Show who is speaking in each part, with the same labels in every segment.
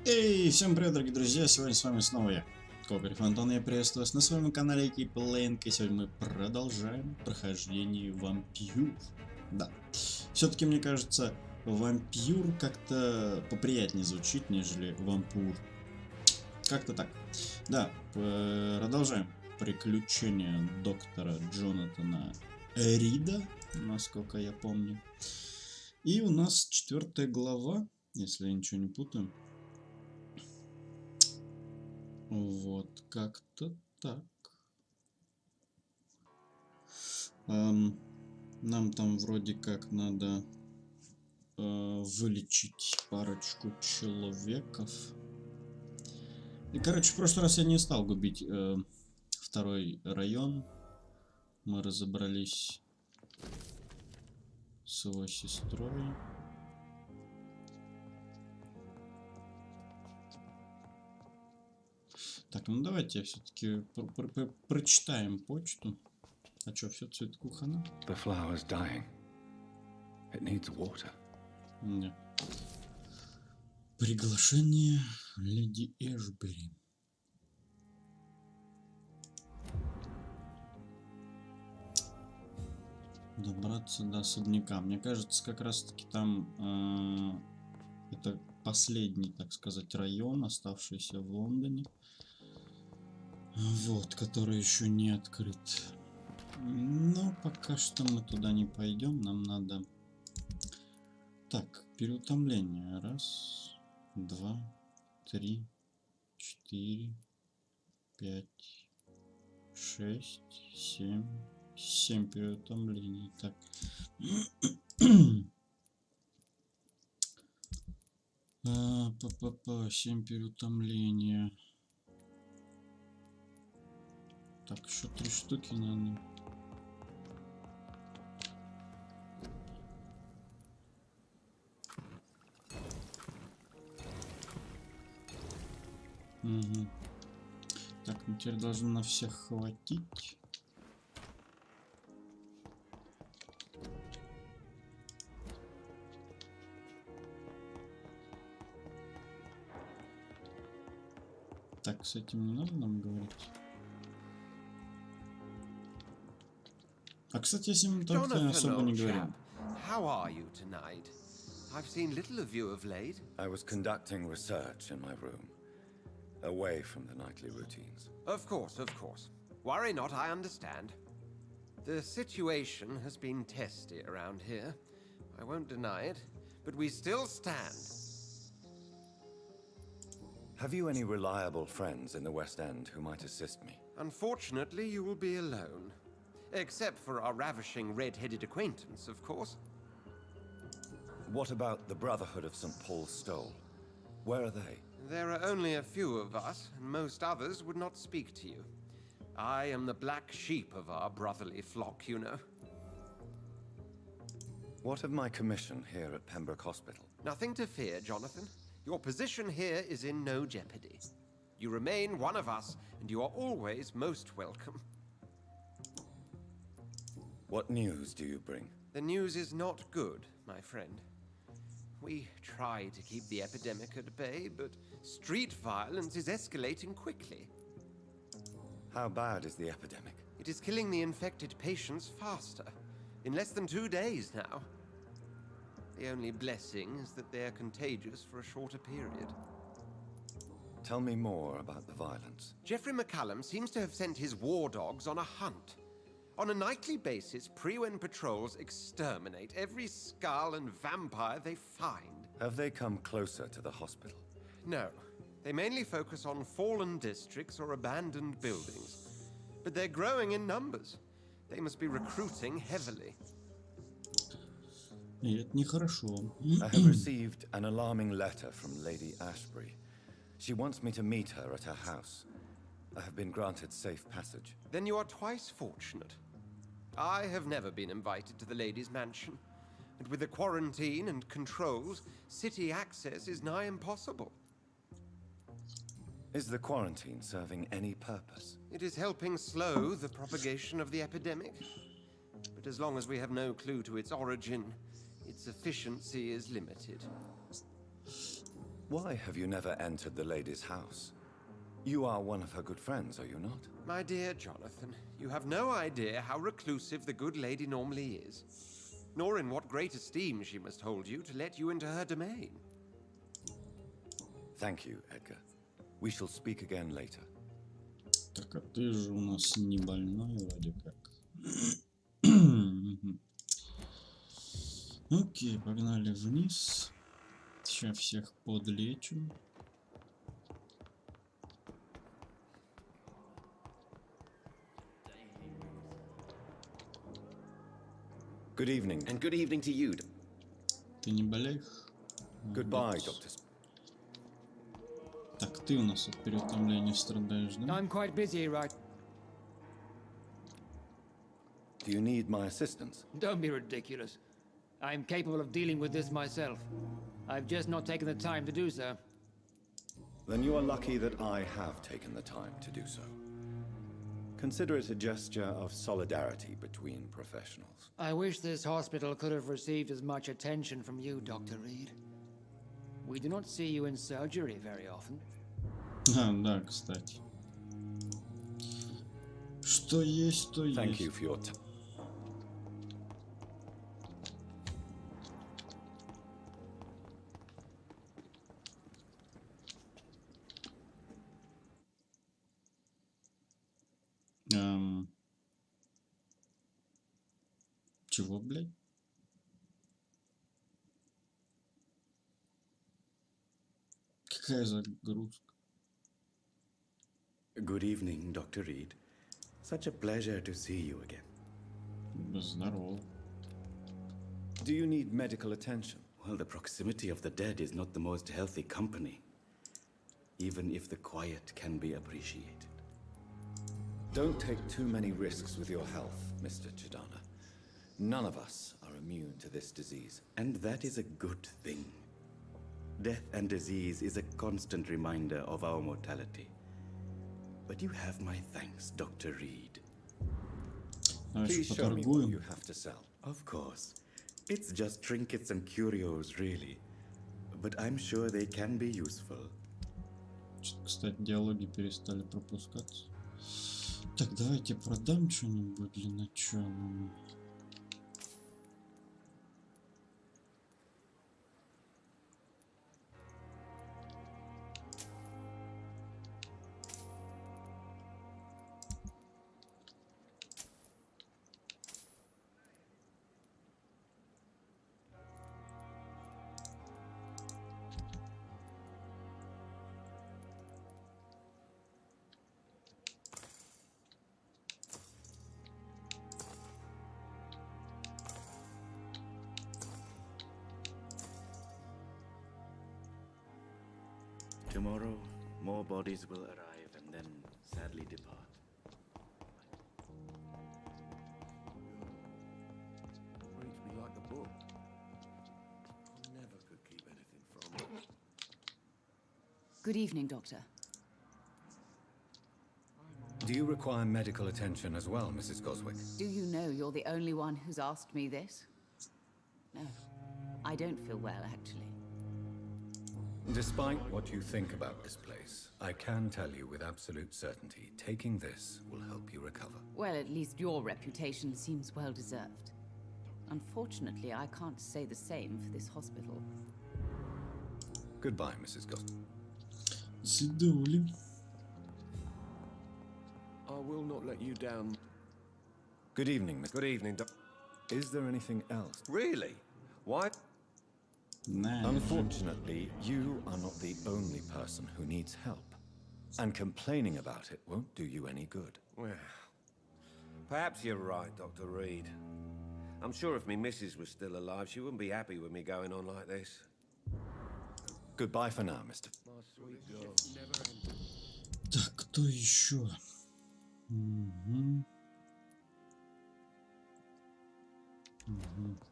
Speaker 1: Эй, всем привет, дорогие друзья, сегодня с вами снова я, Фантон, я приветствую вас на своем канале Кейплейнг, и сегодня мы продолжаем прохождение Vampyr. Да, все-таки мне кажется, Vampyr как-то поприятнее звучит, нежели Вампур. Как-то так. Да, продолжаем приключения доктора Джонатана Рида, насколько я помню. И у нас 4 глава, если я ничего не путаю. Вот, как-то так. Нам там вроде как надо вылечить парочку человеков. И, короче, в прошлый раз я не стал губить второй район. Мы разобрались с его сестрой. Так, ну давайте все-таки прочитаем почту. А что, все цветку хана?
Speaker 2: The flower's dying. It needs water.
Speaker 1: Да. Приглашение леди Эшбери. Добраться до особняка. Мне кажется, как раз таки там это последний, так сказать, район, оставшийся в Лондоне. Вот, который еще не открыт. Но пока что мы туда не пойдем. Нам надо... Так, переутомление. 1, 2, 3, 4, 5, 6, 7. 7 переутомлений. Так. 7 переутомления. Так, еще 3 штуки надо. Угу. Так, ну теперь должно на всех хватить. Так, с этим не надо нам говорить. А, кстати, я с ним только особо не говорил.
Speaker 3: How are you tonight? I've seen little of you of late.
Speaker 2: I was conducting research in my room, away from the nightly routines.
Speaker 3: Of course, of course. Worry not, I understand. The situation has been testy around here. I won't deny it, but we still stand.
Speaker 2: Have you any reliable friends in the West End who might assist me?
Speaker 3: Unfortunately, you will be alone. Except for our ravishing red-headed acquaintance, of course.
Speaker 2: What about the Brotherhood of St. Paul's Stole? Where are they?
Speaker 3: There are only a few of us, and most others would not speak to you. I am the black sheep of our brotherly flock, you know.
Speaker 2: What of my commission here at Pembroke Hospital?
Speaker 3: Nothing to fear, Jonathan. Your position here is in no jeopardy. You remain one of us, and you are always most welcome.
Speaker 2: What news do you bring?
Speaker 3: The news is not good, my friend. We try to keep the epidemic at bay, but street violence is escalating quickly.
Speaker 2: How bad is the epidemic?
Speaker 3: It is killing the infected patients faster, in less than 2 days now. The only blessing is that they are contagious for a shorter period.
Speaker 2: Tell me more about the violence.
Speaker 3: Geoffrey McCallum seems to have sent his war dogs on a hunt. On a nightly basis, Pre-Wen patrols exterminate every skull and vampire they find.
Speaker 2: Have they come closer to the hospital?
Speaker 3: No. They mainly focus on fallen districts or abandoned buildings. But they're growing in numbers. They must be recruiting heavily.
Speaker 1: И это нехорошо.
Speaker 2: I have received an alarming letter from Lady Ashbury. She wants me to meet her at her house. I have been granted safe passage.
Speaker 3: Then you are twice fortunate. I have never been invited to the lady's mansion. And with the quarantine and controls, city access is nigh impossible.
Speaker 2: Is the quarantine serving any purpose?
Speaker 3: It is helping slow the propagation of the epidemic. But as long as we have no clue to its origin, its efficiency is limited.
Speaker 2: Why have you never entered the lady's house? You are one of her good friends, are you not?
Speaker 3: My dear Jonathan, you have no idea how reclusive the good lady normally is, nor in what great esteem she must hold you to let you into her domain.
Speaker 2: Thank you, Edgar. We shall speak again later.
Speaker 1: Так, а ты же у нас не больной вроде как. Окей, погнали вниз. Сейчас всех подлечим.
Speaker 2: Good evening.
Speaker 4: And good evening to you.
Speaker 1: Ты не болеешь?
Speaker 2: Goodbye,
Speaker 1: Молодец.
Speaker 2: Doctor.
Speaker 1: Так, ты у нас от переутомления страдаешь, да?
Speaker 5: I'm quite busy, right?
Speaker 2: Do you need my assistance?
Speaker 5: Don't be ridiculous. I'm capable of dealing with this myself. I've just not taken the time to do so.
Speaker 2: Then you are lucky that I have taken the time to do so. Consider it a gesture of solidarity between professionals.
Speaker 5: I wish this hospital could have received as much attention from you, Dr. Reed. We do not see you in surgery very often.
Speaker 1: А, да, кстати. Что есть, то есть.
Speaker 2: Thank you for your time.
Speaker 1: Чего, блядь? Какая загрузка?
Speaker 4: Good evening, Dr. Reed. Such a pleasure to see you again.
Speaker 1: Здорово.
Speaker 2: Do you need medical attention?
Speaker 4: Well, the proximity of the dead is not the most healthy company, even if the quiet can be appreciated.
Speaker 2: Don't take too many risks with your health, Mr. Chidana. None of us are immune to this disease.
Speaker 4: And that is a good thing. Death and disease is a constant reminder of our mortality. But you have my thanks, Dr. Reed.
Speaker 1: Давай
Speaker 2: Please
Speaker 1: еще
Speaker 2: show me what
Speaker 1: поторгуем.
Speaker 2: you have to sell.
Speaker 4: Of course. It's just trinkets and curios, really. But I'm sure they can be useful.
Speaker 1: Что-то, кстати, диалоги перестали пропускаться. Так, давайте продам что-нибудь для начала.
Speaker 4: Tomorrow, more bodies will arrive and then sadly depart.
Speaker 3: Reads me like a book. I never could keep anything from it.
Speaker 6: Good evening, Doctor.
Speaker 2: Do you require medical attention as well, Mrs. Goswick?
Speaker 6: Do you know you're the only one who's asked me this? No, I don't feel well, actually.
Speaker 2: Despite what you think about this place, I can tell you with absolute certainty, taking this will help you recover.
Speaker 6: Well, at least your reputation seems well deserved. Unfortunately, I can't say the same for this hospital.
Speaker 2: Goodbye, Mrs. Goswick.
Speaker 1: Сидули.
Speaker 3: I will not let you down.
Speaker 2: Good evening, Mr.
Speaker 3: Good evening, Doc.
Speaker 2: Is there anything else?
Speaker 3: Really? Why?
Speaker 1: На,
Speaker 2: Unfortunately, you are not the only person who needs help. And complaining about it won't do you any good.
Speaker 7: Well, perhaps you're right, Dr. Reed. I'm sure if me missus was still alive, she wouldn't be happy with me going on like this.
Speaker 2: Goodbye for now, Mr.
Speaker 7: My sweet girl.
Speaker 1: Так, кто еще? Угу.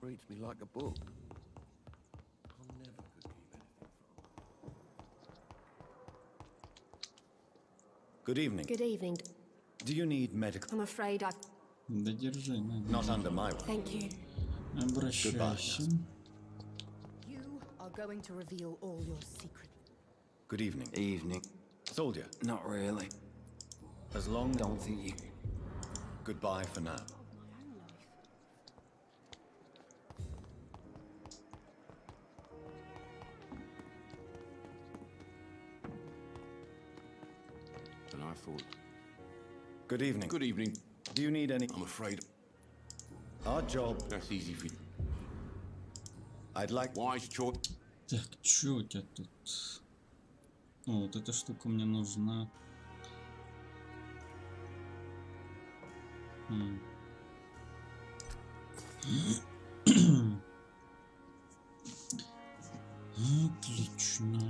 Speaker 3: Reads me like a book. I never could keep anything from it.
Speaker 2: Good evening.
Speaker 8: Good evening.
Speaker 2: Do you need medical?
Speaker 8: I'm afraid I've...
Speaker 1: Да держи, на.
Speaker 2: Not under my roof.
Speaker 8: Thank you.
Speaker 1: Обращайся.
Speaker 9: You are going to reveal all your secrets.
Speaker 2: Good evening.
Speaker 8: Evening.
Speaker 2: Soldier,
Speaker 8: Not really.
Speaker 2: as long...
Speaker 8: Don't think you...
Speaker 2: Goodbye for now.
Speaker 9: And I thought,
Speaker 2: Good evening.
Speaker 9: good evening.
Speaker 2: Do you need any...
Speaker 9: I'm afraid
Speaker 2: Our job...
Speaker 9: that's easy for you.
Speaker 2: I'd like...
Speaker 9: Wise choice.
Speaker 1: Так, чё у тебя тут? О, вот эта штука мне нужна. Отлично.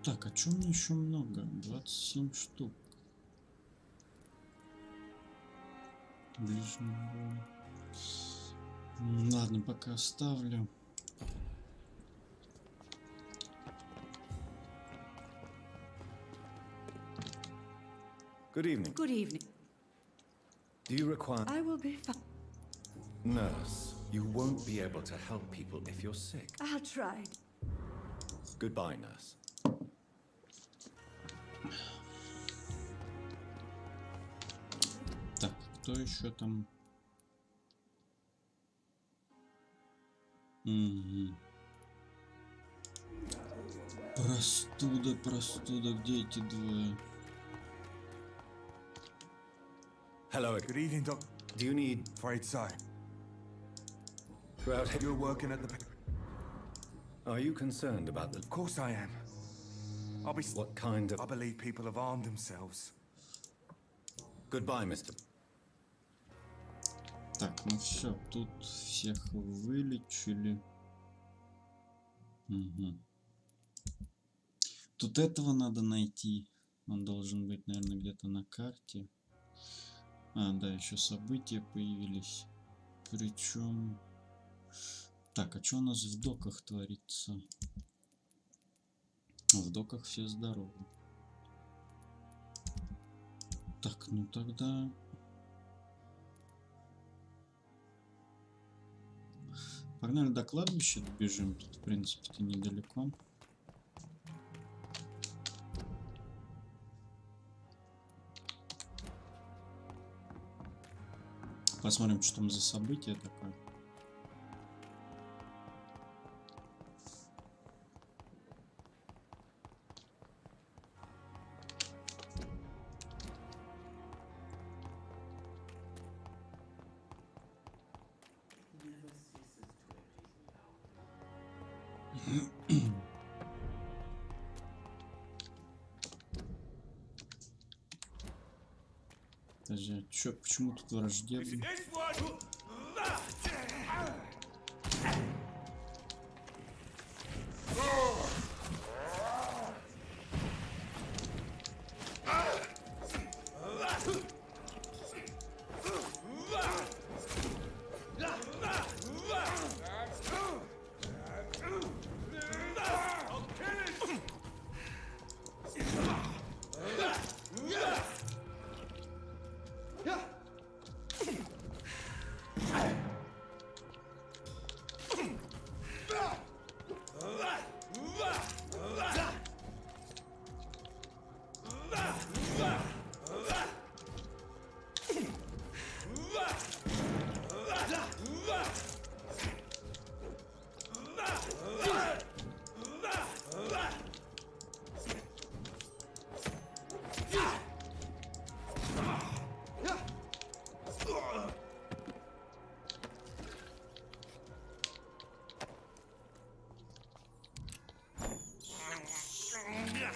Speaker 1: Так, а чё у меня еще много? 27 штук. Ближний бой. Ладно, пока оставлю.
Speaker 2: Good evening.
Speaker 10: Good evening.
Speaker 2: Do you require...
Speaker 10: I will be fine.
Speaker 2: Nurse, you won't be able to help people if you're sick.
Speaker 10: I'll try.
Speaker 2: Goodbye, nurse.
Speaker 1: Так, кто еще там? Угу. Простуда, простуда, где эти двое?
Speaker 2: Hello.
Speaker 11: Good evening, Doc.
Speaker 2: Do you need...
Speaker 11: Afraid so.
Speaker 2: Throughout...
Speaker 11: You're working at the...
Speaker 2: Are you concerned about the...
Speaker 11: Of course I am. I'll be...
Speaker 2: What kind of...
Speaker 11: I believe people have armed themselves.
Speaker 2: Goodbye, Mr.
Speaker 1: Так, ну все, тут всех вылечили. Угу. Тут этого надо найти. Он должен быть, наверное, где-то на карте. А, да, еще события появились. Причем... Так, а что у нас в доках творится? В доках все здоровы. Так, ну тогда... Погнали до кладбища добежим. Тут, в принципе-то, недалеко. Посмотрим, что там за событие такое. Подожди, а чё, почему тут враждебно?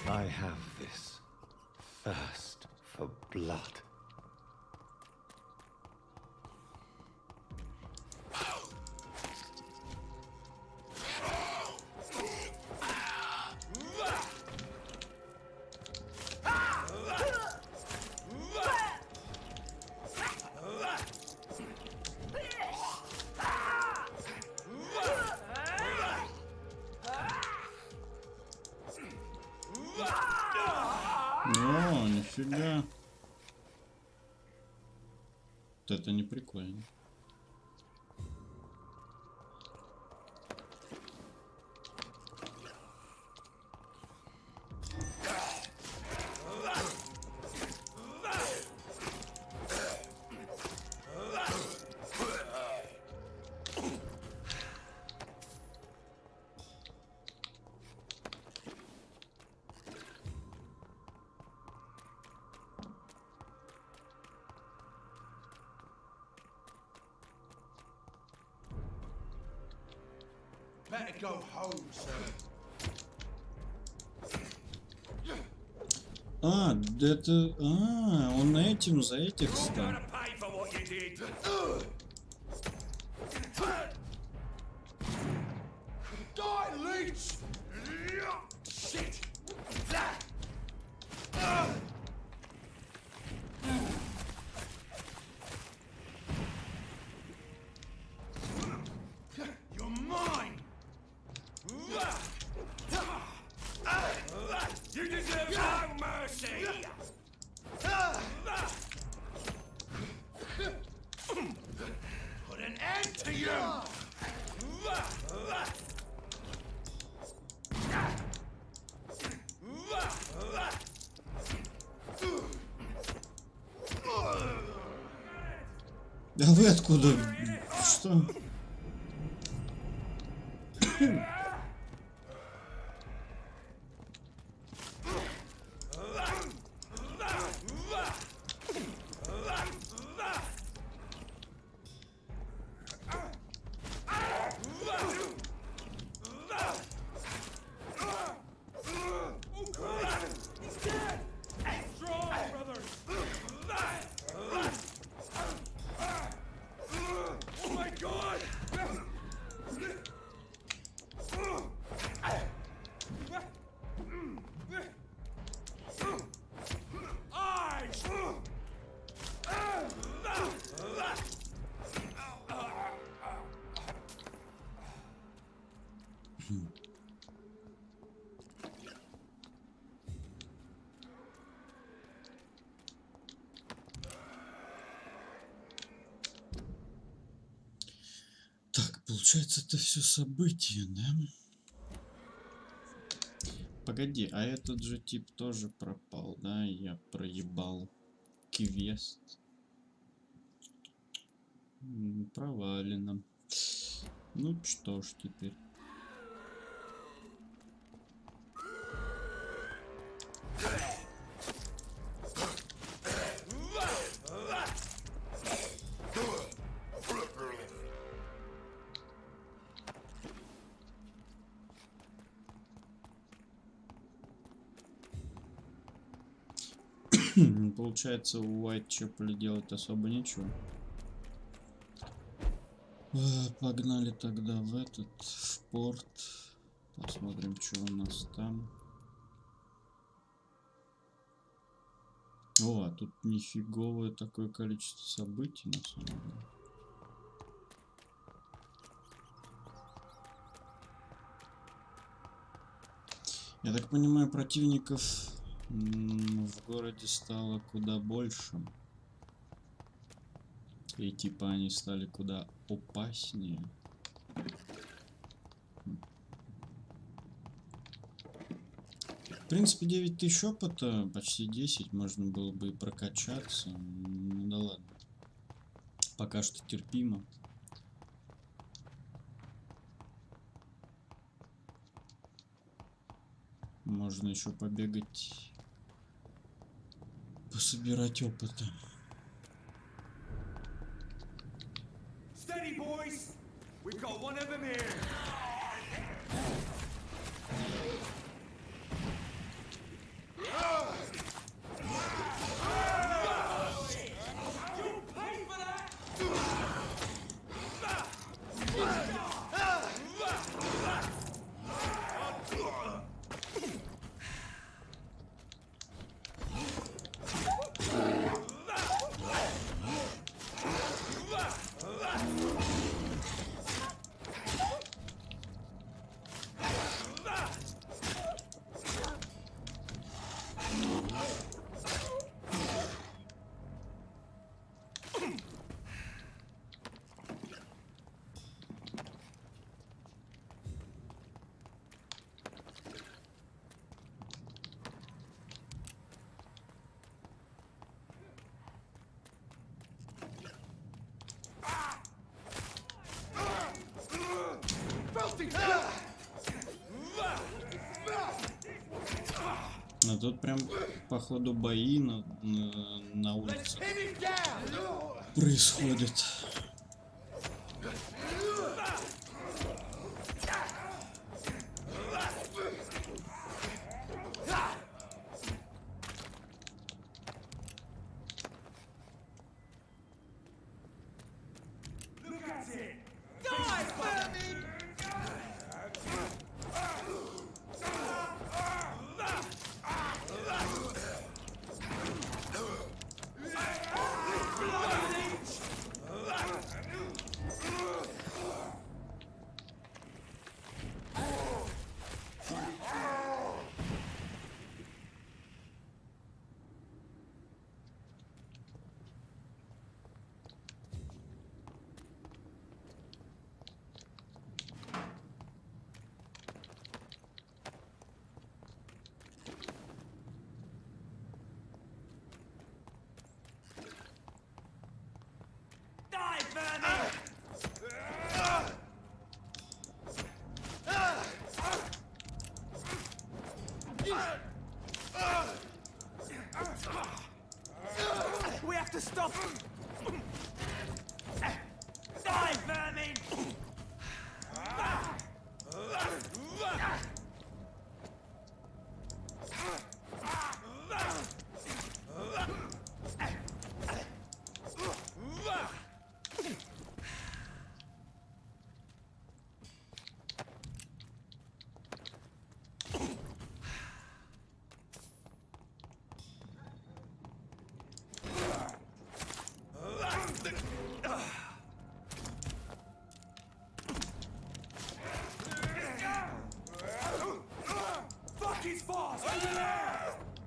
Speaker 2: I have this thirst for blood.
Speaker 1: О, нифига. Вот это не прикольно.
Speaker 8: better go home, sir.
Speaker 1: А, это... А, он этим за этих
Speaker 7: You're
Speaker 1: стал.
Speaker 7: gonna pay for what you did.
Speaker 8: Die, leech! Shit! You're mine!
Speaker 7: You deserve no mercy.
Speaker 8: Put an end to you!
Speaker 1: Да вы откуда? Что?
Speaker 7: Oh my God!
Speaker 1: Так, получается, это все события, да? Погоди, а этот же тип тоже пропал, да? Я проебал квест. Провалено. Ну что ж теперь. Получается, у Уайтчепеля делать особо ничего. Погнали тогда в этот, в порт. Посмотрим, что у нас там. О, а тут нифиговое такое количество событий, на самом деле. Я так понимаю, противников в городе стало куда больше. И типа они стали куда опаснее. В принципе, 9000 опыта, почти 10, можно было бы и прокачаться. Ну да ладно. Пока что терпимо. Можно еще побегать, пособирать опыта.
Speaker 11: Steady, boys! We've got one of them here!
Speaker 1: А тут прям, походу, бои на улице происходят.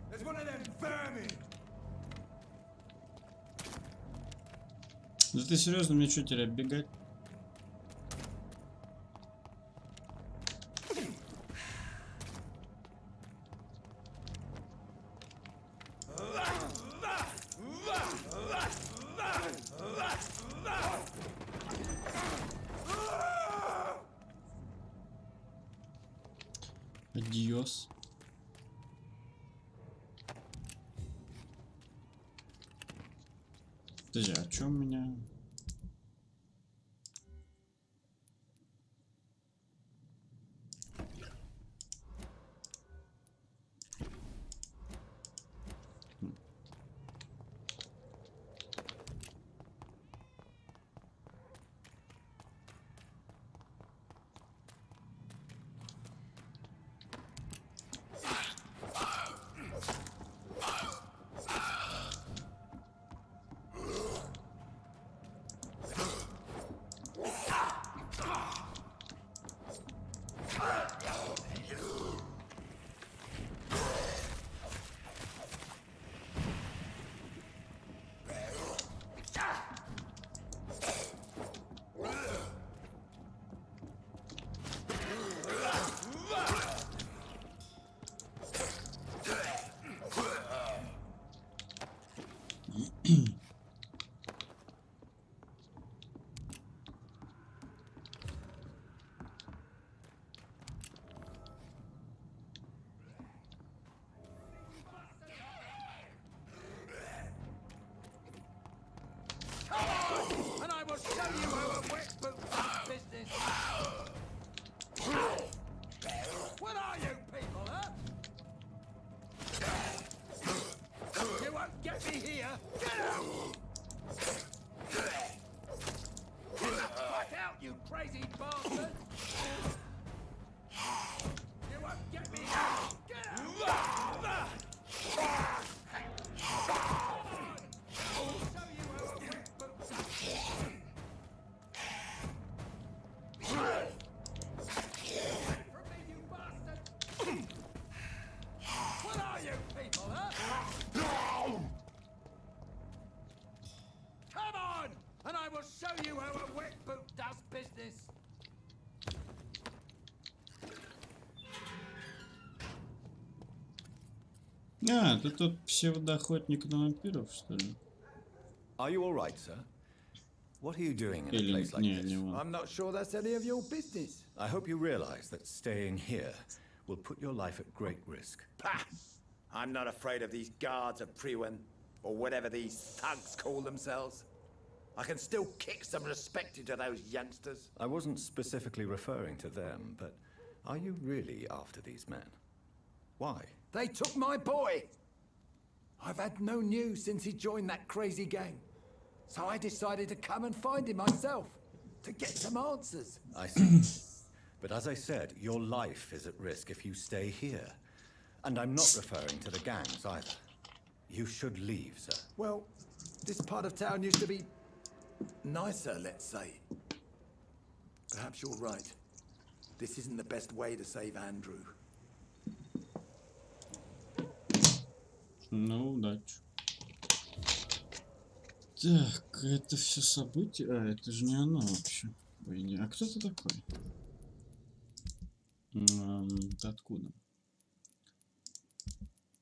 Speaker 11: There's one of them vermin.
Speaker 1: Да ты серьезно, мне что теперь бегать? Адьос. Подожди, а чё у меня?
Speaker 11: And I will show you how a wet boot does business. What are you people, huh? You won't get me here. Get out! Back out, you crazy bastard! You won't get me here. Get out! What are you people, huh? Come on, and I will show you how a wet boot does business.
Speaker 1: А, ты тот псевдоохотник на вампиров, что ли?
Speaker 2: Are you all right, sir? What are you doing in a
Speaker 1: Или
Speaker 2: place like
Speaker 1: не,
Speaker 2: this?
Speaker 1: не он.
Speaker 11: I'm not sure that's any of your business.
Speaker 2: I hope you realize that staying here will put your life at great risk.
Speaker 10: Pah! I'm not afraid of these guards of Priwen, or whatever these thugs call themselves. I can still kick some respect into those youngsters.
Speaker 2: I wasn't specifically referring to them, but are you really after these men? Why?
Speaker 11: They took my boy. I've had no news since he joined that crazy gang. So I decided to come and find him myself, to get some answers.
Speaker 2: I see. But as I said, your life is at risk if you stay here. And I'm not referring to the gangs either. You should leave, sir.
Speaker 11: Well, this part of town used to be nicer, let's say. Perhaps you're right. This isn't the best way to save Andrew.
Speaker 1: Ну, удачи. Так, это все события. А, это же не оно вообще. По идее. А кто ты такой? Ты откуда?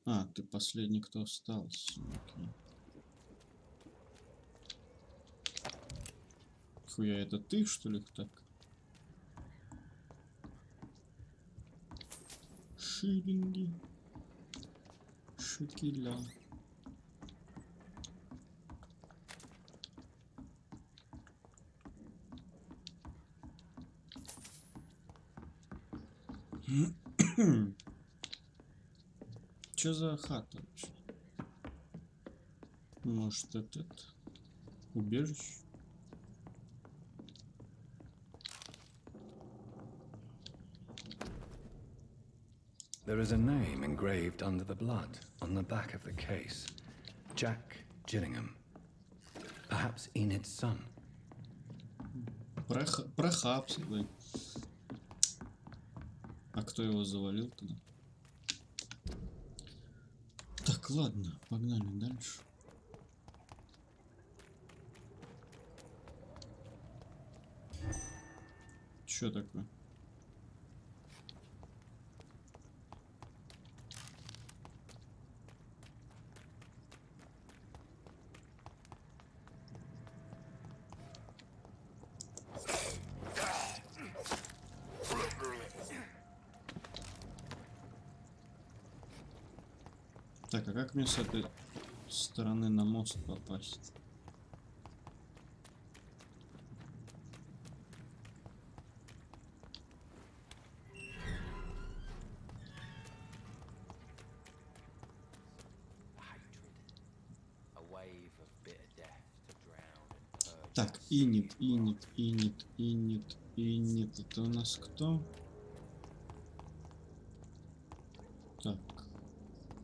Speaker 1: А, ты последний, кто остался. Окей. Хуя, это ты, что ли, так? Шиллинги. Шекеля. Чё за хата вообще? Может, этот убежище?
Speaker 2: There is a name engraved under the blood on the back of the case. Jack Gillingham. Perhaps Enid's son.
Speaker 1: Прохапся, да. А кто его завалил тогда? Так, ладно, погнали дальше. Чё такое? Так, а как мне с этой стороны на мост попасть? Так, инит. Это у нас кто? Так,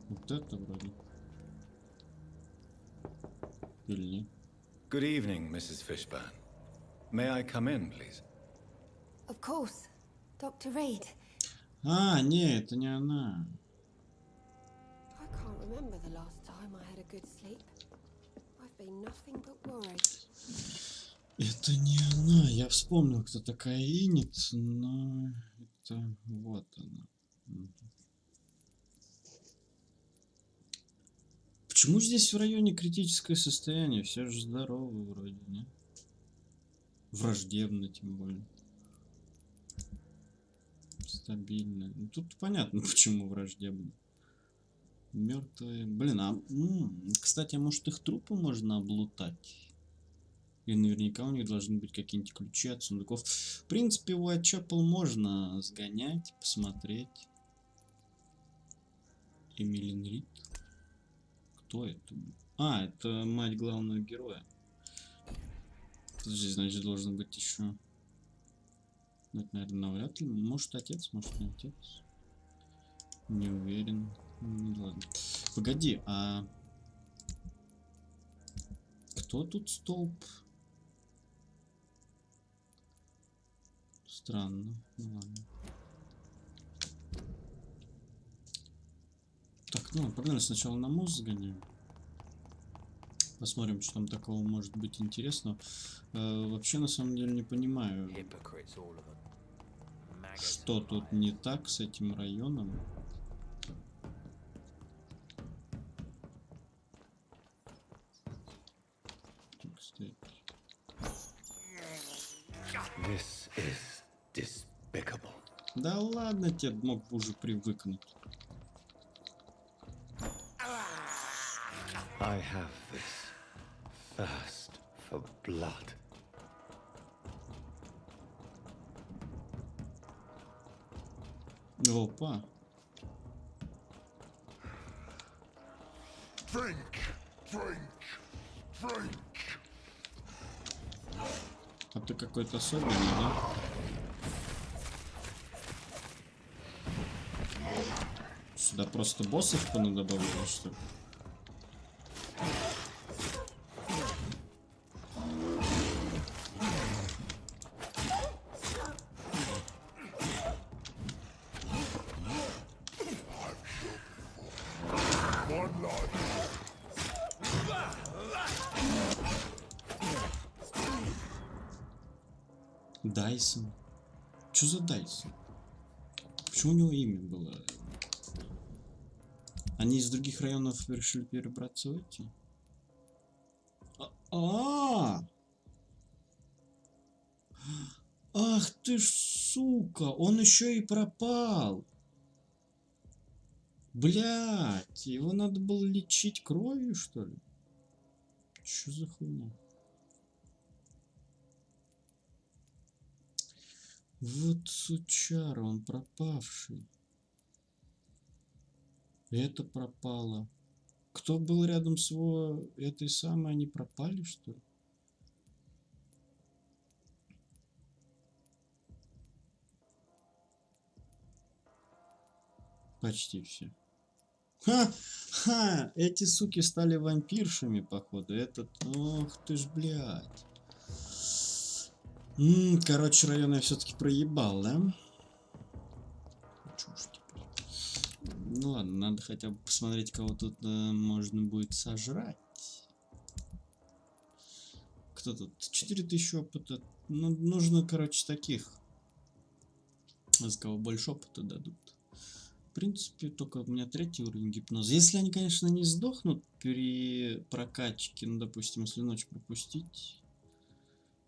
Speaker 1: вот это вроде. Или нет?
Speaker 2: Good evening, Mrs. Fishburne. May I come in, please?
Speaker 12: Of course. Dr. Reed.
Speaker 1: А, не, это не она.
Speaker 12: I can't remember the last time I had a good sleep. I've been nothing but worried.
Speaker 1: Это не она. Я вспомнил, кто такая Инит, но это вот она. Почему здесь в районе критическое состояние? Все же здоровы вроде, не? Враждебно, тем более. Стабильно. Ну, тут понятно, почему враждебно. Мертвые. Блин, кстати, а может их трупы можно облутать? И наверняка у них должны быть какие-нибудь ключи от сундуков. В принципе, у Whitechapel можно сгонять, посмотреть. Эмилин Рид. Кто это? А, это мать главного героя. Здесь, значит, должен быть еще... Это, наверное, навряд ли. Может, отец, может, не отец. Не уверен. Ну, ладно. Погоди, а... Кто тут столб? Странно. Ну, ладно. Так, ну, погнали сначала на мост сгоняем. Посмотрим, что там такого может быть интересного. Вообще, на самом деле, не понимаю, что тут не так с этим районом.
Speaker 2: This is despicable.
Speaker 1: Да ладно, тебе мог бы уже привыкнуть.
Speaker 2: I have this thirst for blood.
Speaker 1: Опа.
Speaker 8: Drink, drink, drink.
Speaker 1: А ты какой-то особенный, да? Сюда просто боссов понадобавили, что ли? Дайсон. Что за Дайсон? Почему у него имя было? Они из других районов решили перебраться в эти? Ах ты ж сука! Он еще и пропал! Блять, его надо было лечить кровью, что ли? Что за хуйня? Вот сучара, он пропавший. Это пропало. Кто был рядом с его этой самой, они пропали, что ли? Почти все. Ха! Эти суки стали вампиршами, походу. Этот... Ох ты ж, блядь. Короче, район я все-таки проебал, да? Чушь теперь. Ну ладно, надо хотя бы посмотреть, кого тут можно будет сожрать. Кто тут? 4000 опыта. Ну, нужно, короче, таких. За кого больше опыта дадут. В принципе, только у меня 3-й уровень гипноза. Если они, конечно, не сдохнут при прокачке, ну, допустим, если ночь пропустить,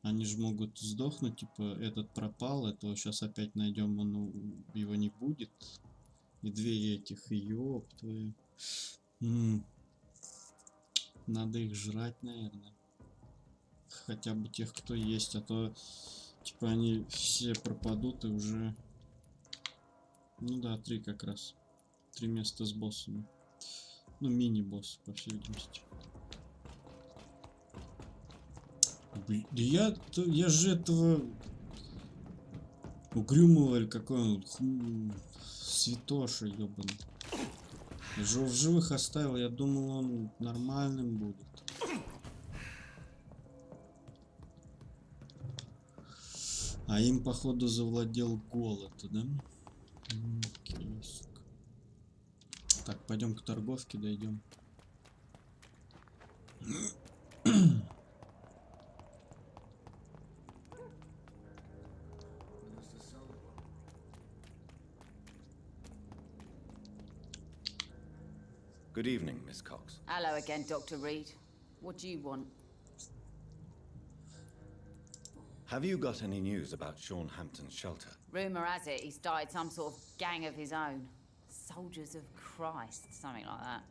Speaker 1: они же могут сдохнуть, типа, этот пропал, этого сейчас опять найдем, он, его не будет. И 2 этих, ёб твою. Надо их жрать, наверное. Хотя бы тех, кто есть, а то, типа, они все пропадут и уже... Ну да, 3 как раз. 3 места с боссами. Ну, мини-босс, по всей видимости. Блин, да я же этого... Угрюмого, или какой он... Святоша, ёбаный. Я же его в живых оставил, я думал, он нормальным будет. А им, походу, завладел голод, да? Так, пойдем к торговке, дойдем.
Speaker 2: Good evening, Miss Cox.
Speaker 6: Hello again, Dr. Reed. What do you want?
Speaker 2: Have you got any news about Sean Hampton's shelter?
Speaker 6: Rumour has it he started some sort of gang of his own. Soldiers of Christ, something like that.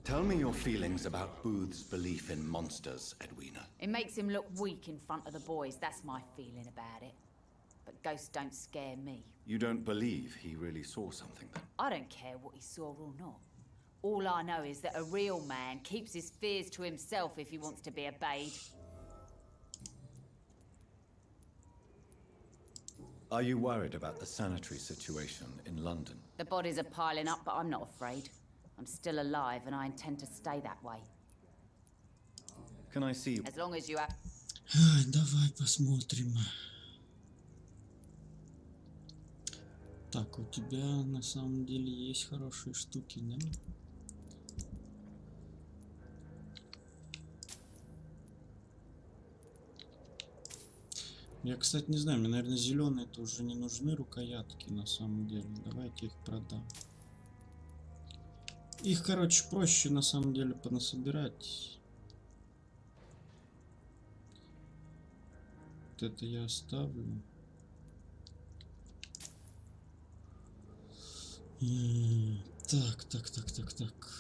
Speaker 2: Tell me your feelings about Booth's belief in monsters, Edwina.
Speaker 6: It makes him look weak in front of the boys, that's my feeling about it. But ghosts don't scare me.
Speaker 2: You don't believe he really saw something then?
Speaker 6: I don't care what he saw or not. All I know is that a real man keeps his fears to himself if he wants to be obeyed.
Speaker 2: Are you worried about the sanitary situation in London?
Speaker 6: The bodies are piling up, but I'm not afraid. I'm still alive and I intend to stay that way.
Speaker 2: Can I see...
Speaker 6: As long as you have...
Speaker 1: Давай посмотрим. Так, у тебя на самом деле есть хорошие штуки, да? Я, кстати, не знаю, мне, наверное, зеленые-то уже не нужны рукоятки, на самом деле. Давайте их продам. Их, короче, проще, на самом деле, понасобирать. Вот это я оставлю. Так.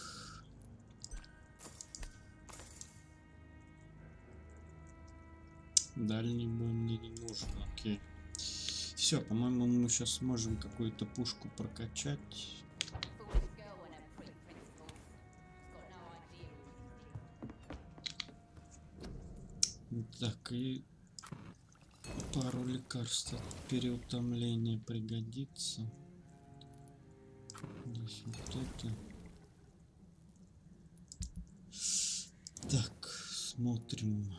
Speaker 1: Дальний бой мне не нужен, окей. Все, по-моему, мы сейчас сможем какую-то пушку прокачать. Так, и пару лекарств от переутомления пригодится. Здесь вот это. Так, смотрим.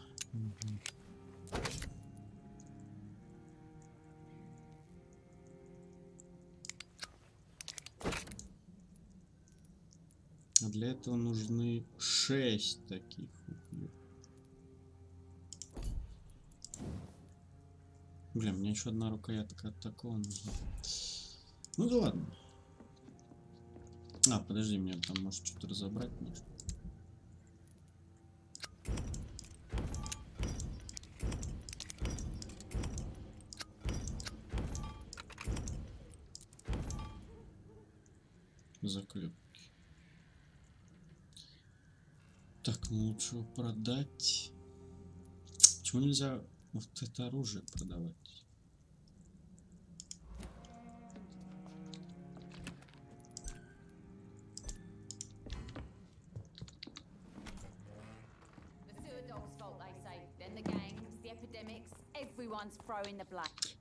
Speaker 1: А для этого нужны 6 таких. Блин, мне еще одна рукоятка от такого нужна. Ну да ладно. А, подожди, мне там может что-то разобрать нужно. Заклепки. Так, ну лучше его продать. Почему нельзя вот это оружие продавать?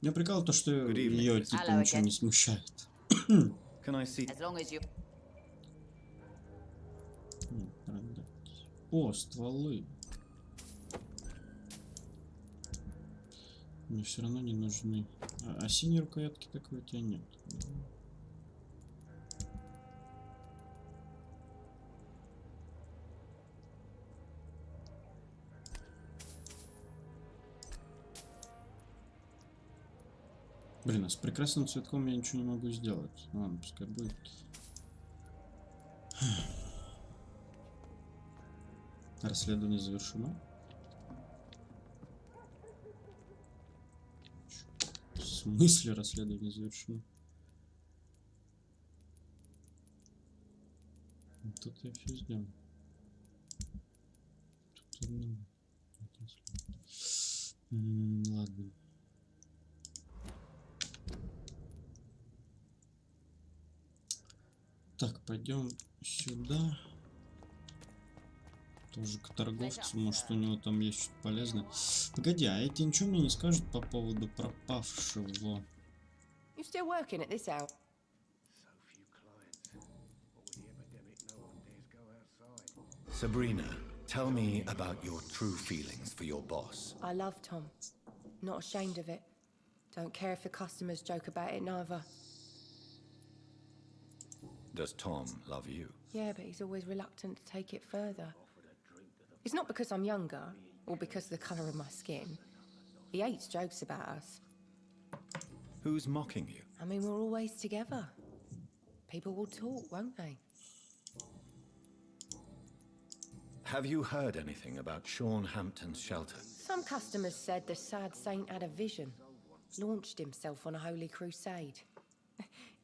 Speaker 1: Меня прикол то, что ее типа ничего не смущает. О, стволы. Мне все равно не нужны. А синей рукоятки такой у тебя нет. Блин, а с прекрасным цветком я ничего не могу сделать. Ладно, пускай будет. Расследование завершено. В смысле расследование завершено? Тут я все сделал. Тут ладно. Так, пойдем сюда. Тоже к торговцу. Может, у него там есть что-то полезное. Погоди, а эти ничего мне не скажут по поводу пропавшего?
Speaker 12: You still working at this hour?
Speaker 2: Sabrina, tell me about your true feelings for your boss.
Speaker 12: I love Tom. Not ashamed of it. Don't care if the customers joke about it neither.
Speaker 2: Does Tom love you?
Speaker 12: Yeah, but he's always reluctant to take it further. It's not because I'm younger, or because of the colour of my skin. He hates jokes about us.
Speaker 2: Who's mocking you?
Speaker 12: I mean, we're always together. People will talk, won't they?
Speaker 2: Have you heard anything about Sean Hampton's shelter?
Speaker 12: Some customers said the sad saint had a vision. Launched himself on a holy crusade.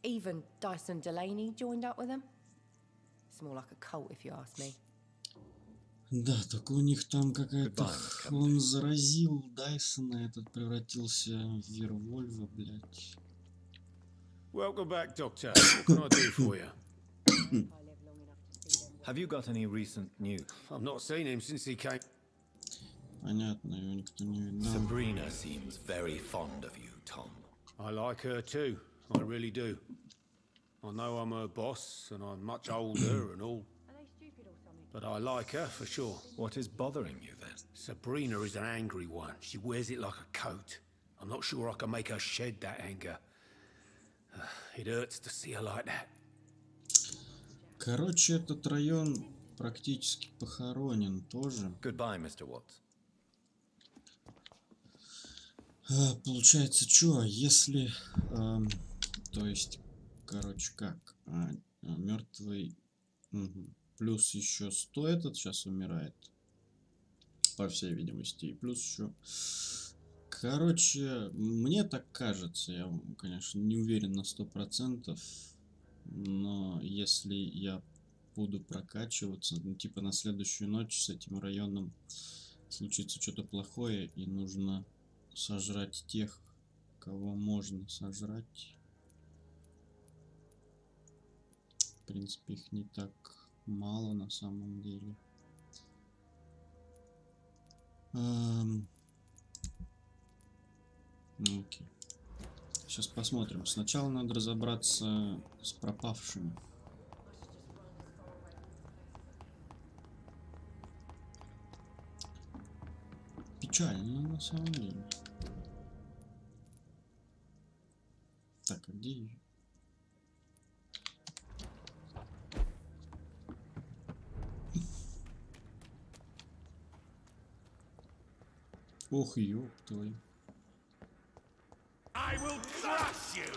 Speaker 12: Even Dyson Delaney joined up with them. It's more like a cult, if you ask me.
Speaker 1: Да, только у них там какая-то... Он заразил Дайсона, этот превратился в Вервольва, блядь.
Speaker 7: Welcome back, Doctor. What can I do for you?
Speaker 2: Have you got any recent news?
Speaker 7: I've not seen him since he came.
Speaker 1: Понятно, его никто не видал.
Speaker 2: Sabrina seems very fond of you, Tom.
Speaker 7: I like her too. I really do. I know I'm her boss, and I'm much older and all. But I like her for sure.
Speaker 2: What is bothering you then?
Speaker 7: Sabrina is an angry one. She wears it like a coat. I'm not sure I can make her shed that anger. It hurts to see her like that.
Speaker 1: Короче, этот район практически похоронен тоже.
Speaker 2: Goodbye, Mr. Watts.
Speaker 1: Получается, что, если... то есть, короче, как? Мертвый... Угу. Плюс еще 100 этот сейчас умирает. По всей видимости. И плюс еще... Короче, мне так кажется. Я, конечно, не уверен на 100%. Но если я буду прокачиваться, ну, типа на следующую ночь с этим районом случится что-то плохое, и нужно сожрать тех, кого можно сожрать. В принципе, их не так мало на самом деле. Окей. Сейчас посмотрим. Сначала надо разобраться с пропавшими. Печально на самом деле. Так, а где ее? Ох, ёб твою.
Speaker 8: I will crush you!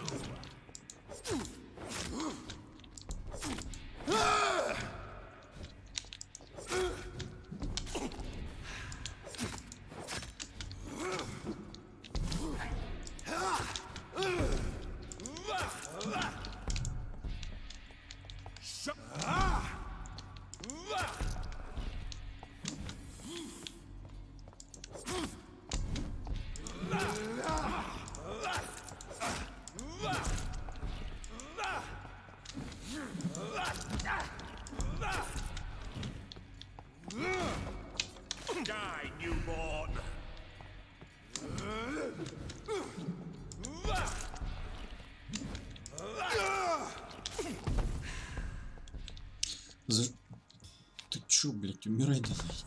Speaker 8: Die, newborn!
Speaker 1: Ты чё, блядь, умирай давай.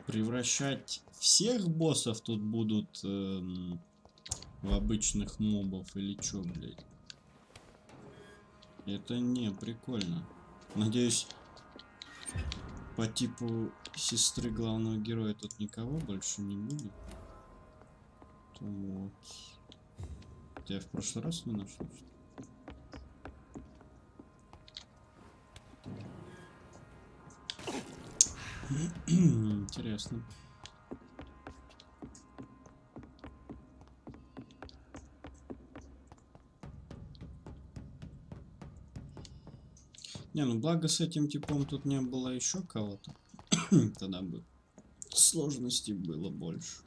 Speaker 1: Превращать всех боссов тут будут в обычных мобов или чё, блядь? Это не прикольно. Надеюсь, по типу сестры главного героя тут никого больше не будет. Вот. Я в прошлый раз не нашел, что ли? Интересно. Не, ну благо с этим типом тут не было еще кого-то. Тогда бы сложностей было больше.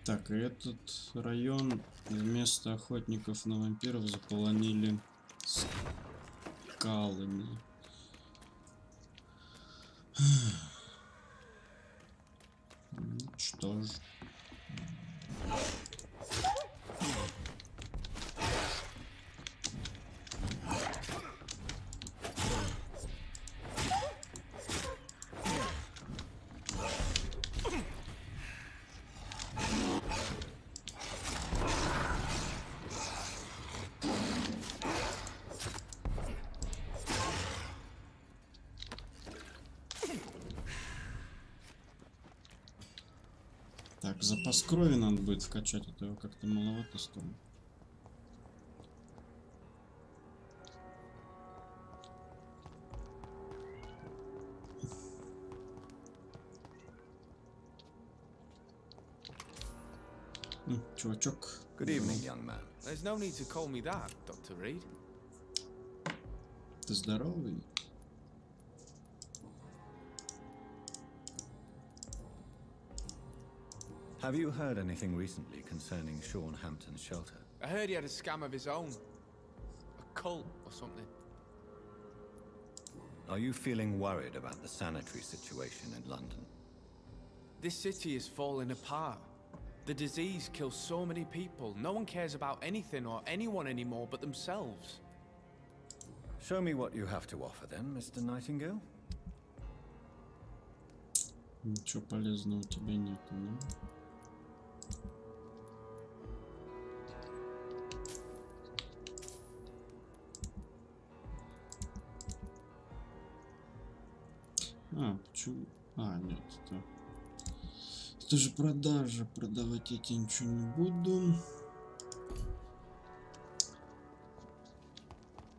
Speaker 1: Так, и этот район вместо охотников на вампиров заполонили скалами. Что ж. Так, запас крови надо будет вкачать, а то его как-то маловато стоит. Чувачок.
Speaker 2: Good evening, young man.
Speaker 9: There's no need to call me that, Dr. Reed.
Speaker 1: Ты здоровый?
Speaker 2: Have you heard anything recently concerning Sean Hampton's shelter?
Speaker 9: I heard he had a scam of his own. A cult or something.
Speaker 2: Are you feeling worried about the sanitary situation in London?
Speaker 9: This city is falling apart. The disease kills so many people. No one cares about anything or anyone anymore but themselves.
Speaker 2: Show me what you have to offer then, Mr. Nightingale.
Speaker 1: Ничего полезного у тебя нету, да? А, почему? А, нет, это же продажа. Продавать я тебе ничего не буду.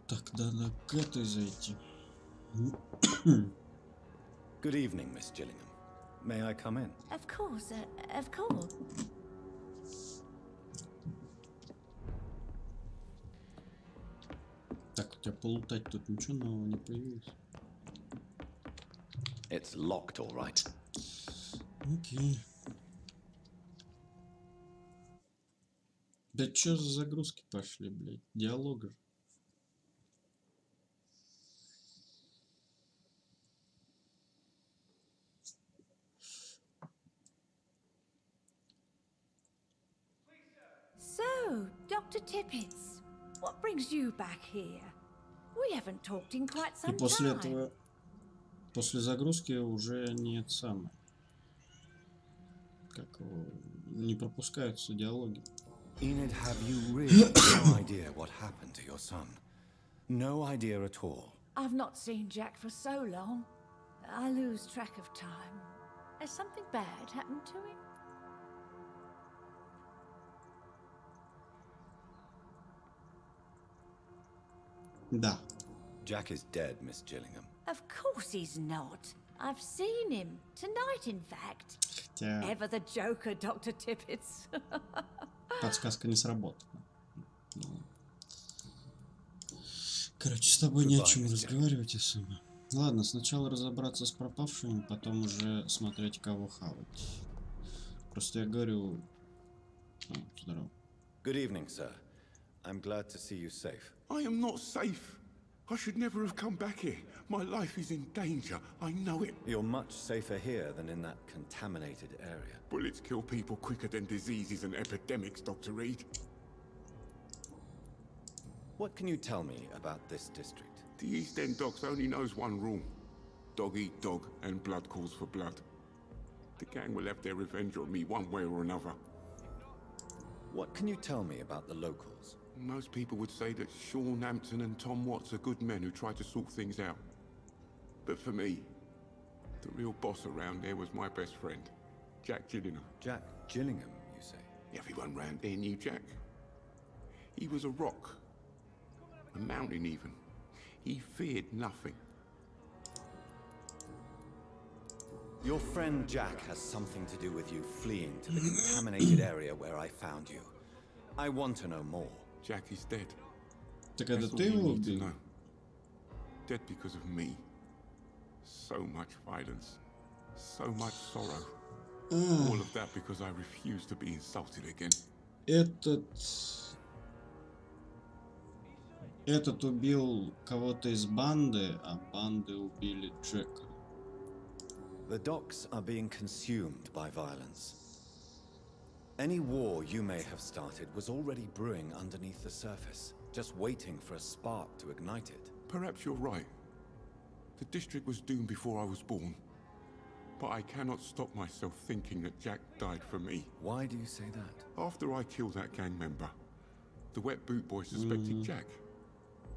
Speaker 1: Так, надо к этой зайти.
Speaker 2: Good evening, Miss Gillingham. May I come in?
Speaker 13: Of course, of course.
Speaker 1: Так, у тебя полутать тут ничего нового не появилось.
Speaker 2: It's locked, all right.
Speaker 1: Окей. Да чё за загрузки пошли, блядь? Диалог же.
Speaker 13: So, Dr. Tippets, what brings you back here? We haven't talked in quite
Speaker 1: И
Speaker 13: some
Speaker 1: после
Speaker 13: time.
Speaker 1: этого, после загрузки уже нет самое. Как его, не пропускаются диалоги.
Speaker 2: Enid, have you really no idea what happened to your son? No idea at all.
Speaker 13: I've not seen Jack for so long. I lose track of time. Has something bad happened to him?
Speaker 1: Да.
Speaker 2: Jack is dead, Miss Gillingham.
Speaker 13: Of course he's not. I've seen him. Tonight, in fact.
Speaker 1: Хотя
Speaker 13: Ever the joker, Dr. Tippets.
Speaker 1: подсказка не сработала. Короче, с тобой не о чем разговаривать особо. Ладно, сначала разобраться с пропавшими, потом уже смотреть, кого хавать. Просто я говорю... здорово.
Speaker 2: Good evening, sir. I'm glad to see you safe.
Speaker 14: I am not safe. I should never have come back here. My life is in danger. I know it.
Speaker 2: You're much safer here than in that contaminated area.
Speaker 14: Bullets kill people quicker than diseases and epidemics, Dr. Reed.
Speaker 2: What can you tell me about this district?
Speaker 14: The East End docks only knows one rule. Dog eat dog, and blood calls for blood. The gang will have their revenge on me one way or another.
Speaker 2: What can you tell me about the locals?
Speaker 14: Most people would say that Sean Hampton and Tom Watts are good men who try to sort things out. But for me, the real boss around there was my best friend, Jack Gillingham.
Speaker 2: Jack Gillingham, you say?
Speaker 14: Everyone round there knew Jack. He was a rock. A mountain even. He feared nothing.
Speaker 2: Your friend Jack has something to do with you fleeing to the contaminated area where I found you. I want to know more.
Speaker 14: Jack is dead.
Speaker 1: Так
Speaker 14: That's
Speaker 1: это
Speaker 14: all
Speaker 1: ты
Speaker 14: you
Speaker 1: его
Speaker 14: need to
Speaker 1: убил?
Speaker 14: know. Dead because of me. So much violence. So much sorrow. All of that because I refused to be insulted again.
Speaker 1: Этот убил кого-то из банды, а банды убили Джека.
Speaker 2: The docks are being consumed by violence. Any war you may have started was already brewing underneath the surface, just waiting for a spark to ignite it.
Speaker 14: Perhaps you're right. The district was doomed before I was born. But I cannot stop myself thinking that Jack died for me.
Speaker 2: Why do you say that?
Speaker 14: After I killed that gang member, the Wet Boot Boy suspected Jack.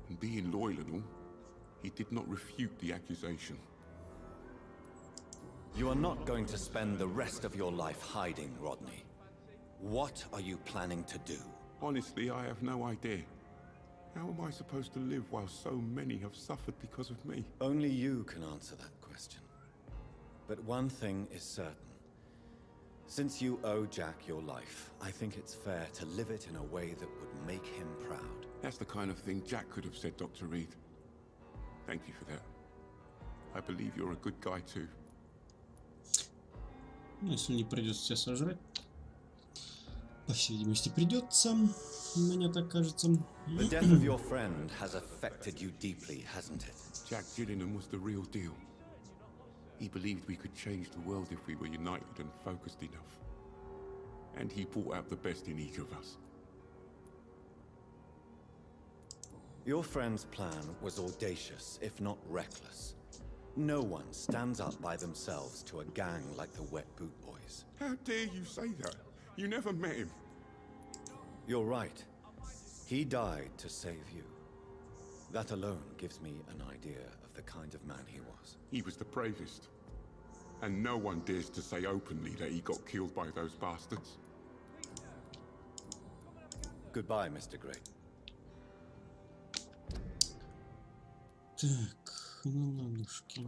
Speaker 14: And being loyal and all, he did not refute the accusation.
Speaker 2: You are not going to spend the rest of your life hiding, Rodney. What are you planning to do?
Speaker 14: Honestly, I have no idea. How am I supposed to live while so many have suffered because of me?
Speaker 2: Only you can answer that question. But one thing is certain. Since you owe Jack your life, I think it's fair to live it in a way that would make him proud.
Speaker 14: That's the kind of thing Jack could have said, Dr. Reed. Thank you for that. I believe you're a good guy too.
Speaker 1: Ну, если не придется тебя сожрать. По всей видимости, придется. Мне так кажется.
Speaker 2: The death of your friend has affected you deeply, hasn't it?
Speaker 14: Jack Gillingham was the real deal. He believed we could change the world if we were united and focused enough. And he brought out the best in each of us.
Speaker 2: Your friend's plan was audacious, if not reckless. No one stands up by themselves to a gang like the Wet Boot Boys.
Speaker 14: How dare you say that? You never met him.
Speaker 2: You're right. He died to save you. That alone gives me an idea of the kind of man he was.
Speaker 14: He was the bravest. And no one dares to say openly that he got killed by those bastards.
Speaker 2: Goodbye, Mr. Gray.
Speaker 1: Так, ну ладушки.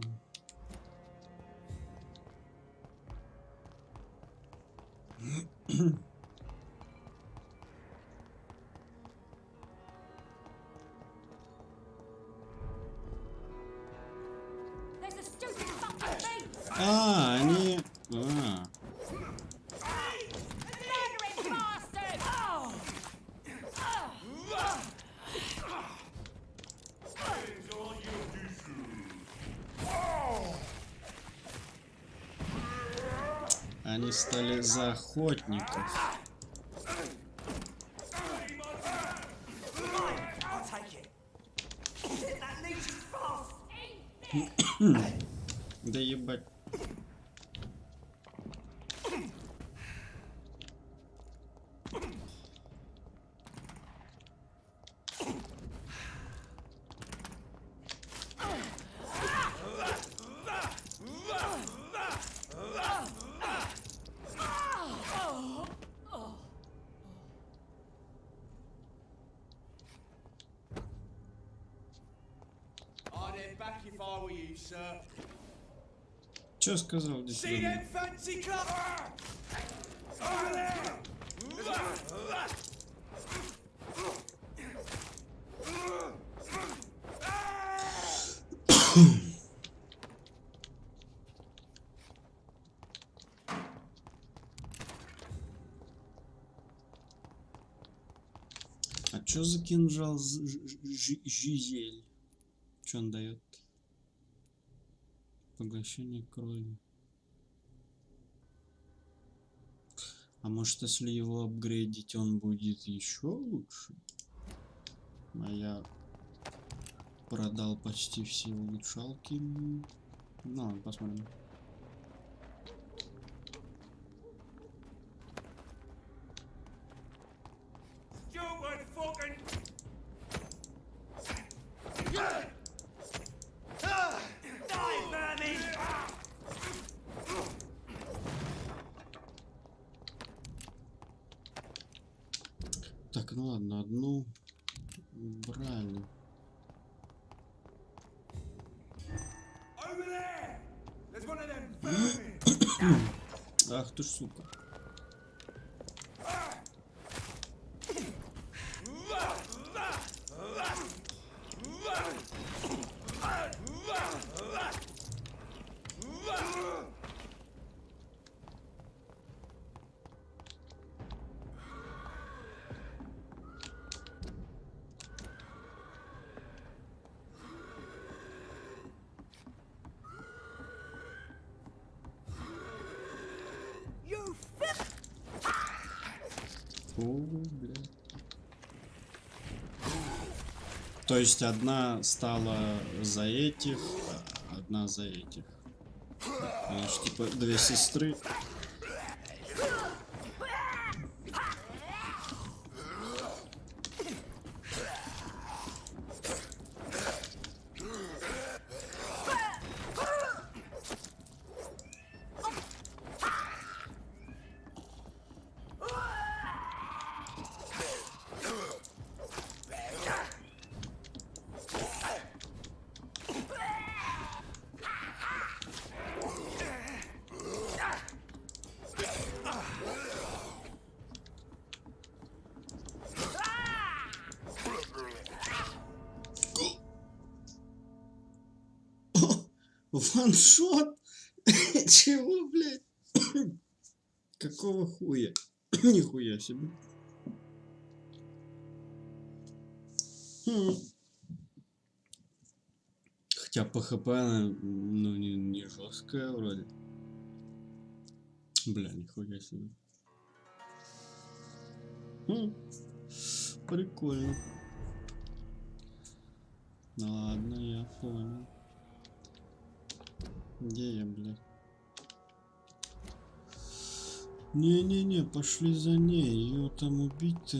Speaker 1: Они... Они стали за охотников. Да ебать. Чё сказал здесь? А чё за кинжал Жизель? Чё он дает? Поглощение крови. А может, если его апгрейдить, он будет еще лучше? А я продал почти все улучшалки. Ну, посмотрим. Так, ну ладно, одну брали. Ах ты ж сука. О, блядь. То есть одна стала за этих, а одна за этих. Значит, типа две сестры. Ваншот? Чего, блядь? Какого хуя? Нихуя себе. Хотя по хп она, ну, не жесткая вроде. Бля, нихуя себе. Прикольно. Ну ладно, я понял. Где я, блядь? Не-не-не, пошли за ней. Ее там убить-то.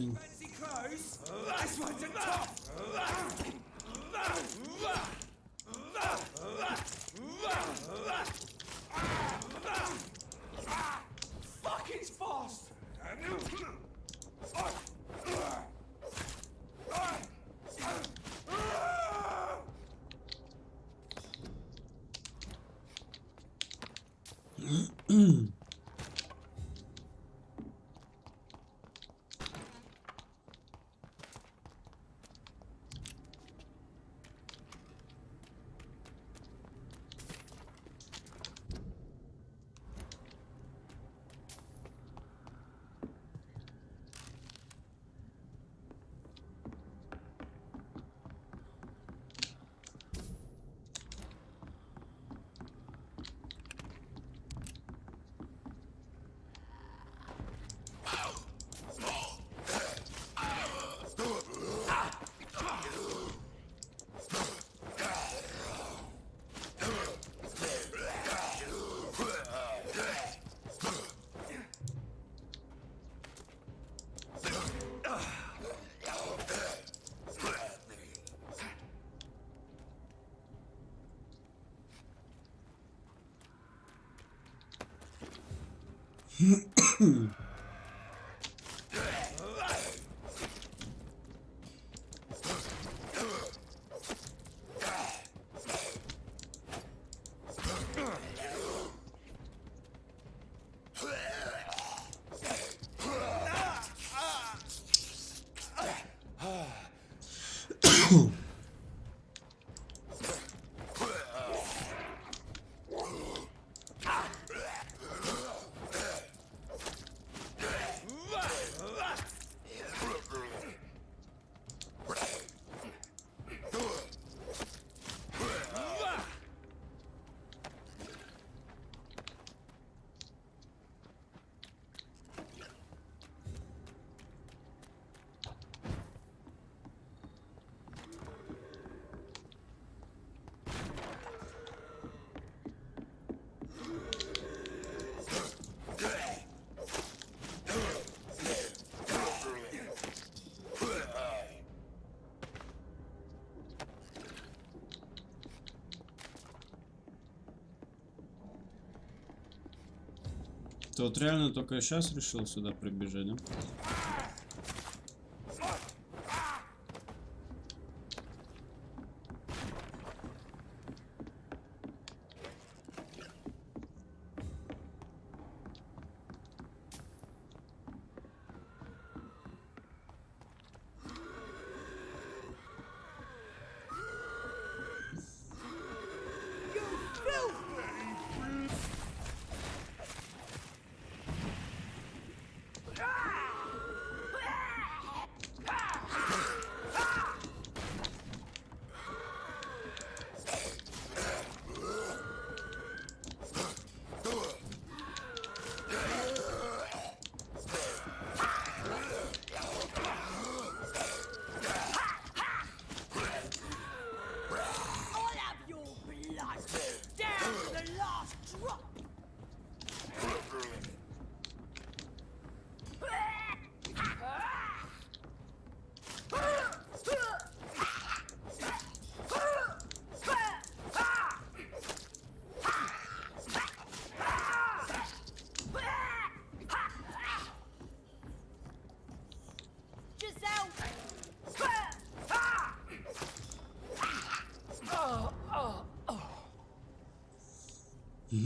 Speaker 1: Ты вот реально только сейчас решил сюда прибежать, да?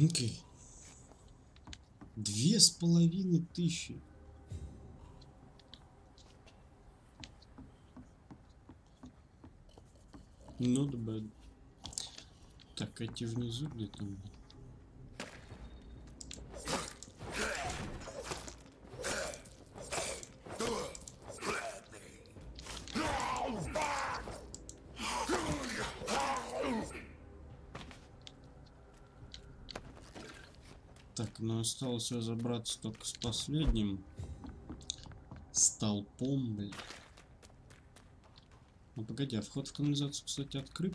Speaker 1: Окей. 2500. Not bad. Так, эти внизу где-то. Так, но осталось разобраться только с последним столпом, блин. Ну погоди, а вход в канализацию, кстати, открыт.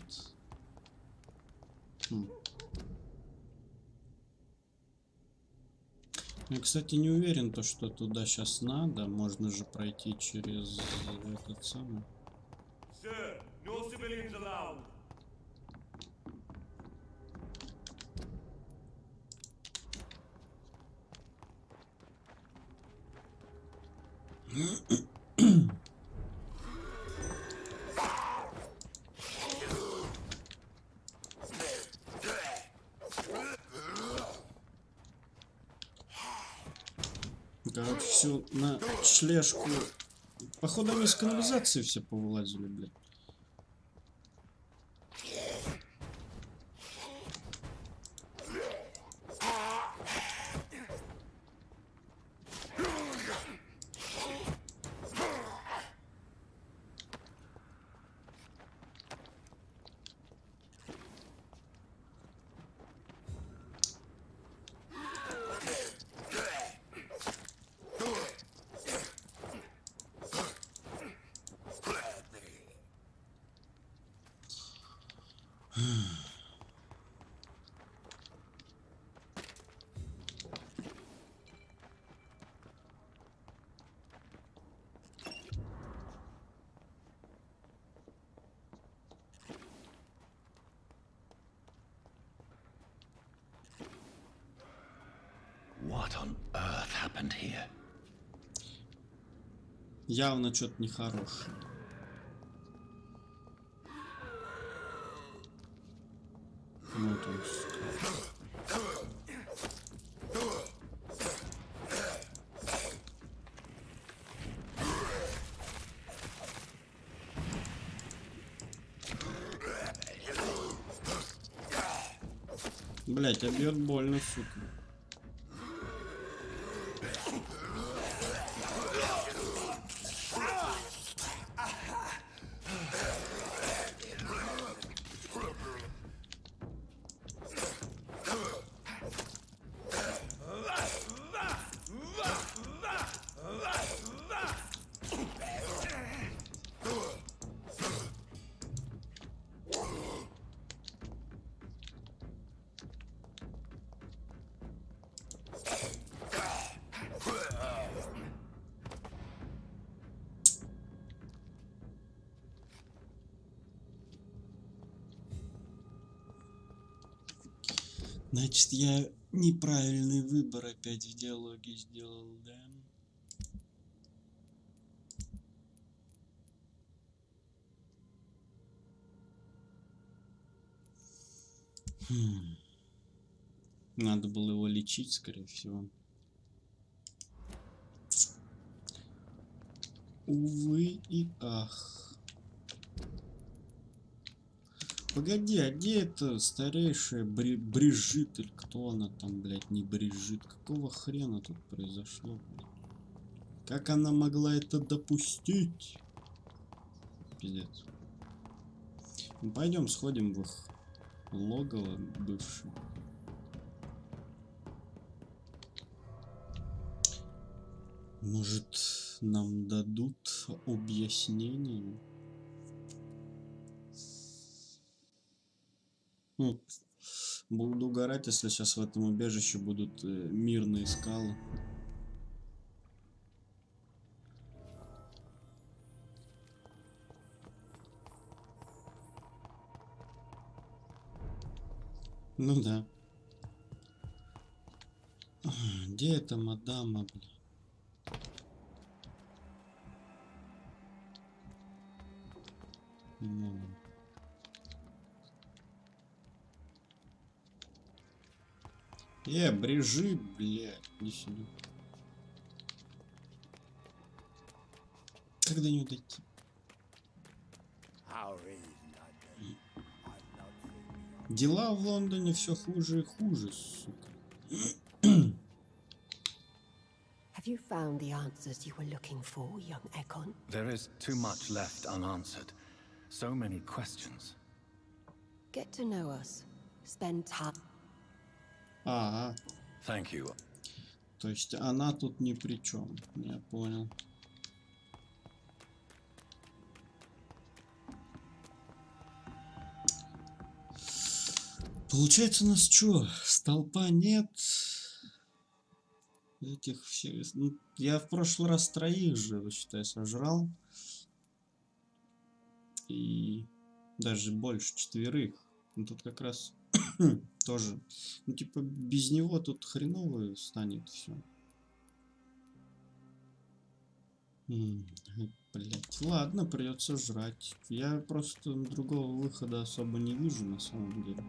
Speaker 1: Я, кстати, не уверен, то, что туда сейчас надо. Можно же пройти через этот самый.
Speaker 8: Sir, no civilians allowed.
Speaker 1: Короче, все на шлешку. Походу, они из канализации все повылазили, блядь.
Speaker 4: What on earth happened here?
Speaker 1: Явно что-то нехорошее. Вот он. Блять, а бьет больно, сука. Значит, я Неправильный выбор опять в диалоге сделал, да? Надо было его лечить, скорее всего. Увы и ах. Погоди, а где это старейшая Брижит, или кто она там, блядь, не Брижит? Какого хрена тут произошло, блядь? Как она могла это допустить? Пиздец. Ну, пойдем сходим в их логово бывшее. Может, нам дадут объяснение? Буду угорать, если сейчас в этом убежище будут мирные скалы. Ну да. Где эта мадама, блин? Брижи, блядь, иди сюда. Как до нее дойти? Дела в Лондоне все хуже и хуже, сука.
Speaker 15: Have you found the answers you were looking for, young Ekon?
Speaker 2: There is too much left unanswered. So many questions.
Speaker 15: Get to know us. Spend time.
Speaker 2: Thank you.
Speaker 1: То есть она тут ни при чем. Я понял. Получается, у нас что? Столпа нет. Этих всех... Ну, я в прошлый раз троих же, считай, сожрал. И даже больше, 4. Ну, тут как раз тоже. Ну, типа, без него тут хреново станет все. Блять, ладно, придется жрать. Я просто другого выхода особо не вижу на самом деле.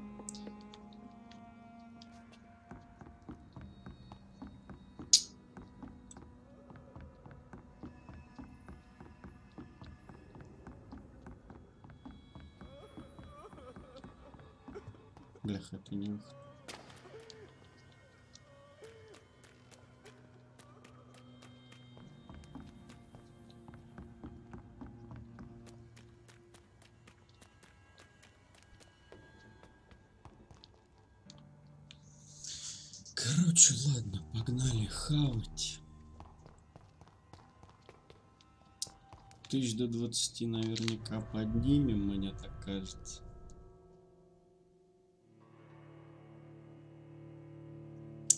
Speaker 1: Блях, это не выход. Короче, ладно, погнали хавать. 1000 до 20 наверняка поднимем, мне так кажется.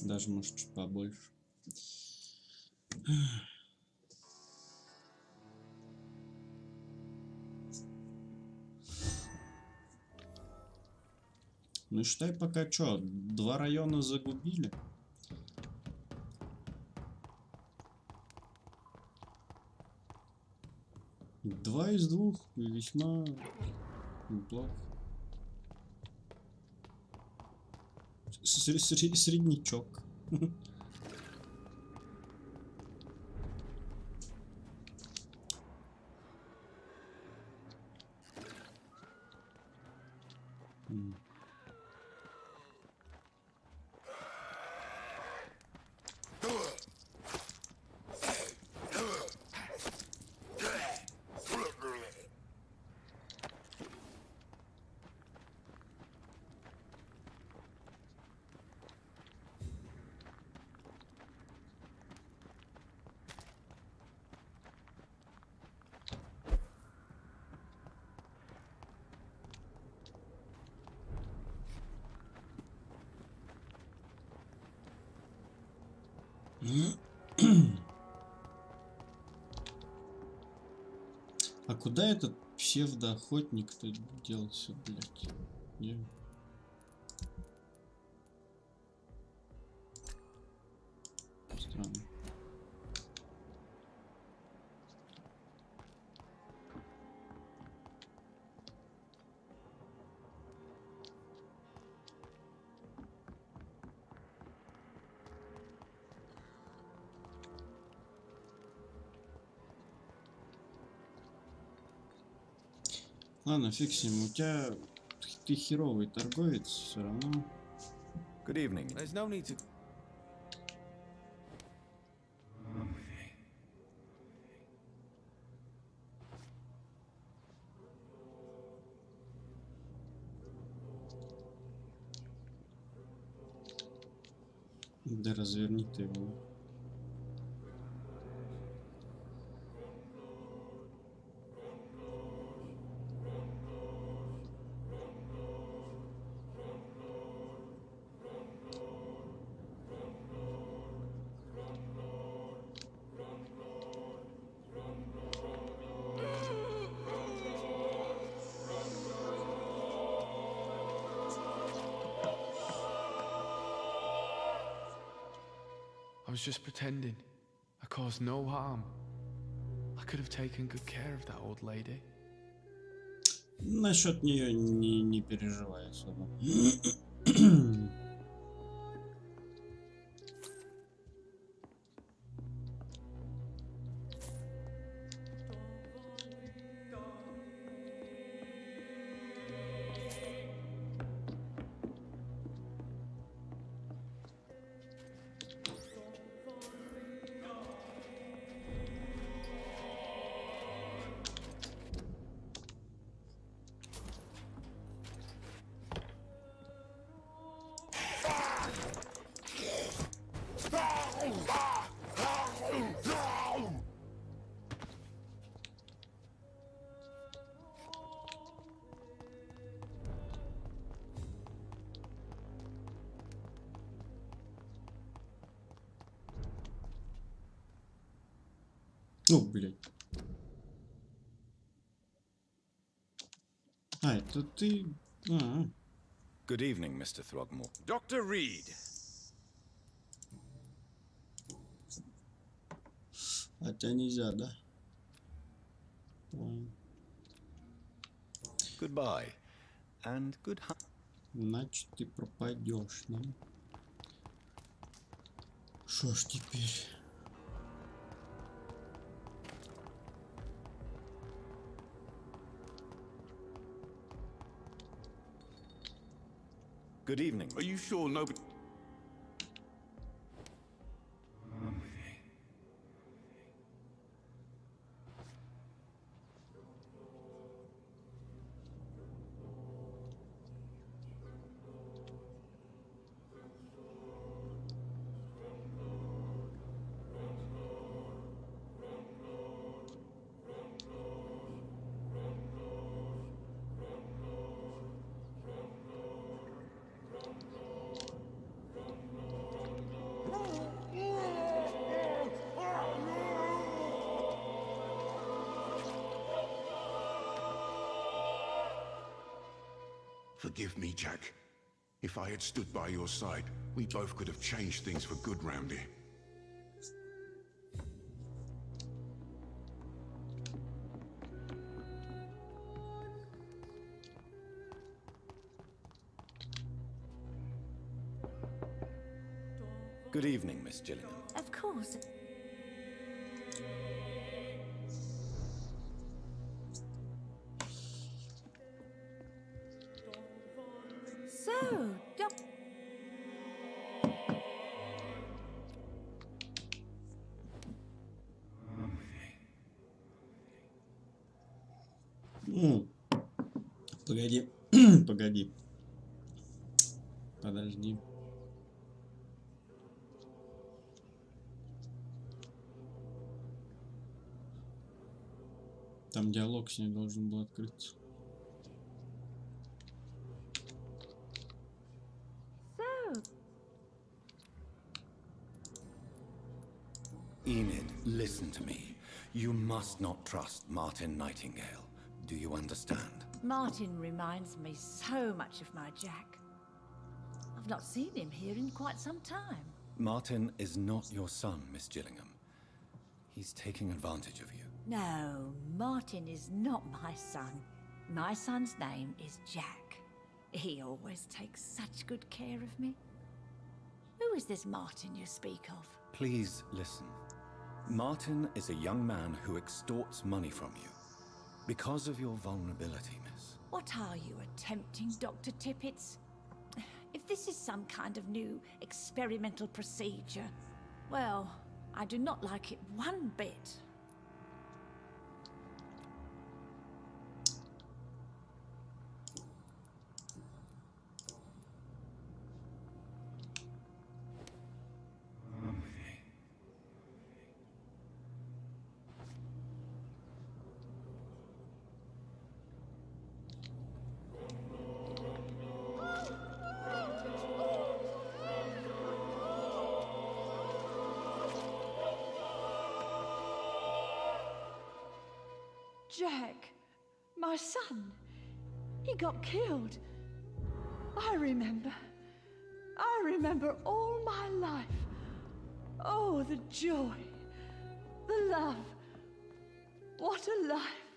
Speaker 1: Даже, может, чуть побольше. Ну, считай, пока что, 2 района загубили. Два из 2 весьма неплохо. Среднячок. А куда этот псевдоохотник-то делся, блядь? Ладно, фиг с ним. У тебя... Ты херовый торговец, все равно.
Speaker 2: Good evening.
Speaker 9: There's no need to...
Speaker 1: Да разверни ты его.
Speaker 9: I was just pretending. I caused no harm. I could have taken good care of that old lady.
Speaker 1: Насчет нее не переживай особо. О, блядь. А, это ты...
Speaker 2: Good evening, Mr. Throgmorton.
Speaker 3: Dr. Reed.
Speaker 1: А тебя нельзя, да? Понял.
Speaker 2: Goodbye. And good hunt.
Speaker 1: Значит, ты пропадешь, да? Шо ж теперь?
Speaker 2: Good evening.
Speaker 14: Are you sure nobody... Forgive me, Jack. If I had stood by your side, we both could have changed things for good round here.
Speaker 2: Good evening, Miss Gillingham.
Speaker 13: Of course. So,
Speaker 1: Погоди. Погоди. Подожди. Там диалог с ней должен был открыться.
Speaker 2: Enid, listen to me. You must not trust Martin Nightingale. Do you understand?
Speaker 13: Martin reminds me so much of my Jack. I've not seen him here in quite some time.
Speaker 2: Martin is not your son, Miss Gillingham. He's taking advantage of you.
Speaker 13: No, Martin is not my son. My son's name is Jack. He always takes such good care of me. Who is this Martin you speak of?
Speaker 2: Please listen. Martin is a young man who extorts money from you. Because of your vulnerability, miss.
Speaker 13: What are you attempting, Dr. Tippets? If this is some kind of new experimental procedure, well, I do not like it one bit.
Speaker 16: Jack, my son, he got killed. I remember all my life. Oh, the joy, the love. What a life.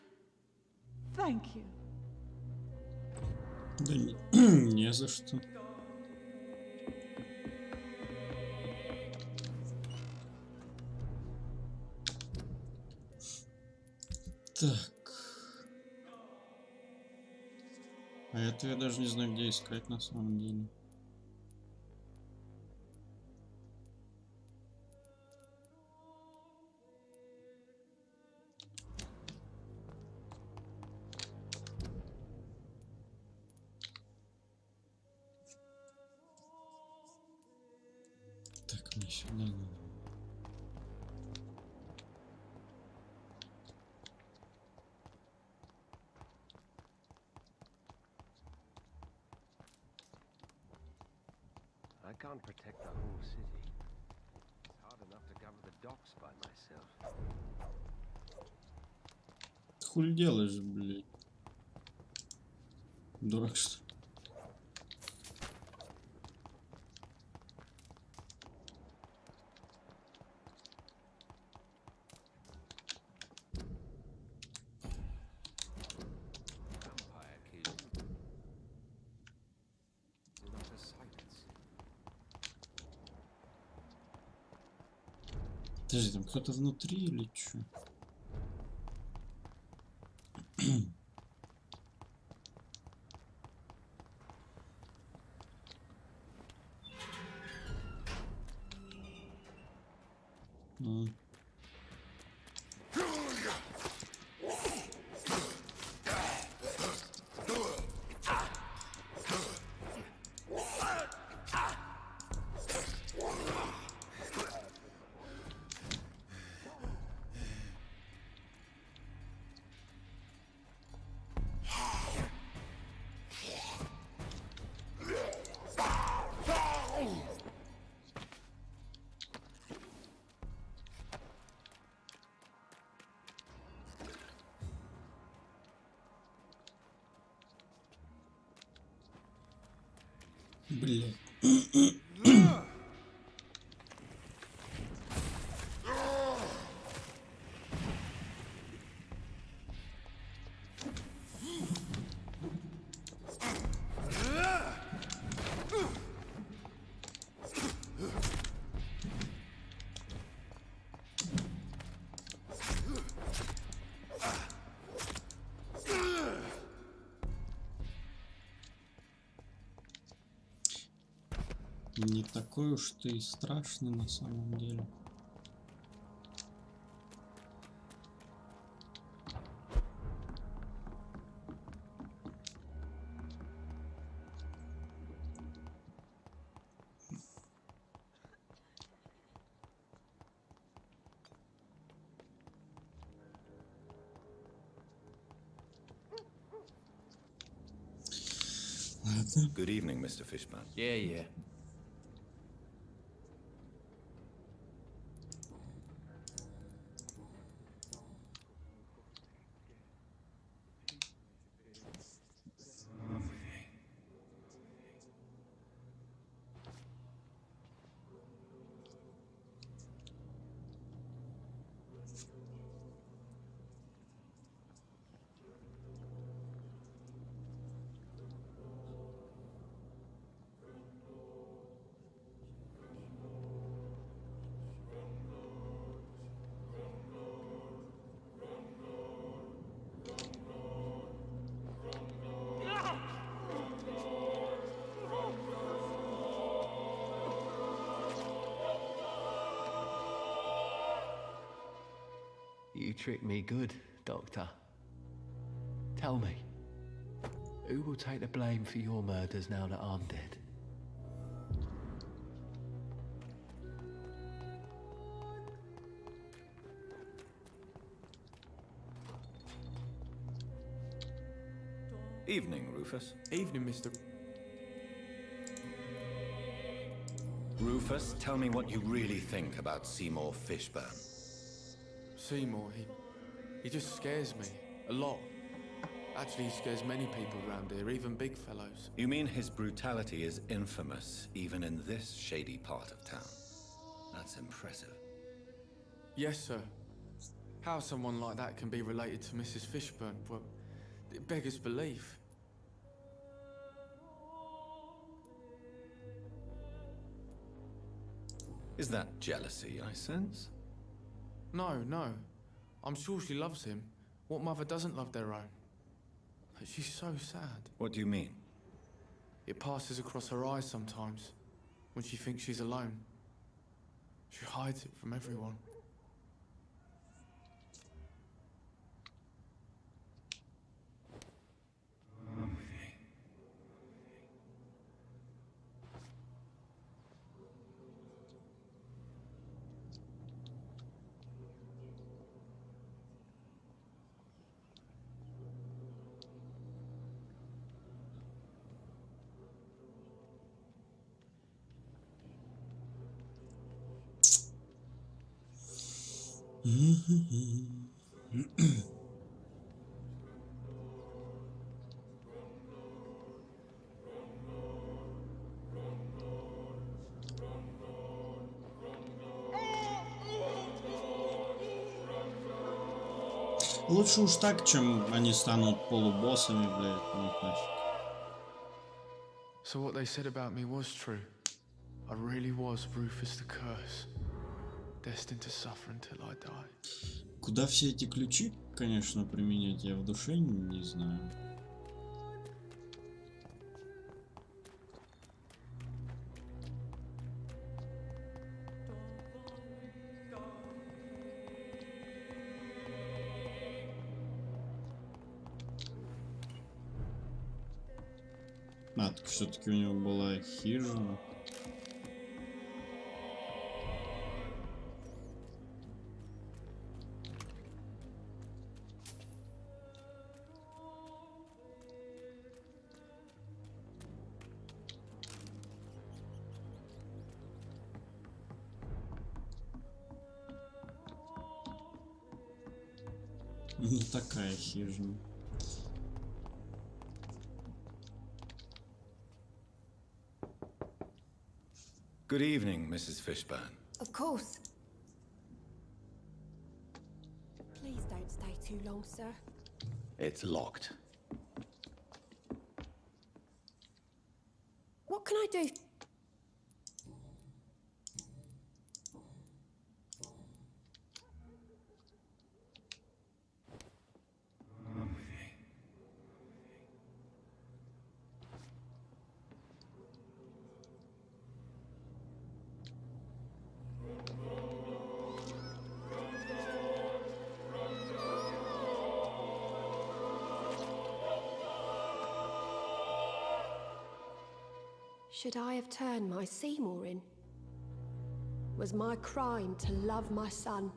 Speaker 16: Thank you.
Speaker 1: Да не за что. Так. А это я даже не знаю, где искать на самом деле. Так, мне сюда надо.
Speaker 3: I can't protect the whole city. It's hard enough to cover the docks by myself.
Speaker 1: Хуй делаешь, блядь. Дурак, что ли?
Speaker 3: Vampire kill. Not a silence.
Speaker 1: Подожди, там кто-то внутри или чё? Блядь. Не такой уж ты и страшный на самом деле. Ладно.
Speaker 2: Good evening, Mr. Fishman.
Speaker 9: Yeah.
Speaker 17: tricked me good, Doctor. Tell me, who will take the blame for your murders now that I'm dead?
Speaker 2: Evening, Rufus.
Speaker 9: Evening, Mr.
Speaker 2: Rufus, tell me what you really think about Seymour Fishburne.
Speaker 9: Seymour, he just scares me. A lot. Actually, he scares many people around here, even big fellows.
Speaker 2: You mean his brutality is infamous, even in this shady part of town? That's impressive.
Speaker 9: Yes, sir. How someone like that can be related to Mrs. Fishburne, well, it beggars belief.
Speaker 2: Is that jealousy, I sense?
Speaker 9: No, no. I'm sure she loves him. What mother doesn't love their own? But she's so sad.
Speaker 2: What do you mean?
Speaker 9: It passes across her eyes sometimes, when she thinks she's alone. She hides it from everyone.
Speaker 1: Лучше уж так, чем они станут полубоссами, блядь, ну нафиг.
Speaker 9: So what they said about me was true. I really was Rufus the Curse, destined to suffer until I die.
Speaker 1: Куда все эти ключи, конечно, применять, я в душе не знаю. А, так все-таки у него была хижина. Не такая хижина.
Speaker 2: Good evening, Mrs. Fishburne.
Speaker 15: Of course. Please don't stay too long, sir.
Speaker 2: It's locked.
Speaker 15: What can I do? Should I have turned my Seymour in? Was my crime to love my son?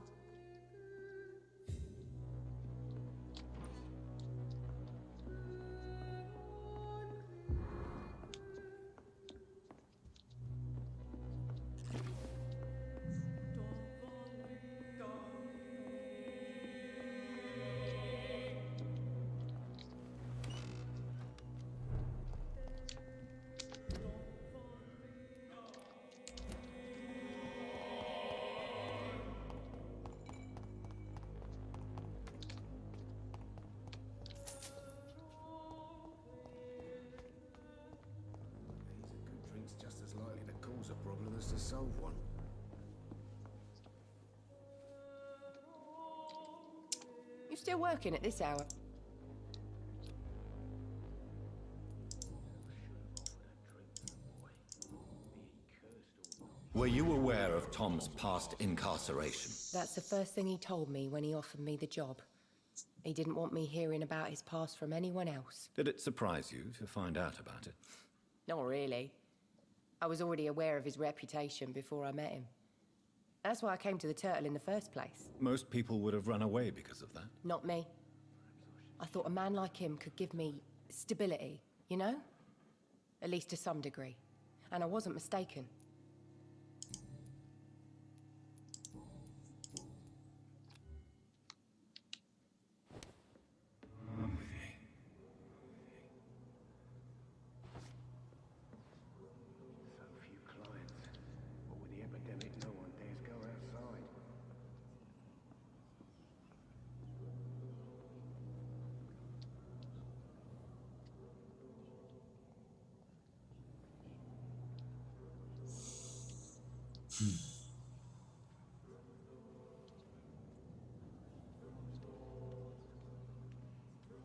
Speaker 18: Just as likely to cause a problem as to solve one.
Speaker 12: You still working at this hour?
Speaker 2: Were you aware of Tom's past incarceration?
Speaker 12: That's the first thing he told me when he offered me the job. He didn't want me hearing about his past from anyone else.
Speaker 2: Did it surprise you to find out about it?
Speaker 12: Not really. I was already aware of his reputation before I met him. That's why I came to the Turtle in the first place.
Speaker 2: Most people would have run away because of that.
Speaker 12: Not me. I thought a man like him could give me stability, you know? At least to some degree. And I wasn't mistaken.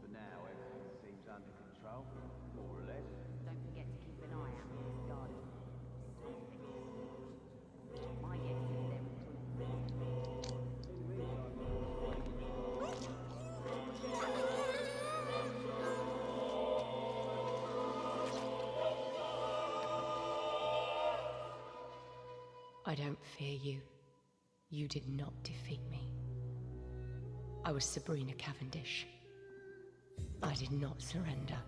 Speaker 19: For now, everything seems under control, more or less.
Speaker 6: Don't forget to keep an eye out for this garden. My guess is
Speaker 12: I don't fear you. You did not defeat me. I was Sabrina Cavendish. I did not surrender.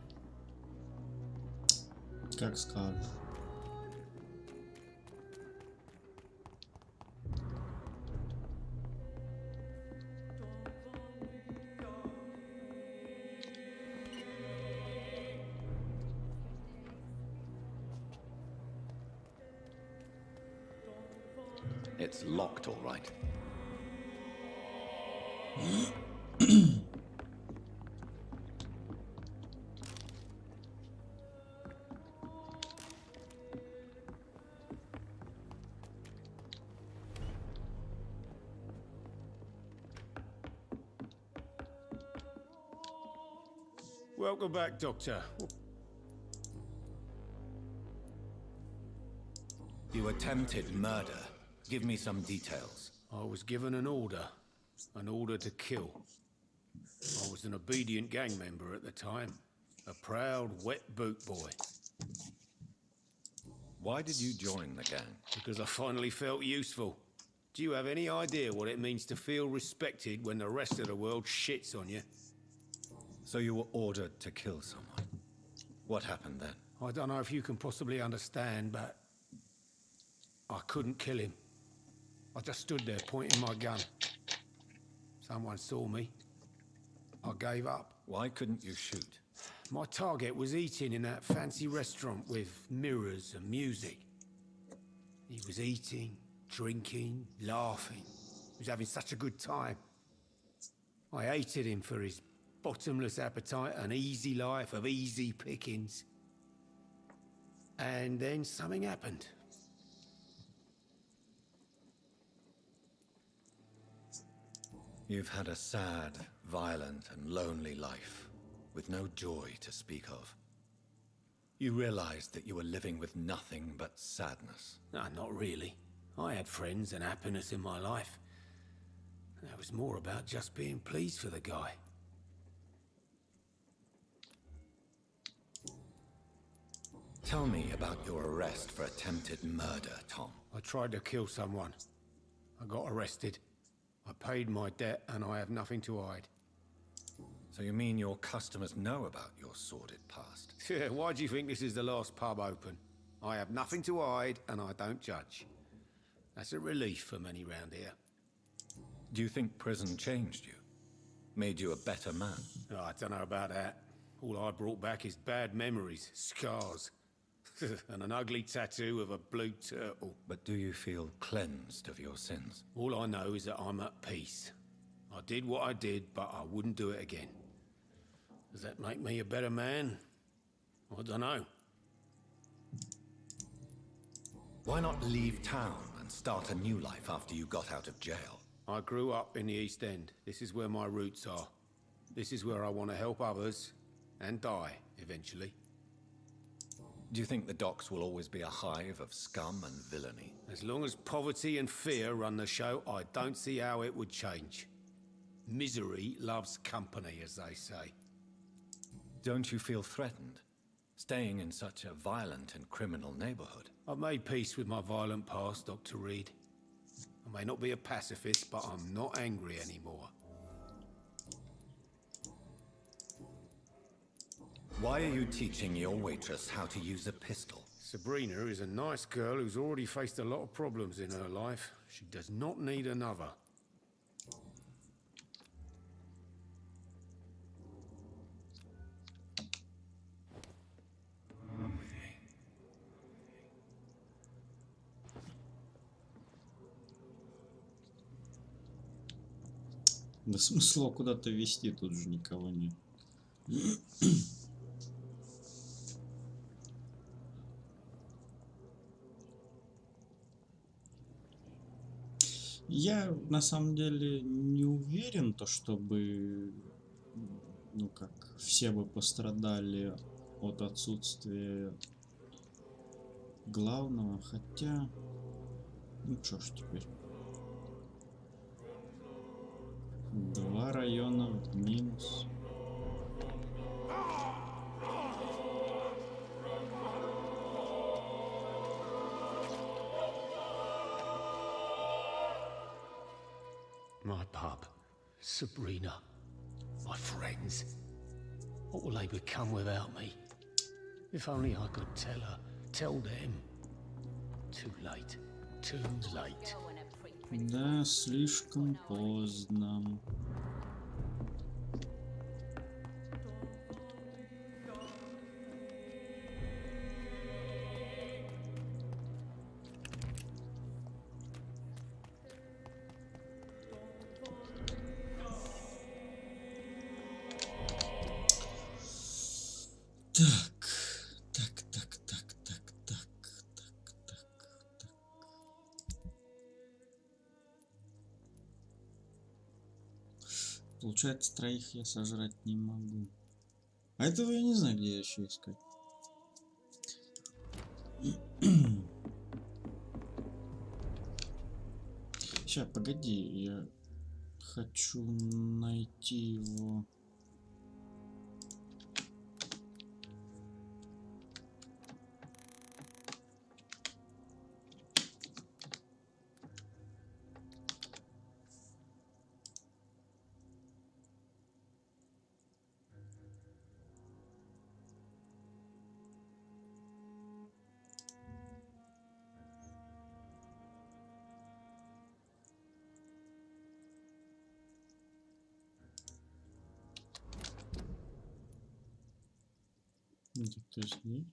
Speaker 1: Как скажешь.
Speaker 2: It's locked, all right.
Speaker 7: Welcome back, Doctor.
Speaker 2: You attempted murder. Give me some details.
Speaker 7: I was given an order to kill. I was an obedient gang member at the time, a proud wet boot boy.
Speaker 2: Why did you join the gang?
Speaker 7: Because I finally felt useful. Do you have any idea what it means to feel respected when the rest of the world shits on you?
Speaker 2: So you were ordered to kill someone. What happened then?
Speaker 7: I don't know if you can possibly understand, but I couldn't kill him. I just stood there pointing my gun. Someone saw me. I gave up.
Speaker 2: Why couldn't you shoot?
Speaker 7: My target was eating in that fancy restaurant with mirrors and music. He was eating, drinking, laughing. He was having such a good time. I hated him for his bottomless appetite and easy life of easy pickings. And then something happened.
Speaker 2: You've had a sad, violent, and lonely life, with no joy to speak of. You realized that you were living with nothing but sadness.
Speaker 7: No, not really. I had friends and happiness in my life. That was more about just being pleased for the guy.
Speaker 2: Tell me about your arrest for attempted murder, Tom.
Speaker 7: I tried to kill someone. I got arrested. I paid my debt and I have nothing to hide.
Speaker 2: So you mean your customers know about your sordid past?
Speaker 7: Yeah, why do you think this is the last pub open? I have nothing to hide and I don't judge. That's a relief for many round here.
Speaker 2: Do you think prison changed you? Made you a better man?
Speaker 7: Oh, I don't know about that. All I brought back is bad memories, scars, and an ugly tattoo of a blue turtle.
Speaker 2: But do you feel cleansed of your sins?
Speaker 7: All I know is that I'm at peace. I did what I did, but I wouldn't do it again. Does that make me a better man? I don't know.
Speaker 2: Why not leave town and start a new life after you got out of jail?
Speaker 7: I grew up in the East End. This is where my roots are. This is where I want to help others and die eventually.
Speaker 2: Do you think the docks will always be a hive of scum and villainy?
Speaker 7: As long as poverty and fear run the show, I don't see how it would change. Misery loves company, as they say.
Speaker 2: Don't you feel threatened, staying in such a violent and criminal neighborhood?
Speaker 7: I've made peace with my violent past, Dr. Reed. I may not be a pacifist, but I'm not angry anymore.
Speaker 2: Why are you teaching your waitress how to use a pistol?
Speaker 7: Sabrina is a nice girl who's already faced a lot of problems in her life. She does not need another.
Speaker 1: Да смысла куда-то вести, тут же никого нет. Я на самом деле не уверен, то чтобы, ну как, все бы пострадали от отсутствия главного, хотя, ну что ж теперь. 2 района в минус.
Speaker 7: My pub, Sabrina, my friends. What will they become without me? If only I could tell her, tell them. Too late, too late.
Speaker 1: Да, слишком поздно. Получается, 3 я сожрать не могу. А этого я не знаю, где еще искать. Сейчас, погоди, я хочу найти его. Где-то здесь.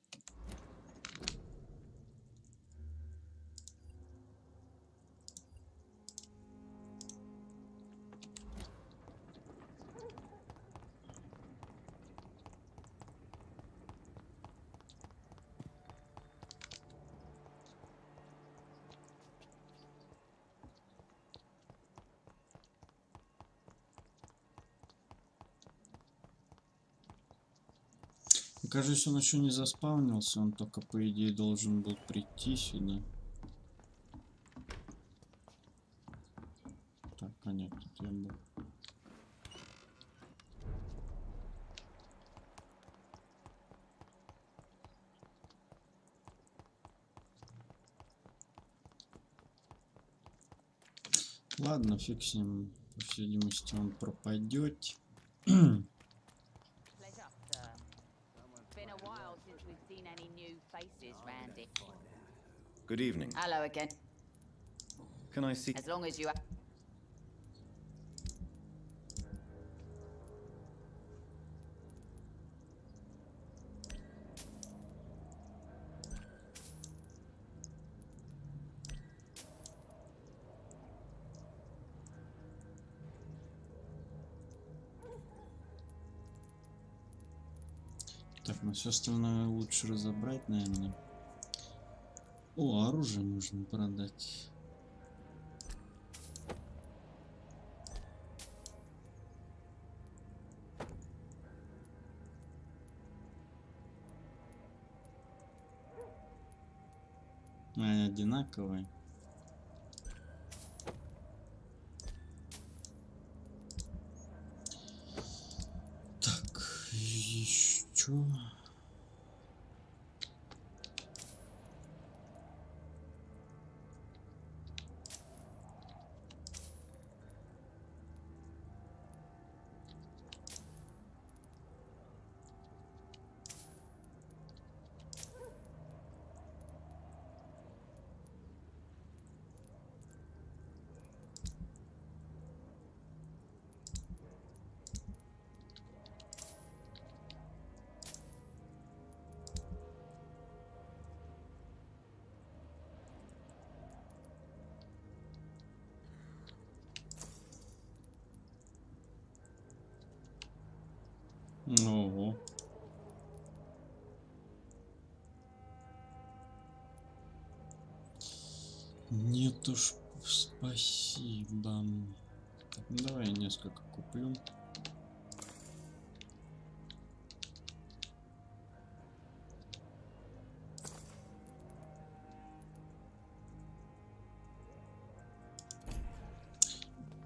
Speaker 1: Кажется, он еще не заспавнился, он только, по идее, должен был прийти сюда. Так, а нет, тут я был. Ладно, фиг с ним. По всей видимости, он пропадет.
Speaker 2: Good evening.
Speaker 6: Hello again.
Speaker 2: Can I see?
Speaker 6: As long as you...
Speaker 1: Так, ну все остальное лучше разобрать, наверное. О, оружие можно продать. Они одинаковые. Так, еще. Ого. Нет уж, спасибо. Так, ну давай я несколько куплю.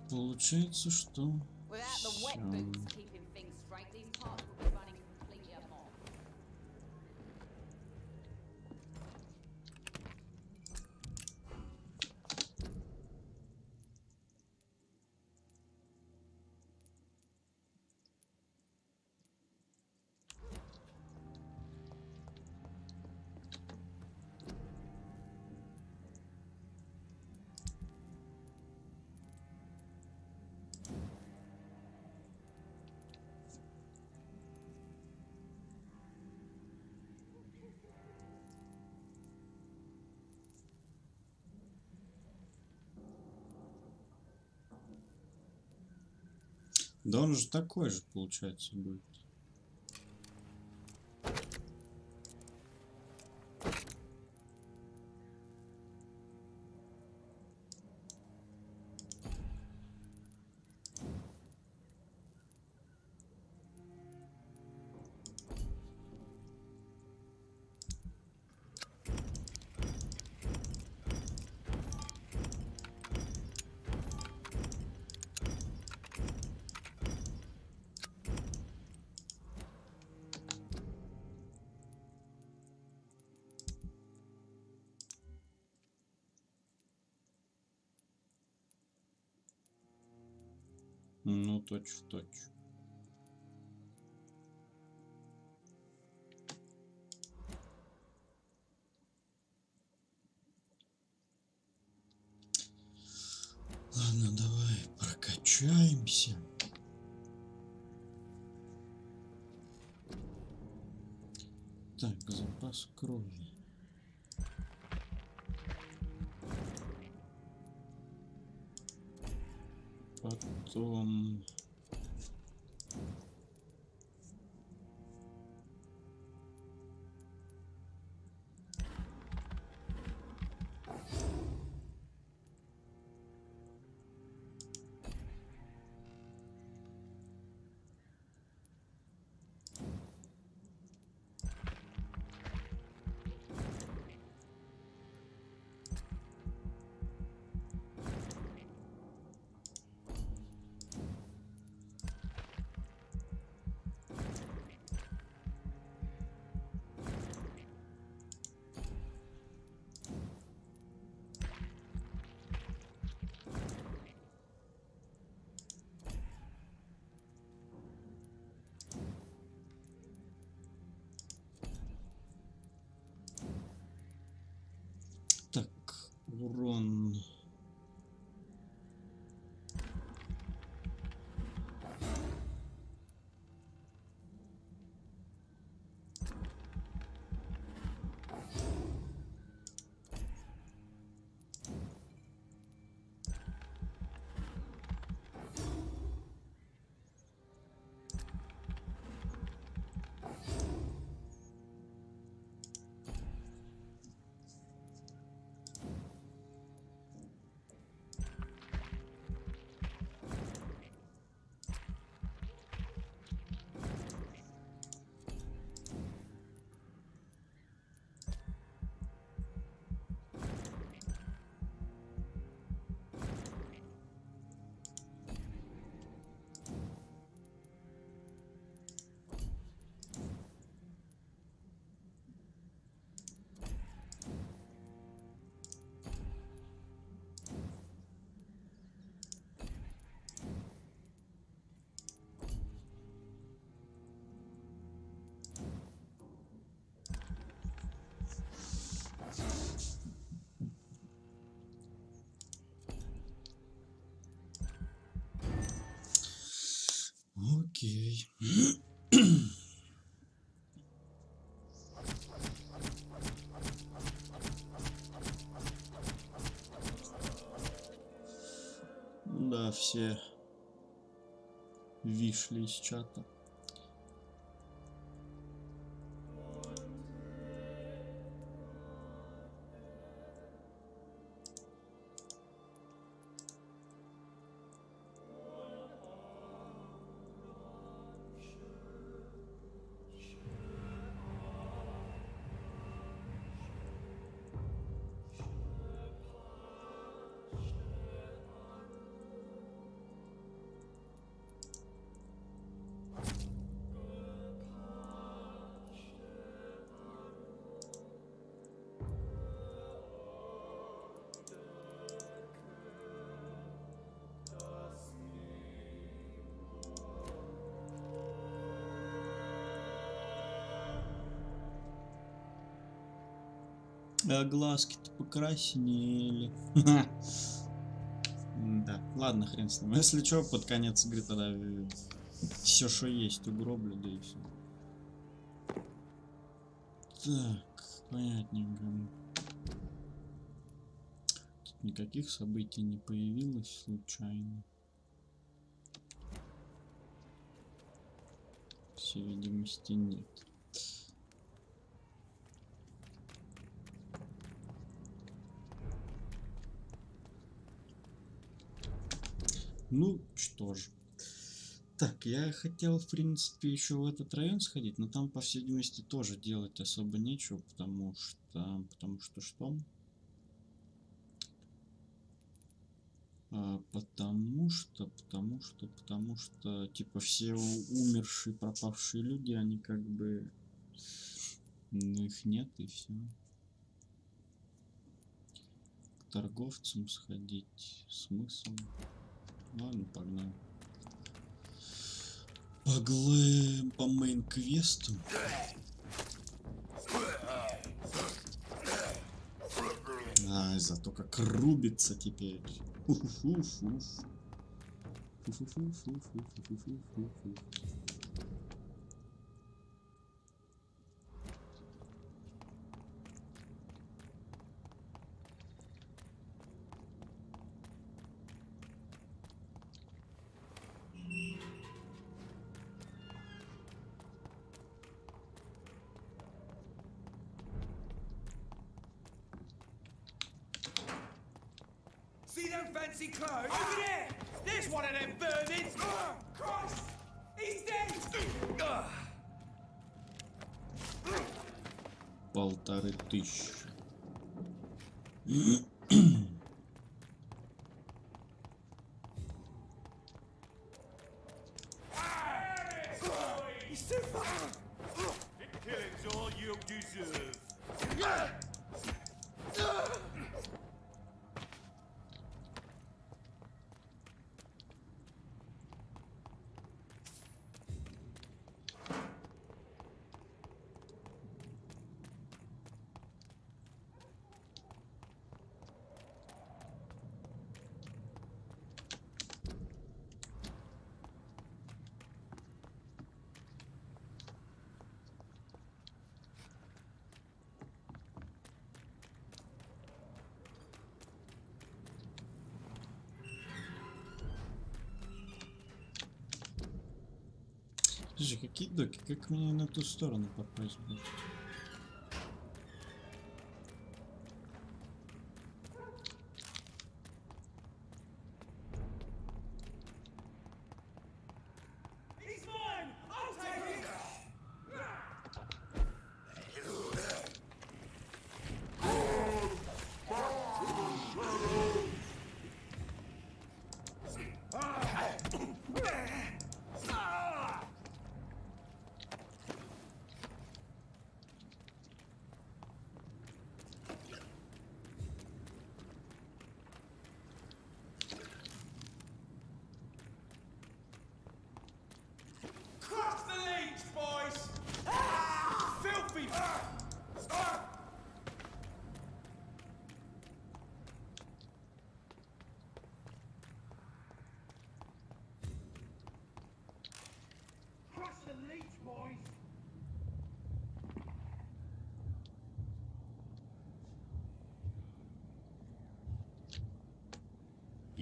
Speaker 1: Получается, что всё. Да он же такой же, получается, будет. Ну, точь-в-точь. Ладно, давай прокачаемся. Так, запас крови. Потом... Так, урон... Окей. Да, все вышли из чата. А глазки-то покраснели. Да, ладно, хрен с ним. Если что, под конец игры тогда все, что есть, угроблю, да и все. Так, понятненько. Тут никаких событий не появилось случайно. По всей видимости, нет. Ну, что ж. Так, я хотел, в принципе, еще в этот район сходить, но там, по всей видимости, тоже делать особо нечего, потому что что? Потому что, типа, все умершие, пропавшие люди, они как бы, ну, их нет, и все. К торговцам сходить, смысл? Ладно, погнали. По мейн-квесту. Ай, зато как рубится теперь.
Speaker 8: See them fancy clothes? Over there! There's one of them vermin! Christ! He's dead!
Speaker 1: 1500.
Speaker 8: He's too far! The killing's all you deserve.
Speaker 1: Слушай, какие доки? Как мне на ту сторону попасть, блядь?
Speaker 8: He's mine! I'll take him!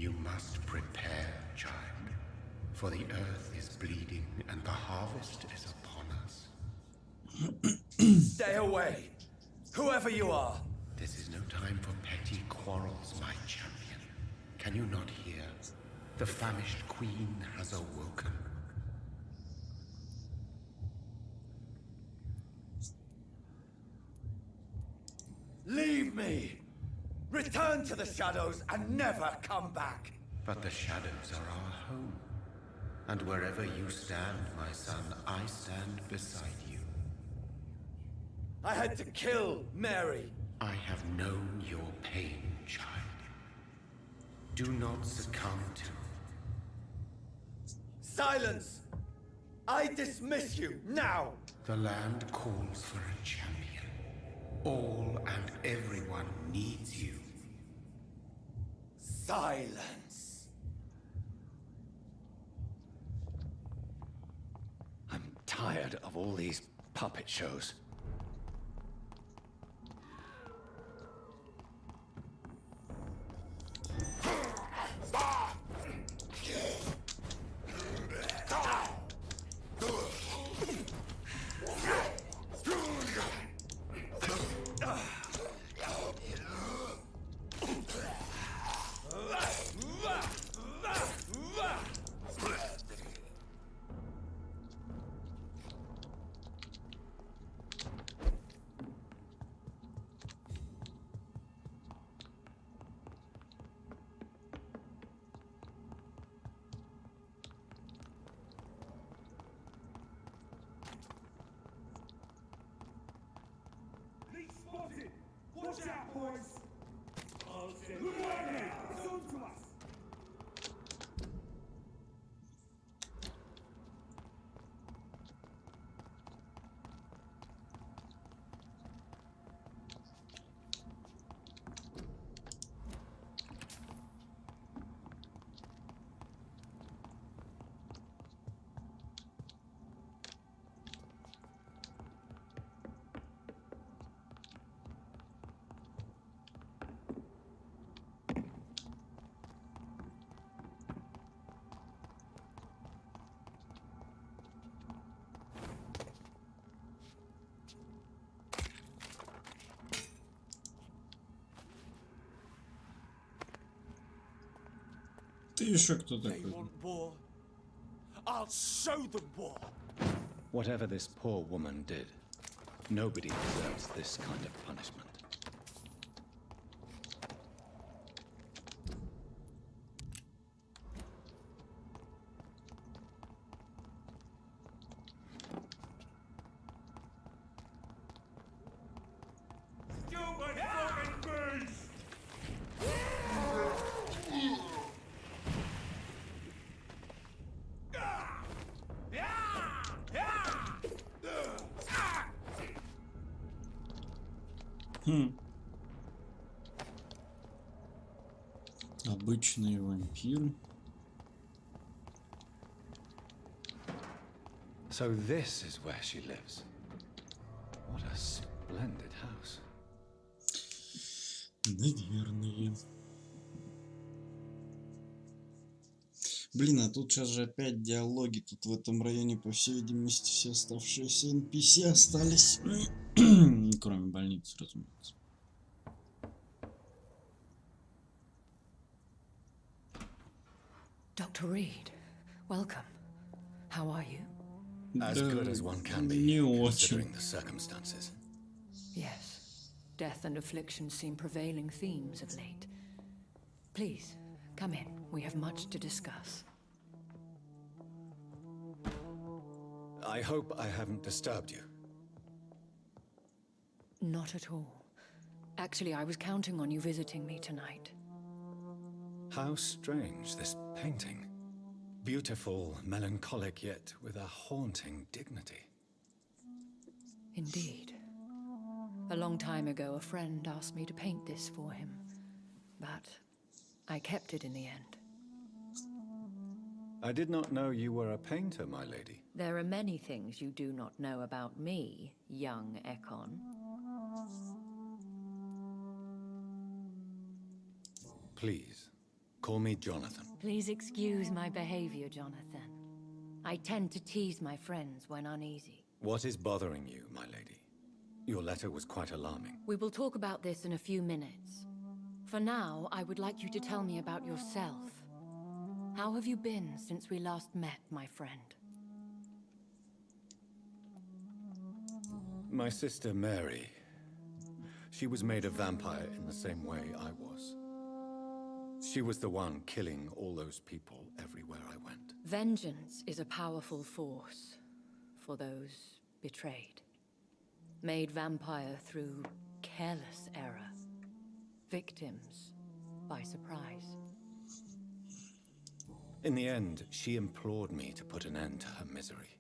Speaker 20: You must prepare, child, for the earth is bleeding and the harvest is upon us.
Speaker 10: Stay away, whoever you are.
Speaker 20: This is no time for petty quarrels, my champion. Can you not hear? The famished queen has awoken.
Speaker 10: Leave me! Return to the shadows and never come back!
Speaker 20: But the shadows are our home. And wherever you stand, my son, I stand beside you.
Speaker 10: I had to kill Mary.
Speaker 20: I have known your pain, child. Do not succumb to...
Speaker 10: Silence! I dismiss you, now!
Speaker 20: The land calls for a champion. All and everyone needs you.
Speaker 10: Silence!
Speaker 18: I'm tired of all these puppet shows.
Speaker 8: Watch out, boys! I'll say, look right now! It's on to us!
Speaker 1: Ты еще кто
Speaker 8: They
Speaker 1: такой?
Speaker 8: want war. I'll show them war.
Speaker 18: Whatever this poor woman did, nobody deserves this kind of punishment.
Speaker 8: Stupid fucking beast!
Speaker 1: Обычные вампиры.
Speaker 18: So this is where she lives. What a splendid house.
Speaker 1: Наверное. Блин, а тут сейчас же опять диалоги. Тут в этом районе, по всей видимости, все оставшиеся NPC остались. Кроме больницы, разумеется.
Speaker 12: Dr. Reed, welcome. How are you?
Speaker 2: As good as one can be, considering the circumstances.
Speaker 12: Yes. Death and affliction seem prevailing themes of late. Please, come in. We have much to discuss.
Speaker 2: I hope I haven't disturbed you.
Speaker 12: Not at all. Actually, I was counting on you visiting me tonight.
Speaker 2: How strange, this painting. Beautiful, melancholic, yet with a haunting dignity.
Speaker 12: Indeed. A long time ago, a friend asked me to paint this for him, but I kept it in the end.
Speaker 2: I did not know you were a painter, my lady.
Speaker 12: There are many things you do not know about me, young Ekon.
Speaker 2: Please,
Speaker 18: Call me Jonathan.
Speaker 21: Please excuse my behavior, Jonathan. I tend to tease my friends when uneasy.
Speaker 18: What is bothering you, my lady? Your letter was quite alarming.
Speaker 21: We will talk about this in a few minutes. For now, I would like you to tell me about yourself. How have you been since we last met, my friend?
Speaker 18: My sister Mary. She was made a vampire in the same way I was. She was the one killing all those people everywhere I went.
Speaker 21: Vengeance is a powerful force for those betrayed. Made vampire through careless error. Victims by surprise.
Speaker 18: In the end, she implored me to put an end to her misery.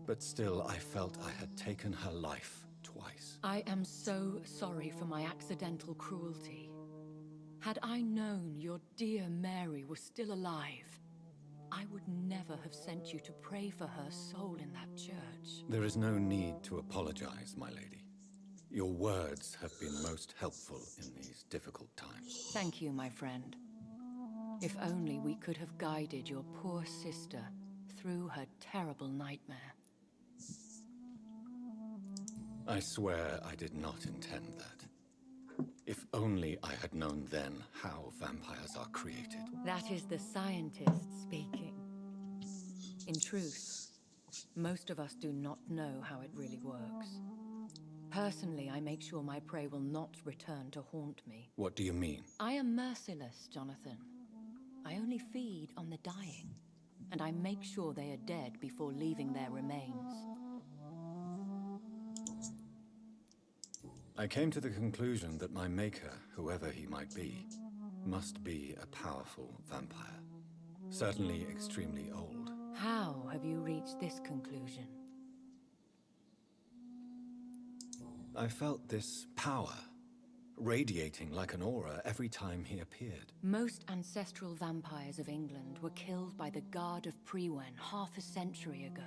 Speaker 18: But still, I felt I had taken her life twice.
Speaker 21: I am so sorry for my accidental cruelty. Had I known your dear Mary was still alive, I would never have sent you to pray for her soul in that church.
Speaker 18: There is no need to apologize, my lady. Your words have been most helpful in these difficult times.
Speaker 21: Thank you, my friend. If only we could have guided your poor sister through her terrible nightmare.
Speaker 18: I swear I did not intend that. If only I had known then how vampires are created.
Speaker 21: That is the scientist speaking. In truth, most of us do not know how it really works. Personally, I make sure my prey will not return to haunt me.
Speaker 18: What do you mean?
Speaker 21: I am merciless, Jonathan. I only feed on the dying, and I make sure they are dead before leaving their remains.
Speaker 18: I came to the conclusion that my maker, whoever he might be, must be a powerful vampire. Certainly extremely old.
Speaker 21: How have you reached this conclusion?
Speaker 18: I felt this power, radiating like an aura every time he appeared.
Speaker 21: Most ancestral vampires of England were killed by the Guard of Prewen half a century ago.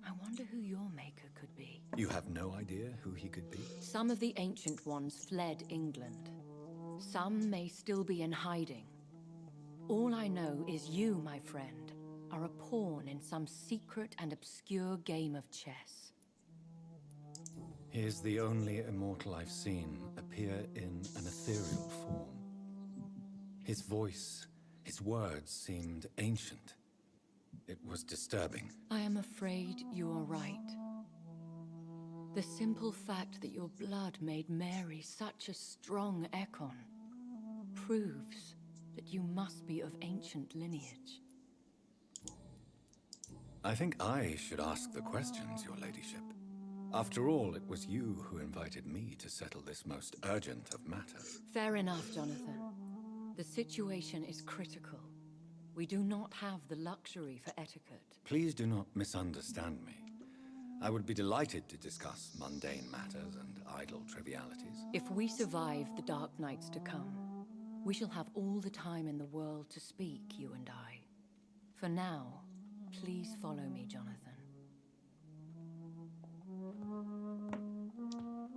Speaker 21: I wonder who your maker could be.
Speaker 18: You have no idea who he could be?
Speaker 21: Some of the ancient ones fled England. Some may still be in hiding. All I know is you, my friend, are a pawn in some secret and obscure game of chess.
Speaker 18: He is the only immortal I've seen appear in an ethereal form. His voice, his words seemed ancient. It was disturbing.
Speaker 21: I am afraid you are right. The simple fact that your blood made Mary such a strong Ekon proves that you must be of ancient lineage.
Speaker 18: I think I should ask the questions, your ladyship. After all, it was you who invited me to settle this most urgent of matters.
Speaker 21: Fair enough, Jonathan. The situation is critical. We do not have the luxury for etiquette.
Speaker 18: Please do not misunderstand me. I would be delighted to discuss mundane matters and idle trivialities.
Speaker 21: If we survive the dark nights to come, we shall have all the time in the world to speak, you and I. For now, please follow me, Jonathan.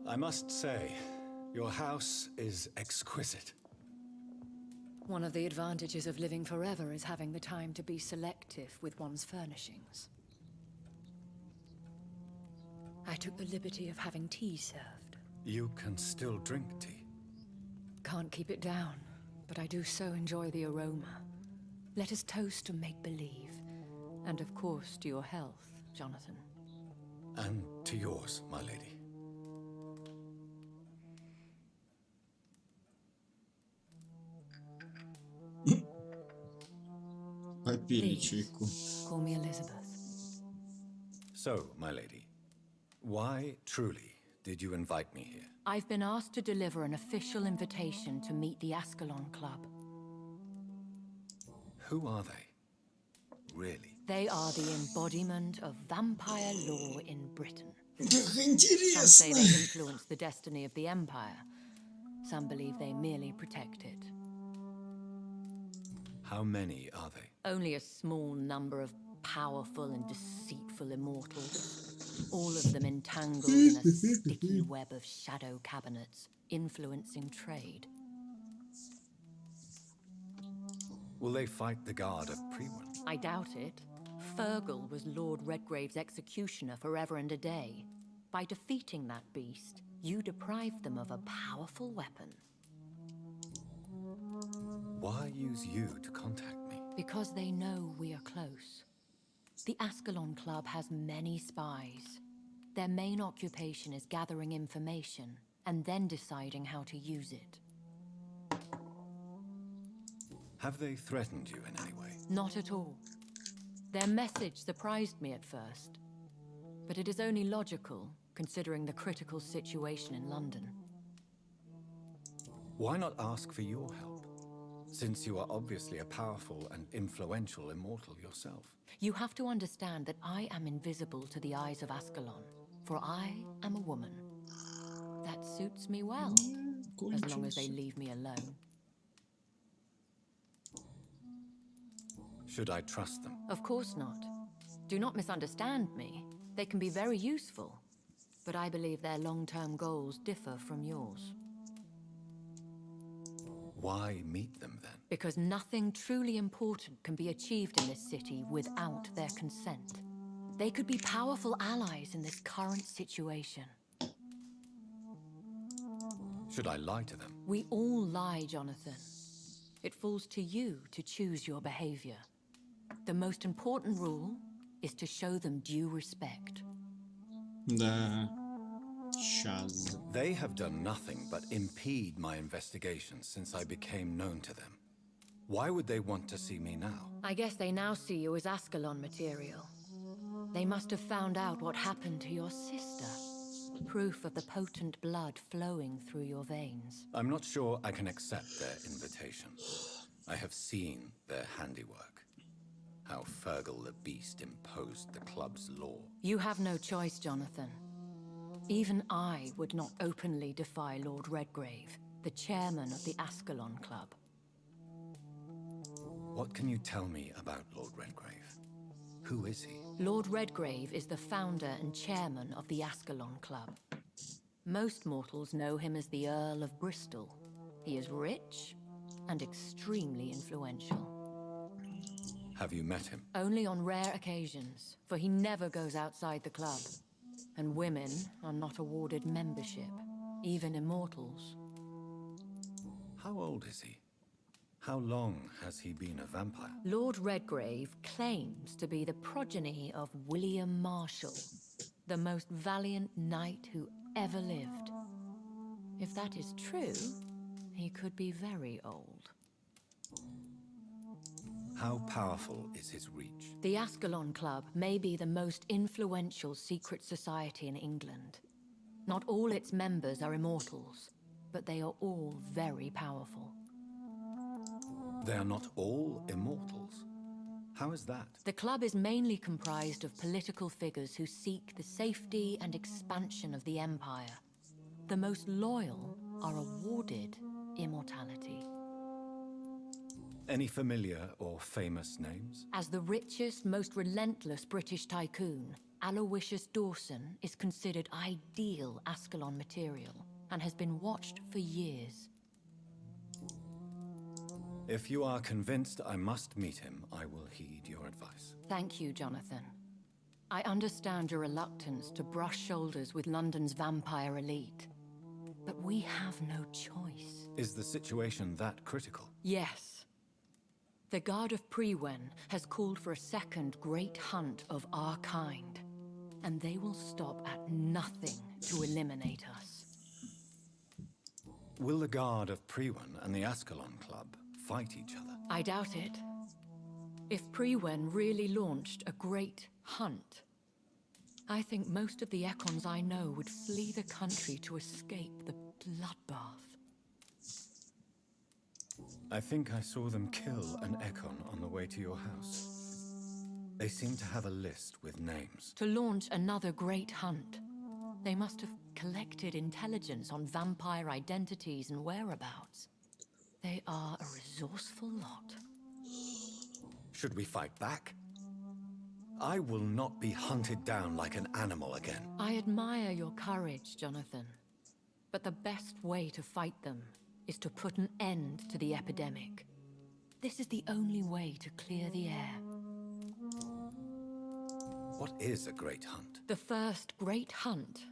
Speaker 18: I must say, your house is exquisite.
Speaker 21: One of the advantages of living forever is having the time to be selective with one's furnishings. I took the liberty of having tea served.
Speaker 18: You can still drink tea.
Speaker 21: Can't keep it down, but I do so enjoy the aroma. Let us toast to make-believe. And of course, to your health, Jonathan.
Speaker 18: And to yours, my lady.
Speaker 21: Please, call me Elizabeth.
Speaker 18: So, my lady, why truly did you invite me here?
Speaker 21: I've been asked to deliver an official invitation to meet the Ascalon Club.
Speaker 18: Who are they? Really?
Speaker 21: They are the embodiment of vampire law in Britain.
Speaker 1: Some
Speaker 21: say they influence the destiny of the Empire. Some believe they merely protect it.
Speaker 18: How many are they?
Speaker 21: Only a small number of powerful and deceitful immortals. All of them entangled in a sticky web of shadow cabinets, influencing trade.
Speaker 18: Will they fight the Guard of Priwen?
Speaker 21: I doubt it. Fergal was Lord Redgrave's executioner forever and a day. By defeating that beast, you deprived them of a powerful weapon.
Speaker 18: Why use you to contact me?
Speaker 21: Because they know we are close. The Ascalon Club has many spies. Their main occupation is gathering information and then deciding how to use it.
Speaker 18: Have they threatened you in any way?
Speaker 21: Not at all. Their message surprised me at first, but it is only logical, considering the critical situation in London.
Speaker 18: Why not ask for your help, since you are obviously a powerful and influential immortal yourself?
Speaker 21: You have to understand that I am invisible to the eyes of Ascalon, for I am a woman. That suits me well, as long as they leave me alone.
Speaker 18: Should I trust them?
Speaker 21: Of course not. Do not misunderstand me. They can be very useful, but I believe their long-term goals differ from yours.
Speaker 18: Why meet them then?
Speaker 21: Because nothing truly important can be achieved in this city without their consent. They could be powerful allies in this current situation.
Speaker 18: Should I lie to them?
Speaker 21: We all lie, Jonathan. It falls to you to choose your behavior. The most important rule is to show them due respect.
Speaker 18: They have done nothing but impede my investigation since I became known to them. Why would they want to see me now?
Speaker 21: I guess they now see you as Ascalon material. They must have found out what happened to your sister. Proof of the potent blood flowing through your veins.
Speaker 18: I'm not sure I can accept their invitation. I have seen their handiwork. How Fergal the Beast imposed the club's law.
Speaker 21: You have no choice, Jonathan. Even I would not openly defy Lord Redgrave, the chairman of the Ascalon Club.
Speaker 18: What can you tell me about Lord Redgrave? Who is he?
Speaker 21: Lord Redgrave is the founder and chairman of the Ascalon Club. Most mortals know him as the Earl of Bristol. He is rich and extremely influential.
Speaker 18: Have you met him?
Speaker 21: Only on rare occasions, for he never goes outside the club. And women are not awarded membership, even immortals.
Speaker 18: How old is he? How long has he been a vampire?
Speaker 21: Lord Redgrave claims to be the progeny of William Marshall, the most valiant knight who ever lived. If that is true, he could be very old.
Speaker 18: How powerful is his reach?
Speaker 21: The Ascalon Club may be the most influential secret society in England. Not all its members are immortals, but they are all very powerful.
Speaker 18: They are not all immortals. How is that?
Speaker 21: The club is mainly comprised of political figures who seek the safety and expansion of the Empire. The most loyal are awarded immortality.
Speaker 18: Any familiar or famous names?
Speaker 21: As the richest, most relentless British tycoon, Aloysius Dawson is considered ideal Ascalon material and has been watched for years.
Speaker 18: If you are convinced I must meet him, I will heed your advice.
Speaker 21: Thank you, Jonathan. I understand your reluctance to brush shoulders with London's vampire elite, but we have no choice.
Speaker 18: Is the situation that critical?
Speaker 21: Yes. The Guard of Priwen has called for a second great hunt of our kind, and they will stop at nothing to eliminate us.
Speaker 18: Will the Guard of Priwen and the Ascalon Club fight each other?
Speaker 21: I doubt it. If Priwen really launched a great hunt, I think most of the Econs I know would flee the country to escape the bloodbath.
Speaker 18: I think I saw them kill an Econ on the way to your house. They seem to have a list with names.
Speaker 21: To launch another great hunt, they must have collected intelligence on vampire identities and whereabouts. They are a resourceful lot.
Speaker 18: Should we fight back? I will not be hunted down like an animal again.
Speaker 21: I admire your courage, Jonathan. But the best way to fight them is to put an end to the epidemic. this is the only way to clear the air.
Speaker 18: What is a great hunt?
Speaker 21: The first great hunt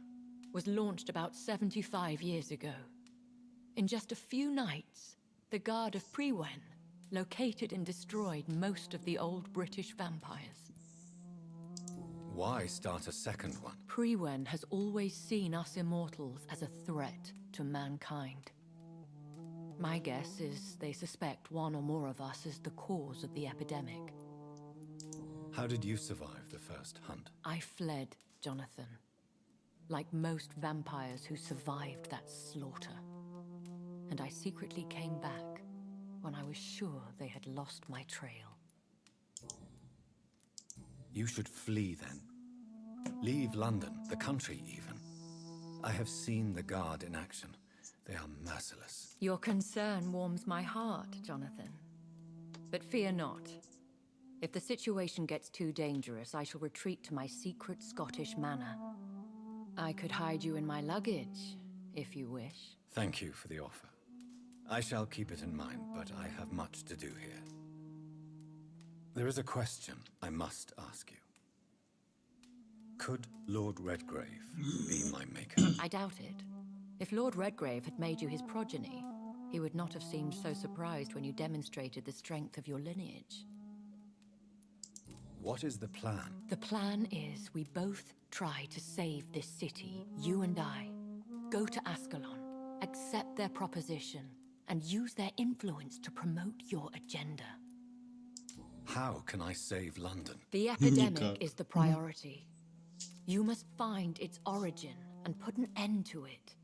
Speaker 21: was launched about 75 years ago. In just a few nights, the Guard of Prewen located and destroyed most of the old British vampires.
Speaker 18: Why start a second one?
Speaker 21: Prewen has always seen us immortals as a threat to mankind. My guess is they suspect one or more of us is the cause of the epidemic.
Speaker 18: How did you survive the first hunt?
Speaker 21: I fled, Jonathan. Like most vampires who survived that slaughter. And I secretly came back when I was sure they had lost my trail.
Speaker 18: You should flee then. Leave London, the country even. I have seen the Guard in action. They are merciless.
Speaker 21: Your concern warms my heart, Jonathan. But fear not. If the situation gets too dangerous, I shall retreat to my secret Scottish manor. I could hide you in my luggage, if you wish.
Speaker 18: Thank you for the offer. I shall keep it in mind, but I have much to do here. There is a question I must ask you. Could Lord Redgrave be my maker?
Speaker 21: I doubt it. If Lord Redgrave had made you his progeny, he would not have seemed so surprised when you demonstrated the strength of your lineage.
Speaker 18: What is the plan?
Speaker 21: The plan is we both try to save this city, you and I. Go to Ascalon, accept their proposition, and use their influence to promote your agenda.
Speaker 18: How can I save London?
Speaker 21: The epidemic is the priority. You must find its origin and put an end to it.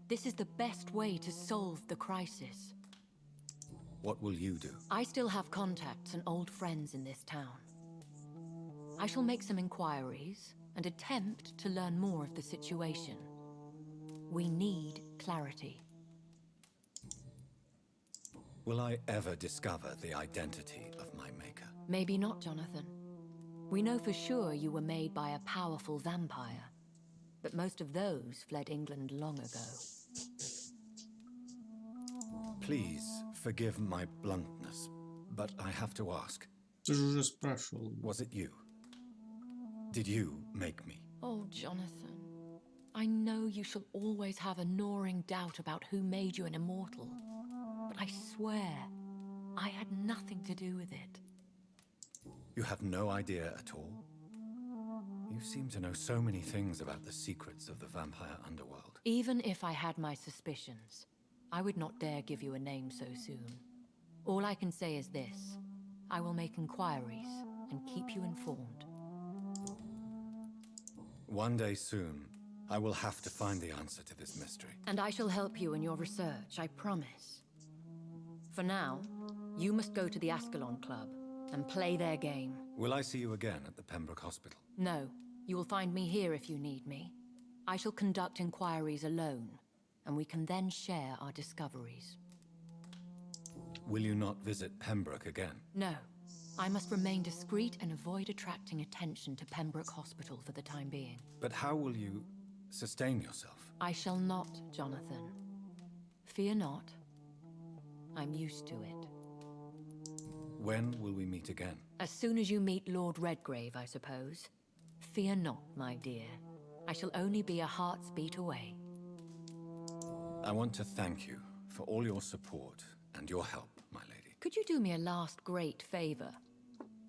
Speaker 21: This is the best way to solve the crisis.
Speaker 18: What will you do?
Speaker 21: I still have contacts and old friends in this town. I shall make some inquiries and attempt to learn more of the situation. We need clarity.
Speaker 18: Will I ever discover the identity of my maker?
Speaker 21: Maybe not, Jonathan. We know for sure you were made by a powerful vampire, but most of those fled England long ago.
Speaker 18: Please forgive my bluntness, but I have to ask.
Speaker 1: Ты же уже спрашивал.
Speaker 18: Was it you? Did you make me?
Speaker 21: Oh, Jonathan. I know you shall always have a gnawing doubt about who made you an immortal, but I swear, I had nothing to do with it.
Speaker 18: You have no idea at all? You seem to know so many things about the secrets of the vampire underworld.
Speaker 21: Even if I had my suspicions, I would not dare give you a name so soon. All I can say is this. I will make inquiries and keep you informed.
Speaker 18: One day soon, I will have to find the answer to this mystery.
Speaker 21: And I shall help you in your research, I promise. For now, you must go to the Ascalon Club and play their game.
Speaker 18: Will I see you again at the Pembroke Hospital?
Speaker 21: No, you will find me here if you need me. I shall conduct inquiries alone, and we can then share our discoveries.
Speaker 18: Will you not visit Pembroke again?
Speaker 21: No. I must remain discreet and avoid attracting attention to Pembroke Hospital for the time being.
Speaker 18: But how will you sustain yourself?
Speaker 21: I shall not, Jonathan. Fear not. I'm used to it.
Speaker 18: When will we meet again?
Speaker 21: As soon as you meet Lord Redgrave, I suppose. Fear not, my dear. I shall only be a heart's beat away.
Speaker 18: I want to thank you for all your support and your help, my lady.
Speaker 21: Could you do me a last great favor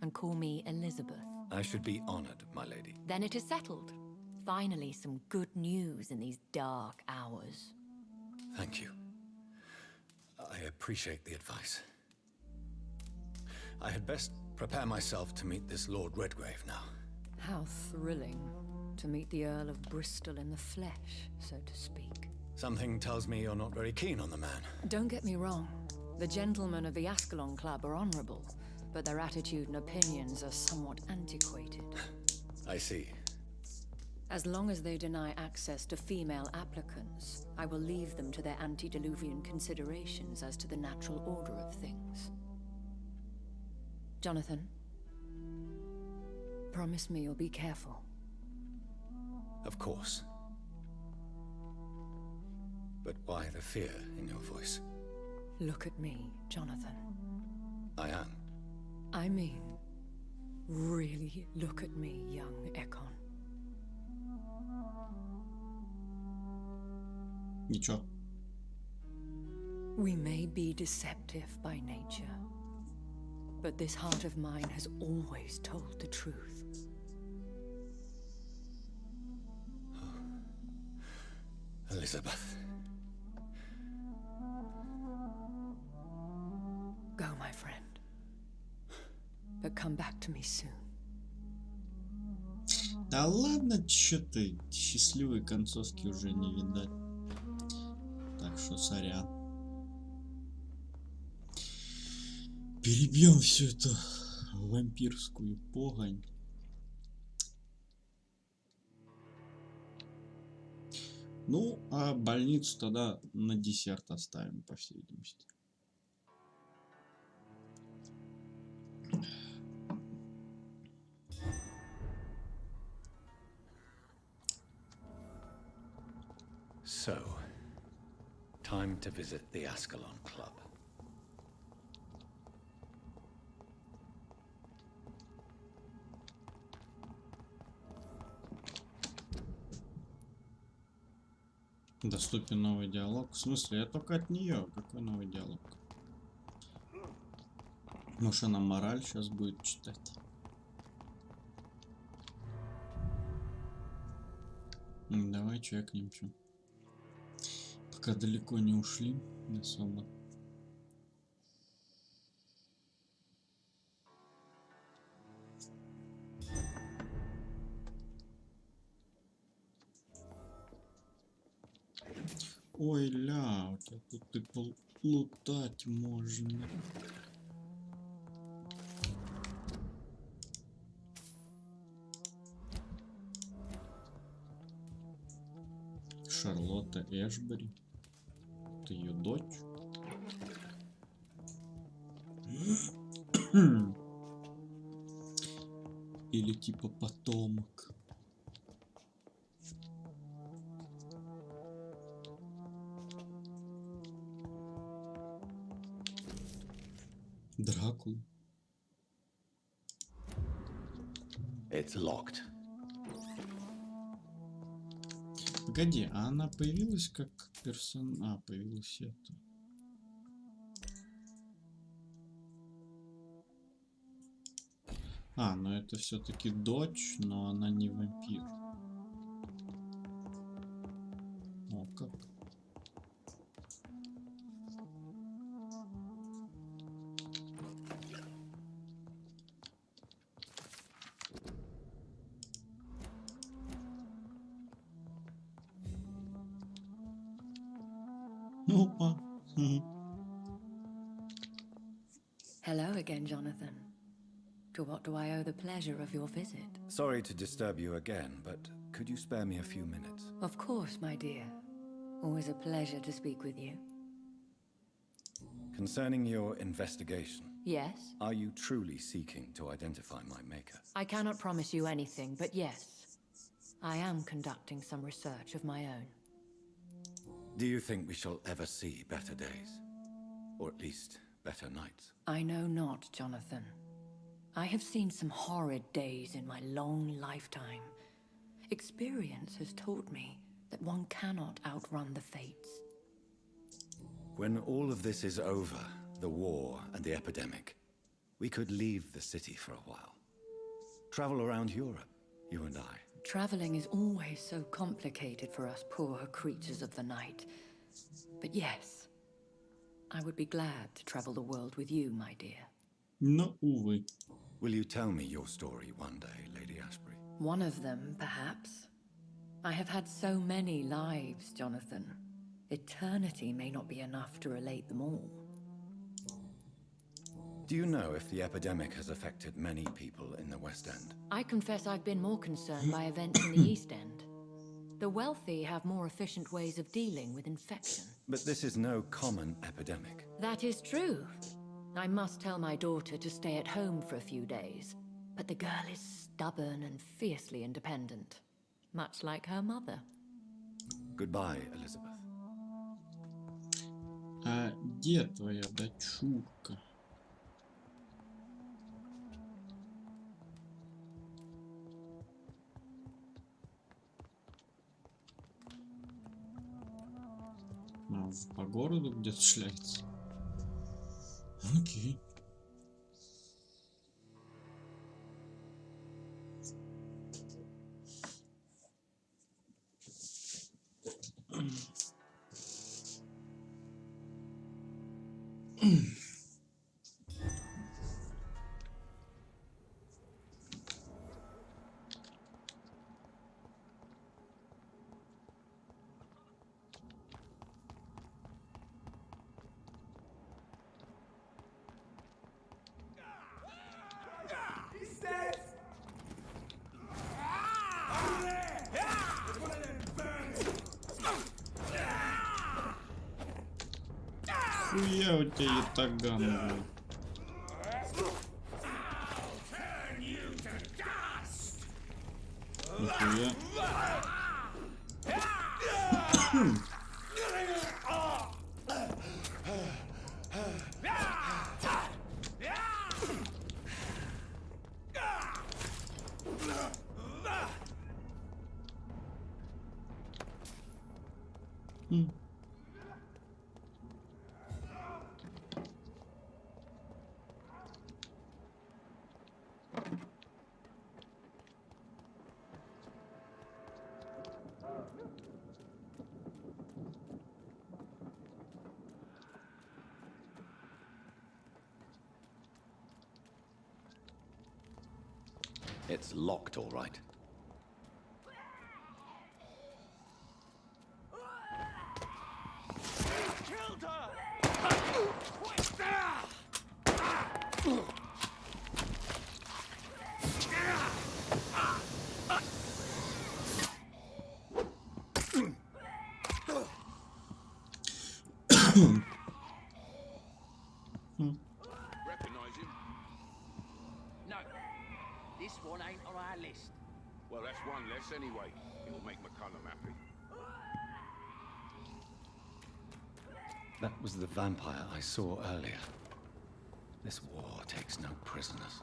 Speaker 21: and call me Elizabeth?
Speaker 18: I should be honored, my lady.
Speaker 21: Then it is settled. Finally, some good news in these dark hours.
Speaker 18: Thank you. I appreciate the advice. I had best prepare myself to meet this Lord Redgrave now.
Speaker 21: How thrilling to meet the Earl of Bristol in the flesh, so to speak.
Speaker 18: Something tells me you're not very keen on the man.
Speaker 21: Don't get me wrong. The gentlemen of the Ascalon Club are honorable, but their attitude and opinions are somewhat antiquated.
Speaker 18: I see.
Speaker 21: As long as they deny access to female applicants, I will leave them to their antediluvian considerations as to the natural order of things. Jonathan, promise me you'll be careful.
Speaker 18: Of course. But why the fear in your voice?
Speaker 21: Look at me, Jonathan.
Speaker 18: I am.
Speaker 21: I mean, really look at me, young Ekon.
Speaker 1: Ничего.
Speaker 21: We may be deceptive by nature, but this heart of mine has always told the truth.
Speaker 18: Elizabeth.
Speaker 21: Go, my friend. But come back to me soon.
Speaker 1: Да ладно, чё ты, счастливой концовки уже не видать. Так что сорян. Перебьем всю эту вампирскую погонь. Ну, а больницу тогда на десерт оставим, по всей видимости.
Speaker 18: So, time to visit the Ascalon Club.
Speaker 1: Доступен новый диалог. В смысле, я только от нее. Какой новый диалог? Может, она мораль сейчас будет читать. Давай чекнем, что. Пока далеко не ушли особо. Ой, ля, у тебя тут и плутать можно. Шарлотта Эшбери. Это ее дочь. Или типа потомок. Дракула.
Speaker 18: It's locked.
Speaker 1: Погоди, а она появилась как появилась это. Но это все-таки дочь, но она не вампир. О, как. Опа.
Speaker 21: Hello again, Jonathan. To what do I owe the pleasure of your visit?
Speaker 18: Sorry to disturb you again, but could you spare me a few minutes?
Speaker 21: Of course, my dear. Always a pleasure to speak with you.
Speaker 18: Concerning your investigation.
Speaker 21: Yes?
Speaker 18: Are you truly seeking to identify my maker?
Speaker 21: I cannot promise you anything, but yes. I am conducting some research of my own.
Speaker 18: Do you think we shall ever see better days? Or at least better nights?
Speaker 21: I know not, Jonathan. I have seen some horrid days in my long lifetime. Experience has taught me that one cannot outrun the fates.
Speaker 18: When all of this is over, the war and the epidemic, we could leave the city for a while. Travel around Europe, you and I.
Speaker 21: Traveling is always so complicated for us poor creatures of the night. But yes, I would be glad to travel the world with you, my dear.
Speaker 1: No, увы.
Speaker 18: Will you tell me your story one day, Lady Ashbury?
Speaker 21: One of them, perhaps. I have had so many lives, Jonathan. Eternity may not be enough to relate them all.
Speaker 18: Do you know if the epidemic has affected many people in the West End?
Speaker 21: I confess I've been more concerned by events in the East End. The wealthy have more efficient ways of dealing with infection.
Speaker 18: But this is no common epidemic.
Speaker 21: That is true. I must tell my daughter to stay at home for a few days, but the girl is stubborn and fiercely independent, much like her mother.
Speaker 18: Goodbye, Elizabeth.
Speaker 1: А где твоя дочурка? по городу где-то шляется. Окей.
Speaker 8: He's dead! Over there! There's one of them burning!
Speaker 1: Хуя у тебя ятаган, блин. Нихуя.
Speaker 2: It's locked, all right.
Speaker 8: Killed her!
Speaker 14: Recognize him?
Speaker 19: No, this one ain't on our list.
Speaker 14: Well, that's one less anyway. It'll make McCullum happy.
Speaker 18: That was the vampire I saw earlier. This war takes no prisoners.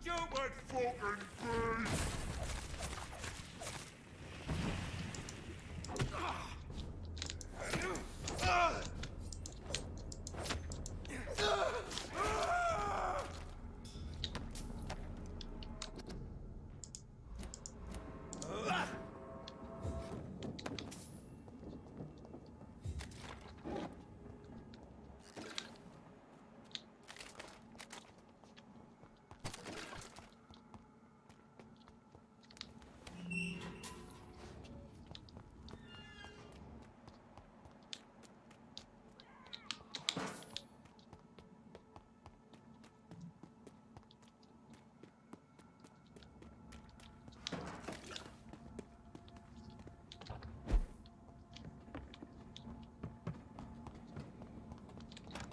Speaker 8: Stupid fucking thing!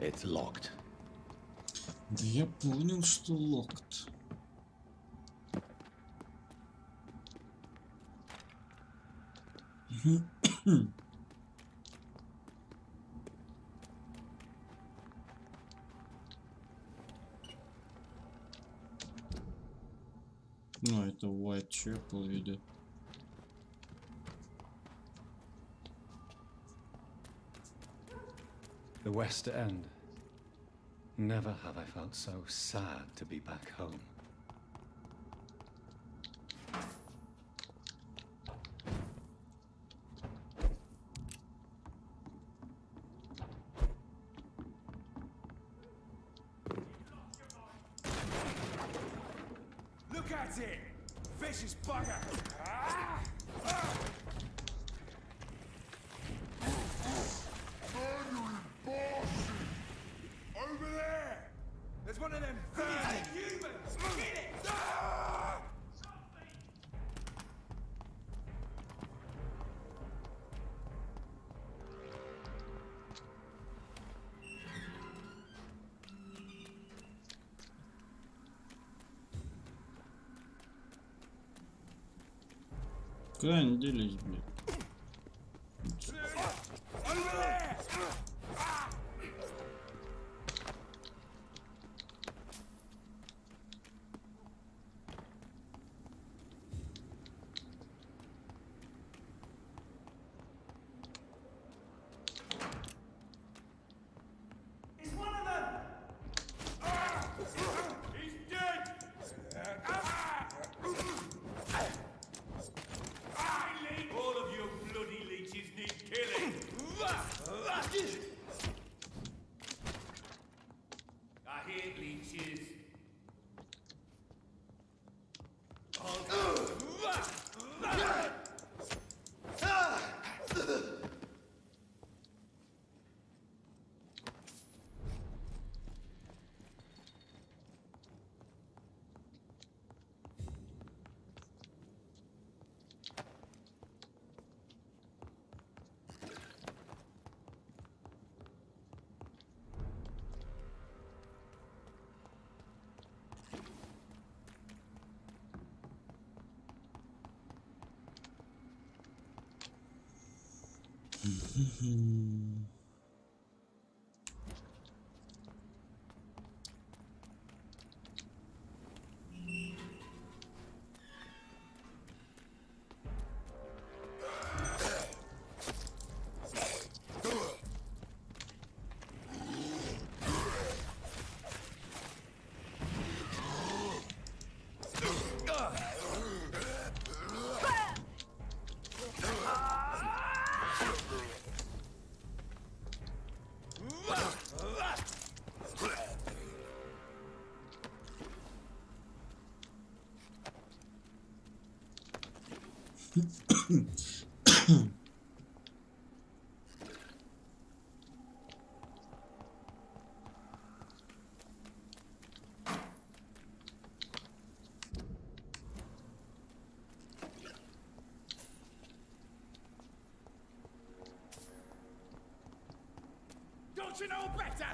Speaker 2: It's locked.
Speaker 1: Да я понял, что локт. Ну, это Whitechapel ведет.
Speaker 18: The West End. Never have I felt so sad to be back home.
Speaker 8: Look at it! Vicious bugger! Over there! There's one of them burning humans! Get it!
Speaker 1: Куда они делись, блядь?
Speaker 8: Over there! Don't you know better?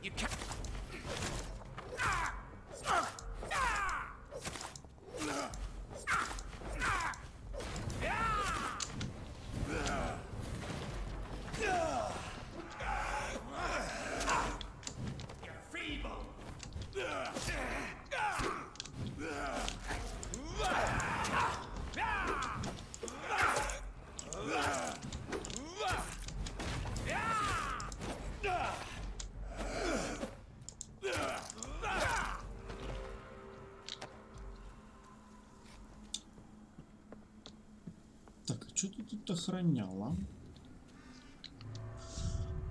Speaker 8: You can't.
Speaker 1: Так, а что ты тут охраняла?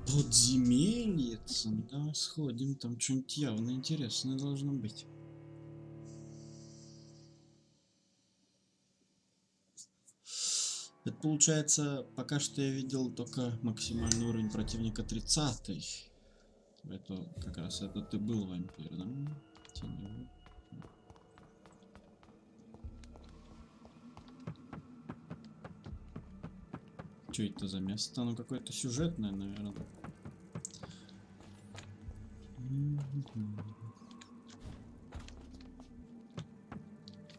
Speaker 1: Подземельица. Да, сходим, там что-нибудь явно интересное должно быть. Это получается, пока что я видел только максимальный уровень противника 30-й. Это как раз этот и был вампир, да? Теневой. Что это за место? Оно какое-то сюжетное, наверное.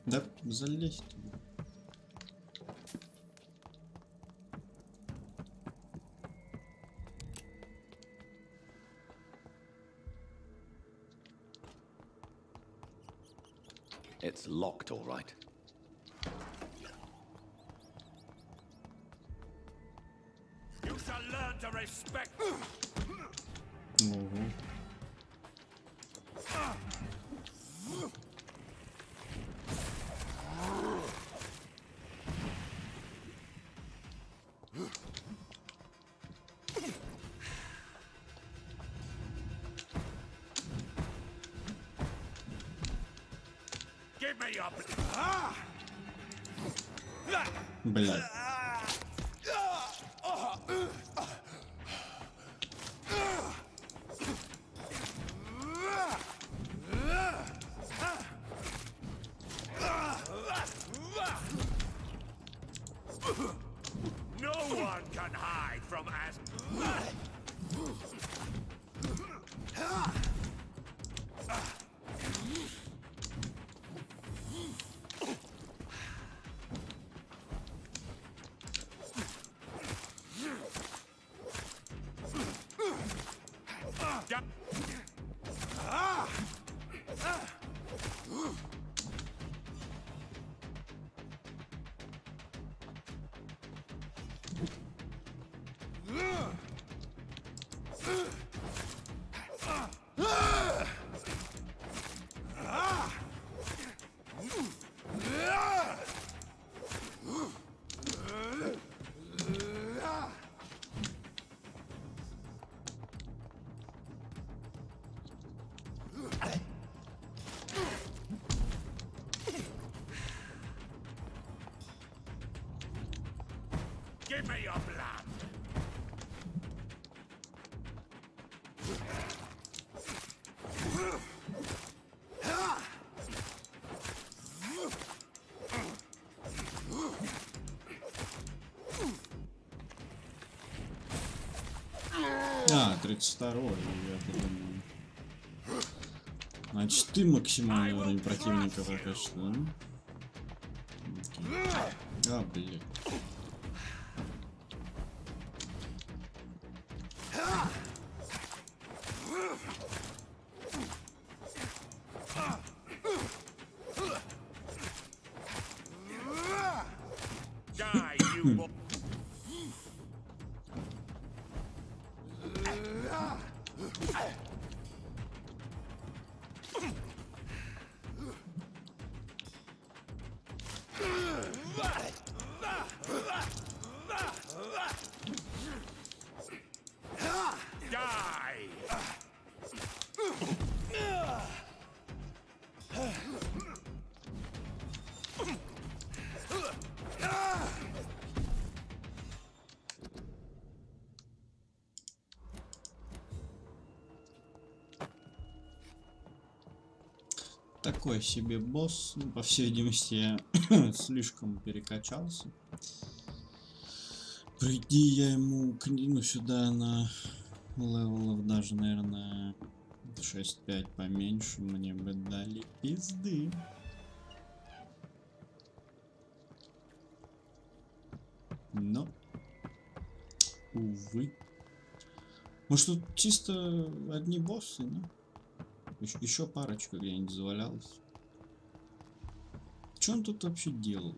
Speaker 1: Да, залезь туда.
Speaker 17: It's locked, all right.
Speaker 8: You shall learn to respect. Give me up.
Speaker 1: Блядь.
Speaker 8: No one can hide from us. Give me your blood.
Speaker 1: А, 32-й, я подумал. Значит, ты максимальный уровень противника пока что, да? Окей. А, блин.
Speaker 8: Die, you boy.
Speaker 1: Такой себе босс, ну, по всей видимости, я слишком перекачался. Приди я ему ну, сюда на левелов даже, наверное, 6-5 поменьше, мне бы дали пизды. Но, увы. Может, тут чисто одни боссы, да? Еще парочка где-нибудь завалялась. Что он тут вообще делал?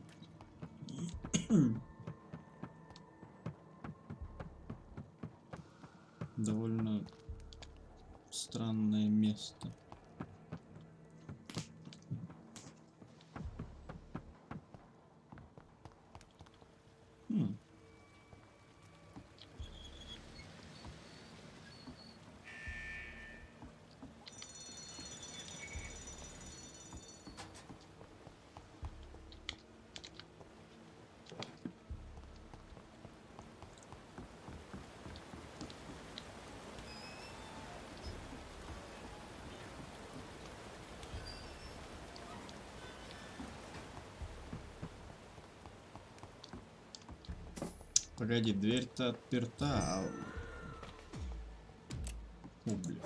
Speaker 1: Довольно странное место. Погоди, дверь-то отперта, а... О, блин.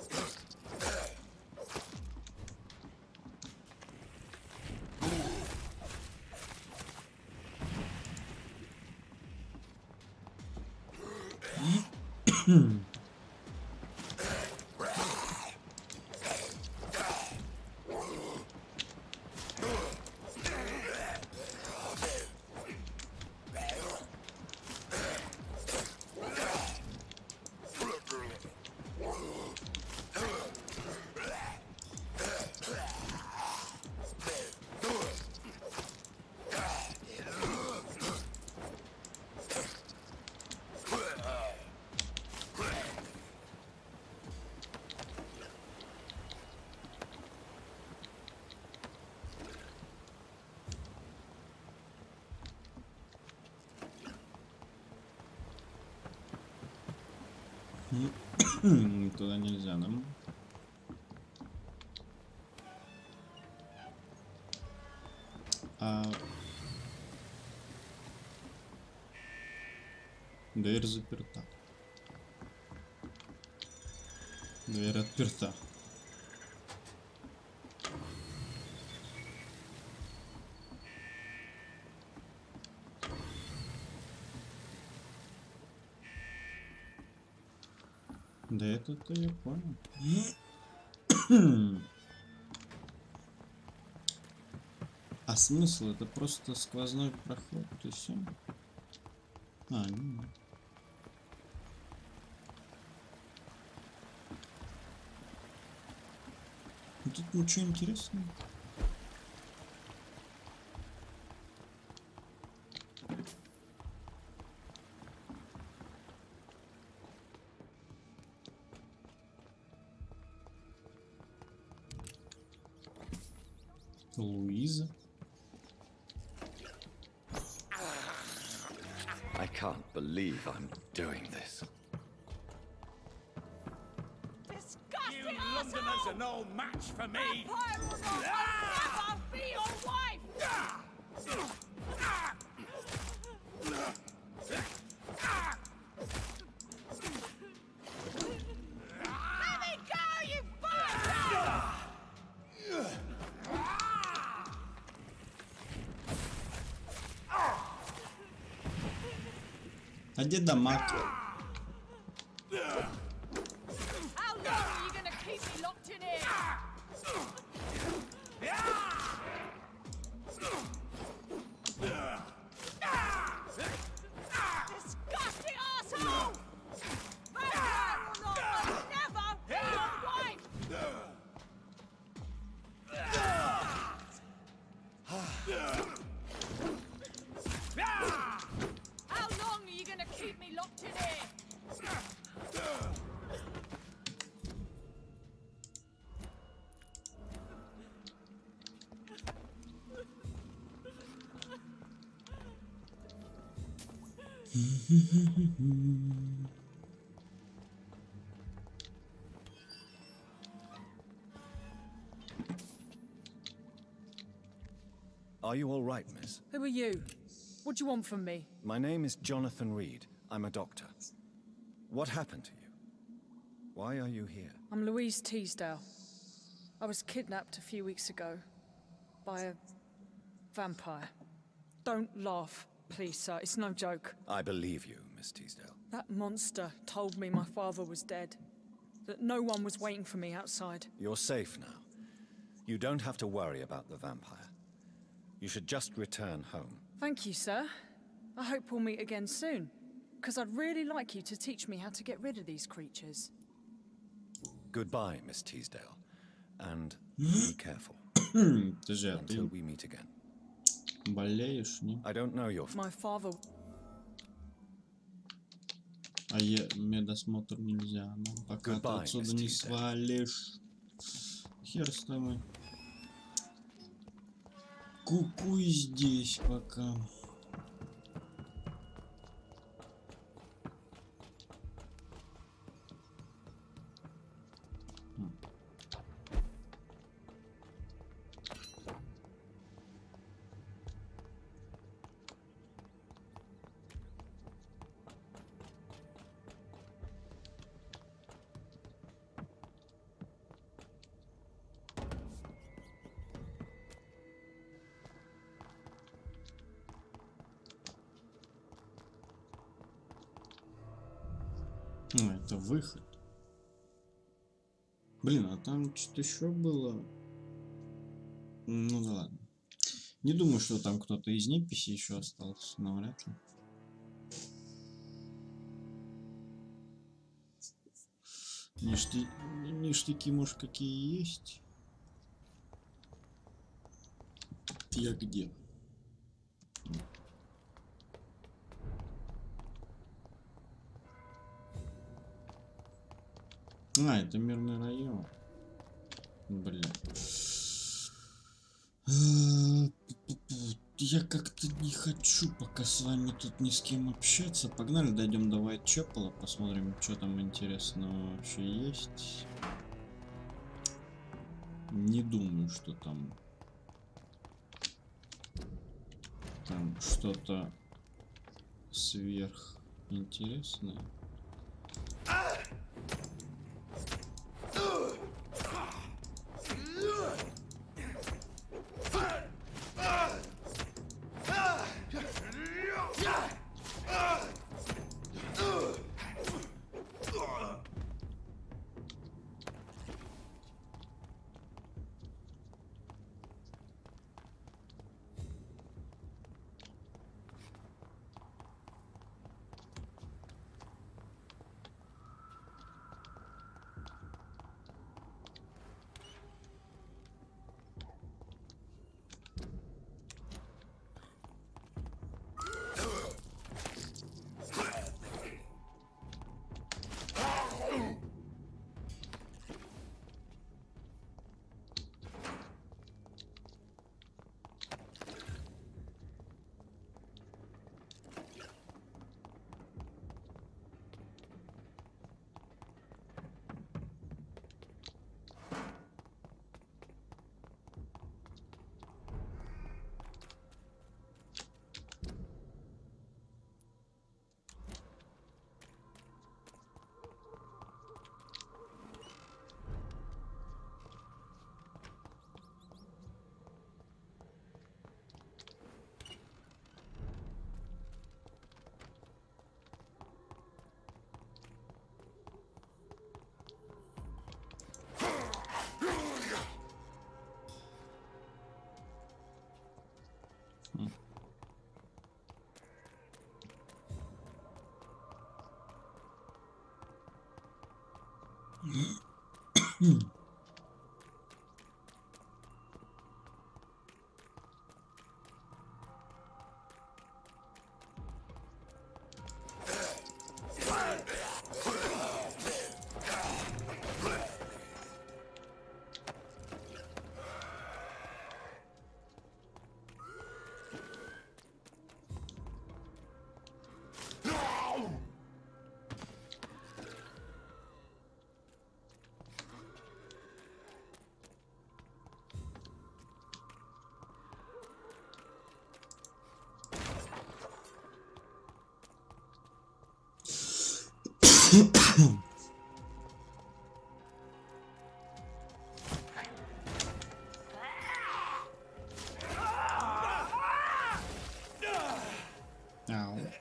Speaker 1: Туда нельзя, да? А... Дверь заперта. Дверь отперта. Да это-то я понял. А смысл? Это просто сквозной проход, и все. А, нет. Ну, тут ничего интересного. Луиза.
Speaker 2: I can't believe I'm doing this.
Speaker 8: You Londoners are no match for me.
Speaker 13: I'll be your wife! Let me go, you bastard!
Speaker 1: А где дамаг?
Speaker 16: How long are you gonna keep me locked in here? Disgusting asshole! Vampire or not, I'll never be your wife! How long are you gonna keep me locked in here?
Speaker 18: Are you all right, miss?
Speaker 5: Who are you? What do you want from me?
Speaker 18: My name is Jonathan Reed. I'm a doctor. What happened to you? Why are you here?
Speaker 5: I'm Louise Teasdale. I was kidnapped a few weeks ago by a vampire. Don't laugh, please, sir. It's no joke.
Speaker 18: I believe you, Miss Teasdale.
Speaker 5: That monster told me my father was dead. That no one was waiting for me outside.
Speaker 18: You're safe now. You don't have to worry about the vampire. You should just return home.
Speaker 5: Thank you, sir. I hope we'll meet again soon. Because I'd really like you to teach me how to get rid of these creatures.
Speaker 18: Goodbye, Miss Teasdale. And be careful. Until we meet again.
Speaker 1: Болеешь, не?
Speaker 18: I don't know your...
Speaker 5: My father...
Speaker 1: А медосмотр нельзя, ну, пока ты отсюда не свалишь. Хер с тобой. Кукуй здесь пока. Это выход. Блин, а там что-то еще было. Ну да ладно. Не думаю, что там кто-то из неписи еще остался, но вряд ли. Ништяки, может, какие есть? Я где? А, это мирный район. Блин. Я как-то не хочу пока с вами тут ни с кем общаться. Погнали, дойдем до Уайтчепела, посмотрим, что там интересного вообще есть. Не думаю, что там что-то сверхинтересное. Ow.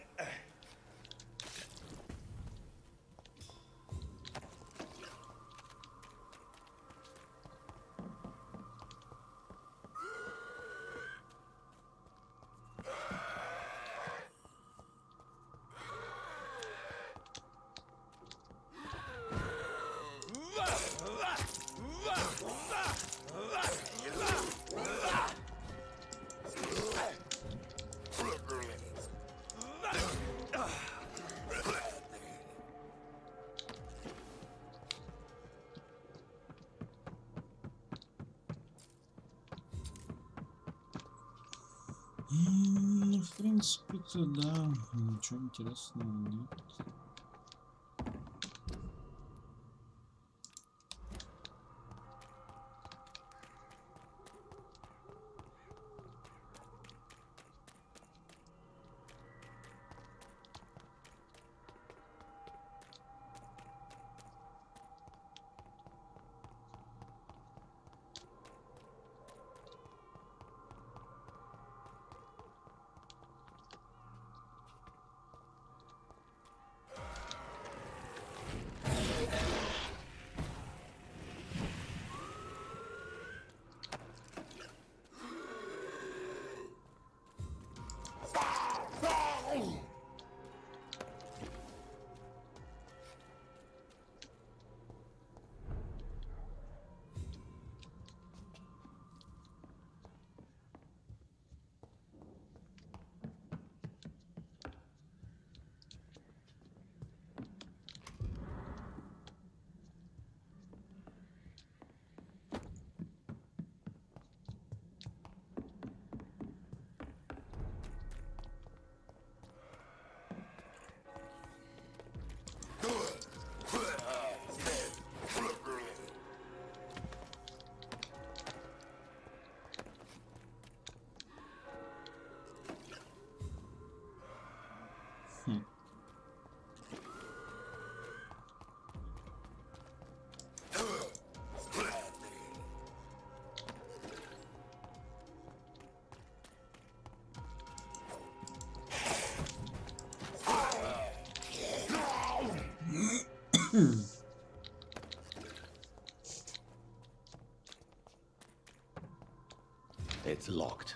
Speaker 1: Ну, в принципе-то, да, ничего интересного нет.
Speaker 17: It's locked.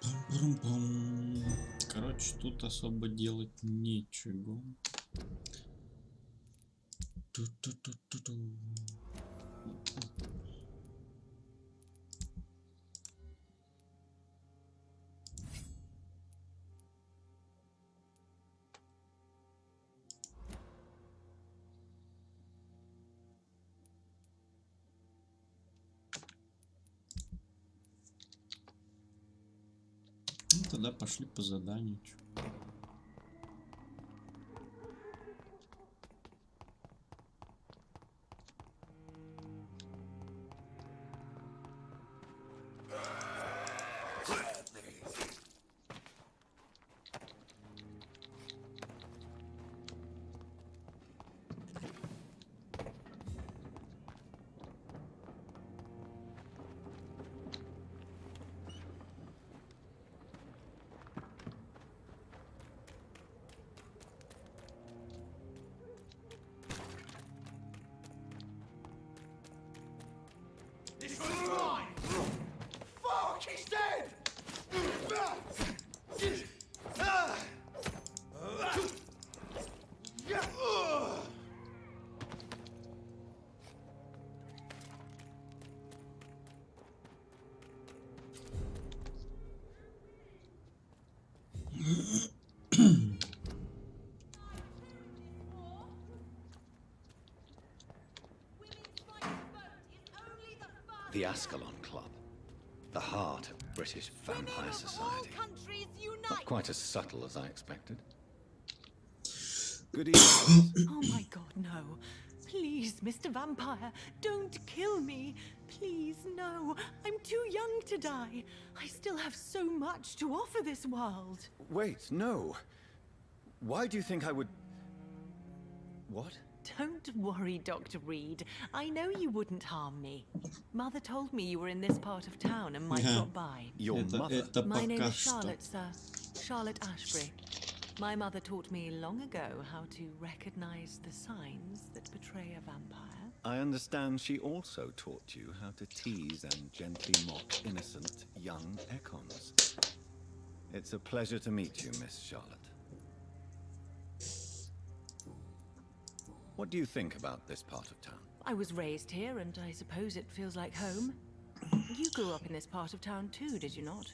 Speaker 1: Пам-пам-пам. Короче, тут особо делать нечего. Ту-ту-ту-ту-ту. Ну, тогда пошли по заданию.
Speaker 8: This one's mine! Fuck, he's dead!
Speaker 18: The Ascalon Club. The heart of British vampire society. Not quite as subtle as I expected. Good evening.
Speaker 21: Oh my god, no. Please, Mr. Vampire, don't kill me. Please, no. I'm too young to die. I still have so much to offer this world.
Speaker 18: Wait, no. Why do you think I would... What?
Speaker 21: Don't worry, Dr. Reed. I know you wouldn't harm me. Mother told me you were in this part of town and might drop by.
Speaker 18: Your mother?
Speaker 21: My name is Charlotte, sir. Charlotte Ashbury. My mother taught me long ago how to recognize the signs that betray a vampire.
Speaker 18: I understand she also taught you how to tease and gently mock innocent young Ekons. It's a pleasure to meet you, Miss Charlotte. What do you think about this part of town?
Speaker 21: I was raised here, and I suppose it feels like home. You grew up in this part of town too, did you not?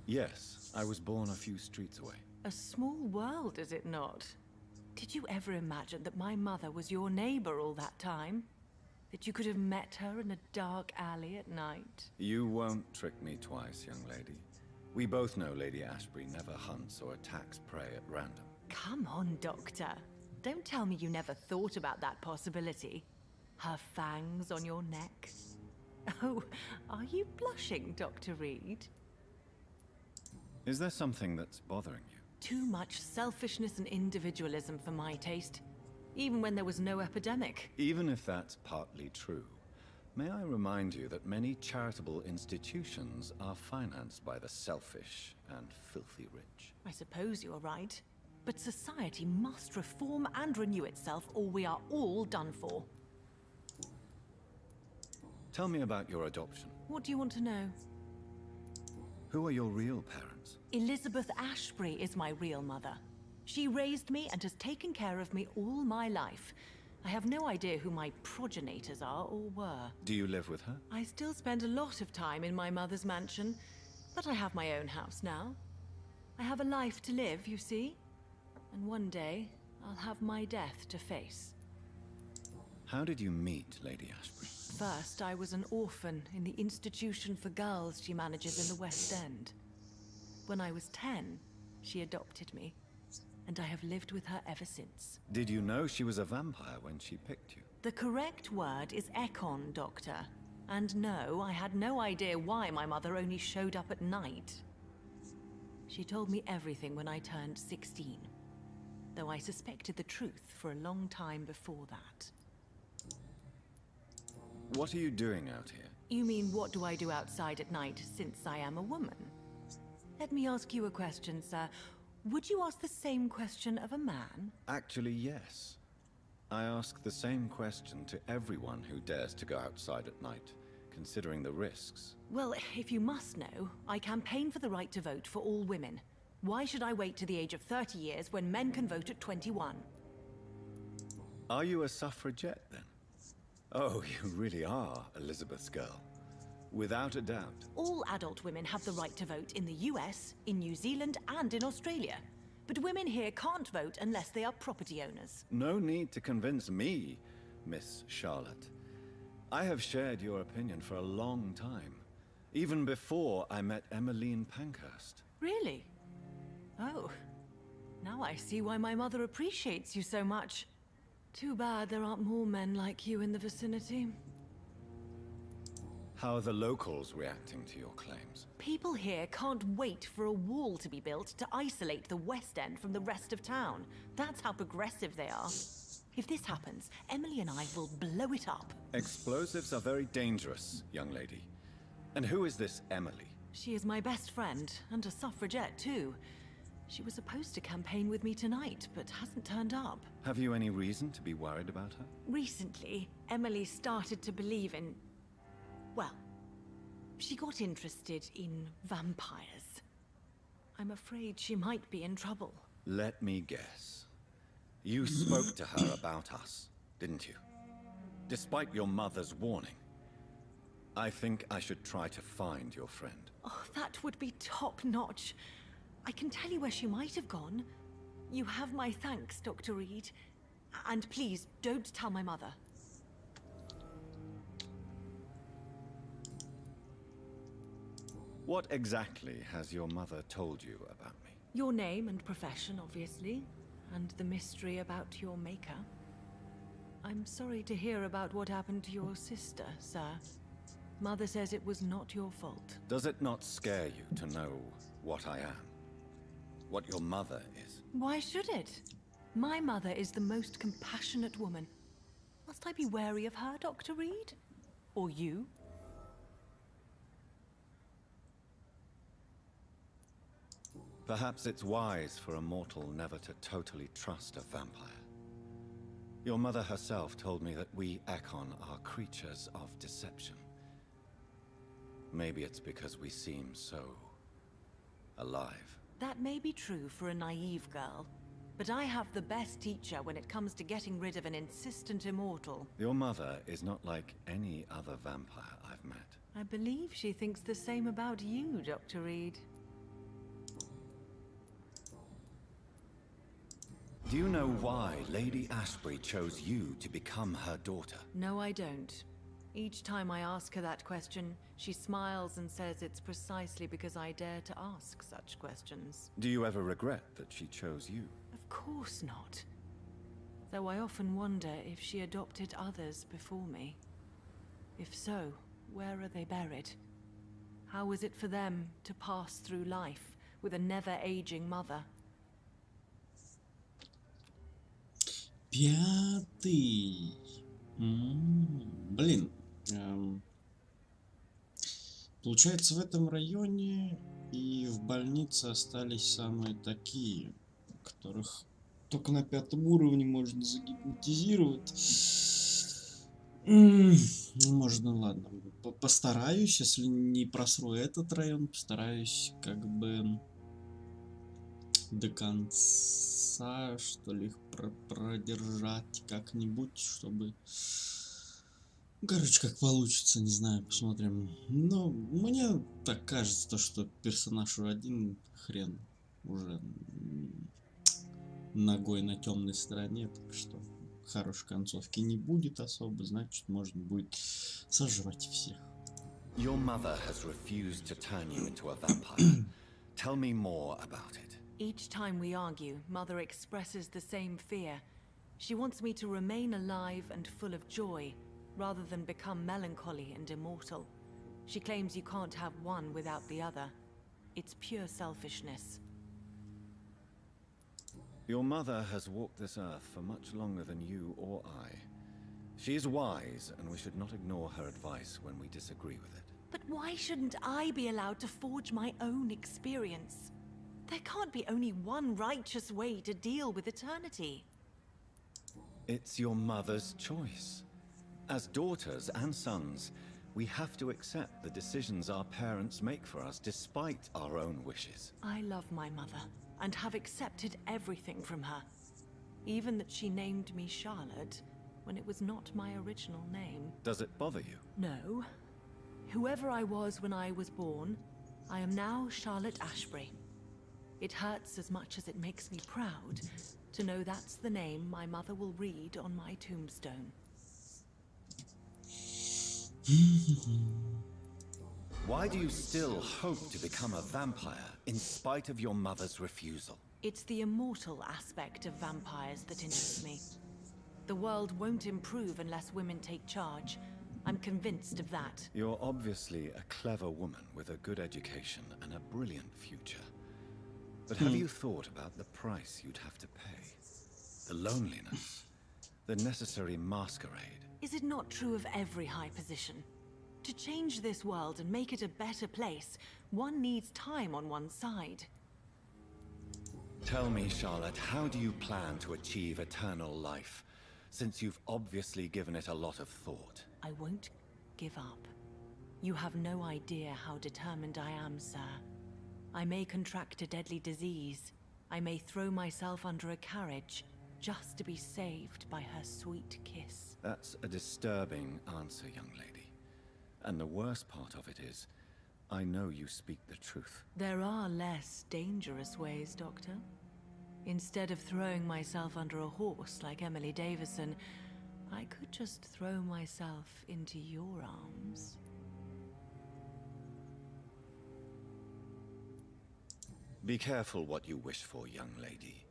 Speaker 18: Yes, I was born a few streets away.
Speaker 21: A small world, is it not? Did you ever imagine that my mother was your neighbor all that time? That you could have met her in a dark alley at night?
Speaker 18: You won't trick me twice, young lady. We both know Lady Ashbury never hunts or attacks prey at random.
Speaker 21: Come on, Doctor. Don't tell me you never thought about that possibility. Her fangs on your neck. Oh, are you blushing, Dr. Reed?
Speaker 18: Is there something that's bothering you?
Speaker 21: Too much selfishness and individualism for my taste. Even when there was no epidemic.
Speaker 18: Even if that's partly true, may I remind you that many charitable institutions are financed by the selfish and filthy rich.
Speaker 21: I suppose you're right. But society must reform and renew itself, or we are all done for.
Speaker 18: Tell me about your adoption.
Speaker 21: What do you want to know?
Speaker 18: Who are your real parents?
Speaker 21: Elizabeth Ashbury is my real mother. She raised me and has taken care of me all my life. I have no idea who my progenitors are or were.
Speaker 18: Do you live with her?
Speaker 21: I still spend a lot of time in my mother's mansion, but I have my own house now. I have a life to live, you see? And one day, I'll have my death to face.
Speaker 18: How did you meet Lady Ashbury?
Speaker 21: First, I was an orphan in the institution for girls she manages in the West End. When I was 10, she adopted me, and I have lived with her ever since.
Speaker 18: Did you know she was a vampire when she picked you?
Speaker 21: The correct word is Ekon, Doctor. And no, I had no idea why my mother only showed up at night. She told me everything when I turned 16. Though I suspected the truth for a long time before that.
Speaker 18: What are you doing out here?
Speaker 21: You mean, what do I do outside at night since I am a woman? Let me ask you a question, sir. Would you ask the same question of a man?
Speaker 18: Actually, yes. I ask the same question to everyone who dares to go outside at night, considering the risks.
Speaker 11: Well, if you must know, I campaign for the right to vote for all women. Why should I wait to the age of 30 years when men can vote at 21?
Speaker 18: Are you a suffragette, then? Oh, you really are Elizabeth's girl. Without a doubt.
Speaker 11: All adult women have the right to vote in the US, in New Zealand, and in Australia. But women here can't vote unless they are property owners.
Speaker 18: No need to convince me, Miss Charlotte. I have shared your opinion for a long time. Even before I met Emmeline Pankhurst.
Speaker 11: Really? Oh. Now I see why my mother appreciates you so much. Too bad there aren't more men like you in the vicinity.
Speaker 18: How are the locals reacting to your claims?
Speaker 11: People here can't wait for a wall to be built to isolate the West End from the rest of town. That's how progressive they are. If this happens, Emily and I will blow it up.
Speaker 18: Explosives are very dangerous, young lady. And who is this Emily?
Speaker 11: She is my best friend, and a suffragette too. She was supposed to campaign with me tonight, but hasn't turned up.
Speaker 18: Have you any reason to be worried about her?
Speaker 11: Recently, Emily started to believe in... well, she got interested in vampires. I'm afraid she might be in trouble.
Speaker 18: Let me guess. You spoke to her about us, didn't you? Despite your mother's warning. I think I should try to find your friend.
Speaker 11: Oh, that would be top-notch. I can tell you where she might have gone. You have my thanks, Dr. Reed. And please, don't tell my mother.
Speaker 18: What exactly has your mother told you about me?
Speaker 11: Your name and profession, obviously. And the mystery about your maker. I'm sorry to hear about what happened to your sister, sir. Mother says it was not your fault.
Speaker 18: Does it not scare you to know what I am? What your mother is?
Speaker 11: Why should it? My mother is the most compassionate woman. Must I be wary of her, Dr. Reed? Or you?
Speaker 18: Perhaps it's wise for a mortal never to totally trust a vampire. Your mother herself told me that we Ekon are creatures of deception. Maybe it's because we seem so... alive.
Speaker 11: That may be true for a naive girl, but I have the best teacher when it comes to getting rid of an insistent immortal.
Speaker 18: Your mother is not like any other vampire I've met.
Speaker 11: I believe she thinks the same about you, Dr. Reed.
Speaker 18: Do you know why Lady Ashbury chose you to become her daughter?
Speaker 11: No, I don't. Each time I ask her that question, she smiles and says it's precisely because I dare to ask such questions.
Speaker 18: Do you ever regret that she chose you?
Speaker 11: Of course not. Though I often wonder if she adopted others before me. If so, where are they buried? How was it for them to pass through life with a never-aging mother?
Speaker 1: Пятый. Блин. Получается, в этом районе и в больнице остались самые такие, которых только на 5-м уровне можно загипнотизировать. Можно, ладно. Постараюсь, если не просру этот район, постараюсь как бы до конца, что ли, их продержать как-нибудь, чтобы... Короче, как получится, не знаю, посмотрим. Но мне так кажется, то, что персонаж один хрен уже ногой на темной стороне, так что хорошей концовки не будет особо, значит, можно будет сожрать всех.
Speaker 18: Your mother has refused to turn you into a vampire. Tell me more about it.
Speaker 11: Each time we argue, Mother expresses the same fear. She wants me to remain alive and full of joy, rather than become melancholy and immortal. She claims you can't have one without the other. It's pure selfishness.
Speaker 18: Your mother has walked this earth for much longer than you or I. She is wise, and we should not ignore her advice when we disagree with it.
Speaker 11: But why shouldn't I be allowed to forge my own experience? There can't be only one righteous way to deal with eternity.
Speaker 18: It's your mother's choice. As daughters and sons,
Speaker 2: We have to accept the decisions our parents make for us despite our own wishes.
Speaker 11: I love my mother and have accepted everything from her. Even that she named me Charlotte when it was not my original name.
Speaker 2: Does it bother you?
Speaker 11: No. Whoever I was when I was born, I am now Charlotte Ashbury. It hurts as much as it makes me proud to know that's the name my mother will read on my tombstone.
Speaker 2: Why do you still hope to become a vampire in spite of your mother's refusal?
Speaker 11: It's the immortal aspect of vampires that interests me. The world won't improve unless women take charge. I'm convinced of that.
Speaker 2: You're obviously a clever woman with a good education and a brilliant future. But have you thought about the price you'd have to pay? The loneliness, the necessary masquerade.
Speaker 11: Is it not true of every high position? To change this world and make it a better place, one needs time on one's side.
Speaker 2: Tell me, Charlotte, how do you plan to achieve eternal life, since you've obviously given it a lot of thought?
Speaker 11: I won't give up. You have no idea how determined I am, sir. I may contract a deadly disease. I may throw myself under a carriage, just to be saved by her sweet kiss.
Speaker 2: That's a disturbing answer, young lady. And the worst part of it is, I know you speak the truth.
Speaker 11: There are less dangerous ways, Doctor. Instead of throwing myself under a horse like Emily Davison, I could just throw myself into your arms.
Speaker 2: Be careful what you wish for, young lady.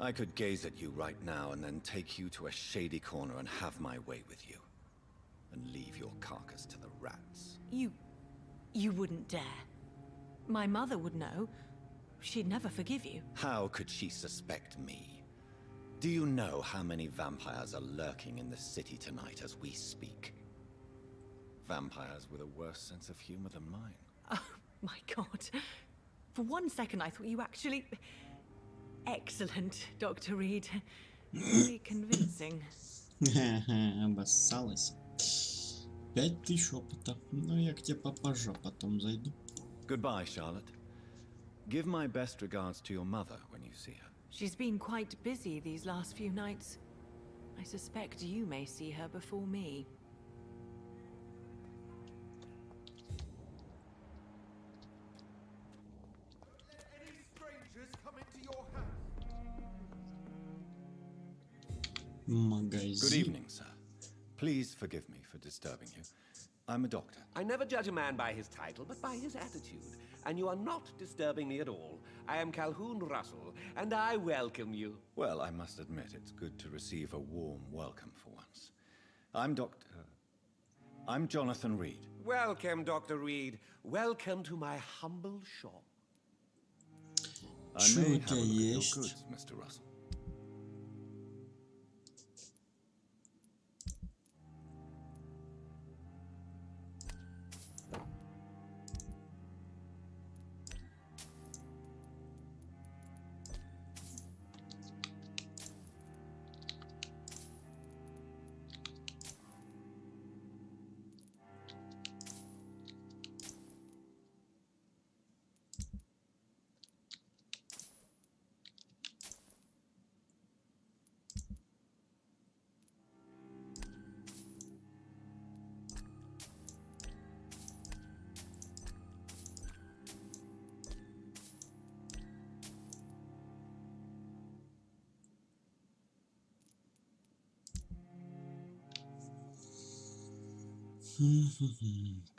Speaker 2: I could gaze at you right now and then take you to a shady corner and have my way with you. And leave your carcass to the rats.
Speaker 11: You wouldn't dare. My mother would know. She'd never forgive you.
Speaker 2: How could she suspect me? Do you know how many vampires are lurking in the city tonight as we speak? Vampires with a worse sense of humor than mine.
Speaker 11: Oh, my God. For one second, I thought you actually... Excellent, Dr. Reed. Very convincing.
Speaker 1: Обоссалась. 5000 опыта. Ну, я к тебе попозже потом зайду.
Speaker 2: Goodbye, Charlotte. Give my best regards to your mother when you see her.
Speaker 11: She's been quite busy these last few nights. I suspect you may see her before me.
Speaker 3: Any strangers come into your house?
Speaker 1: Magazine.
Speaker 2: Good evening, sir. Please forgive me for disturbing you. I'm a doctor.
Speaker 4: I never judge a man by his title, but by his attitude. And you are not disturbing me at all. I am Calhoun Russell, and I welcome you.
Speaker 2: Well, I must admit, it's good to receive a warm welcome for once. I'm Jonathan Reed.
Speaker 4: Welcome, Dr. Reed. Welcome to my humble shop.
Speaker 2: I may have a look at your goods, Mr. Russell.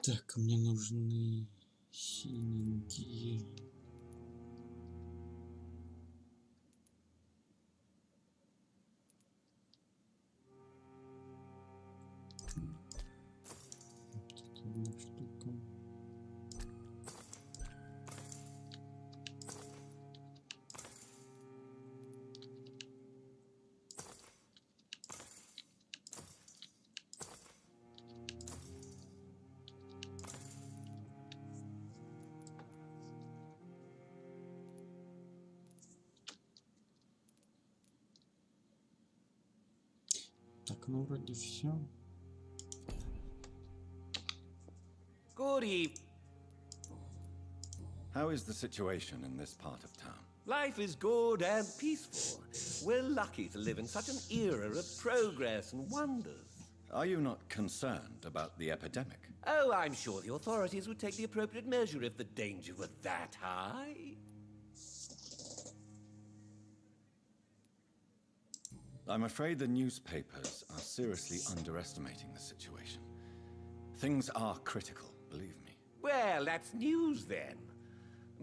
Speaker 1: Так, мне нужны синенькие. Вот эта штука. Так, ну вроде все.
Speaker 4: Good eve.
Speaker 18: How is the situation in this part of town?
Speaker 4: Life is good and peaceful. We're lucky to live in such an era of progress and wonders.
Speaker 18: Are you not concerned about the epidemic?
Speaker 4: Oh, I'm sure the authorities would take the appropriate measure if the danger were that high.
Speaker 18: I'm afraid the newspapers are seriously underestimating the situation. Things are critical, believe me.
Speaker 4: Well, that's news then.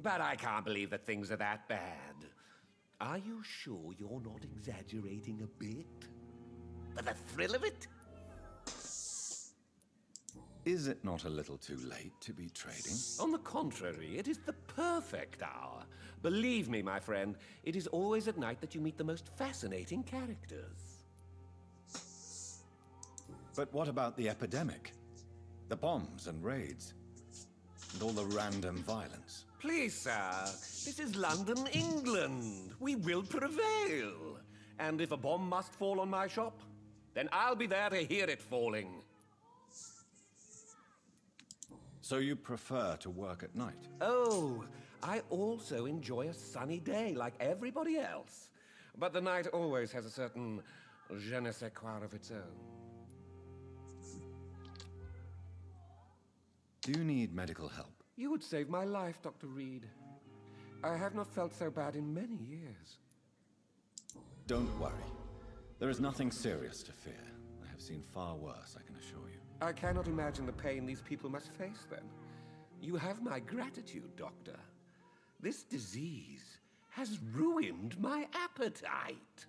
Speaker 4: But I can't believe that things are that bad. Are you sure you're not exaggerating a bit? For the thrill of it?
Speaker 18: Is it not a little too late to be trading?
Speaker 4: On the contrary, it is the perfect hour. Believe me, my friend, it is always at night that you meet the most fascinating characters.
Speaker 18: But what about the epidemic? The bombs and raids? And all the random violence?
Speaker 4: Please, sir, this is London, England. We will prevail. And if a bomb must fall on my shop, then I'll be there to hear it falling.
Speaker 18: So you prefer to work at night?
Speaker 4: Oh, I also enjoy a sunny day like everybody else. But the night always has a certain je ne sais quoi of its own.
Speaker 18: Do you need medical help?
Speaker 4: You would save my life, Dr. Reed. I have not felt so bad in many years.
Speaker 18: Don't worry. There is nothing serious to fear. I have seen far worse, I can assure you.
Speaker 4: I cannot imagine the pain these people must face then. You have my gratitude, Doctor. This disease has ruined my appetite.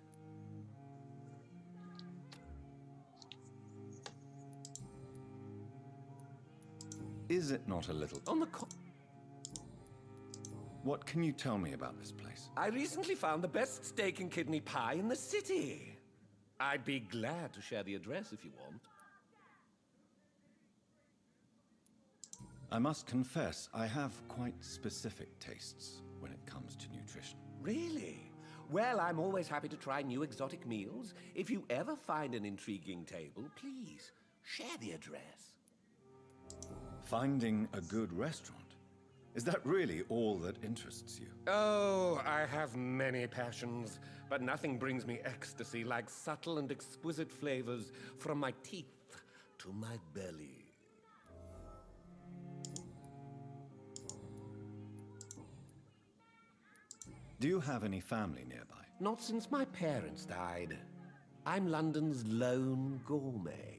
Speaker 18: Is it not a little...
Speaker 4: On the
Speaker 18: What can you tell me about this place?
Speaker 4: I recently found the best steak and kidney pie in the city. I'd be glad to share the address if you want.
Speaker 18: I must confess, I have quite specific tastes when it comes to nutrition.
Speaker 4: Really? Well, I'm always happy to try new exotic meals. If you ever find an intriguing table, please share the address.
Speaker 18: Finding a good restaurant? Is that really all that interests you?
Speaker 4: Oh, I have many passions, but nothing brings me ecstasy like subtle and exquisite flavors from my teeth to my belly.
Speaker 18: Do you have any family nearby?
Speaker 4: Not since my parents died. I'm London's lone gourmet.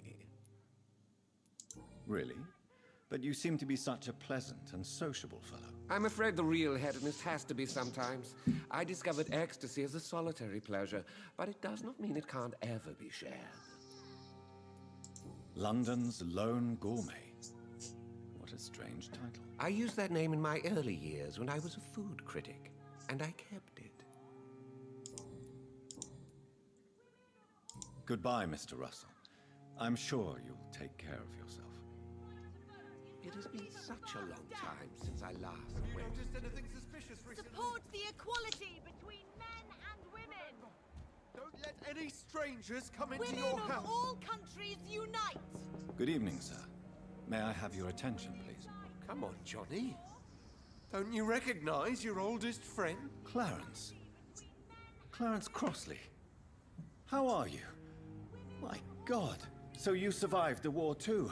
Speaker 18: Really? But you seem to be such a pleasant and sociable fellow.
Speaker 4: I'm afraid the real hedonist has to be sometimes. I discovered ecstasy as a solitary pleasure, but it does not mean it can't ever be shared.
Speaker 18: London's lone gourmet. What a strange title.
Speaker 4: I used that name in my early years when I was a food critic, and I kept it.
Speaker 18: Goodbye, Mr. Russell. I'm sure you'll take care of yourself.
Speaker 4: It has been such a long time since I last went.
Speaker 8: Noticed anything suspicious recently?
Speaker 16: Support the equality between men and women.
Speaker 8: Don't let any strangers come into
Speaker 16: Women
Speaker 8: your
Speaker 16: of
Speaker 8: house.
Speaker 16: all countries unite.
Speaker 18: Good evening, sir. May I have your attention, please?
Speaker 3: Come on, Johnny. Don't you recognize your oldest friend?
Speaker 18: Clarence. Clarence Crossley. How are you? My God. So you survived the war too.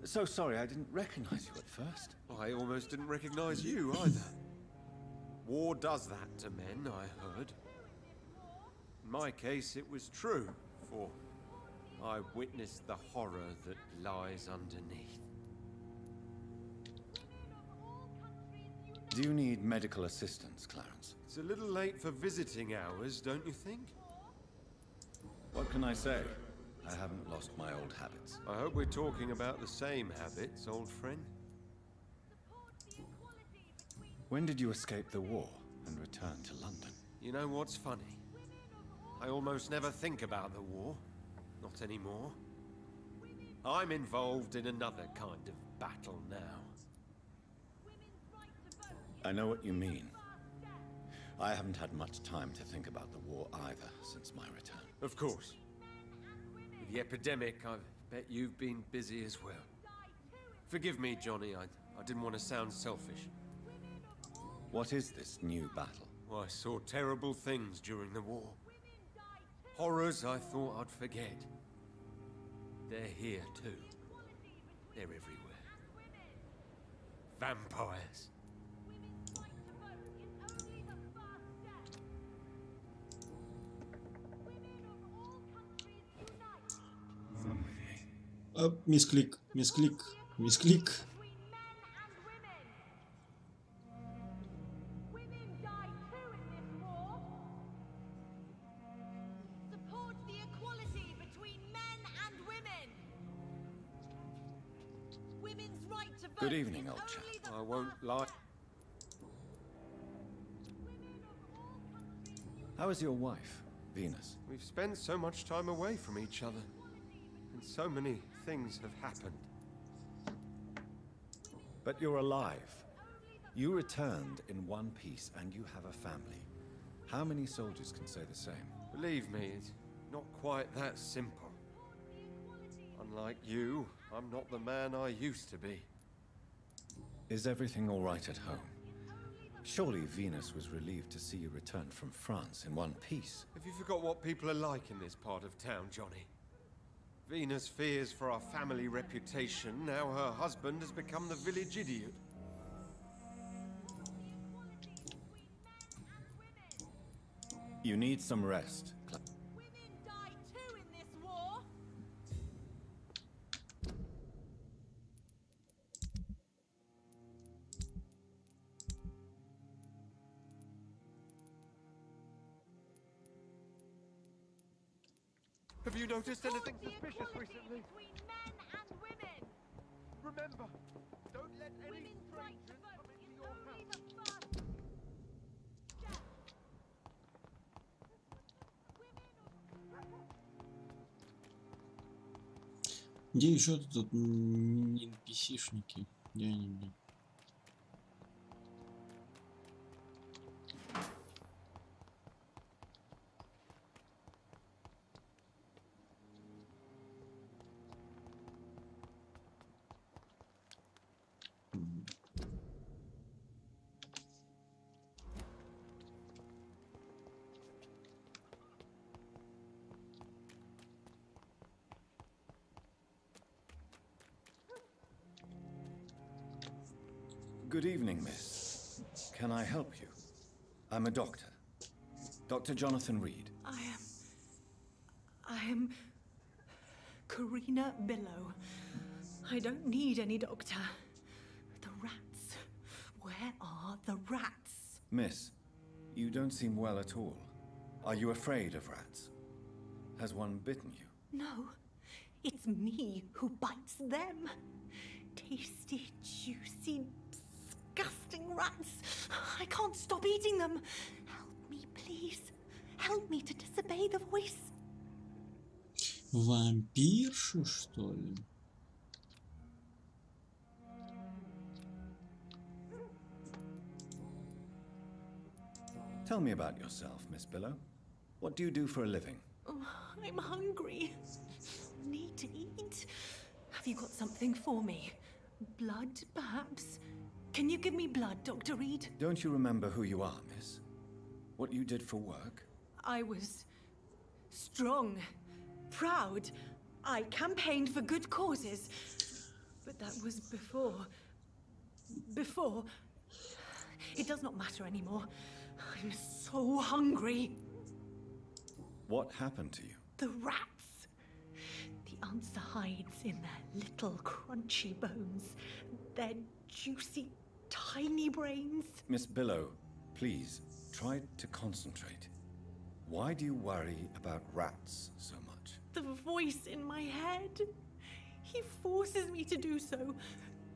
Speaker 18: So sorry I didn't recognize you at first.
Speaker 3: I almost didn't recognize you either. War does that to men, I heard. In my case, it was true, for I witnessed the horror that lies underneath.
Speaker 18: Do you need medical assistance, Clarence?
Speaker 3: It's a little late for visiting hours, don't you think?
Speaker 18: What can I say? I haven't lost my old habits.
Speaker 3: I hope we're talking about the same habits, old friend.
Speaker 18: When did you escape the war and return to London?
Speaker 3: You know what's funny? I almost never think about the war. Not anymore. I'm involved in another kind of battle now.
Speaker 18: I know what you mean. I haven't had much time to think about the war either since my return.
Speaker 3: Of course. With the epidemic, I bet you've been busy as well. Forgive me, Johnny. I didn't want to sound selfish.
Speaker 18: What is this new battle?
Speaker 3: I saw terrible things during the war. Horrors I thought I'd forget. They're here too. They're everywhere. Vampires.
Speaker 1: Мисклик, мисклик, мисклик.
Speaker 16: Support the equality between men and women. Women's right to vote.
Speaker 18: Good evening, old chap.
Speaker 3: I won't lie.
Speaker 18: How is your wife, Venus?
Speaker 3: We've spent so much time away from each other. And so many things have happened.
Speaker 18: But you're alive. You returned in one piece and you have a family. How many soldiers can say the same?
Speaker 3: Believe me, it's not quite that simple. Unlike you, I'm not the man I used to be.
Speaker 18: Is everything all right at home? Surely Venus was relieved to see you return from France in one piece.
Speaker 3: Have you forgot what people are like in this part of town, Johnny? Venus fears for our family reputation. Now her husband has become the village idiot.
Speaker 18: You need some rest.
Speaker 16: Women die too in this war.
Speaker 3: Have you noticed anything
Speaker 16: The
Speaker 3: suspicious
Speaker 16: equality
Speaker 3: recently?
Speaker 16: between men and women.
Speaker 3: Remember, don't let any
Speaker 16: Women's right to
Speaker 3: strangers
Speaker 16: vote
Speaker 3: come
Speaker 16: is
Speaker 3: into your
Speaker 16: only
Speaker 3: house.
Speaker 16: the first step.
Speaker 1: Где еще тут NPC-шники? Где они, блин?
Speaker 18: Good evening, miss. Can I help you? I'm a doctor. Dr. Jonathan Reed.
Speaker 11: I am Karina Billow. I don't need any doctor. The rats. Where are the rats?
Speaker 18: Miss, you don't seem well at all. Are you afraid of rats? Has one bitten you?
Speaker 11: No, it's me who bites them. Tasty, juicy, disgusting rats. I can't stop eating them. Help me, please. Help me to disobey the voice.
Speaker 1: Вампирша, что ли?
Speaker 18: Tell me about yourself, Miss Billow. What do you do for a living?
Speaker 11: Oh, I'm hungry. Need to eat. Have you got something for me? Blood, perhaps? Can you give me blood, Dr. Reed?
Speaker 18: Don't you remember who you are, miss? What you did for work?
Speaker 11: I was strong, proud. I campaigned for good causes. But that was before. Before. It does not matter anymore. I'm so hungry.
Speaker 18: What happened to you?
Speaker 11: The rats. The answer hides in their little crunchy bones. Their juicy, tiny brains.
Speaker 18: Miss Billow, please, try to concentrate. Why do you worry about rats so much?
Speaker 11: The voice in my head. He forces me to do so.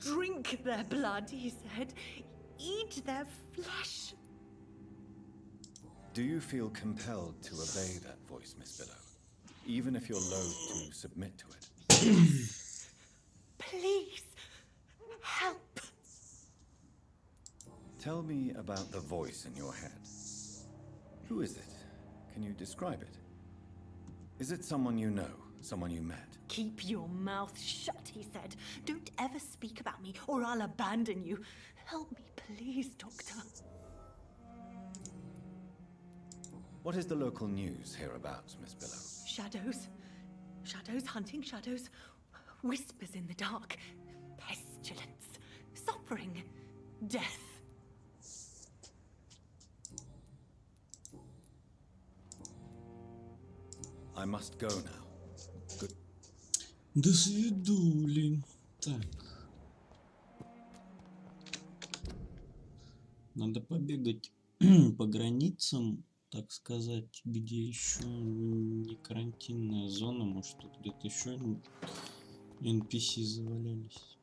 Speaker 11: Drink their blood, he said. Eat their flesh.
Speaker 18: Do you feel compelled to obey that voice, Miss Billow? Even if you're loath to submit to it?
Speaker 11: Please, help.
Speaker 18: Tell me about the voice in your head. Who is it? Can you describe it? Is it someone you know? Someone you met?
Speaker 11: Keep your mouth shut, he said. Don't ever speak about me, or I'll abandon you. Help me, please, Doctor.
Speaker 18: What is the local news hereabouts, Miss Billow?
Speaker 11: Shadows. Shadows hunting shadows. Whispers in the dark. Pestilence. Suffering. Death.
Speaker 18: I must go now. Good.
Speaker 1: До свидули. Так. Надо побегать по границам, так сказать, где еще не карантинная зона, может тут где-то еще NPC завалялись.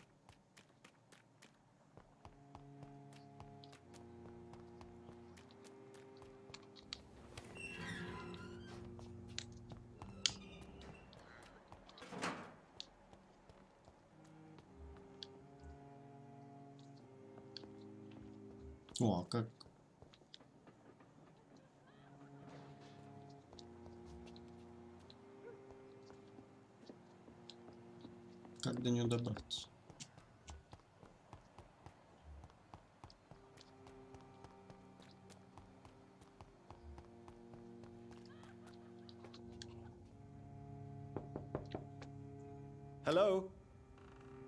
Speaker 1: О, а как до нее добраться?
Speaker 10: Hello?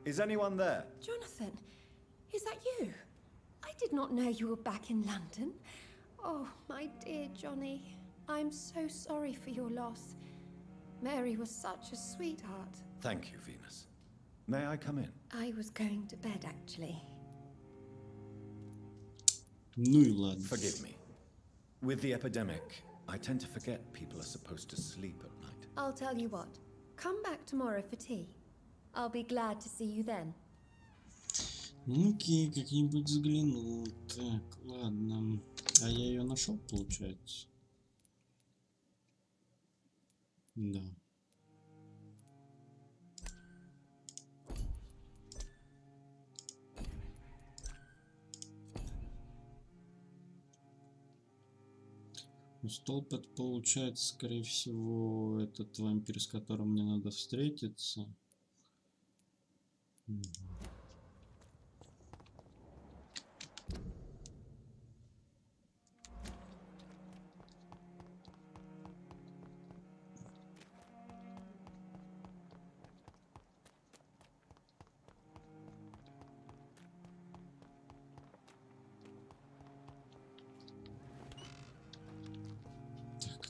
Speaker 10: Is anyone there?
Speaker 15: Jonathan, is that you? I did not know you were back in London. Oh, my dear Johnny, I'm so sorry for your loss. Mary was such a sweetheart.
Speaker 18: Thank you, Venus. May I come in?
Speaker 15: I was going to bed, actually.
Speaker 1: Ну и ладно.
Speaker 18: Forgive me. With the epidemic, I tend to forget people are supposed to sleep at night.
Speaker 15: I'll tell you what. Come back tomorrow for tea. I'll be glad to see you then.
Speaker 1: Окей, как-нибудь взгляну. Так, ладно. А я ее нашел, получается? Да. Столб, это получается, скорее всего, этот вампир, с которым мне надо встретиться.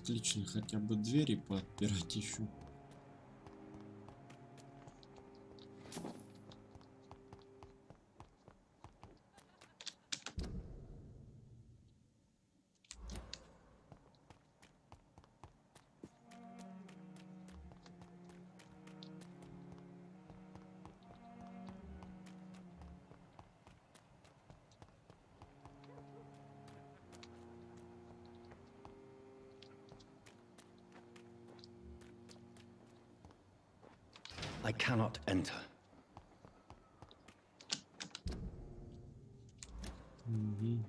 Speaker 1: Отлично, хотя бы двери поотпирать еще.
Speaker 18: I cannot enter.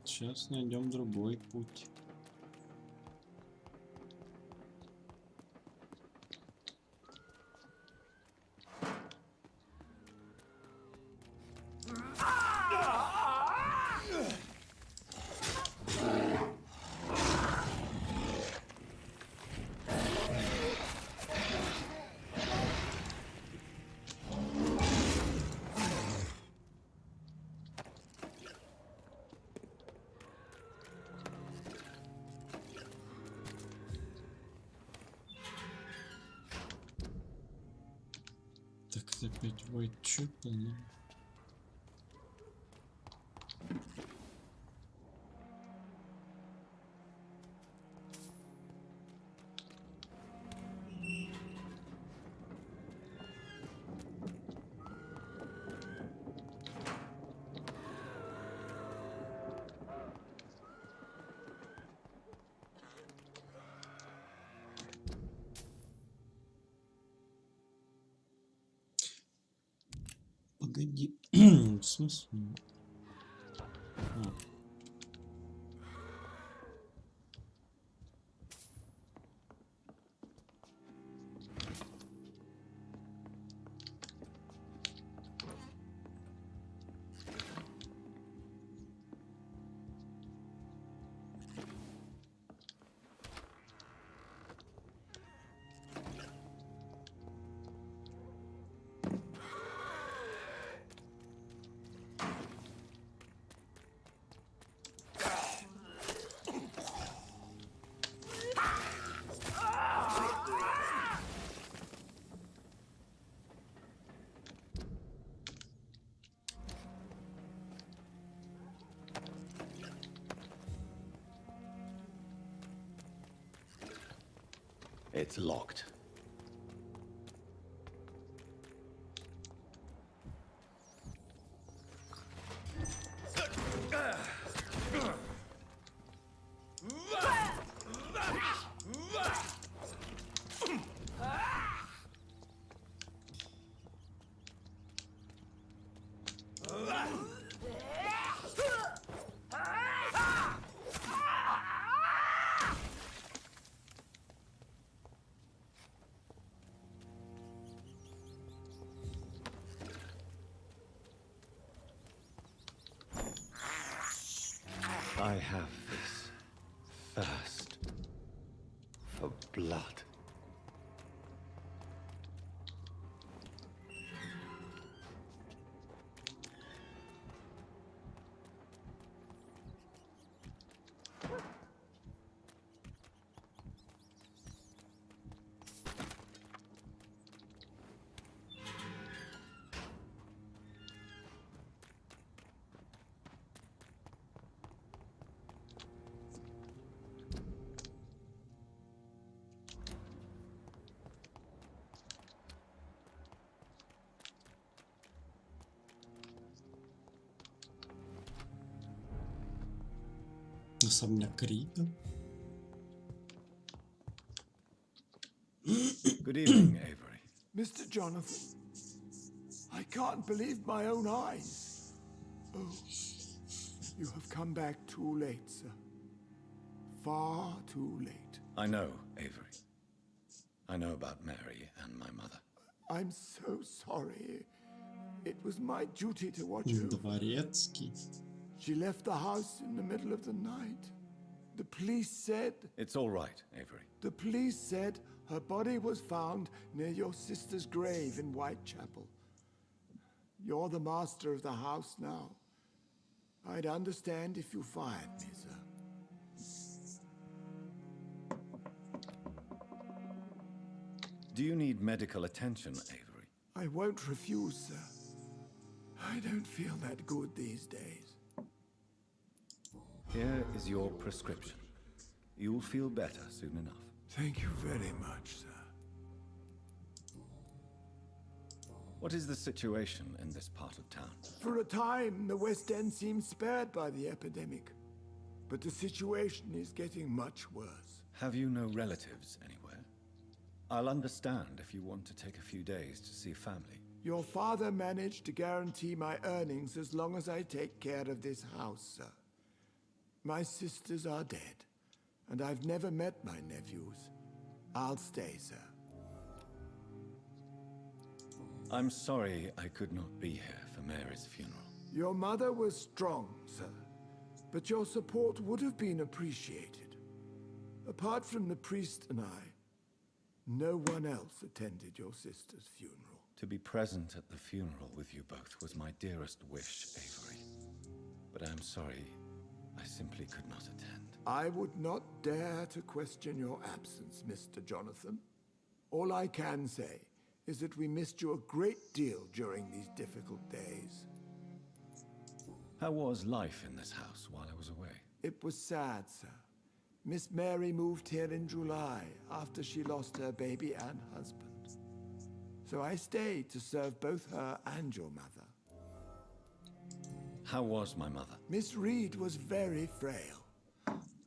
Speaker 1: Сейчас найдем другой путь. Так, это опять Whitechapel, да? Погоди, в смысле? А.
Speaker 20: It's locked. I have this thirst for blood.
Speaker 1: Особняк Рида.
Speaker 18: Good evening, Avery.
Speaker 9: Mr. Jonathan, I can't believe my own eyes. Oh, you have come back too late, sir. Far too late.
Speaker 18: I know, Avery. I know about Mary and my mother.
Speaker 9: I'm so sorry. It was my duty to watch her.
Speaker 1: Дворецкий.
Speaker 9: She left the house in the middle of the night. The police said...
Speaker 18: It's all right, Avery.
Speaker 9: The police said her body was found near your sister's grave in Whitechapel. You're the master of the house now. I'd understand if you fired me, sir.
Speaker 18: Do you need medical attention, Avery?
Speaker 9: I won't refuse, sir. I don't feel that good these days.
Speaker 18: Here is your prescription. You'll feel better soon enough.
Speaker 9: Thank you very much, sir.
Speaker 18: What is the situation in this part of town?
Speaker 9: For a time, the West End seemed spared by the epidemic. But the situation is getting much worse.
Speaker 18: Have you no relatives anywhere? I'll understand if you want to take a few days to see family.
Speaker 9: Your father managed to guarantee my earnings as long as I take care of this house, sir. My sisters are dead, and I've never met my nephews. I'll stay, sir.
Speaker 18: I'm sorry I could not be here for Mary's funeral.
Speaker 9: Your mother was strong, sir, but your support would have been appreciated. Apart from the priest and I, no one else attended your sister's funeral.
Speaker 18: To be present at the funeral with you both was my dearest wish, Avery. But I'm sorry, I simply could not attend.
Speaker 9: I would not dare to question your absence, Mr. Jonathan. All I can say is that we missed you a great deal during these difficult days.
Speaker 18: How was life in this house while I was away?
Speaker 9: It was sad, sir. Miss Mary moved here in July after she lost her baby and husband. So I stayed to serve both her and your mother.
Speaker 18: How was my mother?
Speaker 9: Miss Reed was very frail.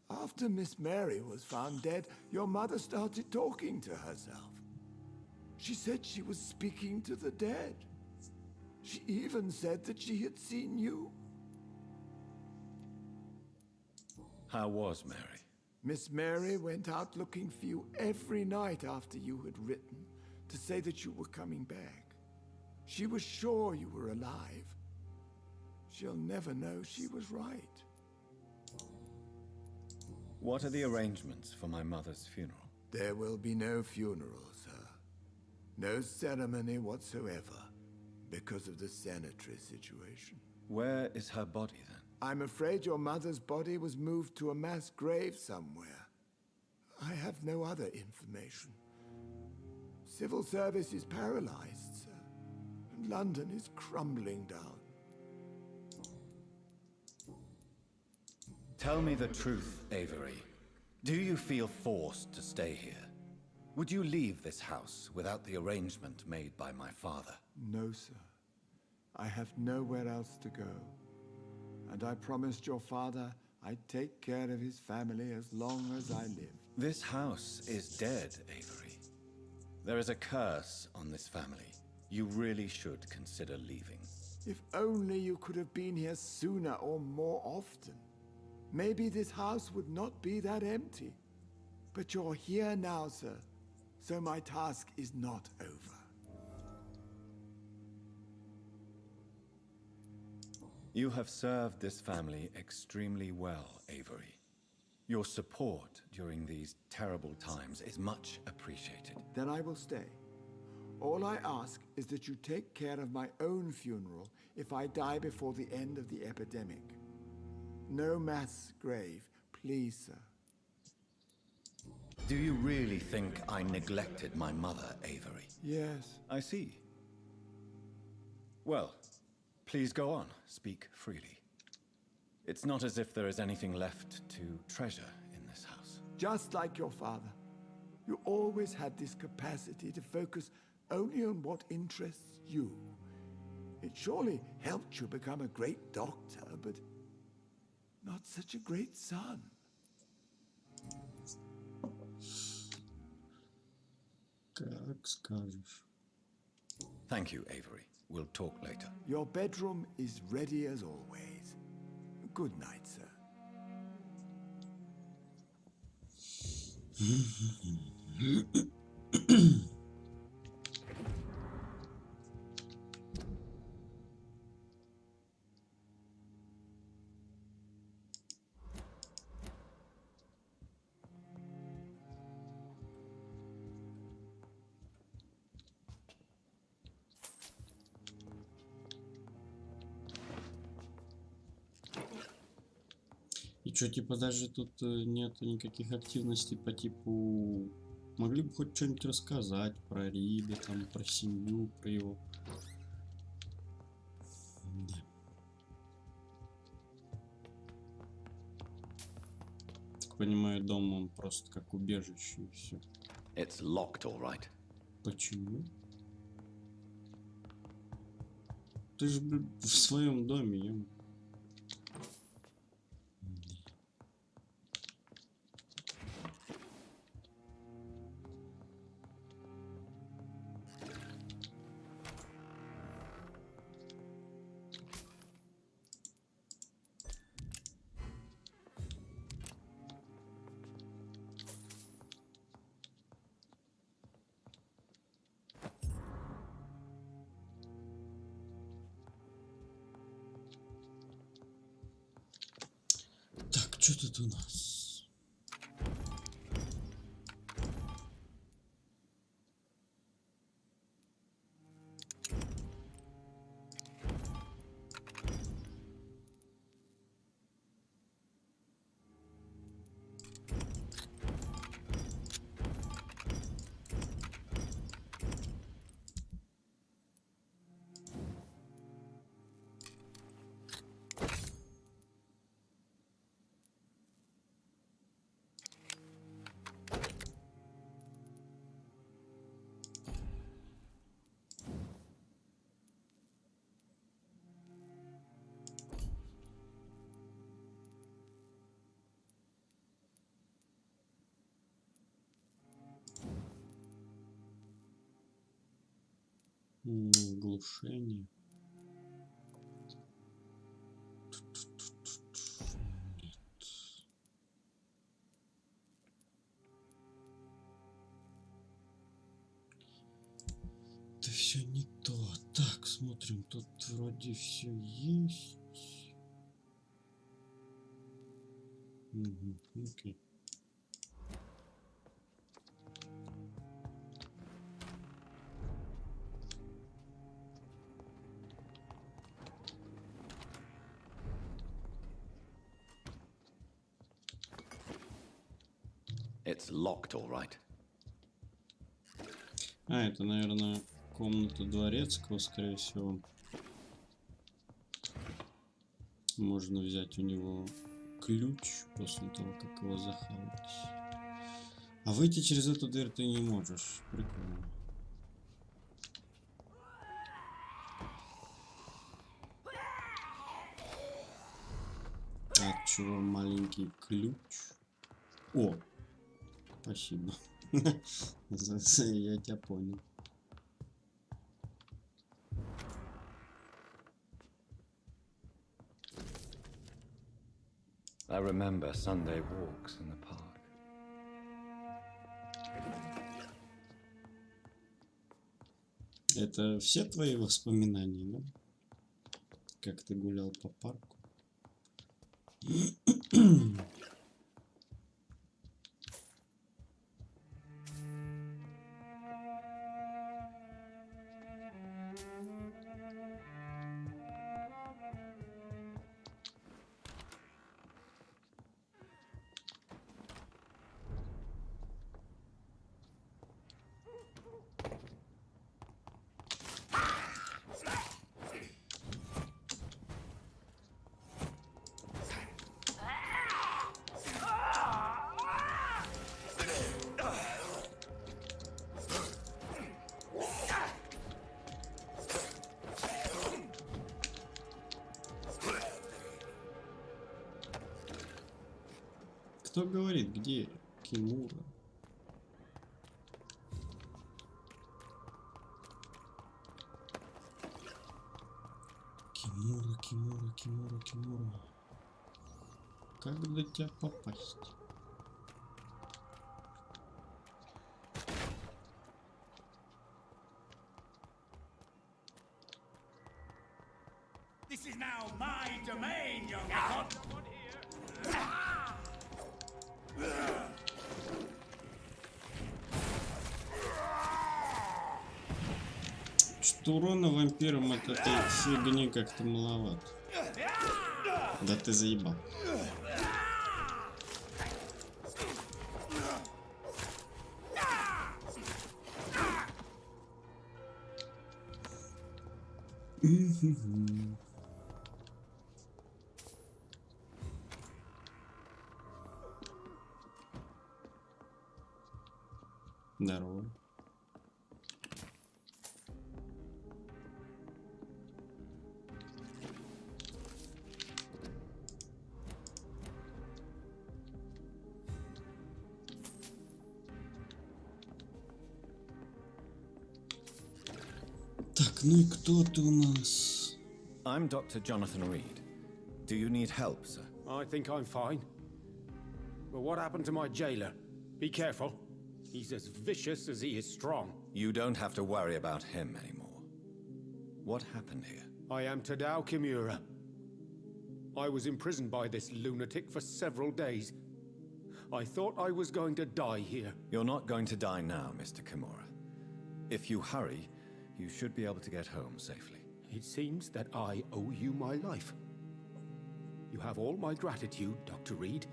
Speaker 9: After Miss Mary was found dead, your mother started talking to herself. She said she was speaking to the dead. She even said that she had seen you.
Speaker 18: How was Mary?
Speaker 9: Miss Mary went out looking for you every night after you had written to say that you were coming back. She was sure you were alive. She'll never know she was right.
Speaker 18: What are the arrangements for my mother's funeral?
Speaker 9: There will be no funeral, sir. No ceremony whatsoever, because of the sanitary situation.
Speaker 18: Where is her body, then?
Speaker 9: I'm afraid your mother's body was moved to a mass grave somewhere. I have no other information. Civil service is paralyzed, sir, and London is crumbling down.
Speaker 18: Tell me the truth, Avery. Do you feel forced to stay here?
Speaker 2: Would you leave this house without the arrangement made by my father?
Speaker 9: No, sir. I have nowhere else to go. And I promised your father I'd take care of his family as long as I live.
Speaker 2: This house is dead, Avery. There is a curse on this family. You really should consider leaving.
Speaker 9: If only you could have been here sooner or more often. Maybe this house would not be that empty. But you're here now, sir. So my task is not over.
Speaker 2: You have served this family extremely well, Avery. Your support during these terrible times is much appreciated.
Speaker 9: Then I will stay. All I ask is that you take care of my own funeral if I die before the end of the epidemic. No mass grave, please, sir.
Speaker 2: Do you really think I neglected my mother, Avery?
Speaker 9: Yes.
Speaker 2: I see. Well, please go on. Speak freely. It's not as if there is anything left to treasure in this house.
Speaker 9: Just like your father. You always had this capacity to focus only on what interests you. It surely helped you become a great doctor, but not such a great son.
Speaker 1: Как скажешь.
Speaker 2: Thank you, Avery. We'll talk later.
Speaker 9: Your bedroom is ready as always. Good night, sir.
Speaker 1: И чё, типа даже тут нету никаких активностей по типу... Могли бы хоть что-нибудь рассказать про Рида, там, про семью, про его... Да. Так понимаю, дом он просто как убежище и все.
Speaker 2: It's locked, all right.
Speaker 1: Почему? Ты же, блин, в своем доме, ем. Что тут у нас? Глушение. Нет. Это все не то. Так, смотрим, тут вроде все есть. Угу, окей.
Speaker 2: It's locked, all right.
Speaker 1: А, это, наверное, комната дворецкого, скорее всего. Можно взять у него ключ после того, как его захавать. А выйти через эту дверь ты не можешь. Прикольно. От чего маленький ключ? О! Спасибо. Я тебя понял.
Speaker 18: I remember Sunday walks in the park.
Speaker 1: Это все твои воспоминания, да? Как ты гулял по парку? Кто говорит, где Кимура? Кимура, Кимура, Кимура, Кимура. Как до тебя попасть?
Speaker 8: This is now my domain, young one.
Speaker 1: Что урона вампирам от этой фигни как-то маловато. Да ты заебал. Здорово. Так, ну и кто ты у нас?
Speaker 18: I'm Dr. Jonathan Reed. Do you need help, sir?
Speaker 7: I think I'm fine. But what happened to my jailer? Be careful. He's as vicious as he is strong.
Speaker 18: You don't have to worry about him anymore. What happened here?
Speaker 7: I am Tadao Kimura. I was imprisoned by this lunatic for several days. I thought I was going to die here.
Speaker 18: You're not going to die now, Mr. Kimura. If you hurry, you should be able to get home safely.
Speaker 7: It seems that I owe you my life. You have all my gratitude, Dr. Reed,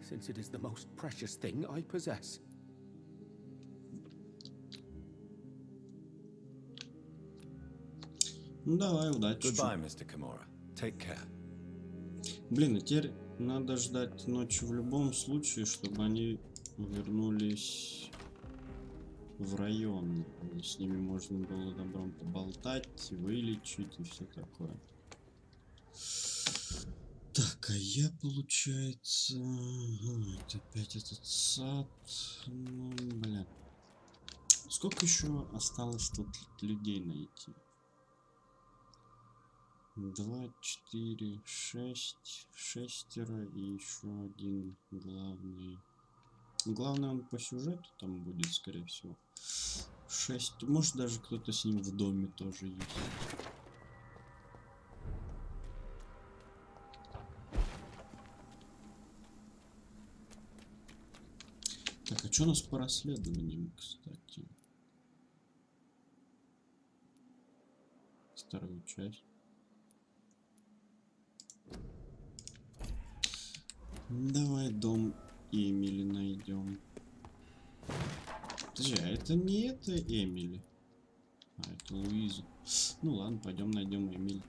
Speaker 7: since it is the most precious thing I possess.
Speaker 1: Ну давай, удачи.
Speaker 18: Goodbye, Mr. Kimura. Take care.
Speaker 1: Блин, а теперь надо ждать ночью в любом случае, чтобы они вернулись в район. С ними можно было добром поболтать, вылечить и все такое. Так, а я, получается... это опять этот сад. Ну, бля. Сколько еще осталось тут людей найти? 2, 4, 6, шестеро и еще один главный. Главное, он по сюжету там будет, скорее всего. 6. Может, даже кто-то с ним в доме тоже есть. Так, а что у нас по расследованиям, кстати? Вторую часть. Давай дом Эмили найдем. Подожди, а это не это Эмили? А, это Луиза. Ну ладно, пойдем найдем Эмили.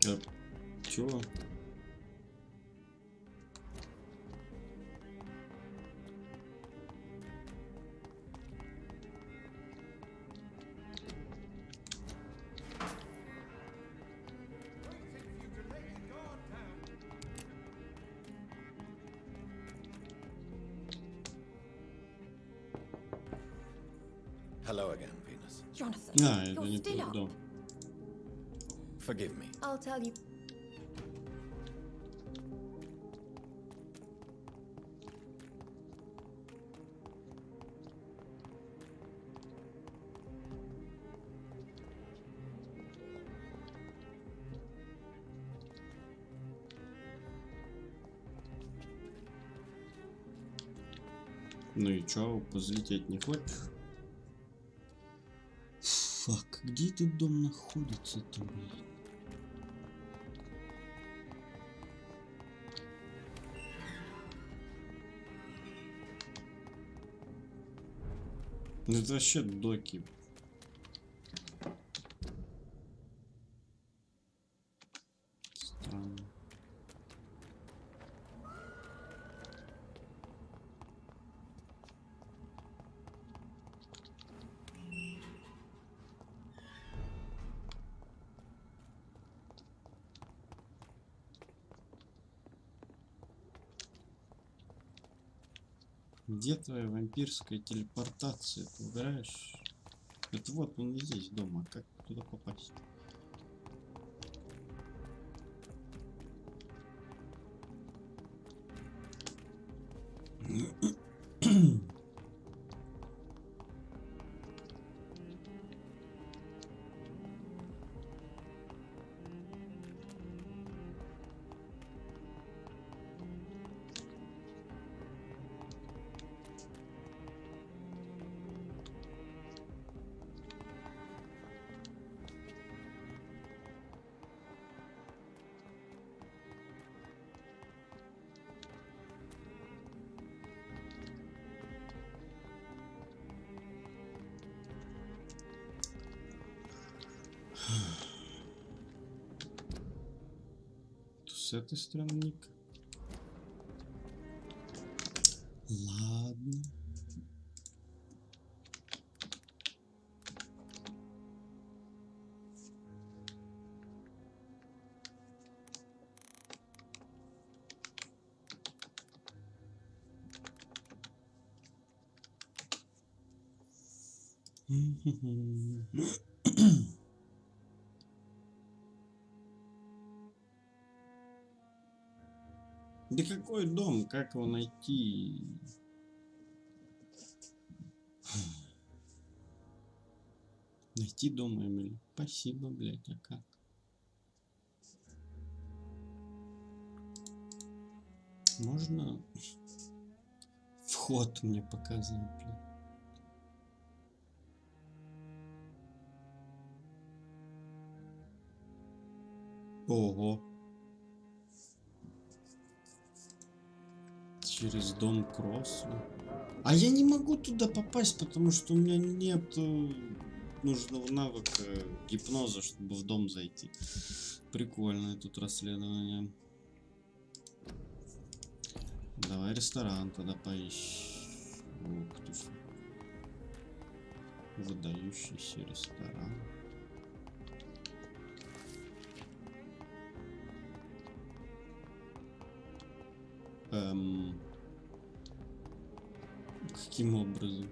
Speaker 1: Чего?
Speaker 2: Hello again, Venus.
Speaker 15: Jonathan,
Speaker 1: А, это
Speaker 15: you're
Speaker 1: не
Speaker 15: still
Speaker 1: тот
Speaker 15: up.
Speaker 1: дом.
Speaker 2: Forgive me.
Speaker 15: I'll tell you.
Speaker 1: Ну и чё, позлететь не хочешь? Фак, где этот дом находится-то, блин? Ну это вообще доки. Странно. Где твоя вампирская телепортация? Ты угораешь? Это вот он здесь дома. Как туда попасть? С этой стороны ник. Ладно. Да какой дом? Как его найти? Найти дом, Эмили. Спасибо, блядь, а как? Можно вход мне показать, блядь? Ого. Через дом Кроссу. А я не могу туда попасть, потому что у меня нет нужного навыка гипноза, чтобы в дом зайти. Прикольное тут расследование. Давай ресторан тогда поищем. Ух ты ж. Выдающийся ресторан. Каким образом?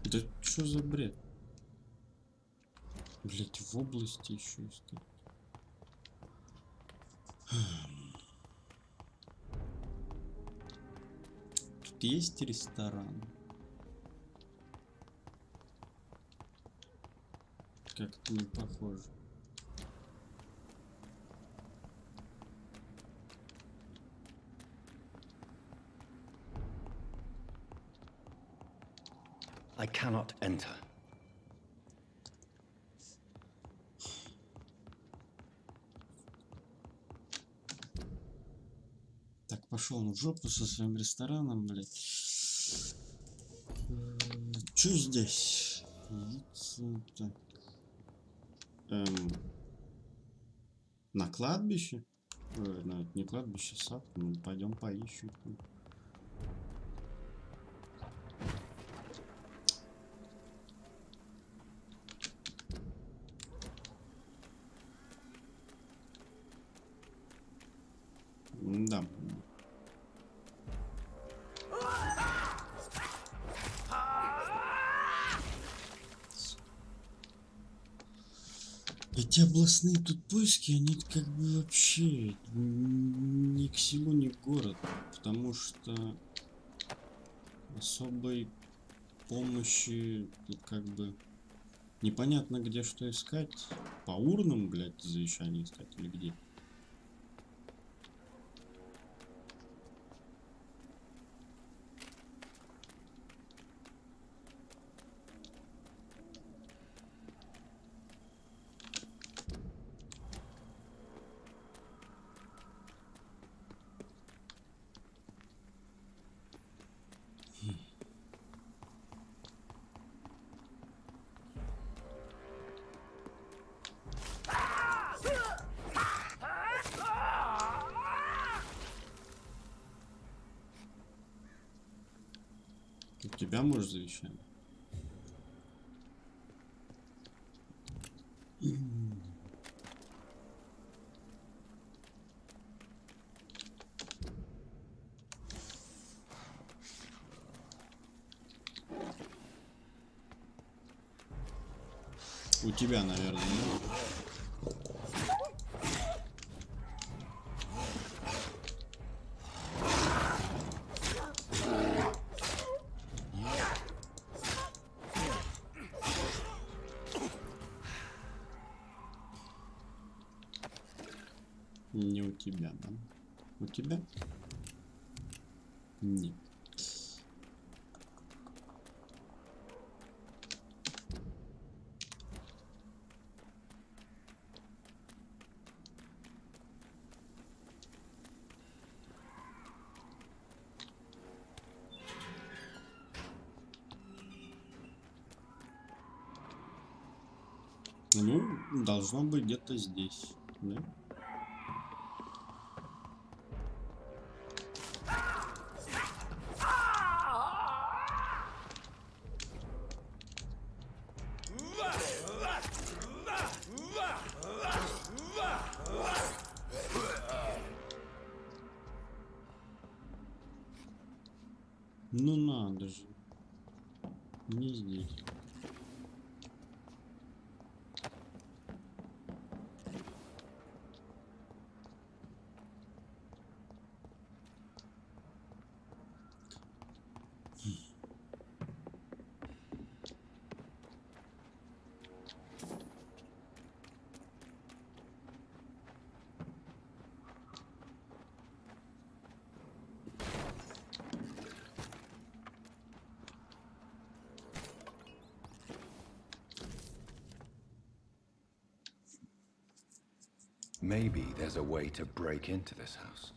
Speaker 1: Да что за бред? Блять, в области еще искать. Тут есть ресторан? Как-то не похоже.
Speaker 18: I cannot enter.
Speaker 1: Так, пошел он в жопу со своим рестораном, блядь. Чё здесь? Так. На кладбище? Не кладбище, сад. Ну, пойдем поищем. Да. Эти областные тут поиски, они как бы вообще ни к селу, ни к городу, потому что особой помощи тут как бы непонятно, где что искать. По урнам, блядь, завещание искать или где? У тебя, может, завещание? У тебя, наверное, да? Не у тебя, да? У тебя? Нет. Ну, должно быть где-то здесь, да? Ну надо же. Не здесь.
Speaker 18: Maybe there's a way to break into this house.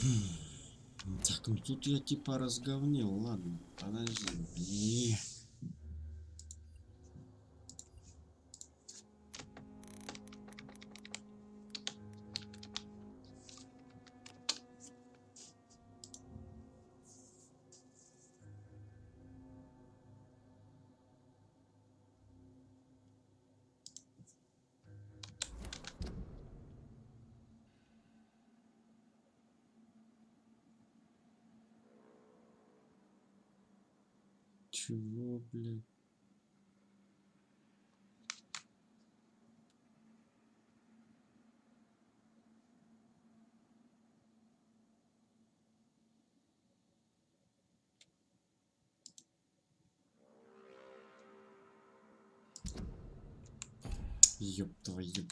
Speaker 1: Так, ну тут я типа разговнил, ладно, подожди. Чего, блядь? Ёб твою.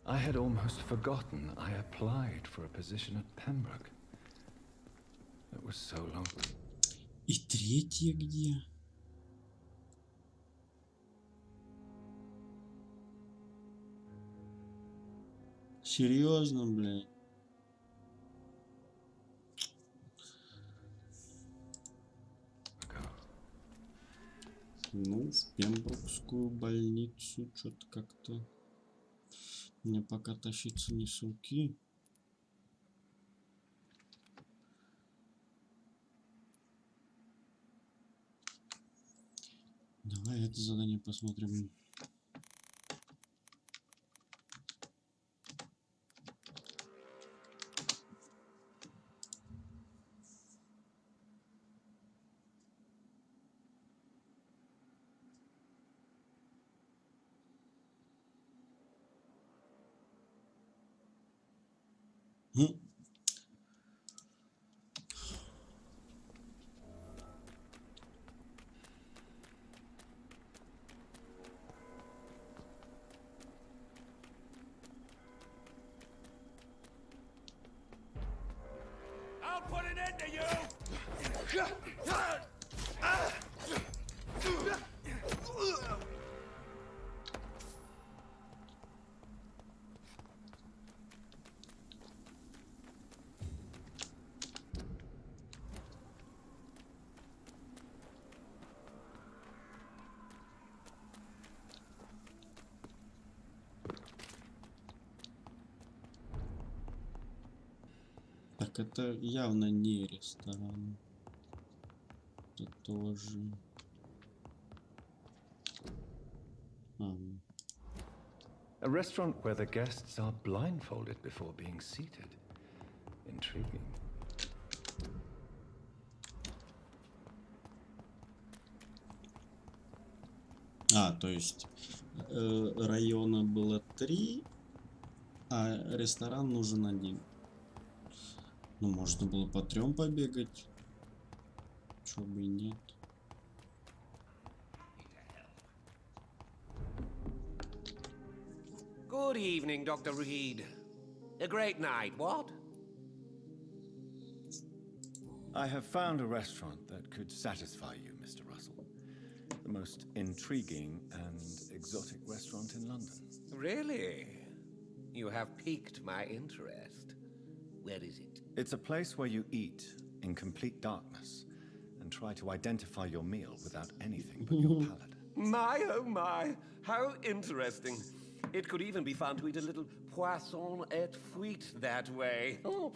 Speaker 18: I had almost forgotten I applied for a position at Pembroke. It was so long.
Speaker 1: И третье где? Серьезно, блядь? Ну, в Пемброкскую больницу что-то как-то мне пока тащиться не с руки. Давай это задание посмотрим.
Speaker 8: I'll put an end to you!
Speaker 1: Так, это явно не ресторан. Это тоже.
Speaker 18: A restaurant where the guests are blindfolded before being seated. Intriguing.
Speaker 1: То есть района было 3, а ресторан нужен 1. Ну, можно было по 3 побегать. Чего бы и нет.
Speaker 4: Good evening, Dr. Reed. A great night, what?
Speaker 18: I have found a restaurant that could satisfy you, Mr. Russell. The most intriguing and exotic restaurant in London.
Speaker 4: Really? You have piqued my interest. Where is it?
Speaker 18: It's a place where you eat in complete darkness and try to identify your meal without anything but your palate.
Speaker 4: My, oh my, how interesting. It could even be fun to eat a little poisson et frite that way. Oh,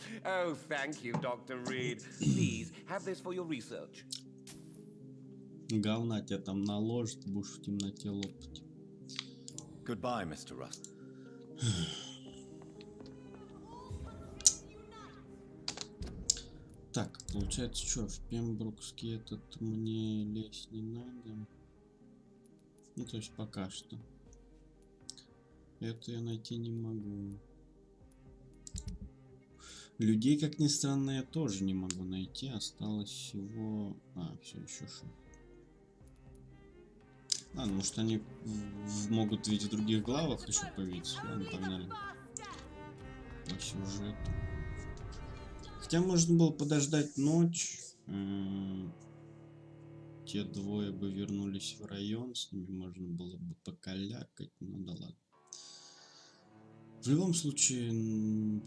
Speaker 4: thank you, Dr. Reed. Please, have this for your research.
Speaker 1: Говна тебя там наложит, будешь в темноте лопать.
Speaker 18: Goodbye, Mr. Russell.
Speaker 1: Так, получается, что, в Пемброкский этот мне лезть не надо. Ну, то есть пока что. Это я найти не могу. Людей, как ни странно, я тоже не могу найти. Осталось всего... все еще 6. Может они могут ведь в других главах еще появиться. Ладно, погнали. По сюжету. Хотя можно было подождать ночь. Те двое бы вернулись в район, с ними можно было бы покалякать, ну да ладно. В любом случае,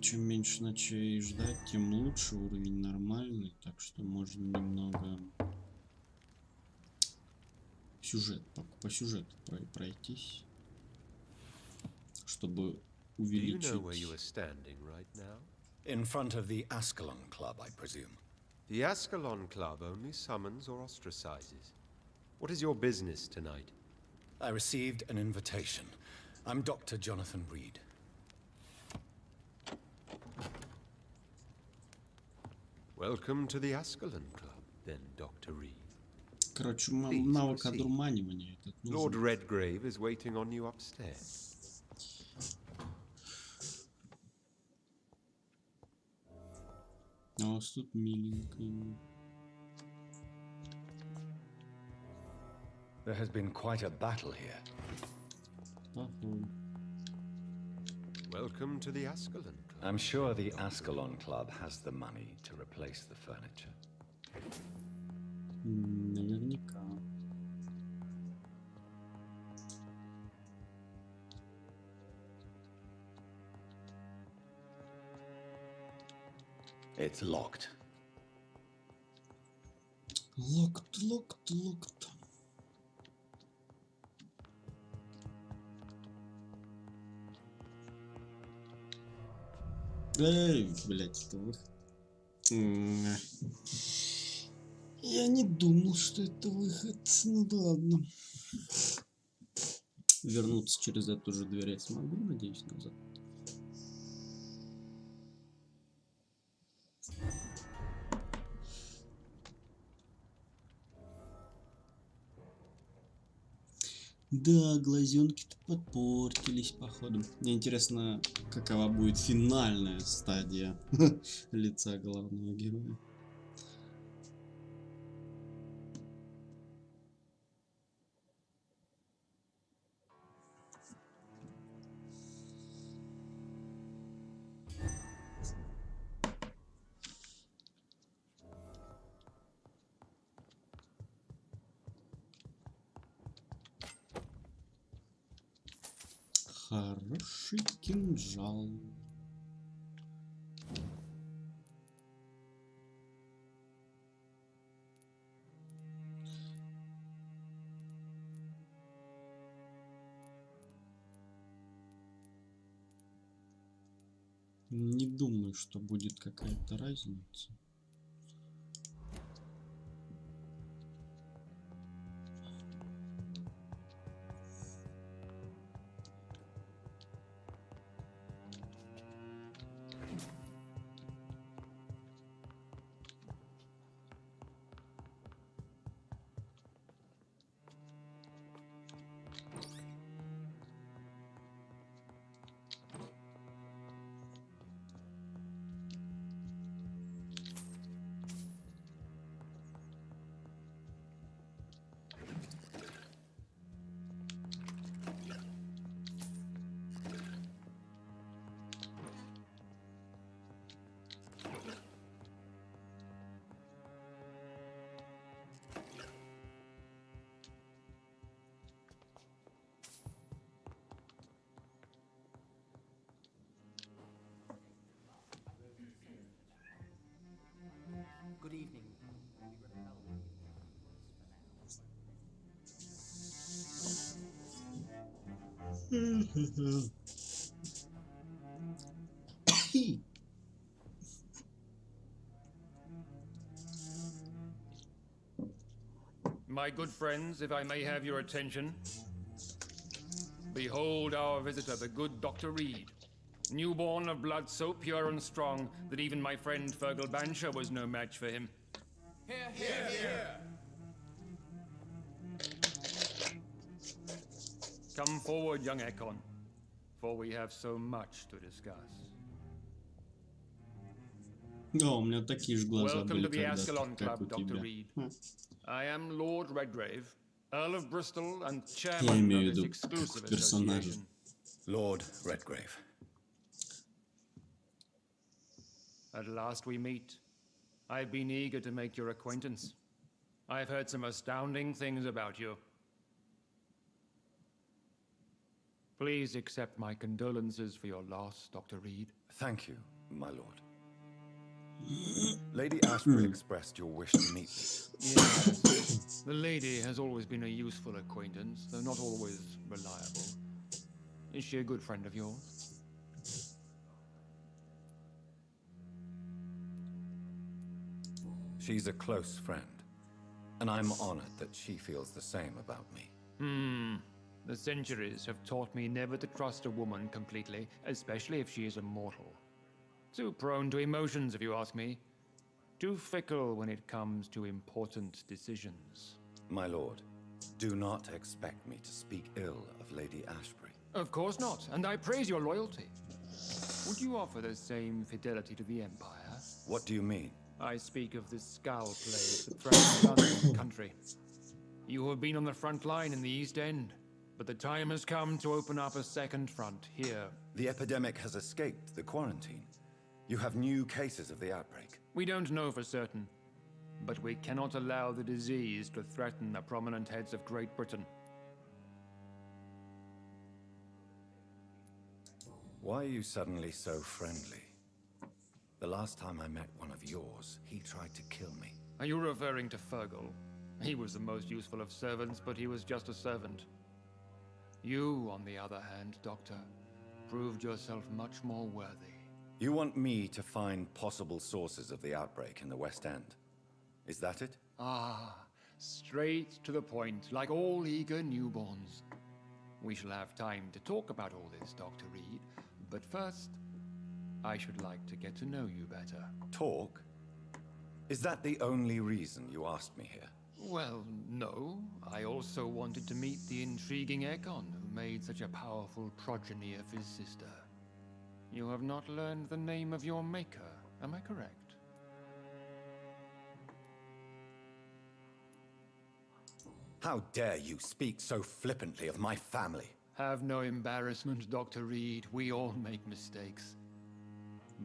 Speaker 1: чем меньше ночей ждать, тем лучше, уровень нормальный, так что можно немного по сюжету пройтись, чтобы увеличить.
Speaker 2: In front of the Ascalon Club, I presume.
Speaker 3: The Ascalon Club only summons or ostracizes. What is your business tonight?
Speaker 2: I received an invitation. I'm Dr. Jonathan Reed.
Speaker 3: Welcome to the Ascalon Club, then, Dr. Reed.
Speaker 1: Короче, навык одурманивания этот нужен.
Speaker 3: Lord Redgrave is waiting on you upstairs.
Speaker 1: А у вас тут миленько.
Speaker 18: There has been quite a battle here.
Speaker 3: Welcome to the Ascalon Club.
Speaker 2: I'm sure the Ascalon Club has the money to replace the furniture.
Speaker 1: Наверняка.
Speaker 2: It's locked.
Speaker 1: Locked. Эй, блядь, это выход. Я не думал, что это выход. Ну да ладно. Вернуться через эту же дверь я смогу, надеюсь, назад. Да, глазенки-то подпортились, походу. Мне интересно, какова будет финальная стадия лица главного героя. Хороший кинжал. Не думаю, что будет какая-то разница.
Speaker 6: Good evening.
Speaker 22: My good friends, if I may have your attention. Behold our visitor, the good Dr. Reed. Newborn of blood so pure and strong that even my friend Fergal Bansher was no match for him.
Speaker 8: Here, here, here.
Speaker 22: Come forward, young Ekon, for we have so much to discuss.
Speaker 1: О, у меня такие же глаза
Speaker 22: Welcome
Speaker 1: были
Speaker 22: to the
Speaker 1: когда-то,
Speaker 22: Ascalon
Speaker 1: как
Speaker 22: Club,
Speaker 1: у
Speaker 22: Dr.
Speaker 1: тебя.
Speaker 22: Reed. I am Lord Redgrave, Earl of Bristol and
Speaker 1: Я
Speaker 22: chairman
Speaker 1: имею в
Speaker 22: of this
Speaker 1: виду
Speaker 22: exclusive
Speaker 1: к персонажу.
Speaker 22: association.
Speaker 18: Lord Redgrave.
Speaker 22: At last we meet. I've been eager to make your acquaintance. I've heard some astounding things about you. Please accept my condolences for your loss, Dr. Reed.
Speaker 18: Thank you, my lord. Lady Ashbury expressed your wish to meet me.
Speaker 22: Yes. The lady has always been a useful acquaintance, though not always reliable. Is she a good friend of yours?
Speaker 18: She's a close friend, and I'm honored that she feels the same about me.
Speaker 22: The centuries have taught me never to trust a woman completely, especially if she is a mortal. Too prone to emotions, if you ask me. Too fickle when it comes to important decisions.
Speaker 18: My lord, do not expect me to speak ill of Lady Ashbury.
Speaker 22: Of course not, and I praise your loyalty. Would you offer the same fidelity to the Empire?
Speaker 18: What do you mean?
Speaker 22: I speak of the Skull plague that threatens London country. You have been on the front line in the East End, but the time has come to open up a second front here.
Speaker 18: The epidemic has escaped the quarantine. You have new cases of the outbreak.
Speaker 22: We don't know for certain, but we cannot allow the disease to threaten the prominent heads of Great Britain.
Speaker 18: Why are you suddenly so friendly? The last time I met one of yours, he tried to kill me.
Speaker 22: Are you referring to Fergal? He was the most useful of servants, but he was just a servant. You, on the other hand, Doctor, proved yourself much more worthy.
Speaker 18: You want me to find possible sources of the outbreak in the West End? Is that it?
Speaker 22: Ah, straight to the point, like all eager newborns. We shall have time to talk about all this, Dr. Reed, but first, I should like to get to know you better.
Speaker 18: Talk? Is that the only reason you asked me here?
Speaker 22: Well, no. I also wanted to meet the intriguing Ekon, who made such a powerful progeny of his sister. You have not learned the name of your maker, am I correct?
Speaker 18: How dare you speak so flippantly of my family?
Speaker 22: Have no embarrassment, Dr. Reed. We all make mistakes.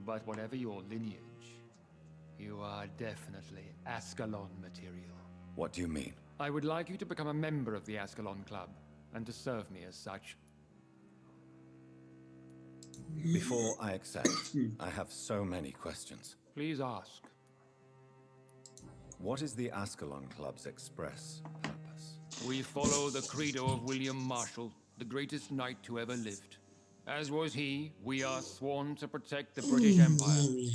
Speaker 22: But whatever your lineage, you are definitely Ascalon material.
Speaker 18: What do you mean?
Speaker 22: I would like you to become a member of the Ascalon Club, and to serve me as such.
Speaker 18: Before I accept, I have so many questions.
Speaker 22: Please ask.
Speaker 18: What is the Ascalon Club's express purpose?
Speaker 22: We follow the credo of William Marshall, the greatest knight who ever lived. As was he, we are sworn to protect the British Empire.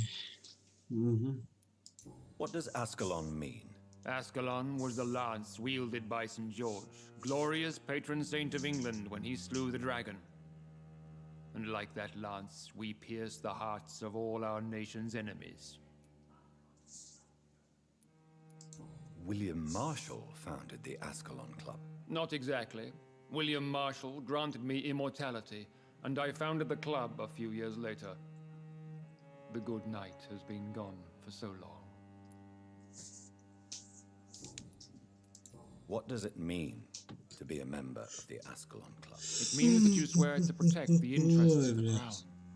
Speaker 18: What does Ascalon mean?
Speaker 22: Ascalon was the lance wielded by St. George, glorious patron saint of England when he slew the dragon. And like that lance, we pierce the hearts of all our nation's enemies.
Speaker 18: William Marshall founded the Ascalon Club.
Speaker 22: Not exactly. William Marshall granted me immortality, and I founded the club a few years later. The good knight has been gone for so long.
Speaker 18: What does it mean to be a member of the Ascalon Club?
Speaker 22: It means that you swear to protect the interests of the crown,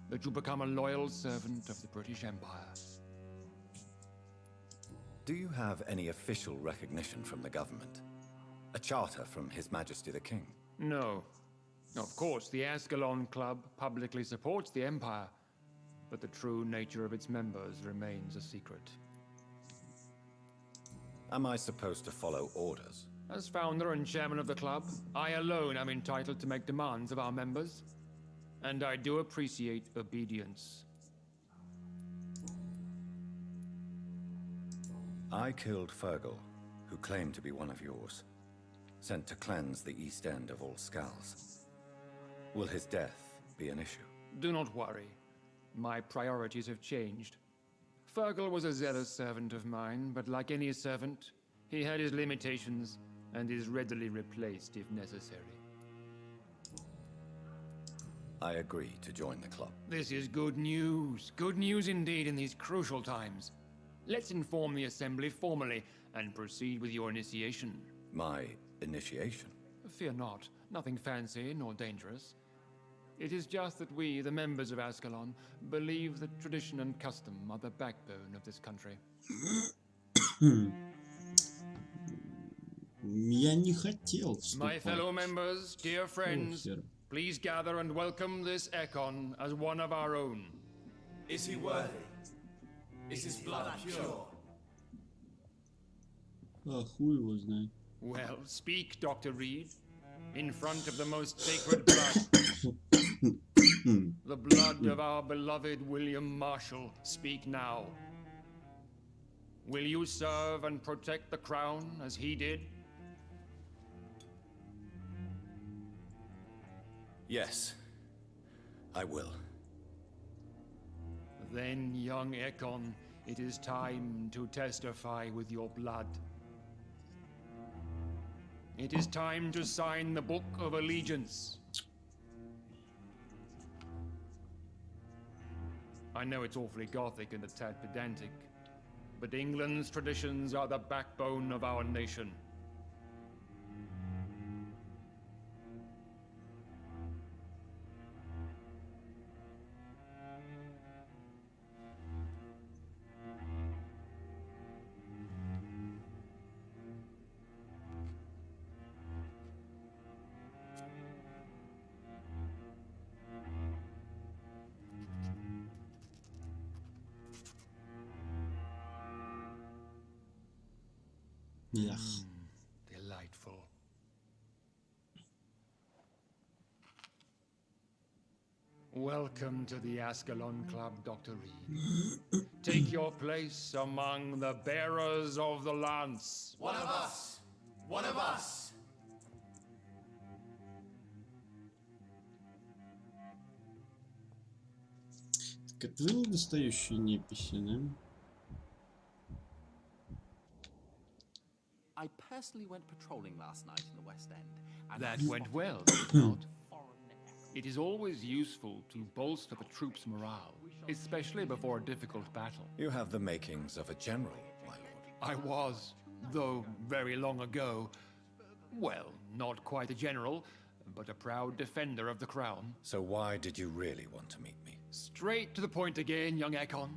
Speaker 22: that you become a loyal servant of the British Empire.
Speaker 18: Do you have any official recognition from the government? A charter from His Majesty the King?
Speaker 22: No. Of course, the Ascalon Club publicly supports the Empire, but the true nature of its members remains a secret.
Speaker 18: Am I supposed to follow orders?
Speaker 22: As founder and chairman of the club, I alone am entitled to make demands of our members, and I do appreciate obedience.
Speaker 18: I killed Fergal, who claimed to be one of yours, sent to cleanse the East End of all Skulls. Will his death be an issue?
Speaker 22: Do not worry. My priorities have changed. Fergal was a zealous servant of mine, but like any servant, he had his limitations and is readily replaced if necessary.
Speaker 18: I agree to join the club.
Speaker 22: This is good news. Good news indeed in these crucial times. Let's inform the Assembly formally and proceed with your initiation.
Speaker 18: My initiation.
Speaker 22: Fear not. Nothing fancy nor dangerous. It is just that we, the members of Ascalon, believe that tradition and custom are the backbone of this country.
Speaker 1: Я не хотел
Speaker 22: My
Speaker 1: вступать.
Speaker 22: fellow members, dear friends, please gather and welcome this Ekon as one of our own.
Speaker 8: Is he worthy? Is his blood pure?
Speaker 1: А хуй его знает.
Speaker 22: Well, speak, Dr. Reed, in front of the most sacred blood. The blood of our beloved William Marshall, speak now. Will you serve and protect the crown as he did?
Speaker 18: Yes, I will.
Speaker 22: Then, young Ekon, it is time to testify with your blood. It is time to sign the Book of Allegiance. I know it's awfully gothic and a tad pedantic, but England's traditions are the backbone of our nation.
Speaker 1: Yeah.
Speaker 22: Delightful. Welcome to the Ascalon Club, Dr. Reed. Take your place among the bearers of the lance.
Speaker 8: One of us! One of us!
Speaker 1: Так это вы недостающие неписи, да?
Speaker 6: I personally went patrolling last night in the West End. And
Speaker 22: That
Speaker 6: I
Speaker 22: went
Speaker 6: spotted
Speaker 22: well,
Speaker 6: a
Speaker 22: did it not?
Speaker 6: foreign
Speaker 22: It is always useful to bolster the troops' morale, especially before a difficult battle.
Speaker 18: You have the makings of a general, my lord.
Speaker 22: I was, though very long ago, well, not quite a general, but a proud defender of the crown.
Speaker 18: So why did you really want to meet me?
Speaker 22: Straight to the point again, young Ekon.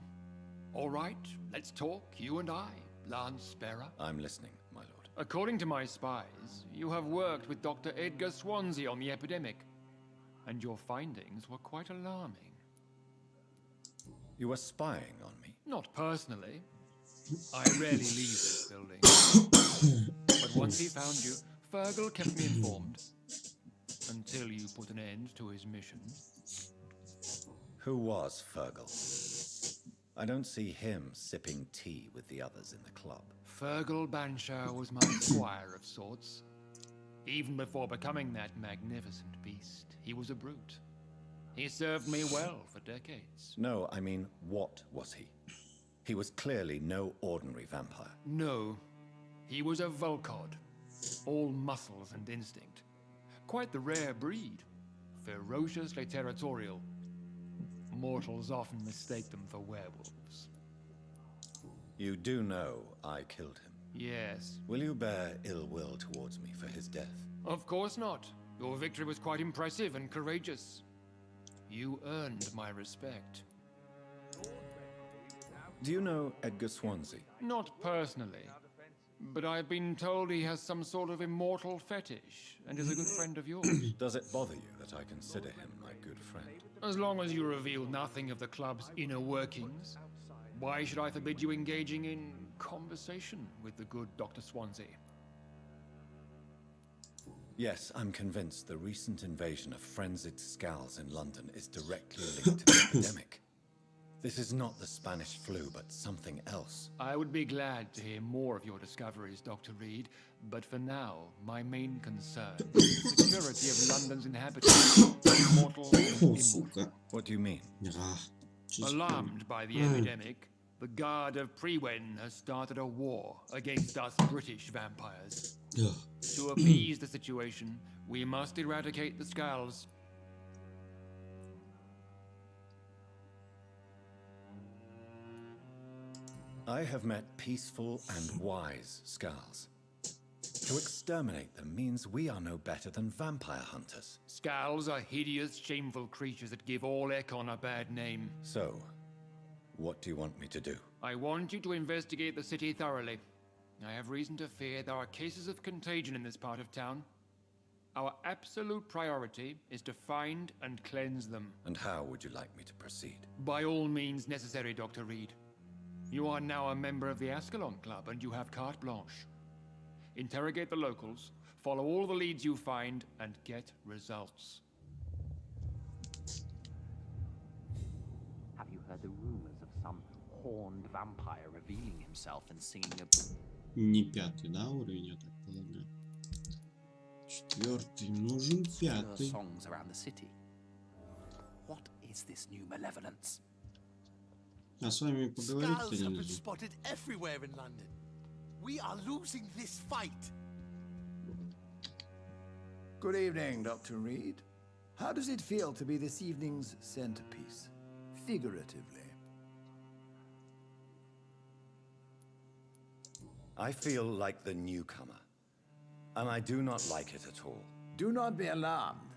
Speaker 22: All right, let's talk, you and I, Lance Bearer.
Speaker 18: I'm listening, my lord.
Speaker 22: According to my spies, you have worked with Dr. Edgar Swansea on the epidemic, and your findings were quite alarming.
Speaker 18: You were spying on me?
Speaker 22: Not personally. I rarely leave this building. But once he found you, Fergal kept me informed. Until you put an end to his mission.
Speaker 18: Who was Fergal? I don't see him sipping tea with the others in the club.
Speaker 22: Fergal Banshire was my squire of sorts. Even before becoming that magnificent beast, he was a brute. He served me well for decades.
Speaker 18: No, I mean, what was he? He was clearly no ordinary vampire.
Speaker 22: No, he was a Volcod. All muscles and instinct. Quite the rare breed. Ferociously territorial. Mortals often mistake them for werewolves.
Speaker 18: You do know I killed him?
Speaker 22: Yes.
Speaker 18: Will you bear ill will towards me for his death?
Speaker 22: Of course not. Your victory was quite impressive and courageous. You earned my respect.
Speaker 18: Do you know Edgar Swansea?
Speaker 22: Not personally. But I've been told he has some sort of immortal fetish and is a good friend of yours.
Speaker 18: Does it bother you that I consider him my good friend?
Speaker 22: As long as you reveal nothing of the club's inner workings, why should I forbid you engaging in conversation with the good Dr. Swansea?
Speaker 18: Yes, I'm convinced the recent invasion of frenzied scowls in London is directly linked to the epidemic. This is not the Spanish flu, but something else.
Speaker 22: I would be glad to hear more of your discoveries, Dr. Reed, but for now, my main concern is the security of London's inhabitants, mortal and immortal.
Speaker 18: What do you mean?
Speaker 22: Alarmed by the epidemic, the Guard of Prewen has started a war against us British vampires. To appease the situation, we must eradicate the Skulls.
Speaker 18: I have met peaceful and wise Skulls.
Speaker 2: To exterminate them means we are no better than vampire hunters.
Speaker 22: Skulls are hideous, shameful creatures that give all Ekon a bad name.
Speaker 2: So, what do you want me to do?
Speaker 22: I want you to investigate the city thoroughly. I have reason to fear there are cases of contagion in this part of town. Our absolute priority is to find and cleanse them.
Speaker 2: And how would you like me to proceed?
Speaker 22: By all means necessary, Dr. Reed. You are now a member of the Ascalon Club and you have carte blanche. Interrogate the locals, follow all the leads you find, and get results.
Speaker 6: Have you heard the rumors of some horned vampire revealing himself and singing a...
Speaker 1: Не пятый, да, уровень, я так полагаю. Четвертый. Нужен пятый.
Speaker 6: songs around the city. What is this new malevolence?
Speaker 1: А с вами поговорить-то
Speaker 8: Skulls have been
Speaker 1: нельзя.
Speaker 8: spotted everywhere in London. We are losing this fight.
Speaker 9: Good evening, Dr. Reed. How does it feel to be this evening's centerpiece? Figuratively.
Speaker 2: I feel like the newcomer, and I do not like it at all.
Speaker 9: Do not be alarmed.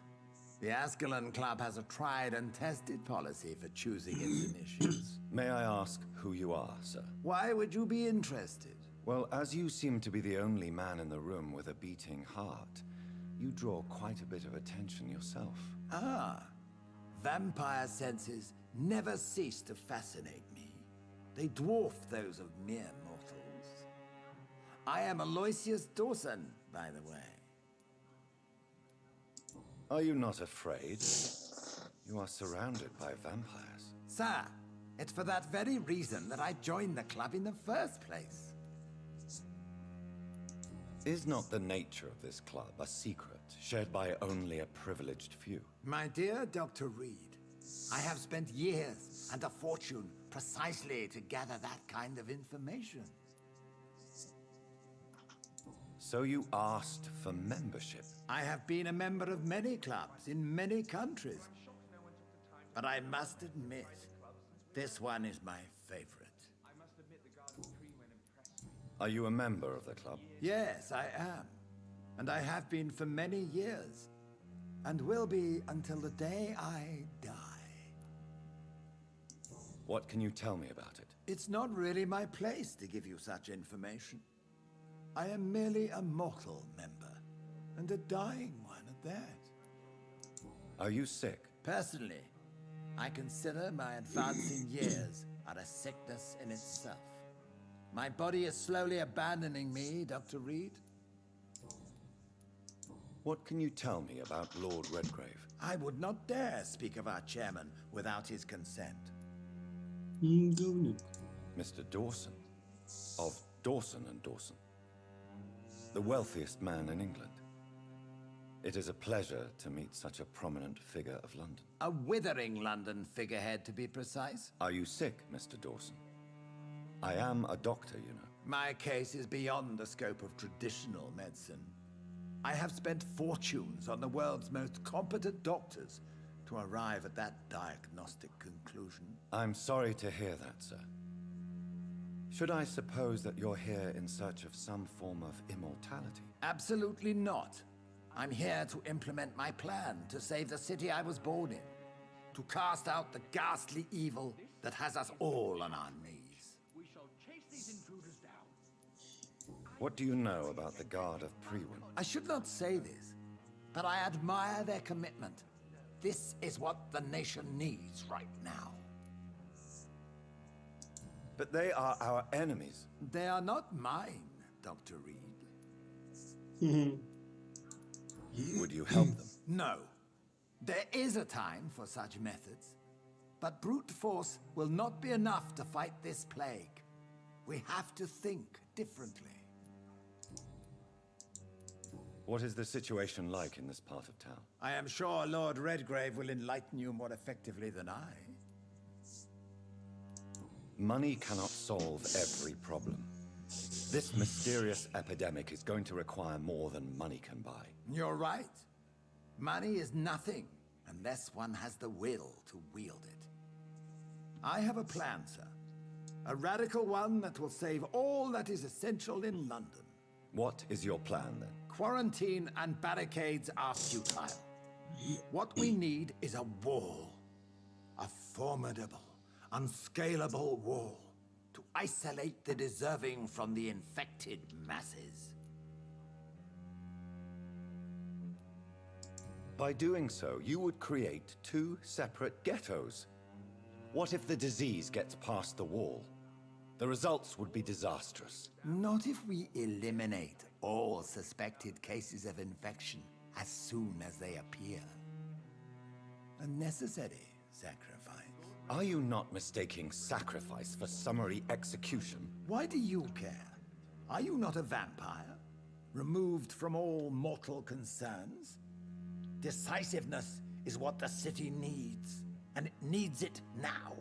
Speaker 9: The Ascalon Club has a tried and tested policy for choosing its initiates.
Speaker 2: May I ask who you are, sir?
Speaker 9: Why would you be interested?
Speaker 2: Well, as you seem to be the only man in the room with a beating heart, you draw quite a bit of attention yourself.
Speaker 9: Ah, vampire senses never cease to fascinate me. They dwarf those of mere mortals. I am Aloysius Dawson, by the way.
Speaker 2: Are you not afraid? You are surrounded by vampires.
Speaker 9: Sir, it's for that very reason that I joined the club in the first place.
Speaker 2: Is not the nature of this club a secret, shared by only a privileged few?
Speaker 9: My dear Dr. Reed, I have spent years and a fortune precisely to gather that kind of information.
Speaker 2: So you asked for membership?
Speaker 9: I have been a member of many clubs in many countries. But I must admit, this one is my favorite.
Speaker 2: Are you a member of the club?
Speaker 9: Yes, I am. And I have been for many years. And will be until the day I die.
Speaker 2: What can you tell me about it?
Speaker 9: It's not really my place to give you such information. I am merely a mortal member, and a dying one at that.
Speaker 2: Are you sick?
Speaker 9: Personally, I consider my advancing years are a sickness in itself. My body is slowly abandoning me, Dr. Reed.
Speaker 2: What can you tell me about Lord Redgrave?
Speaker 9: I would not dare speak of our chairman without his consent.
Speaker 2: Mr. Dawson, of Dawson and Dawson, the wealthiest man in England. It is a pleasure to meet such a prominent figure of London.
Speaker 9: A withering London figurehead, to be precise.
Speaker 2: Are you sick, Mr. Dawson? I am a doctor, you know.
Speaker 9: My case is beyond the scope of traditional medicine. I have spent fortunes on the world's most competent doctors to arrive at that diagnostic conclusion.
Speaker 2: I'm sorry to hear that, sir. Should I suppose that you're here in search of some form of immortality?
Speaker 9: Absolutely not. I'm here to implement my plan to save the city I was born in. To cast out the ghastly evil that has us all on our knees.
Speaker 8: We shall chase these intruders down.
Speaker 2: What do you know about the Guard of Prewin?
Speaker 9: I should not say this, but I admire their commitment. This is what the nation needs right now.
Speaker 2: But they are our enemies.
Speaker 9: They are not mine, Dr. Reed.
Speaker 2: Would you help them?
Speaker 9: No. There is a time for such methods. But brute force will not be enough to fight this plague. We have to think differently.
Speaker 2: What is the situation like in this part of town?
Speaker 9: I am sure Lord Redgrave will enlighten you more effectively than I.
Speaker 2: Money cannot solve every problem. This mysterious epidemic is going to require more than money can buy.
Speaker 9: You're right. Money is nothing unless one has the will to wield it. I have a plan, sir. A radical one that will save all that is essential in London.
Speaker 2: What is your plan, then?
Speaker 10: Quarantine and barricades are futile. What we need is a wall. A formidable, unscalable wall to isolate the deserving from the infected masses.
Speaker 2: By doing so, you would create two separate ghettos. What if the disease gets past the wall? The results would be disastrous.
Speaker 10: Not if we eliminate all suspected cases of infection as soon as they appear. A necessary sacrifice.
Speaker 2: Are you not mistaking sacrifice for summary execution?
Speaker 10: Why do you care? Are you not a vampire? Removed from all mortal concerns? Decisiveness is what the city needs, and it needs it now.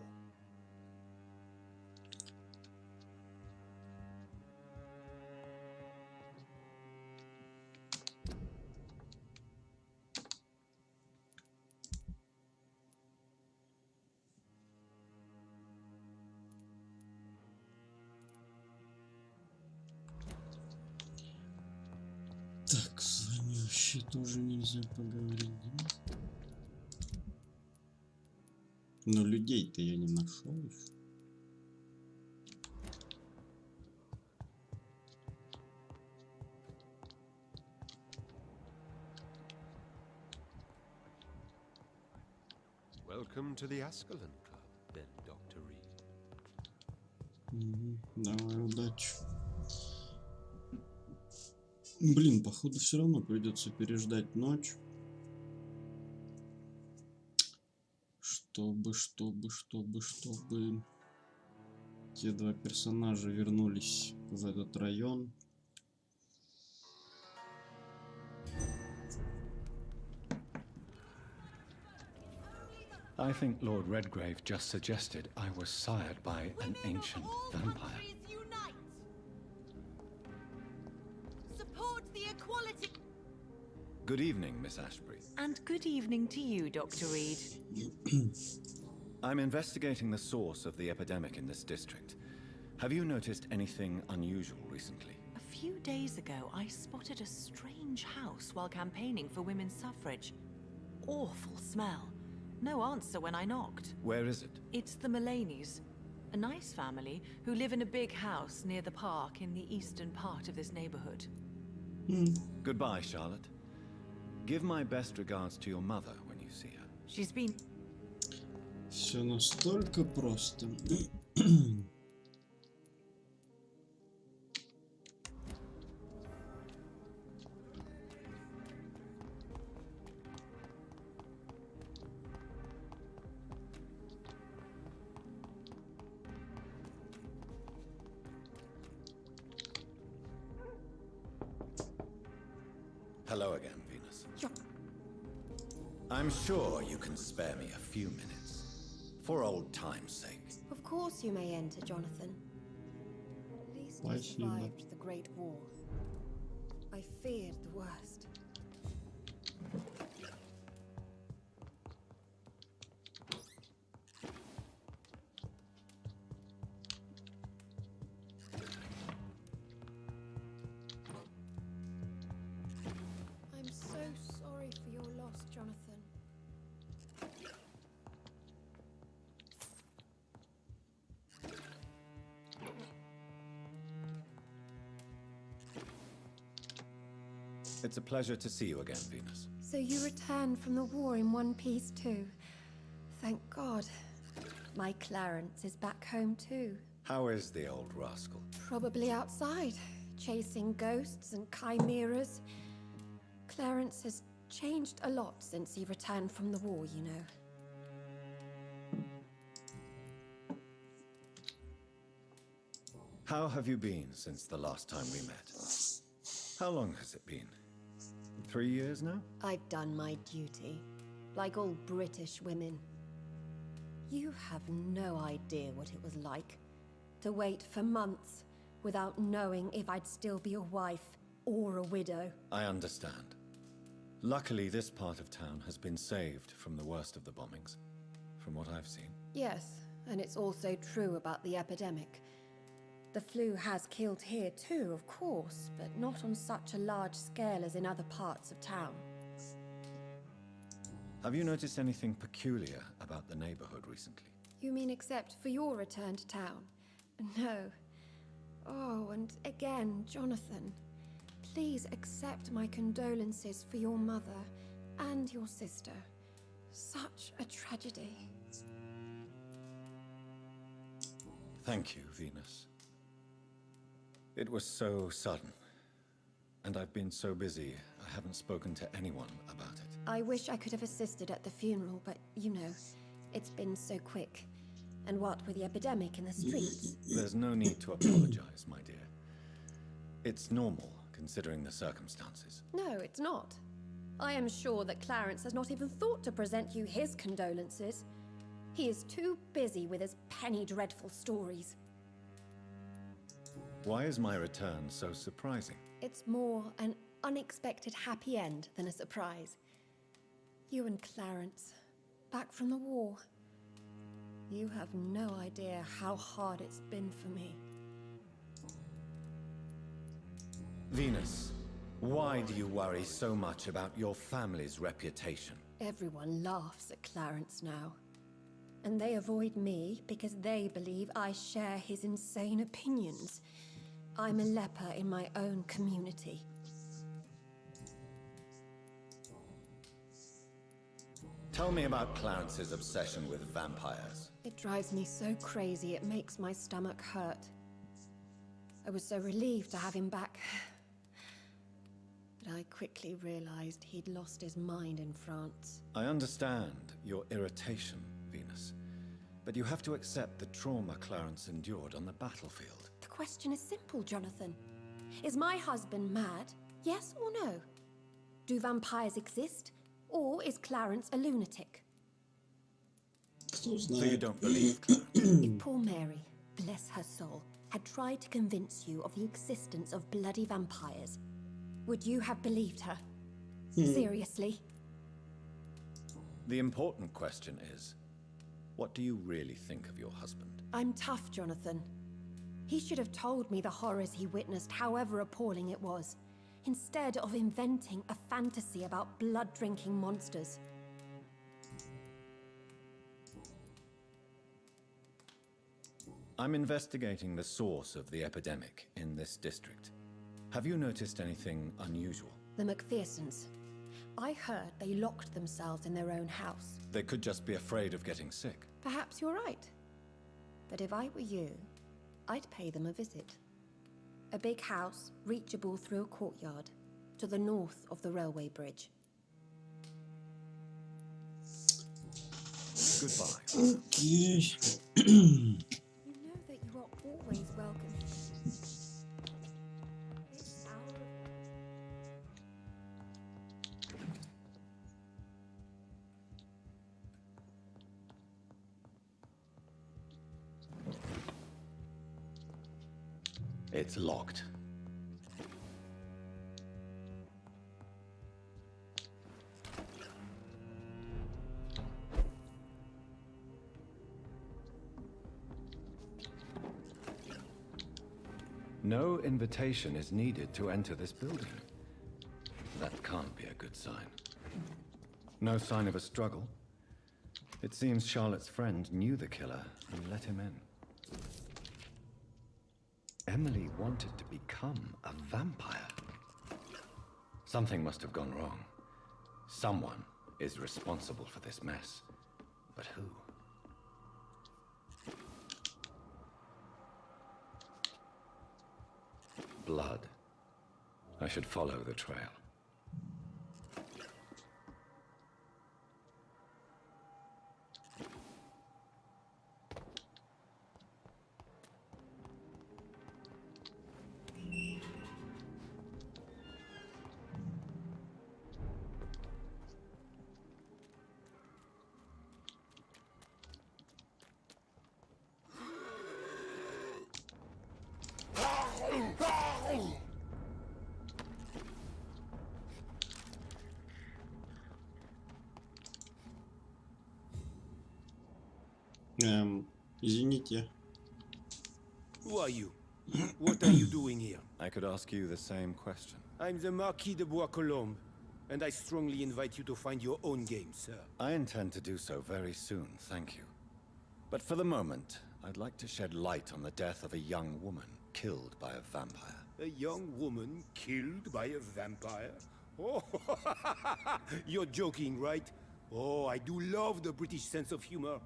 Speaker 1: Так, с вами вообще тоже нельзя поговорить, да? Но людей-то я не нашел еще.
Speaker 3: Welcome to the Ascalon Club, then, Dr. Reed.
Speaker 1: Давай, удачи. Блин, походу все равно придется переждать ночь. Чтобы те два персонажа вернулись в этот район.
Speaker 18: I think Lord Redgrave just suggested I was sired by an ancient vampire.
Speaker 16: Support the equality.
Speaker 2: Good evening, Miss Ashbury.
Speaker 11: And good evening to you, Dr. Reed.
Speaker 2: I'm investigating the source of the epidemic in this district. Have you noticed anything unusual recently?
Speaker 11: A few days ago, I spotted a strange house while campaigning for women's suffrage. Awful smell. No answer when I knocked.
Speaker 2: Where is it?
Speaker 11: It's the Mullaneys, a nice family who live in a big house near the park in the eastern part of this neighborhood.
Speaker 2: Goodbye, Charlotte. Give my best regards to your mother when you see her.
Speaker 11: She's been...
Speaker 1: Все настолько просто.
Speaker 2: Hello again, Venus. I'm sure you can spare me a few minutes. For old time's sake.
Speaker 15: Of course you may enter, Jonathan. At least you survived the Great War. I feared the worst. I'm so sorry for your loss, Jonathan.
Speaker 2: It's a pleasure to see you again, Venus.
Speaker 15: So you returned from the war in one piece too. Thank God. My Clarence is back home too.
Speaker 2: How is the old rascal?
Speaker 15: Probably outside, chasing ghosts and chimeras. Clarence has changed a lot since he returned from the war, you know.
Speaker 2: How have you been since the last time we met? How long has it been? 3 years now?
Speaker 15: I've done my duty, like all British women. You have no idea what it was like to wait for months without knowing if I'd still be a wife or a widow.
Speaker 2: I understand. Luckily, this part of town has been saved from the worst of the bombings, from what I've seen.
Speaker 15: Yes, and it's also true about the epidemic. The flu has killed here too, of course, but not on such a large scale as in other parts of town.
Speaker 18: Have you noticed anything peculiar about the neighborhood recently?
Speaker 15: You mean except for your return to town? No. Oh, and again, Jonathan, please accept my condolences for your mother and your sister. Such a tragedy.
Speaker 18: Thank you, Venus. It was so sudden, and I've been so busy, I haven't spoken to anyone about it.
Speaker 15: I wish I could have assisted at the funeral, but you know, it's been so quick. And what with the epidemic in the streets?
Speaker 18: There's no need to apologize, my dear. It's normal, considering the circumstances.
Speaker 15: No, it's not. I am sure that Clarence has not even thought to present you his condolences. He is too busy with his penny dreadful stories.
Speaker 18: Why is my return so surprising?
Speaker 15: It's more an unexpected happy end than a surprise. You and Clarence, back from the war. You have no idea how hard it's been for me.
Speaker 18: Venus, why do you worry so much about your family's reputation?
Speaker 15: Everyone laughs at Clarence now. And they avoid me because they believe I share his insane opinions. I'm a leper in my own community.
Speaker 18: Tell me about Clarence's obsession with vampires.
Speaker 15: It drives me so crazy it makes my stomach hurt. I was so relieved to have him back. But I quickly realized he'd lost his mind in France.
Speaker 18: I understand your irritation, Venus. But you have to accept the trauma Clarence endured on the battlefield.
Speaker 15: The question is simple, Jonathan. Is my husband mad? Yes or no? Do vampires exist? Or is Clarence a lunatic?
Speaker 18: So you don't believe Clarence?
Speaker 15: If poor Mary, bless her soul, had tried to convince you of the existence of bloody vampires, would you have believed her? Seriously?
Speaker 18: The important question is, what do you really think of your husband?
Speaker 15: I'm tough, Jonathan. He should have told me the horrors he witnessed, however appalling it was, instead of inventing a fantasy about blood-drinking monsters.
Speaker 18: I'm investigating the source of the epidemic in this district. Have you noticed anything unusual?
Speaker 15: The McPhersons. I heard they locked themselves in their own house.
Speaker 18: They could just be afraid of getting sick.
Speaker 15: Perhaps you're right. But if I were you, I'd pay them a visit. A big house, reachable through a courtyard, to the north of the railway bridge.
Speaker 18: Goodbye.
Speaker 1: Okay.
Speaker 15: You know that you are always welcome. It's our...
Speaker 18: It's locked. No invitation is needed to enter this building. That can't be a good sign. No sign of a struggle. It seems Charlotte's friend knew the killer and let him in. Emily wanted to become a vampire. Something must have gone wrong. Someone is responsible for this mess. But who? Blood. I should follow the trail.
Speaker 1: Извините.
Speaker 10: Who are you?
Speaker 12: What are you doing here?
Speaker 18: I could ask you the same question.
Speaker 12: I'm the Marquis de Bois-Colombes, and I strongly invite you to find your own game, sir.
Speaker 18: I intend to do so very soon, thank you. But for the moment, I'd like to shed light on the death of a young woman killed by a vampire.
Speaker 12: A young woman killed by a vampire? Oh, you're joking, right? Oh, I do love the British sense of humor.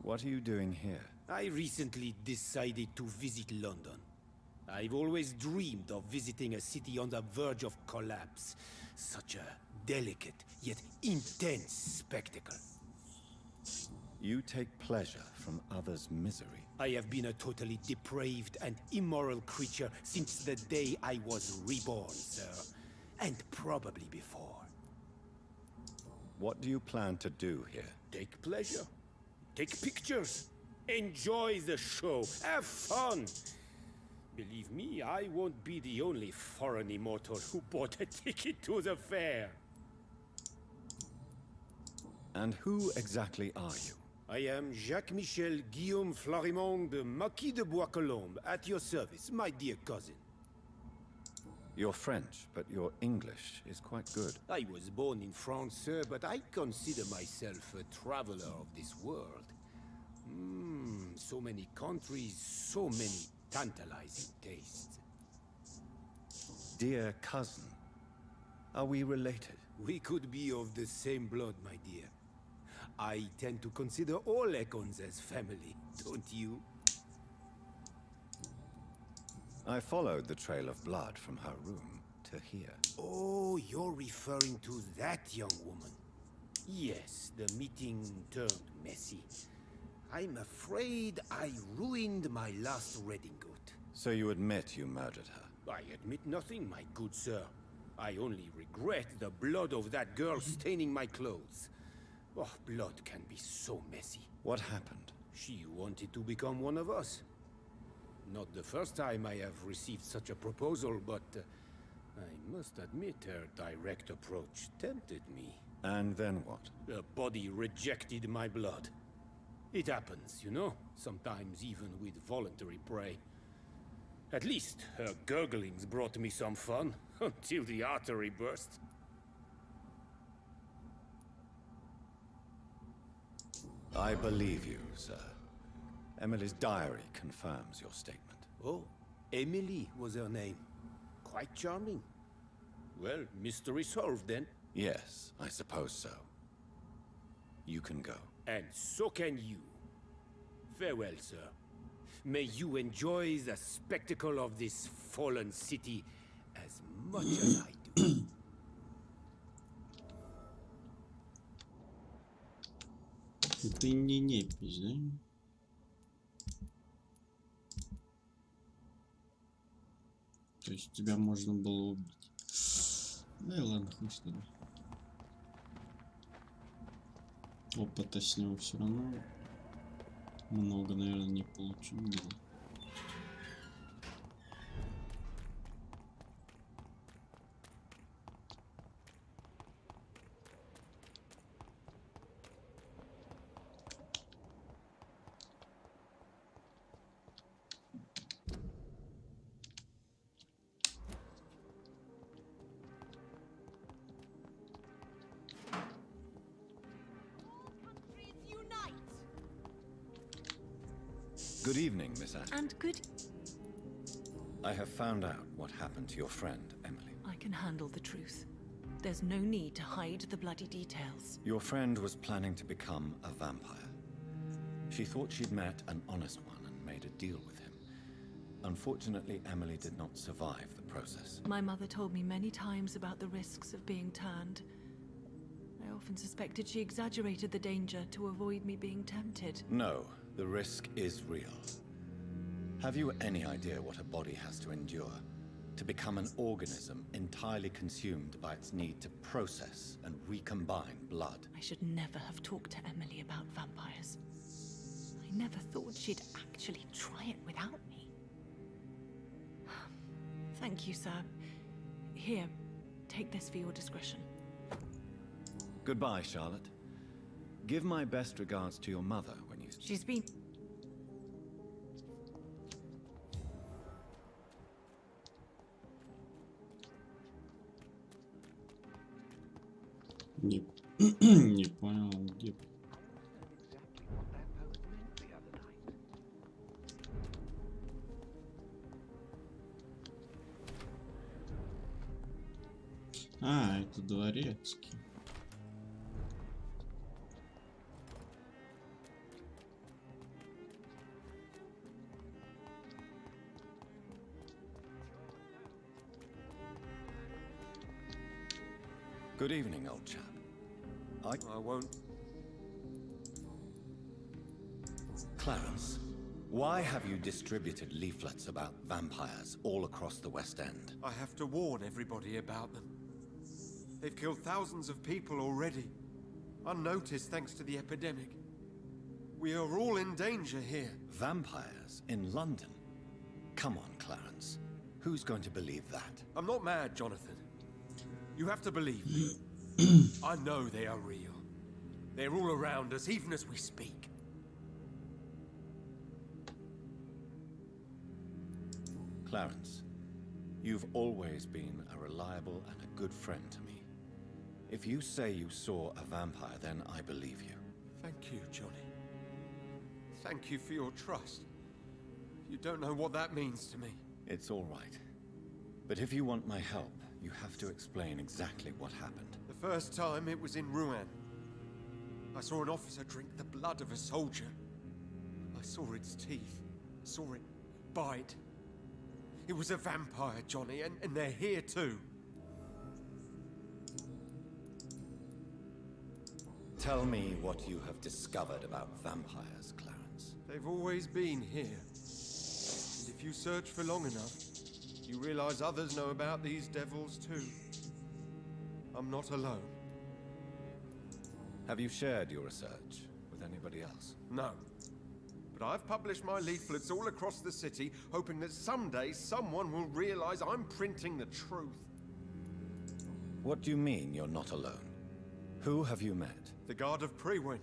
Speaker 18: What are you doing here?
Speaker 12: I recently decided to visit London. I've always dreamed of visiting a city on the verge of collapse. Such a delicate, yet intense spectacle.
Speaker 18: You take pleasure from others' misery.
Speaker 12: I have been a totally depraved and immoral creature since the day I was reborn, sir. And probably before.
Speaker 18: What do you plan to do here?
Speaker 12: Take pleasure. Take pictures. Enjoy the show. Have fun. Believe me, I won't be the only foreign immortal who bought a ticket to the fair.
Speaker 18: And who exactly are you?
Speaker 12: I am Jacques-Michel Guillaume Florimond de Marquis de Bois-Colombes, at your service, my dear cousin.
Speaker 18: You're French, but your English is quite good.
Speaker 12: I was born in France, sir, but I consider myself a traveler of this world. So many countries, so many tantalizing tastes.
Speaker 18: Dear cousin, are we related?
Speaker 12: We could be of the same blood, my dear. I tend to consider all Econs as family, don't you?
Speaker 18: I followed the trail of blood from her room to here.
Speaker 12: Oh, you're referring to that young woman. Yes, the meeting turned messy. I'm afraid I ruined my last redingote.
Speaker 18: So you admit you murdered her?
Speaker 12: I admit nothing, my good sir. I only regret the blood of that girl staining my clothes. Oh, blood can be so messy.
Speaker 18: What happened?
Speaker 12: She wanted to become one of us. Not the first time I have received such a proposal, but I must admit her direct approach tempted me.
Speaker 18: And then what?
Speaker 12: The body rejected my blood. It happens, you know, sometimes even with voluntary prey. At least her gurglings brought me some fun, until the artery burst.
Speaker 18: I believe you, sir. Emily's diary confirms your statement.
Speaker 12: Oh, Emily was her name. Quite charming. Well, mystery solved then.
Speaker 18: Yes, I suppose so. You can go.
Speaker 12: And so can you. Farewell, sir. May you enjoy the spectacle of this fallen city as much as I do.
Speaker 1: Ты не непись, да? То есть тебя можно было убить. Да и ладно, хуй с тобой. Опыта с него все равно много, наверное, не получим.
Speaker 18: Good evening, Miss Ash.
Speaker 11: And good...
Speaker 18: I have found out what happened to your friend, Emily.
Speaker 11: I can handle the truth. There's no need to hide the bloody details.
Speaker 18: Your friend was planning to become a vampire. She thought she'd met an honest one and made a deal with him. Unfortunately, Emily did not survive the process.
Speaker 11: My mother told me many times about the risks of being turned. I often suspected she exaggerated the danger to avoid me being tempted.
Speaker 18: No, the risk is real. Have you any idea what a body has to endure? To become an organism entirely consumed by its need to process and recombine blood.
Speaker 11: I should never have talked to Emily about vampires. I never thought she'd actually try it without me. Thank you, sir. Here, take this for your discretion.
Speaker 18: Goodbye, Charlotte. Give my best regards to your mother when you...
Speaker 11: She's been...
Speaker 1: Не, не понял, где. А, это дворецкий.
Speaker 2: Good evening, old chap.
Speaker 3: I won't.
Speaker 2: Clarence, why have you distributed leaflets about vampires all across the West End?
Speaker 3: I have to warn everybody about them. They've killed thousands of people already, unnoticed thanks to the epidemic. We are all in danger here.
Speaker 2: Vampires in London? Come on, Clarence. Who's going to believe that?
Speaker 3: I'm not mad, Jonathan. You have to believe me. I know they are real. They're all around us, even as we speak.
Speaker 2: Clarence, you've always been a reliable and a good friend to me. If you say you saw a vampire, then I believe you.
Speaker 3: Thank you, Johnny. Thank you for your trust. You don't know what that means to me.
Speaker 2: It's all right. But if you want my help, you have to explain exactly what happened.
Speaker 3: The first time it was in Rouen. I saw an officer drink the blood of a soldier. I saw its teeth, saw it bite. It was a vampire, Johnny, and they're here too.
Speaker 2: Tell me what you have discovered about vampires, Clarence.
Speaker 3: They've always been here. And if you search for long enough, you realize others know about these devils too. I'm not alone.
Speaker 2: Have you shared your research with anybody else?
Speaker 3: No. But I've published my leaflets all across the city, hoping that someday someone will realize I'm printing the truth.
Speaker 2: What do you mean you're not alone? Who have you met?
Speaker 3: The Guard of Prewin.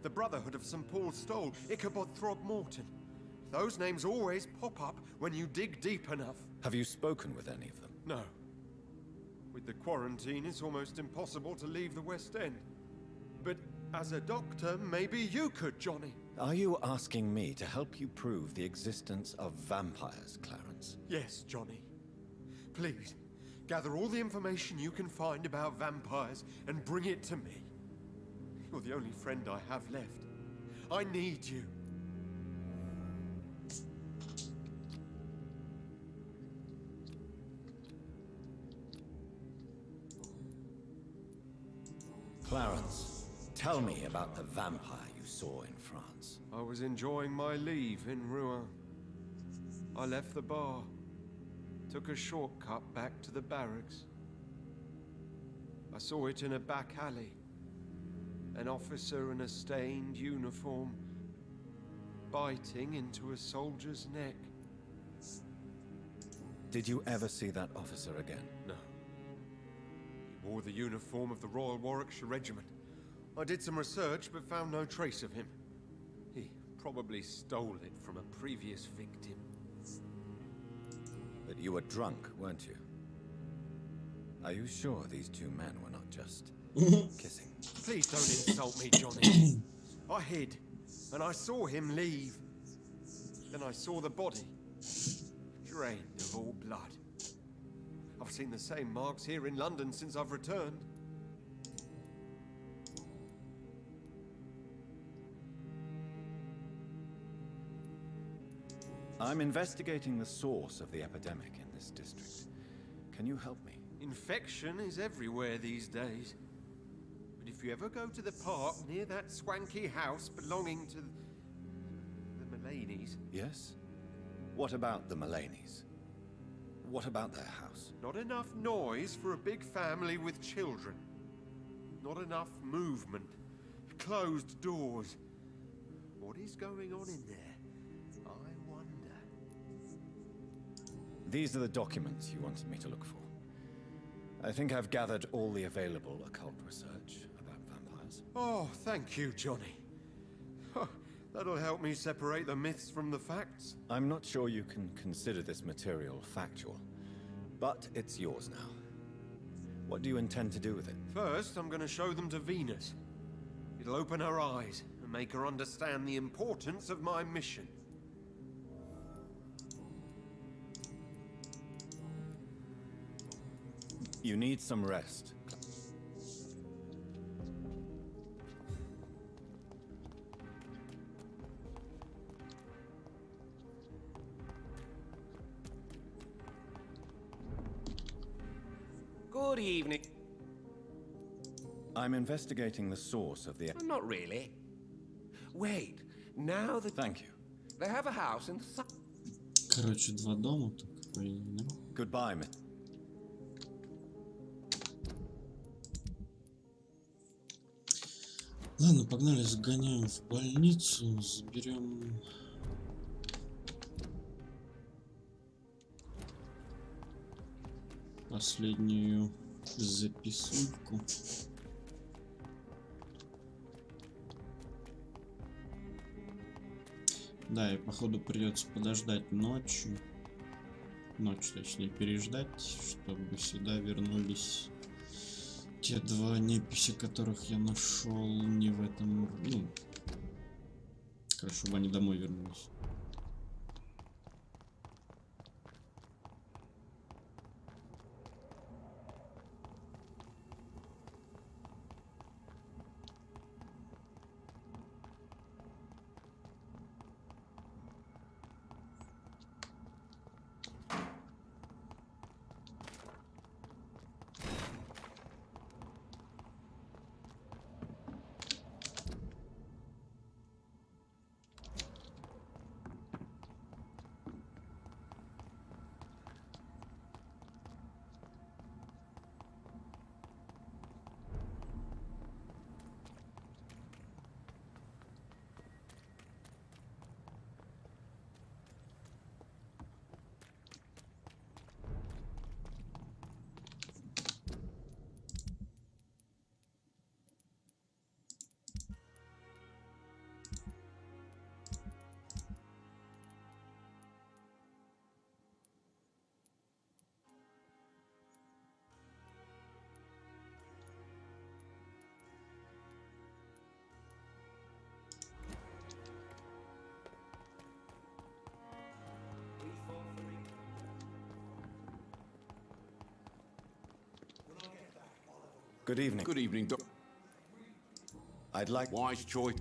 Speaker 3: The Brotherhood of St. Paul Stole. Ichabod Throgmorton. Those names always pop up when you dig deep enough.
Speaker 2: Have you spoken with any of them?
Speaker 3: No. With the quarantine, it's almost impossible to leave the West End. But as a doctor, maybe you could, Johnny.
Speaker 2: Are you asking me to help you prove the existence of vampires, Clarence?
Speaker 3: Yes, Johnny. Please, gather all the information you can find about vampires and bring it to me. You're the only friend I have left. I need you.
Speaker 2: Clarence, tell me about the vampire you saw in France.
Speaker 3: I was enjoying my leave in Rouen. I left the bar, took a shortcut back to the barracks. I saw it in a back alley. An officer in a stained uniform, biting into a soldier's neck.
Speaker 2: Did you ever see that officer again?
Speaker 3: No. He wore the uniform of the Royal Warwickshire Regiment. I did some research, but found no trace of him. He probably stole it from a previous victim.
Speaker 2: But you were drunk, weren't you? Are you sure these two men were not just kissing?
Speaker 3: Please don't insult me, Johnny. I hid, and I saw him leave. Then I saw the body, drained of all blood. I've seen the same marks here in London since I've returned.
Speaker 2: I'm investigating the source of the epidemic in this district. Can you help me?
Speaker 3: Infection is everywhere these days. But if you ever go to the park near that swanky house belonging to the Mullaneys...
Speaker 2: Yes? What about the Mullaneys? What about their house?
Speaker 3: Not enough noise for a big family with children. Not enough movement. Closed doors. What is going on in there? I wonder.
Speaker 2: These are the documents you wanted me to look for. I think I've gathered all the available occult research about vampires.
Speaker 3: Oh, thank you, Johnny. That'll help me separate the myths from the facts.
Speaker 2: I'm not sure you can consider this material factual, but it's yours now. What do you intend to do with it?
Speaker 3: First, I'm going to show them to Venus. It'll open her eyes and make her understand the importance of my mission.
Speaker 2: You need some rest.
Speaker 4: Good evening.
Speaker 2: I'm investigating the source of the...
Speaker 4: Not really. Wait, now that...
Speaker 2: Thank you.
Speaker 4: They have a house in...
Speaker 1: Короче, два дома так, по идее, да?
Speaker 2: Goodbye, man.
Speaker 1: Ладно, погнали, сгоняем в больницу, заберем... Последнюю записульку. Да, и походу придется подождать ночью. Ночь, точнее, переждать, чтобы сюда вернулись те два неписи, которых я нашел не в этом... Ну, короче, чтобы они домой вернулись.
Speaker 2: Good evening.
Speaker 14: Good evening, Doc.
Speaker 2: I'd like...
Speaker 14: Wise choice.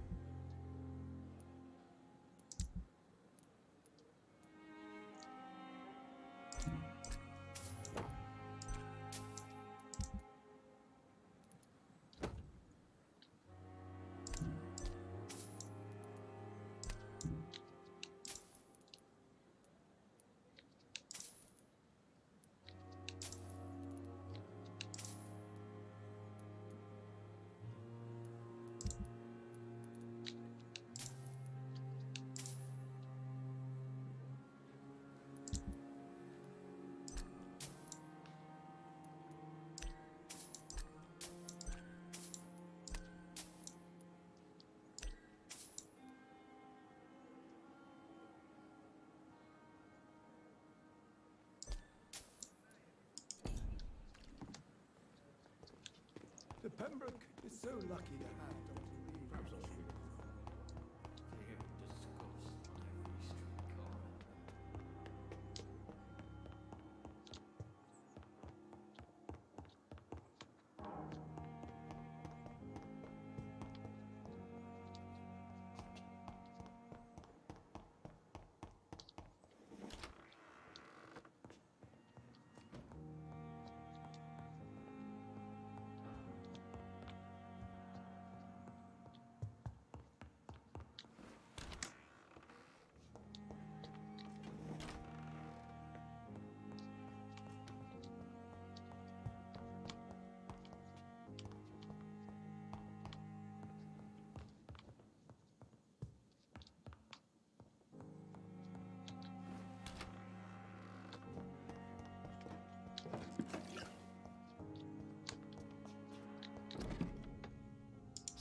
Speaker 9: The Pembroke is so lucky to have Dr. Reed.
Speaker 14: Perhaps I should.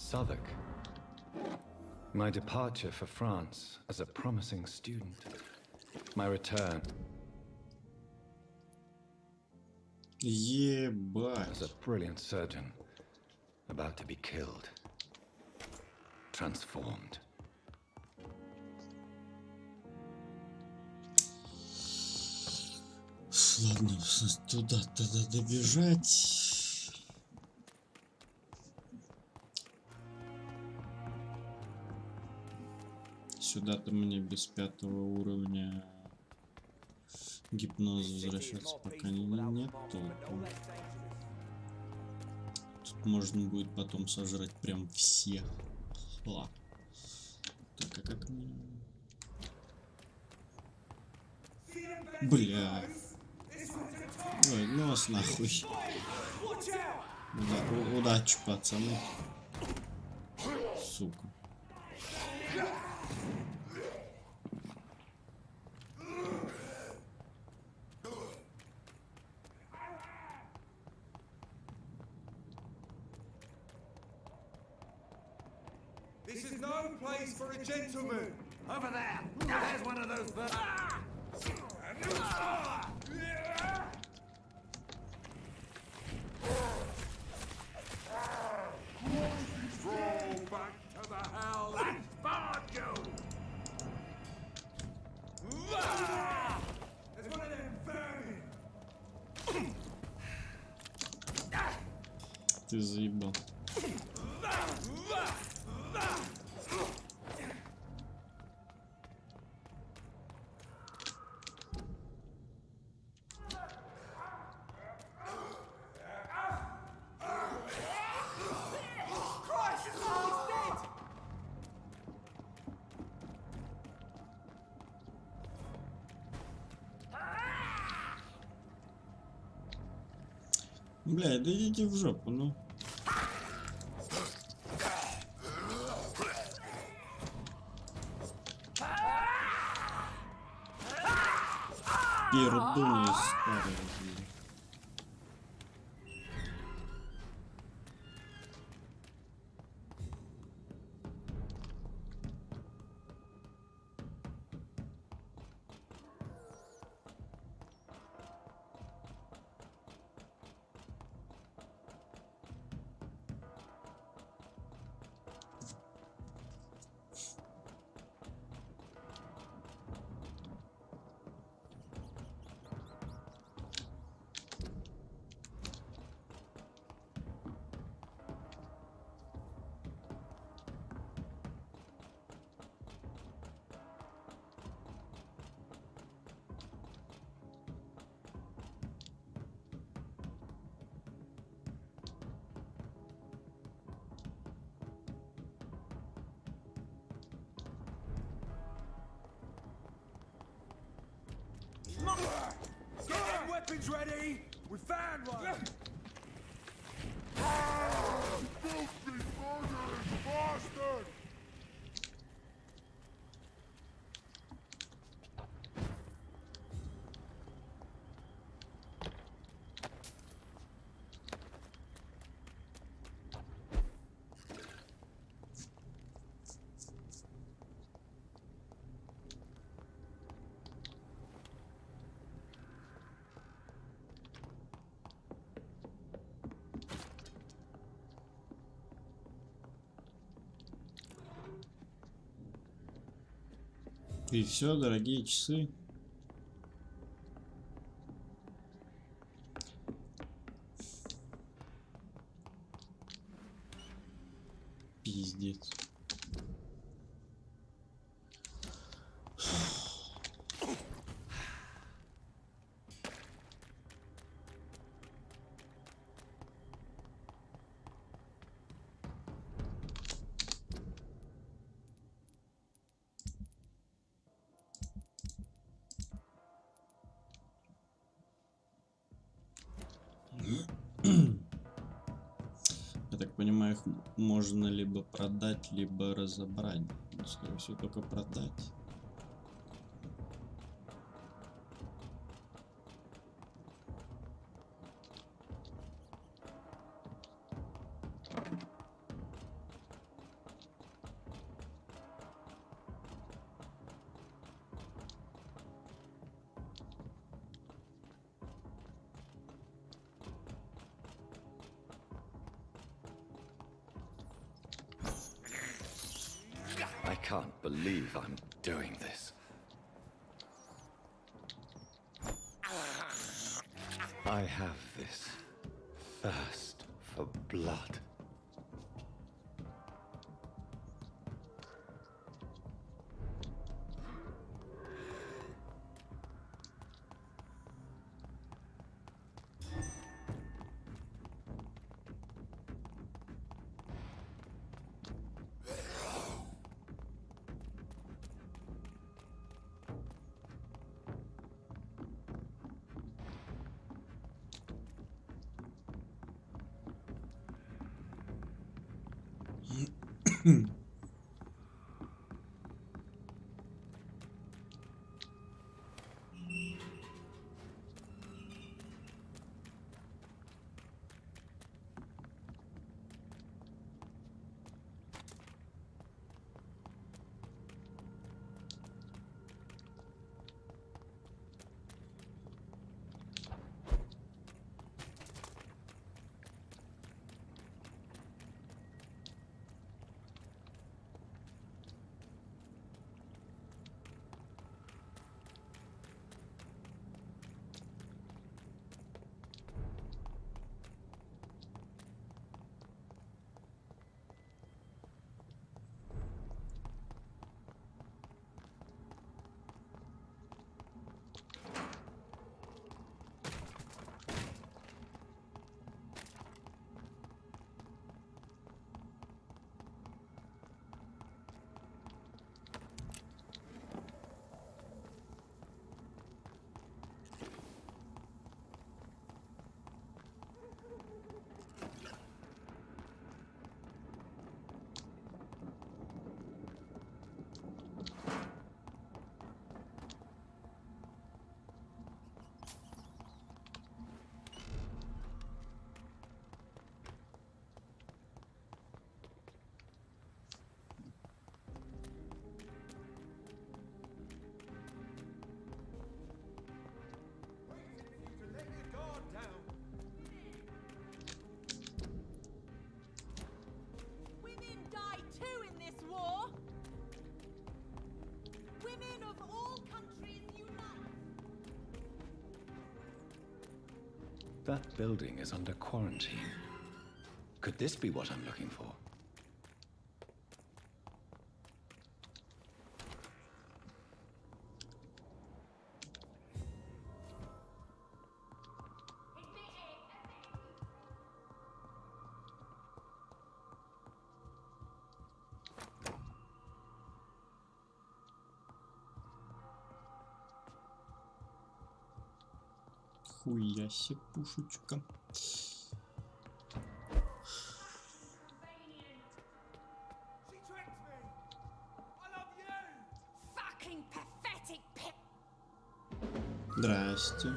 Speaker 2: Southwark. My departure for France as a promising student. My return. Ебать. As a brilliant surgeon, about to be killed, transformed.
Speaker 1: Ладно, туда тогда добежать. Сюда-то мне без 5-го уровня гипноза возвращаться пока нет толку. Тут можно будет потом сожрать прям всех. Ла. Так, а как мне... Бля. Ой, нос нахуй. Удачи, пацаны. Сука.
Speaker 8: This is no place for a gentleman. Over there. There's one of those. Roll back to the hell that spawned you. There's one of them vermin.
Speaker 1: Ты заебал. Бля, да идите в жопу, ну. Пердуни старые.
Speaker 8: Get them weapons ready! We found one! Filthy, murderous bastard!
Speaker 1: И все, дорогие часы. Пиздец. Я так понимаю, их можно либо продать, либо разобрать. Ну, скорее всего, только продать.
Speaker 2: can't believe I'm doing this. I have this thirst for blood. That building is under quarantine. Could this be what I'm looking for?
Speaker 1: Хуя себе пушечка. Здрасте.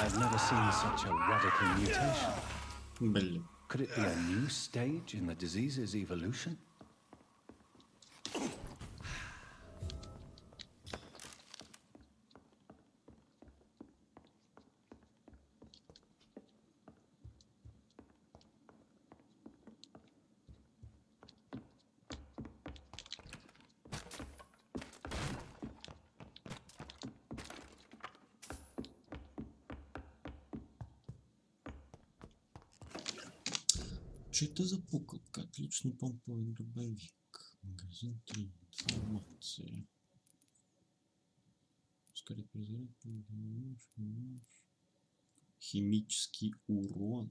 Speaker 2: I've never seen such a radical mutation.
Speaker 1: Блин.
Speaker 2: Could it be a new stage in the disease's evolution?
Speaker 1: Что это за пуколка? Отличный помповый дробовик. Магазин 3. Информация. Ускорить перезарядку. Химический урон.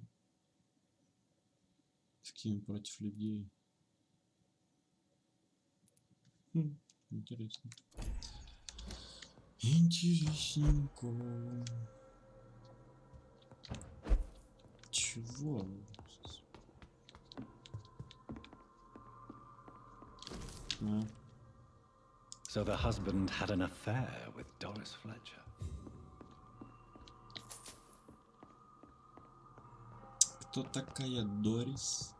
Speaker 1: Эффективен против людей. Интересно. Интересненько. Чего? А?
Speaker 18: So the husband had an affair with Doris Fletcher.
Speaker 1: Кто такая Дорис?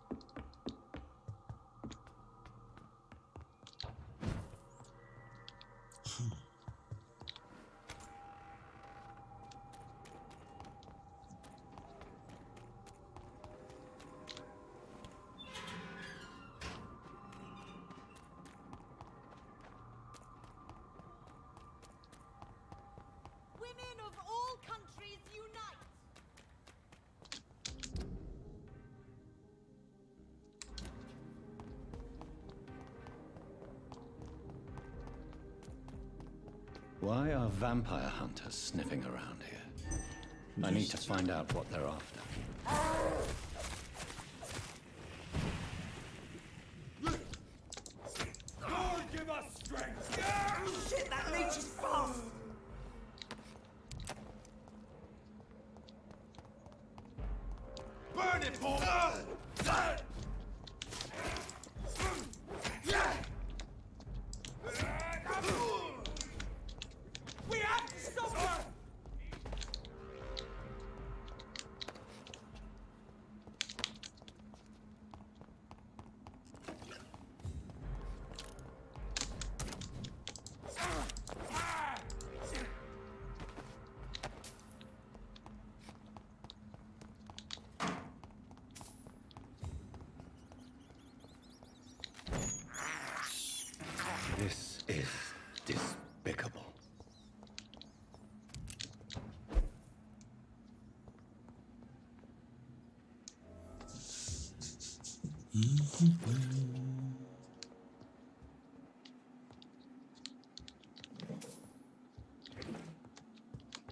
Speaker 16: Women of all countries unite!
Speaker 18: Why are vampire hunters sniffing around here? I need to find out what they're after.
Speaker 8: Lord, give us strength! Shit, that leech is fast! Burn it, Paul! We have to stop her!
Speaker 18: This is despicable.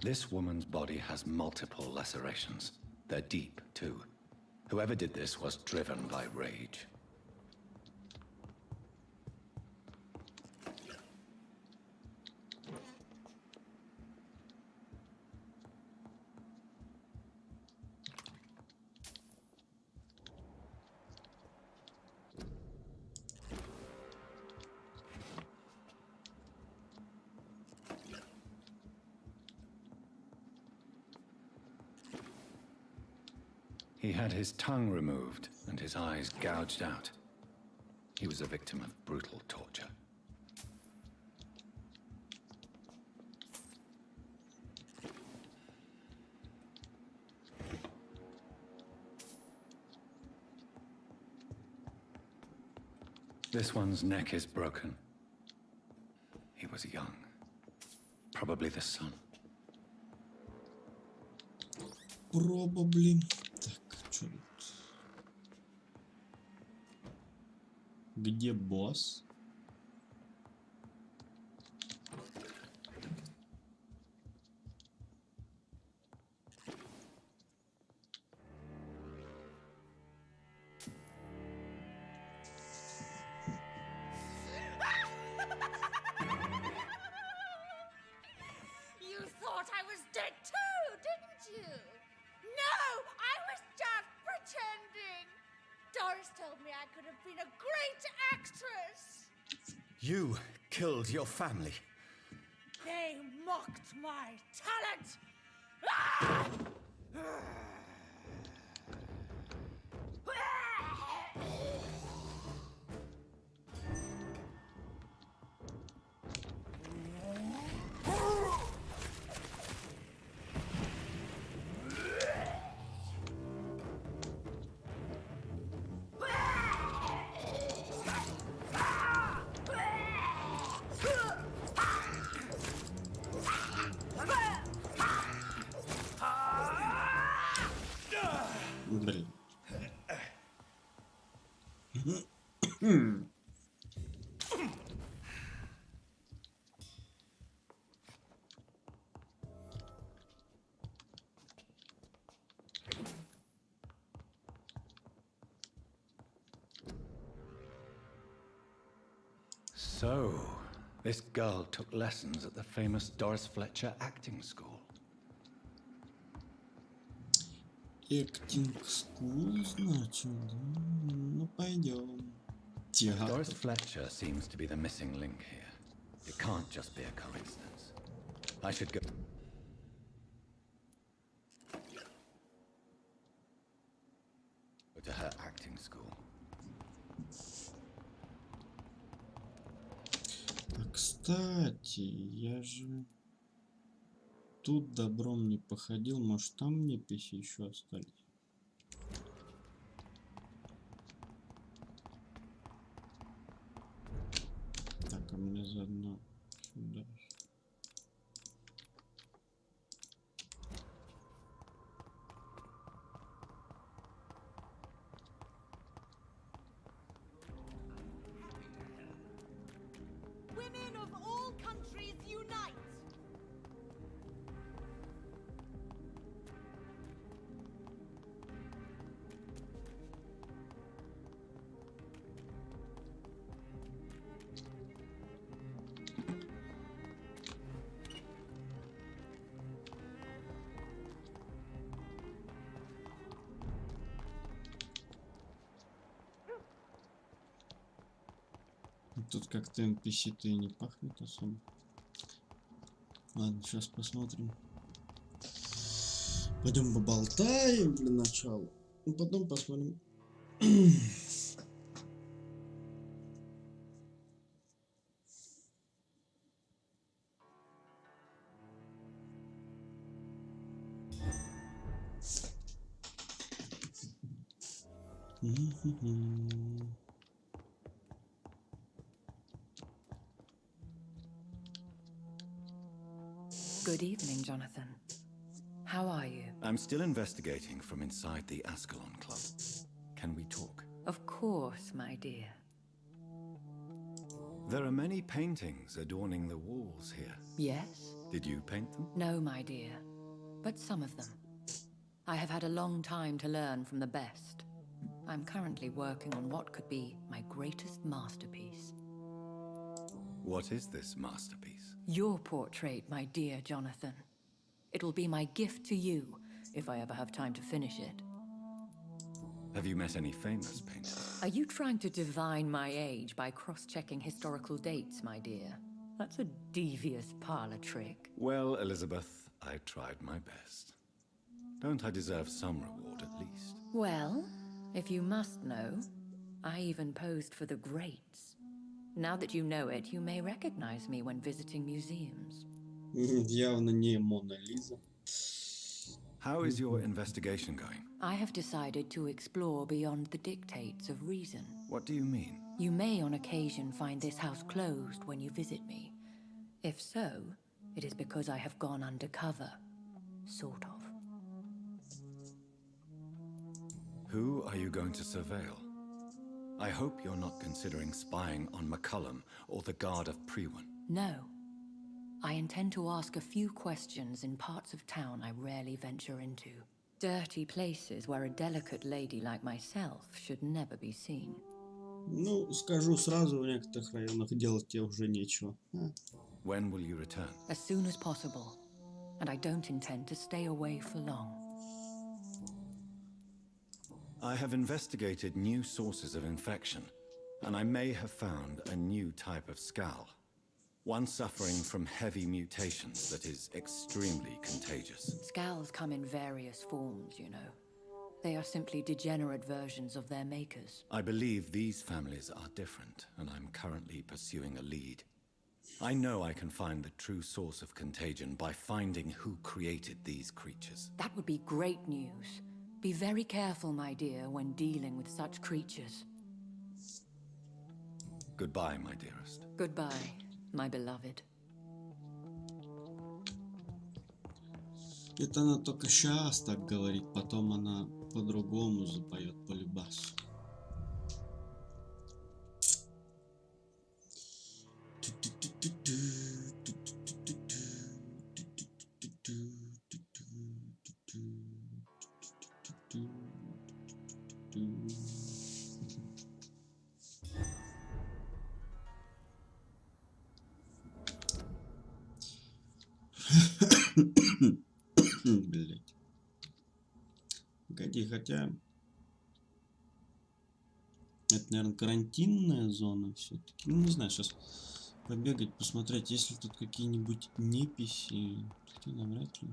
Speaker 18: This woman's body has multiple lacerations. They're deep, too. Whoever did this was driven by rage. He had his tongue removed and his eyes gouged out. He was a victim of brutal torture. This one's neck is broken. He was young. Probably the son.
Speaker 1: Probably. Так, что тут? Где босс?
Speaker 16: You thought I was dead too, didn't you? No, I was just pretending. Doris told me I could have been a great actress.
Speaker 10: You killed your family.
Speaker 16: They mocked my talent. Ah!
Speaker 1: Блин.
Speaker 2: So, this girl took lessons at the famous Doris Fletcher acting school.
Speaker 1: Acting school, значит, да? Ну, пойдем.
Speaker 2: Doris Fletcher seems to be the missing link here. It can't just be a coincidence. I should go to her acting school.
Speaker 1: А, кстати, я же тут добром не походил. Может, там мне писи еще остались? Так, а мне заодно сюда.
Speaker 16: Women of all countries unite!
Speaker 1: Тут как-то NPC-то и не пахнет особо. Ладно, сейчас посмотрим. Пойдем поболтаем для начала. И потом посмотрим.
Speaker 21: Good evening, Jonathan. How are you?
Speaker 2: I'm still investigating from inside the Ascalon Club. Can we talk?
Speaker 21: Of course, my dear.
Speaker 2: There are many paintings adorning the walls here.
Speaker 21: Yes?
Speaker 2: Did you paint them?
Speaker 21: No, my dear. But some of them. I have had a long time to learn from the best. I'm currently working on what could be my greatest masterpiece.
Speaker 2: What is this masterpiece?
Speaker 21: Your portrait, my dear Jonathan. It will be my gift to you, if I ever have time to finish it.
Speaker 2: Have you met any famous painters?
Speaker 21: Are you trying to divine my age by cross-checking historical dates, my dear? That's a devious parlor trick.
Speaker 2: Well, Elizabeth, I tried my best. Don't I deserve some reward at least?
Speaker 21: Well, if you must know, I even posed for the greats. Now that you know it, you may recognize me when visiting museums.
Speaker 1: Явно не Мона Лиза.
Speaker 2: How is your investigation going?
Speaker 21: I have decided to explore beyond the dictates of reason.
Speaker 2: What do you mean?
Speaker 21: You may on occasion find this house closed when you visit me. If so, it is because I have gone undercover. Sort of.
Speaker 2: Who are you going to surveil? I hope you're not considering spying on McCullum or the Guard of Priwen.
Speaker 21: No. I intend to ask a few questions in parts of town I rarely venture into. Dirty places where a delicate lady like myself should never be seen.
Speaker 1: Ну, скажу сразу, в некоторых районах делать тебе уже нечего.
Speaker 2: When will you return?
Speaker 21: As soon as possible. And I don't intend to stay away for long.
Speaker 2: I have investigated new sources of infection, and I may have found a new type of skull. One suffering from heavy mutations that is extremely contagious.
Speaker 21: Scowls come in various forms, you know. They are simply degenerate versions of their makers.
Speaker 2: I believe these families are different, and I'm currently pursuing a lead. I know I can find the true source of contagion by finding who created these creatures.
Speaker 21: That would be great news. Be very careful, my dear, when dealing with such creatures.
Speaker 2: Goodbye, my dearest.
Speaker 21: Goodbye, my beloved.
Speaker 1: Это она только сейчас так говорит, потом она по-другому запоет по любасу. хотя... Это, наверное, карантинная зона все-таки. Ну, не знаю, сейчас побегать, посмотреть, есть ли тут какие-нибудь неписи. Хотя навряд ли.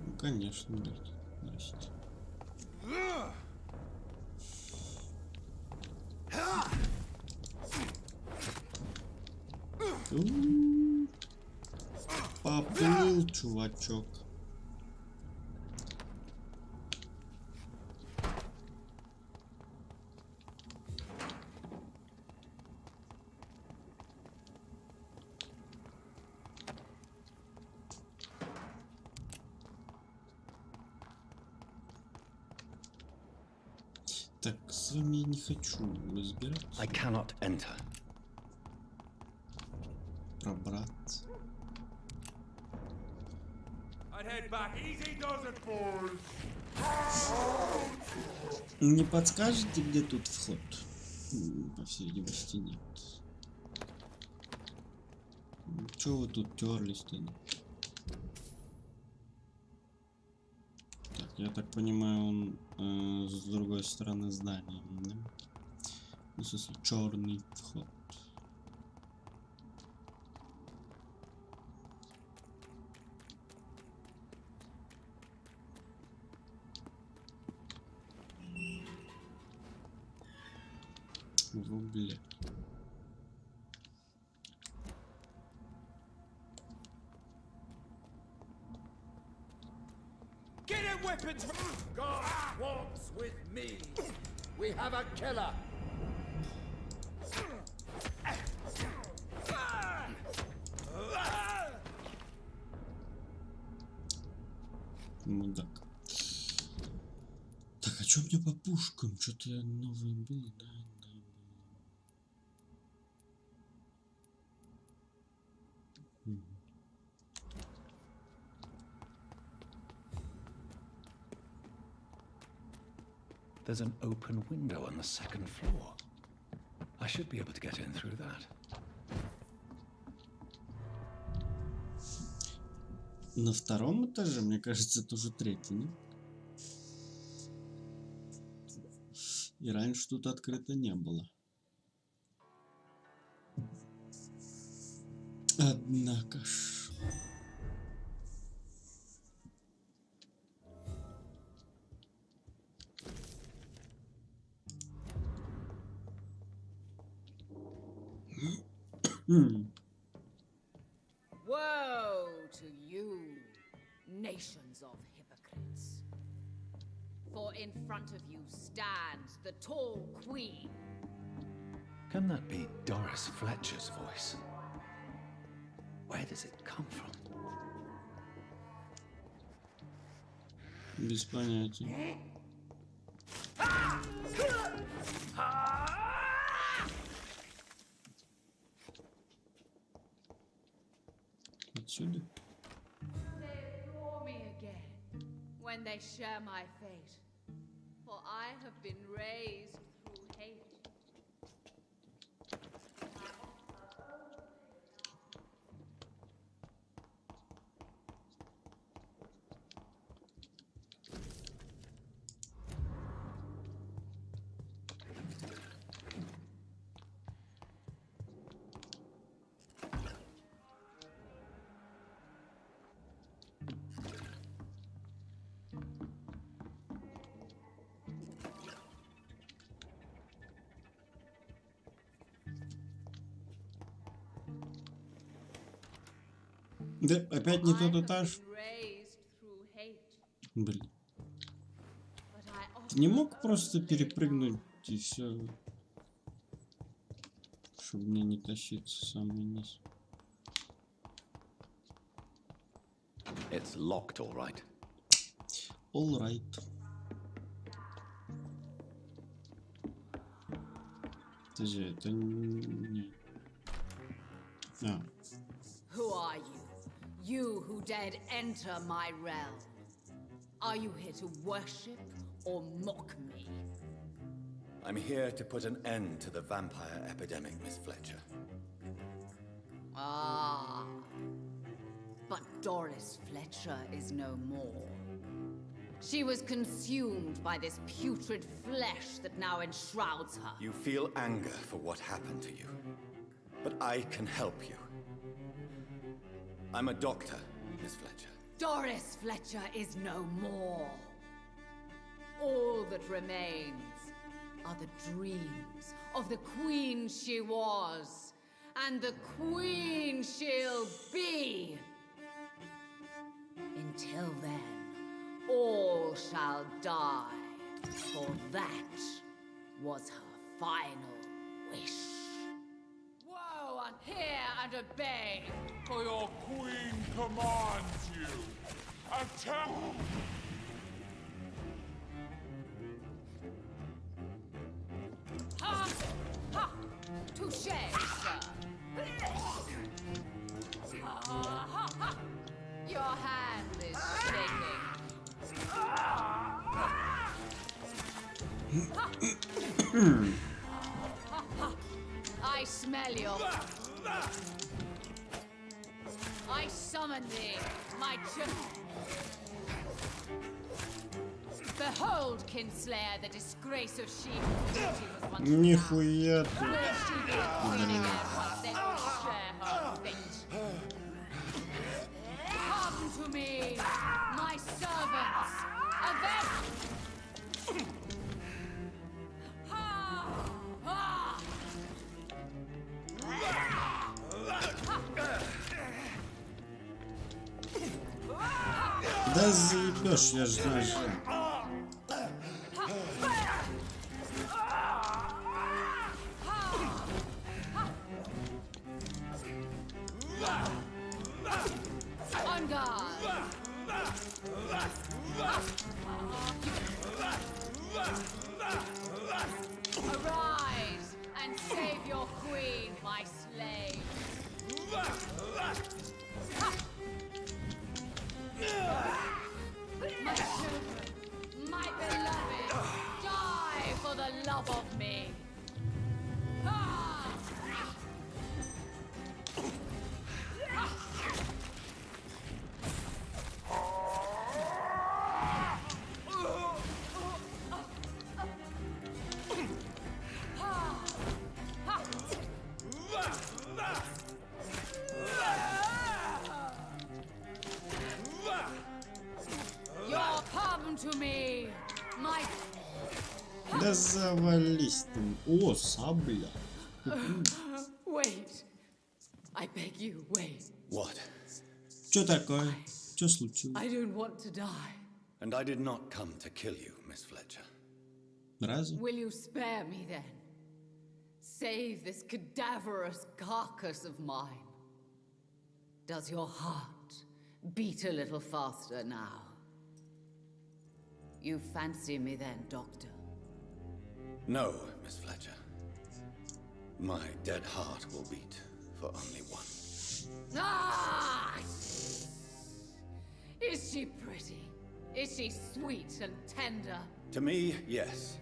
Speaker 1: Ну, конечно, блядь. Здрасте. Поплыл, чувачок. Так, с вами я не хочу разбираться.
Speaker 2: I cannot enter.
Speaker 1: Пробраться.
Speaker 8: I'd head back. Easy does it, boys.
Speaker 1: Не подскажете, где тут вход? По всей видимости, нет. Чего вы тут терлись-то? Так, я так понимаю, он с другой стороны здания, да? Ну, в смысле, черный вход. В угле.
Speaker 10: Get in weapons! God walks with me. We have a killer.
Speaker 1: Мудак. Так, а чё мне по пушкам? Что-то новое было, да?
Speaker 2: There's an open window on the second floor. I should be able to get in through that.
Speaker 1: На втором этаже, мне кажется, это уже третий, нет? И раньше тут открыто не было. Однако ж...
Speaker 14: Woe to you, nations of hypocrites. For in front of you stands the tall queen.
Speaker 2: Can that be Doris Fletcher's voice? Where does it come from?
Speaker 1: Без понятия. Отсюда?
Speaker 14: They adore me again when they share my fate. For I have been raised through hate.
Speaker 1: Да, опять не тот этаж. Блин. Ты не мог просто перепрыгнуть и все, чтобы мне не тащиться самый низ.
Speaker 2: It's locked, all right.
Speaker 1: All right. Подожди, это не... А.
Speaker 14: Who are you? You who dared enter my realm. Are you here to worship or mock me?
Speaker 2: I'm here to put an end to the vampire epidemic, Miss Fletcher.
Speaker 14: Ah. But Doris Fletcher is no more. She was consumed by this putrid flesh that now enshrouds her.
Speaker 2: You feel anger for what happened to you. But I can help you. I'm a doctor, Miss Fletcher.
Speaker 14: Doris Fletcher is no more. All that remains are the dreams of the queen she was, and the queen she'll be. Until then, all shall die, for that was her final wish. Woe unhear and obey,
Speaker 13: For your queen commands you. Attack!
Speaker 14: Ha! Ha! Touché, sir. Ha, ha, ha. Your hand is shaking. I smell your... I summon thee, my children. Behold, Kinslayer, the disgrace of she whose beauty was once
Speaker 1: Нихуя
Speaker 14: found.
Speaker 1: ты.
Speaker 14: Will she be a queen again once they all share her fate? Come to me, my servants. Avenge!
Speaker 1: Да заебешь, я же знаю.
Speaker 14: On guard! Arise and save your queen, my slave! My children, my beloved, die for the love of me! Your pardon to me, my...
Speaker 1: Да завались ты. О, сабля.
Speaker 14: Wait. I beg you, wait.
Speaker 2: What?
Speaker 1: Чё такое? Чё случилось?
Speaker 14: I don't want to die.
Speaker 2: And I did not come to kill you, Miss Fletcher.
Speaker 1: Разве?
Speaker 14: Will you spare me then? Save this cadaverous carcass of mine. Does your heart beat a little faster now? You fancy me then, Doctor?
Speaker 2: No, Miss Fletcher. My dead heart will beat for only one.
Speaker 14: Ah! Is she pretty? Is she sweet and tender?
Speaker 2: To me, yes.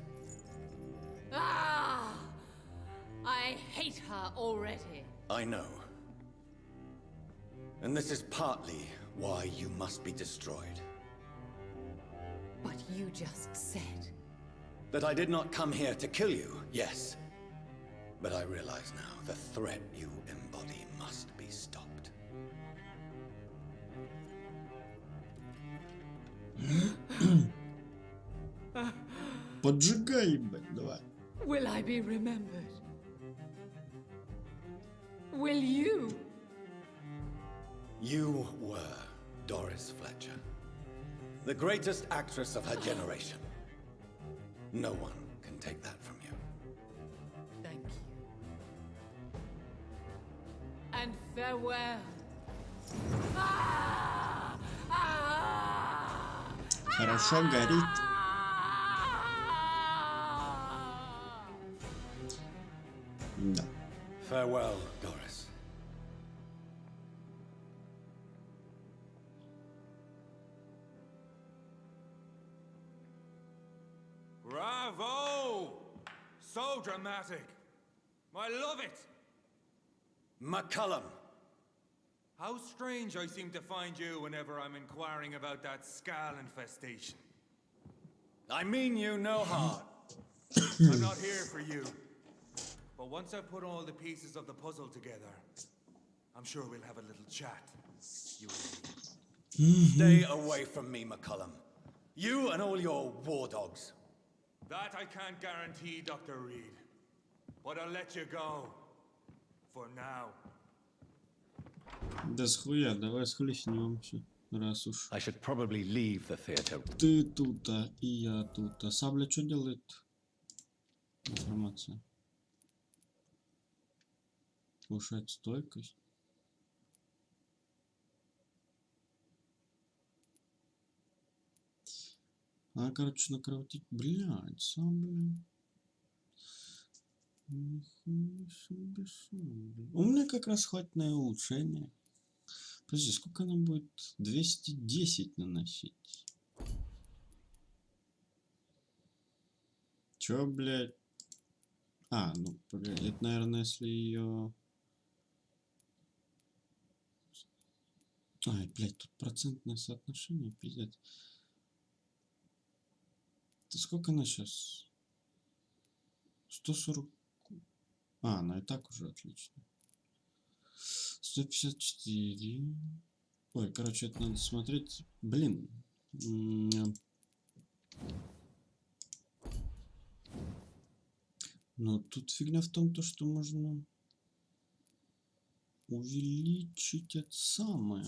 Speaker 14: Ah! I hate her already.
Speaker 2: I know. And this is partly why you must be destroyed.
Speaker 14: But you just said...
Speaker 2: That I did not come here to kill you, yes. But I realize now the threat you embody must be stopped.
Speaker 1: Поджигай, ебать, давай.
Speaker 14: Will I be remembered? Will you?
Speaker 2: You were Doris Fletcher. The greatest actress of her generation. No one can take that from you.
Speaker 14: Thank you. And farewell. Ah! Ah!
Speaker 1: Хорошо горит. Да.
Speaker 2: Farewell, Doris.
Speaker 8: Bravo! So dramatic. I love it.
Speaker 2: McCullum.
Speaker 8: How strange I seem to find you whenever I'm inquiring about that skull infestation.
Speaker 2: I mean you no harm.
Speaker 8: I'm not here for you. But once I put all the pieces of the puzzle together, I'm sure we'll have a little chat. You and me.
Speaker 2: Stay away from me, McCullum. You and all your war dogs.
Speaker 8: That I can't guarantee, Dr. Reed. But I'll let you go. For now.
Speaker 1: Да схуя, давай схлестнемся, раз уж.
Speaker 2: I should probably leave the theater.
Speaker 1: Ты тут, и я тут. А сабля что делает? Информация. Повышает стойкость. Она, короче, накрутить. Блядь, сабля. У меня как раз хватит на улучшение. Подожди, сколько она будет? 210 наносить. Чё, блядь? А, ну, погоди, это, наверное, если ее... Ай, блядь, тут процентное соотношение, пиздец. Ты сколько она сейчас? 140... А, ну и так уже отлично. 154. Ой, короче, это надо смотреть. Блин. Но тут фигня в том, то, что можно увеличить это самое.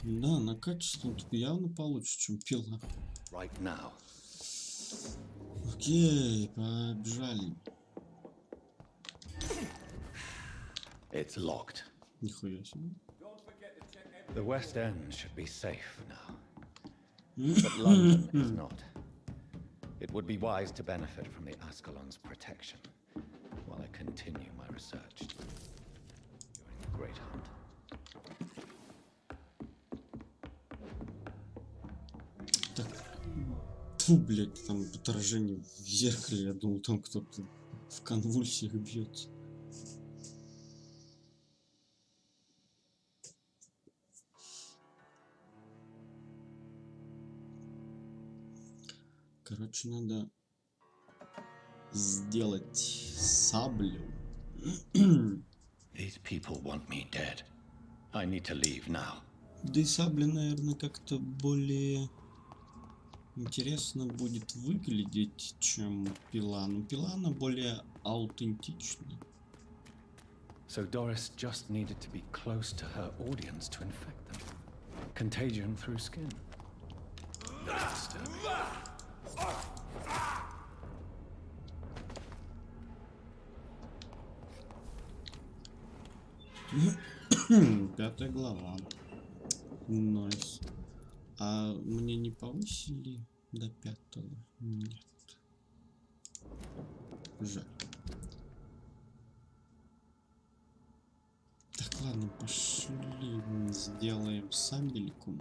Speaker 1: Да, на качество тут явно получше, чем пила.
Speaker 2: Right now.
Speaker 1: Окей, побежали.
Speaker 2: It's locked.
Speaker 1: Нихуя себе.
Speaker 2: The West End should be safe now. But London is not. It would be wise to benefit from the Ascalon's protection while I continue my research during the Great Hunt.
Speaker 1: Фу, блядь, там отражение в зеркале. Я думал, там кто-то в конвульсиях бьется. Короче, надо сделать саблю.
Speaker 2: These people want me dead. I need to leave now.
Speaker 1: Да и сабля, наверное, как-то более интересно будет выглядеть, чем пила. Но пила, она более аутентична.
Speaker 2: So Doris just needed to be close to her audience to infect them. Contagion through skin.
Speaker 1: Пятая глава. Найс. А мне не повысили до 5-го? Нет. Жаль. Так, ладно, пошли сделаем сабельку.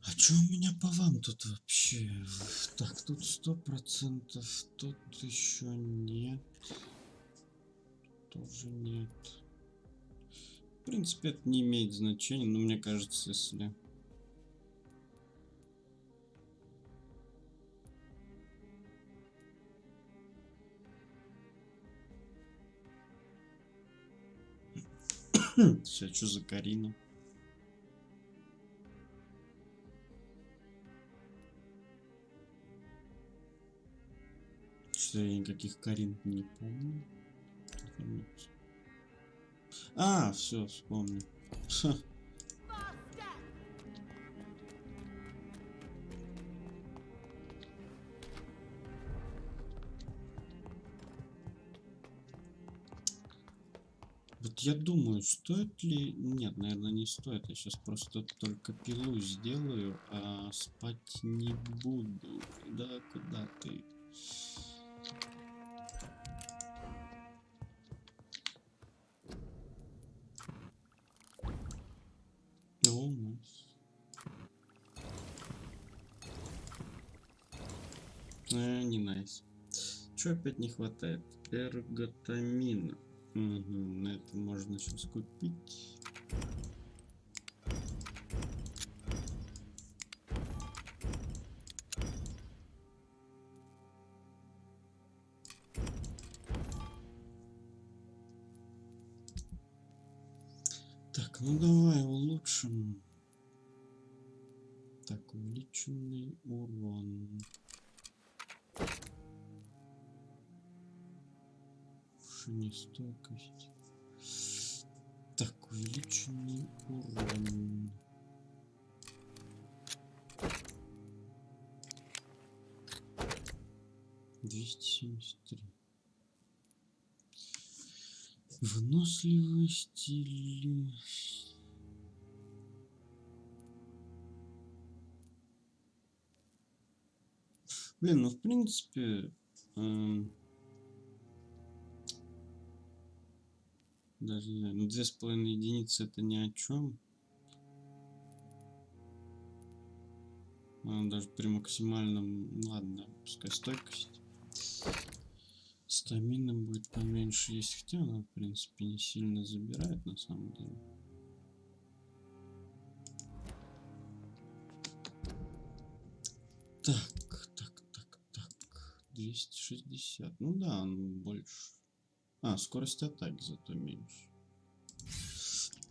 Speaker 1: А что у меня по вам тут вообще? Так, тут 100%, тут еще нет. Тоже нет. В принципе, это не имеет значения, но мне кажется, если... Сейчас, что за Карина? Что я никаких Карин не помню. А, все, вспомнил. Ха. Вот я думаю, стоит ли... Нет, наверное, не стоит. Я сейчас просто только пилу сделаю, а спать не буду. Да, куда ты? Не найс. Чё опять не хватает? Эрготамина. Угу, на это можно сейчас купить. Так, ну давай улучшим. Так, увеличенный урон. Нестойкость. Так, увеличенный урон. $273. Выносливость или... Блин, ну в принципе... Даже не знаю, ну 2,5 единицы это ни о чем. Даже при максимальном, ну ладно, пускай стойкость. Стамина будет поменьше есть, хотя она в принципе не сильно забирает на самом деле. Так. 260. Ну да, он больше. Скорость атаки зато меньше.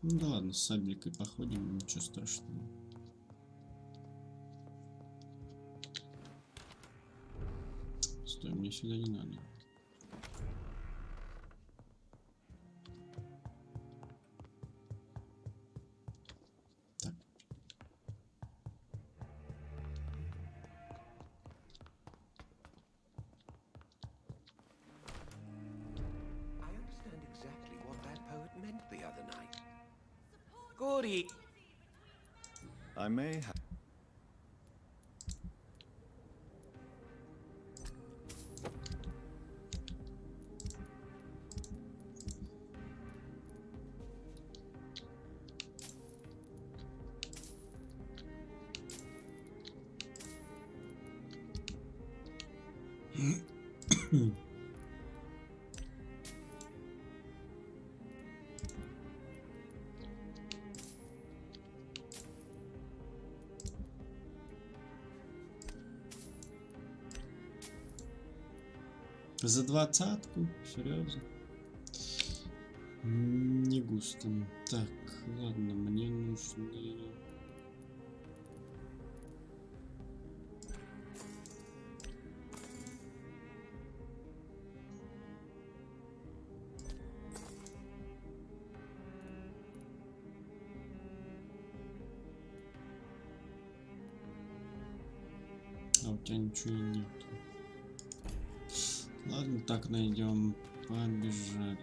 Speaker 1: Ну да ладно, с сабликой походим, ничего страшного. Стой, мне сюда не надо. Так.
Speaker 4: The other night. Goody.
Speaker 2: I may have.
Speaker 1: За 20-ку? Серьезно? Не густо. Так, ладно, мне нужны... А у тебя ничего и нет. Ладно, так найдем. Побежали.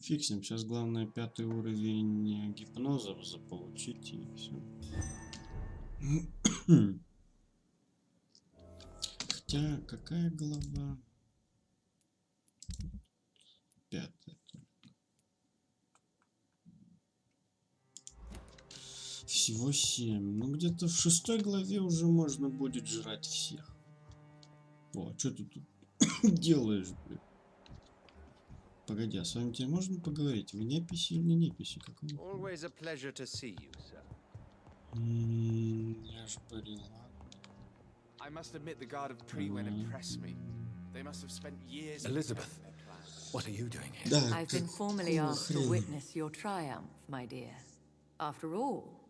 Speaker 1: Фиксим. Сейчас главное 5-й уровень гипноза заполучить и все. Хотя, какая глава? 5-я. Всего 7. Ну, где-то в 6-й главе уже можно будет жрать всех. О, что ты тут делаешь, блин? Погоди, а с вами тебе можно поговорить? Вы неписи или не неписи?
Speaker 3: Always a pleasure to see you, sir.
Speaker 1: Я ж поняла.
Speaker 5: I must admit the Guard of Prewen impressed me. They must have spent years...
Speaker 2: Elizabeth, what are you doing here?
Speaker 21: I've been formally asked to witness your triumph, my dear. After all,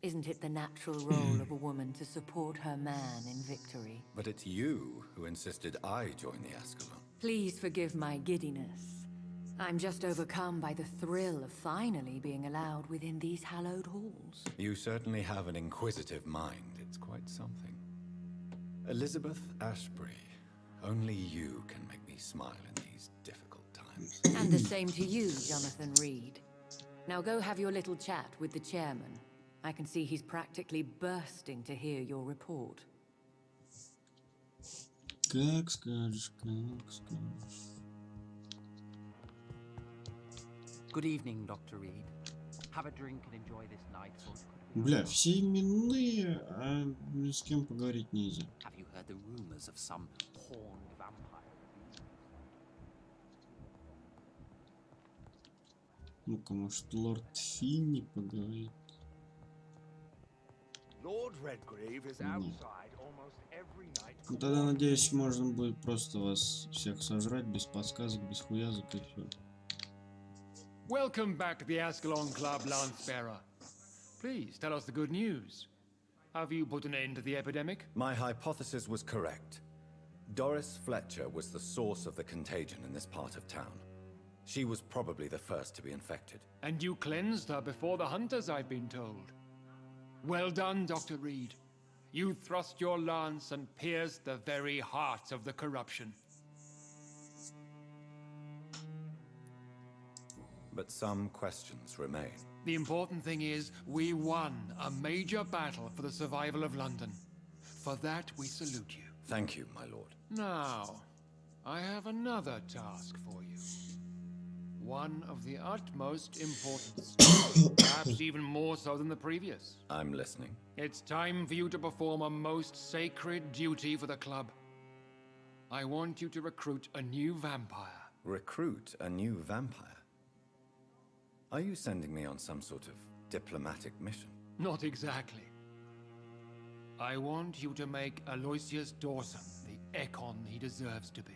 Speaker 21: isn't it the natural role of a woman to support her man in victory?
Speaker 2: But it's you who insisted I join the Ascalon.
Speaker 21: Please forgive my giddiness. I'm just overcome by the thrill of finally being allowed within these hallowed halls.
Speaker 2: You certainly have an inquisitive mind. It's quite something. Elizabeth Ashbury, only you can make me smile in these difficult times.
Speaker 21: And the same to you, Jonathan Reed. Now go have your little chat with the chairman. I can see he's practically bursting to hear your report.
Speaker 1: Как скажешь, как скажешь.
Speaker 6: Good evening, Dr. Reed. Have a drink and enjoy this night, or could we...
Speaker 1: Бля, все именные, а ни с кем поговорить нельзя.
Speaker 6: Have you heard the rumors of some horned vampire?
Speaker 1: Ну-ка, может, лорд Финни поговорит?
Speaker 10: Lord Redgrave is
Speaker 1: Нет.
Speaker 10: outside almost every night.
Speaker 1: Ну тогда, надеюсь, можно будет просто вас всех сожрать без подсказок, без хуязок и все.
Speaker 22: Welcome back to the Ascalon Club, Lancebearer. Please tell us the good news. Have you put an end to the epidemic?
Speaker 2: My hypothesis was correct. Doris Fletcher was the source of the contagion in this part of town. She was probably the first to be infected.
Speaker 22: And you cleansed her before the hunters, I've been told. Well done, Dr. Reed. You thrust your lance and pierced the very heart of the corruption.
Speaker 2: But some questions remain.
Speaker 22: The important thing is, we won a major battle for the survival of London. For that, we salute you.
Speaker 2: Thank you, my lord.
Speaker 22: Now, I have another task for you. One of the utmost importance. Perhaps even more so than the previous.
Speaker 2: I'm listening.
Speaker 22: It's time for you to perform a most sacred duty for the club. I want you to recruit a new vampire.
Speaker 2: Recruit a new vampire? Are you sending me on some sort of diplomatic mission?
Speaker 22: Not exactly. I want you to make Aloysius Dawson the Ekon he deserves to be.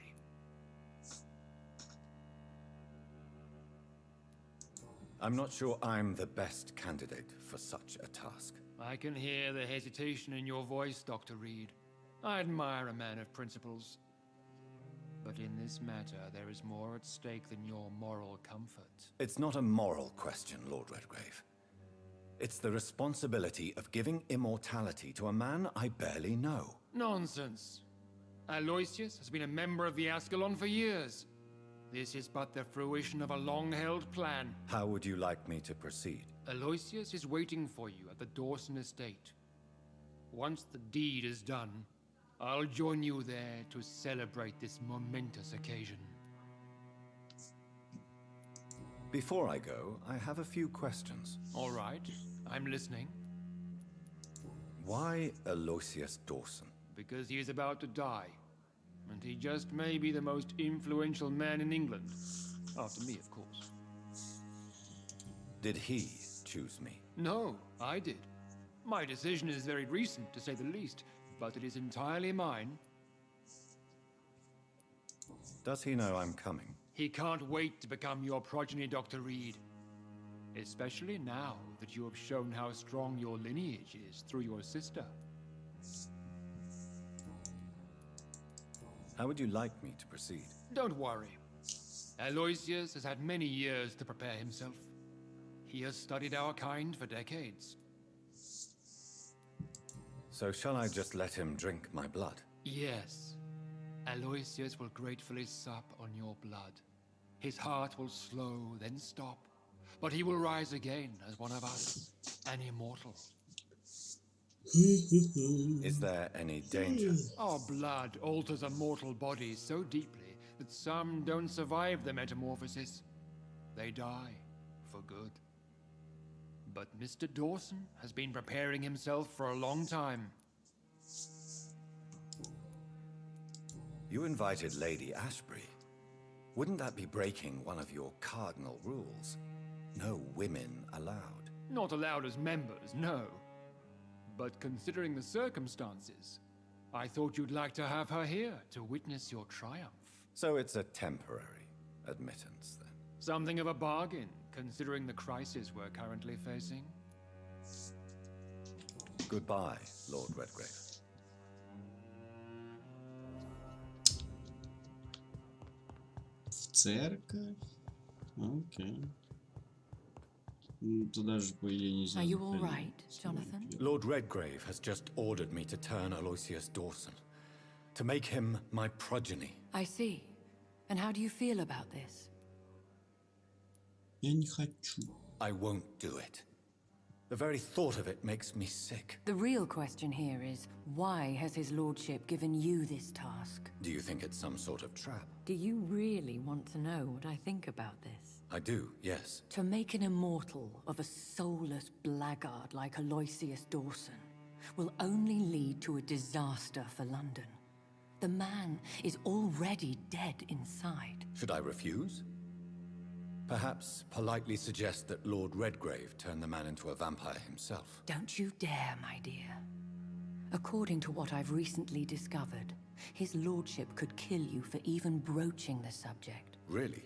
Speaker 2: I'm not sure I'm the best candidate for such a task.
Speaker 22: I can hear the hesitation in your voice, Dr. Reed. I admire a man of principles. But in this matter, there is more at stake than your moral comfort.
Speaker 2: It's not a moral question, Lord Redgrave. It's the responsibility of giving immortality to a man I barely know.
Speaker 22: Nonsense. Aloysius has been a member of the Ascalon for years. This is but the fruition of a long-held plan.
Speaker 2: How would you like me to proceed?
Speaker 22: Aloysius is waiting for you at the Dawson estate. Once the deed is done, I'll join you there to celebrate this momentous occasion.
Speaker 2: Before I go, I have a few questions.
Speaker 22: All right, I'm listening.
Speaker 2: Why Aloysius Dawson?
Speaker 22: Because he is about to die. And he just may be the most influential man in England. After me, of course.
Speaker 2: Did he choose me?
Speaker 22: No, I did. My decision is very recent, to say the least, but it is entirely mine.
Speaker 2: Does he know I'm coming?
Speaker 22: He can't wait to become your progeny, Dr. Reed. Especially now that you have shown how strong your lineage is through your sister.
Speaker 2: How would you like me to proceed?
Speaker 22: Don't worry. Aloysius has had many years to prepare himself. He has studied our kind for decades.
Speaker 2: So shall I just let him drink my blood?
Speaker 22: Yes. Aloysius will gratefully sup on your blood. His heart will slow, then stop. But he will rise again as one of us, an immortal.
Speaker 2: Is there any danger?
Speaker 22: Our blood alters a mortal body so deeply that some don't survive the metamorphosis. They die for good. But Mr. Dawson has been preparing himself for a long time.
Speaker 2: You invited Lady Ashbury. Wouldn't that be breaking one of your cardinal rules? No women allowed.
Speaker 22: Not allowed as members, no. But considering the circumstances, I thought you'd like to have her here to witness your triumph.
Speaker 2: So it's a temporary admittance, then?
Speaker 22: Something of a bargain, considering the crisis we're currently facing.
Speaker 2: Goodbye, Lord Redgrave.
Speaker 1: Церковь? Окей. Туда же, по идее, нельзя.
Speaker 21: Are you all right, Jonathan?
Speaker 2: Lord Redgrave has just ordered me to turn Aloysius Dawson. To make him my progeny.
Speaker 21: I see. And how do you feel about this?
Speaker 1: Я не хочу.
Speaker 2: I won't do it. The very thought of it makes me sick.
Speaker 21: The real question here is, why has his lordship given you this task?
Speaker 2: Do you think it's some sort of trap?
Speaker 21: Do you really want to know what I think about this?
Speaker 2: I do, yes.
Speaker 21: To make an immortal of a soulless blackguard like Aloysius Dawson will only lead to a disaster for London. The man is already dead inside.
Speaker 2: Should I refuse? Perhaps politely suggest that Lord Redgrave turn the man into a vampire himself.
Speaker 21: Don't you dare, my dear. According to what I've recently discovered, his lordship could kill you for even broaching the subject.
Speaker 2: Really?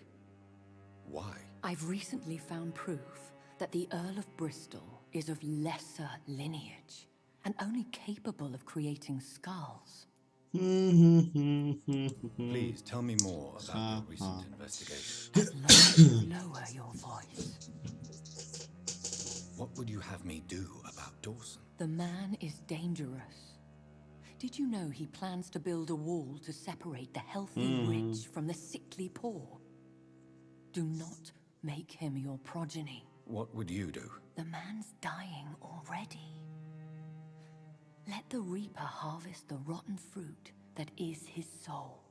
Speaker 2: Why?
Speaker 21: I've recently found proof that the Earl of Bristol is of lesser lineage and only capable of creating skulls.
Speaker 2: Please tell me more about your recent investigation.
Speaker 21: As long as you lower your voice.
Speaker 2: What would you have me do about Dawson?
Speaker 21: The man is dangerous. Did you know he plans to build a wall to separate the healthy rich from the sickly poor? Do not make him your progeny.
Speaker 2: What would you do?
Speaker 21: The man's dying already. Let the Reaper harvest the rotten fruit that is his soul.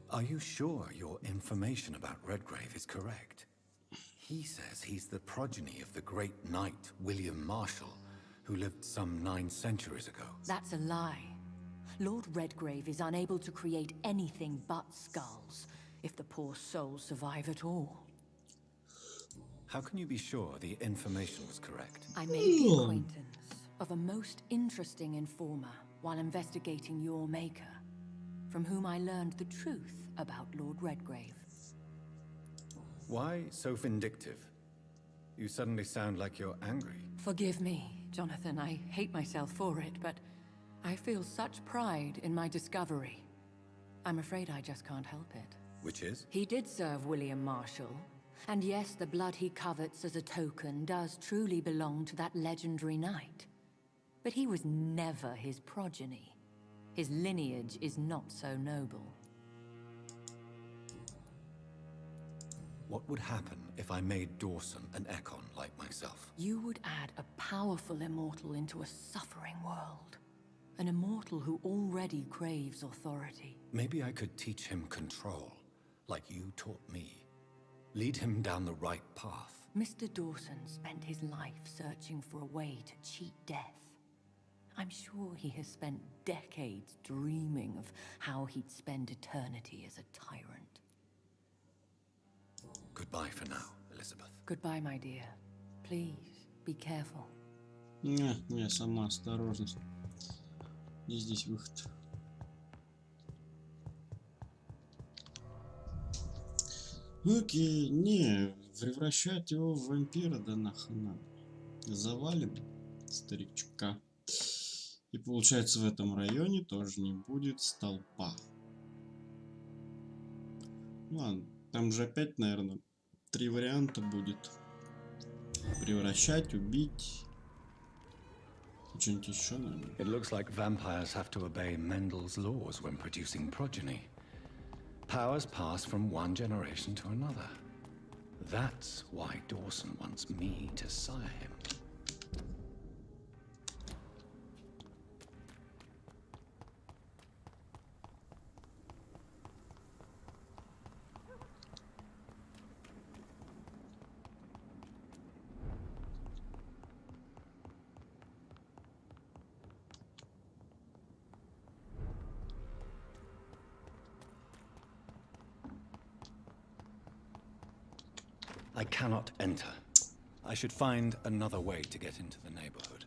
Speaker 2: Are you sure your information about Redgrave is correct? He says he's the progeny of the great knight William Marshall, who lived some 9 centuries ago.
Speaker 21: That's a lie. Lord Redgrave is unable to create anything but skulls, if the poor souls survive at all.
Speaker 2: How can you be sure the information was correct?
Speaker 21: I made the acquaintance of a most interesting informer while investigating your maker, from whom I learned the truth about Lord Redgrave.
Speaker 2: Why so vindictive? You suddenly sound like you're angry.
Speaker 21: Forgive me, Jonathan. I hate myself for it, but I feel such pride in my discovery. I'm afraid I just can't help it.
Speaker 2: Which is?
Speaker 21: He did serve William Marshall, and yes, the blood he covets as a token does truly belong to that legendary knight. But he was never his progeny. His lineage is not so noble.
Speaker 2: What would happen if I made Dawson an Ekon like myself?
Speaker 21: You would add a powerful immortal into a suffering world. An immortal who already craves authority.
Speaker 2: Maybe I could teach him control, like you taught me. Lead him down the right path.
Speaker 21: Mr. Dawson spent his life searching for a way to cheat death. I'm sure he has spent decades dreaming of how he'd spend eternity as a tyrant.
Speaker 2: Goodbye for now, Elizabeth.
Speaker 21: Goodbye, my dear. Please, be careful.
Speaker 1: Не, сама осторожность. Где здесь выход? Окей, не, превращать его в вампира, да нахрена. Завалим старичка. И получается, в этом районе тоже не будет столпа. Ладно, там же опять, наверное, 3 варианта будет. Превращать, убить. Что-нибудь еще, наверное.
Speaker 2: It looks like vampires have to obey Mendel's laws when producing progeny. Powers pass from one generation to another. That's why Dawson wants me to sire him. I cannot enter. I should find another way to get into the neighborhood.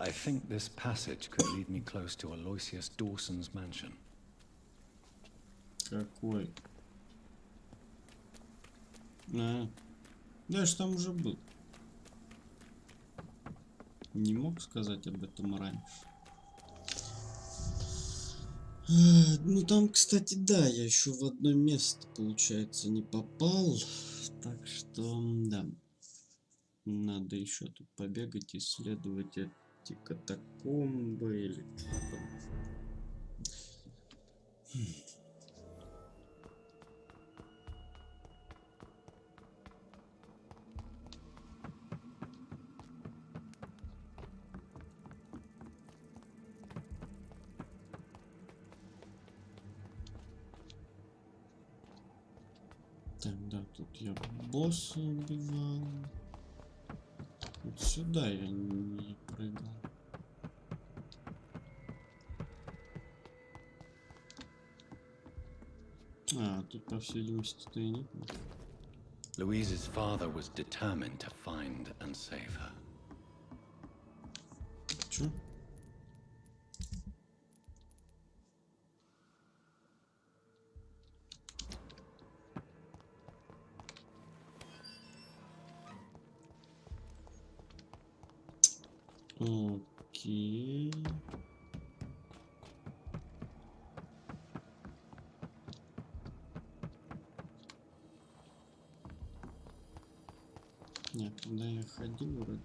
Speaker 2: I think this passage could lead me close to Aloysius Dawson's mansion.
Speaker 1: Какой? Я же там уже был. Не мог сказать об этом раньше. Ну там, кстати, да, я еще в одно место, получается, не попал. Так что, да. Надо еще тут побегать, исследовать эти катакомбы или что там. Так, да, тут я босса убивал. Вот сюда я не прыгал. А, тут, по всей видимости-то и нет.
Speaker 18: Louise's father was determined to find and save her.
Speaker 1: Чё? Окей. Нет, туда я ходил вроде.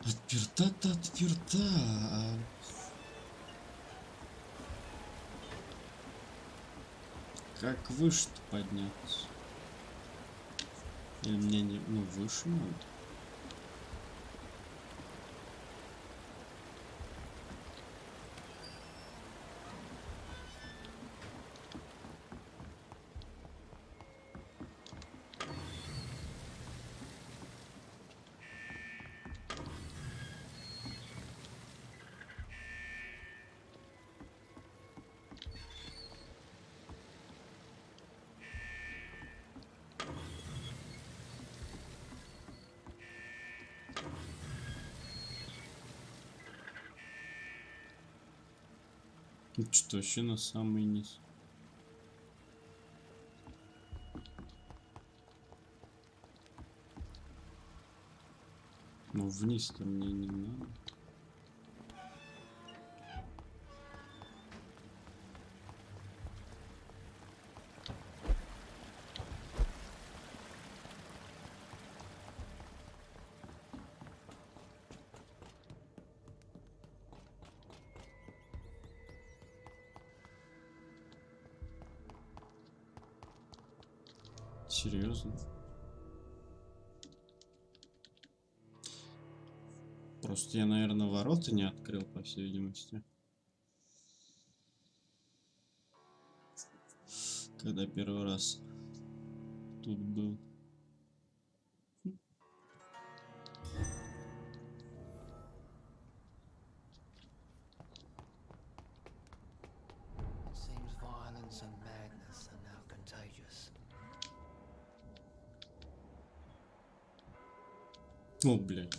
Speaker 1: Отперта-то отперта. Как выше-то подняться? Или мне не... Ну, выше надо. Ну что, вообще на самый низ. Ну вниз-то мне не надо. Серьезно? Просто я, наверное, ворота не открыл, по всей видимости. Когда первый раз тут был.
Speaker 17: Seems violence and madness are now contagious.
Speaker 1: О, блядь.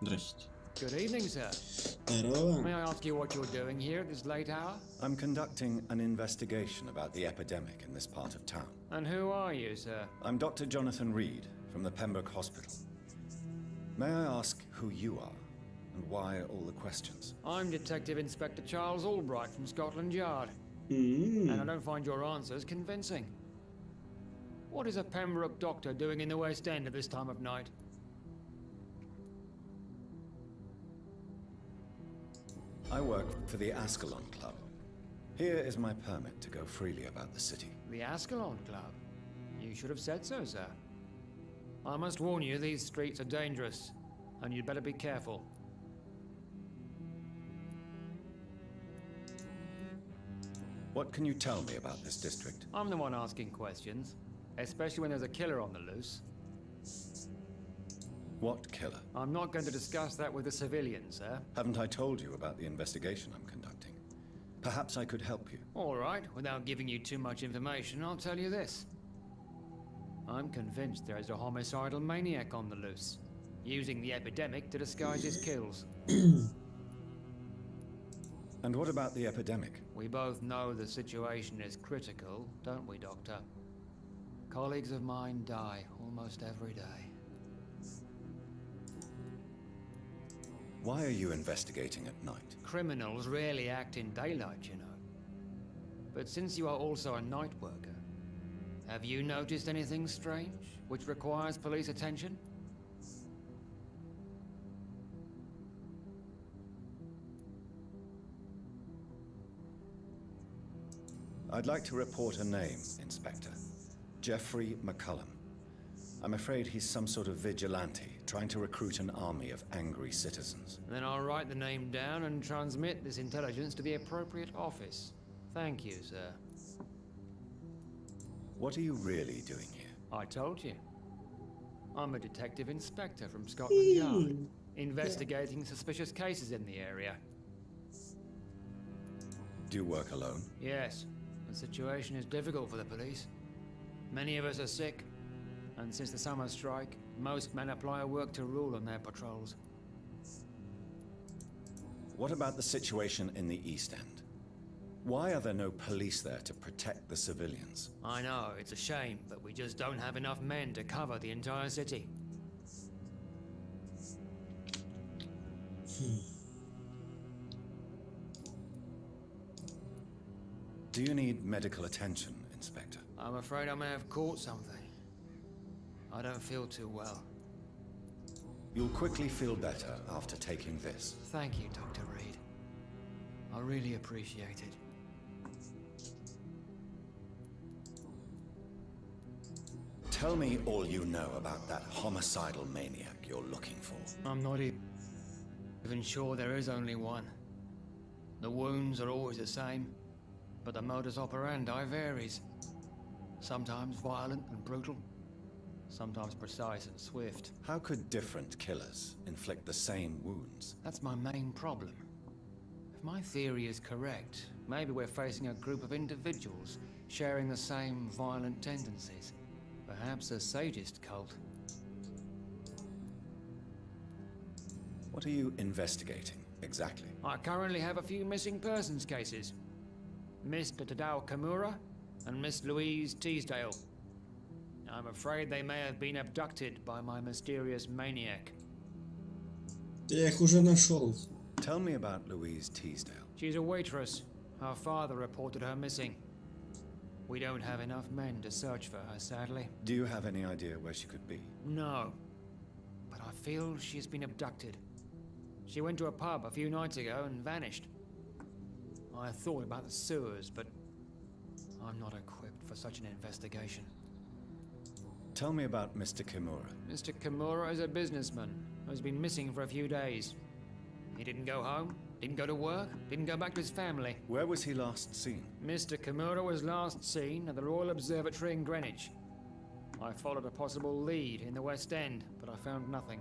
Speaker 1: Здрасте.
Speaker 22: Good evening, sir.
Speaker 1: Здорово.
Speaker 22: May I ask you what you're doing here at this late hour?
Speaker 2: I'm conducting an investigation about the epidemic in this part of town.
Speaker 22: And who are you, sir?
Speaker 2: I'm Dr. Jonathan Reed from the Pembroke Hospital. May I ask who you are and why all the questions?
Speaker 22: I'm Detective Inspector Charles Albright from Scotland Yard.
Speaker 1: Mm.
Speaker 22: And I don't find your answers convincing. What is a Pembroke doctor doing in the West End at this time of night?
Speaker 2: I work for the Ascalon Club. Here is my permit to go freely about the city.
Speaker 22: The Ascalon Club? You should have said so, sir. I must warn you, these streets are dangerous, and you'd better be careful.
Speaker 2: What can you tell me about this district?
Speaker 22: I'm the one asking questions, especially when there's a killer on the loose.
Speaker 2: What killer?
Speaker 22: I'm not going to discuss that with the civilians, sir.
Speaker 2: Haven't I told you about the investigation I'm conducting? Perhaps I could help you.
Speaker 22: All right, without giving you too much information, I'll tell you this. I'm convinced there is a homicidal maniac on the loose, using the epidemic to disguise his kills.
Speaker 18: And what about the epidemic?
Speaker 22: We both know the situation is critical, don't we, Doctor? Colleagues of mine die almost every day.
Speaker 18: Why are you investigating at night?
Speaker 22: Criminals rarely act in daylight, you know. But since you are also a night worker, have you noticed anything strange which requires police attention?
Speaker 18: I'd like to report a name, Inspector. Jeffrey McCullum. I'm afraid he's some sort of vigilante, trying to recruit an army of angry citizens.
Speaker 22: Then I'll write the name down and transmit this intelligence to the appropriate office. Thank you, sir.
Speaker 18: What are you really doing here?
Speaker 22: I told you. I'm a detective inspector from Scotland Yard, investigating suspicious cases in the area.
Speaker 18: Do you work alone?
Speaker 22: Yes. The situation is difficult for the police. Many of us are sick, and since the summer strike, most men apply a work to rule on their patrols.
Speaker 18: What about the situation in the East End? Why are there no police there to protect the civilians?
Speaker 22: I know, it's a shame, but we just don't have enough men to cover the entire city.
Speaker 18: Do you need medical attention, Inspector?
Speaker 22: I'm afraid I may have caught something. I don't feel too well.
Speaker 18: You'll quickly feel better after taking this.
Speaker 22: Thank you, Dr. Reed. I really appreciate it.
Speaker 18: Tell me all you know about that homicidal maniac you're looking for.
Speaker 22: I'm not even sure there is only one. The wounds are always the same, but the modus operandi varies. Sometimes violent and brutal, sometimes precise and swift.
Speaker 18: How could different killers inflict the same wounds?
Speaker 22: That's my main problem. If my theory is correct, maybe we're facing a group of individuals sharing the same violent tendencies. Perhaps a sadist cult.
Speaker 18: What are you investigating, exactly?
Speaker 22: I currently have a few missing persons cases. Mr. Tadao Kimura and Miss Louise Teasdale. I'm afraid they may have been abducted by my mysterious maniac.
Speaker 1: Я их уже нашел.
Speaker 18: Tell me about Louise Teasdale.
Speaker 22: She's a waitress. Her father reported her missing. We don't have enough men to search for her, sadly.
Speaker 18: Do you have any idea where she could be?
Speaker 22: No. But I feel she's been abducted. She went to a pub a few nights ago and vanished. I thought about the sewers, but I'm not equipped for such an investigation.
Speaker 18: Tell me about Mr. Kimura.
Speaker 22: Mr. Kimura is a businessman who's been missing for a few days. He didn't go home, didn't go to work, didn't go back to his family.
Speaker 18: Where was he last seen?
Speaker 22: Mr. Kimura was last seen at the Royal Observatory in Greenwich. I followed a possible lead in the West End, but I found nothing.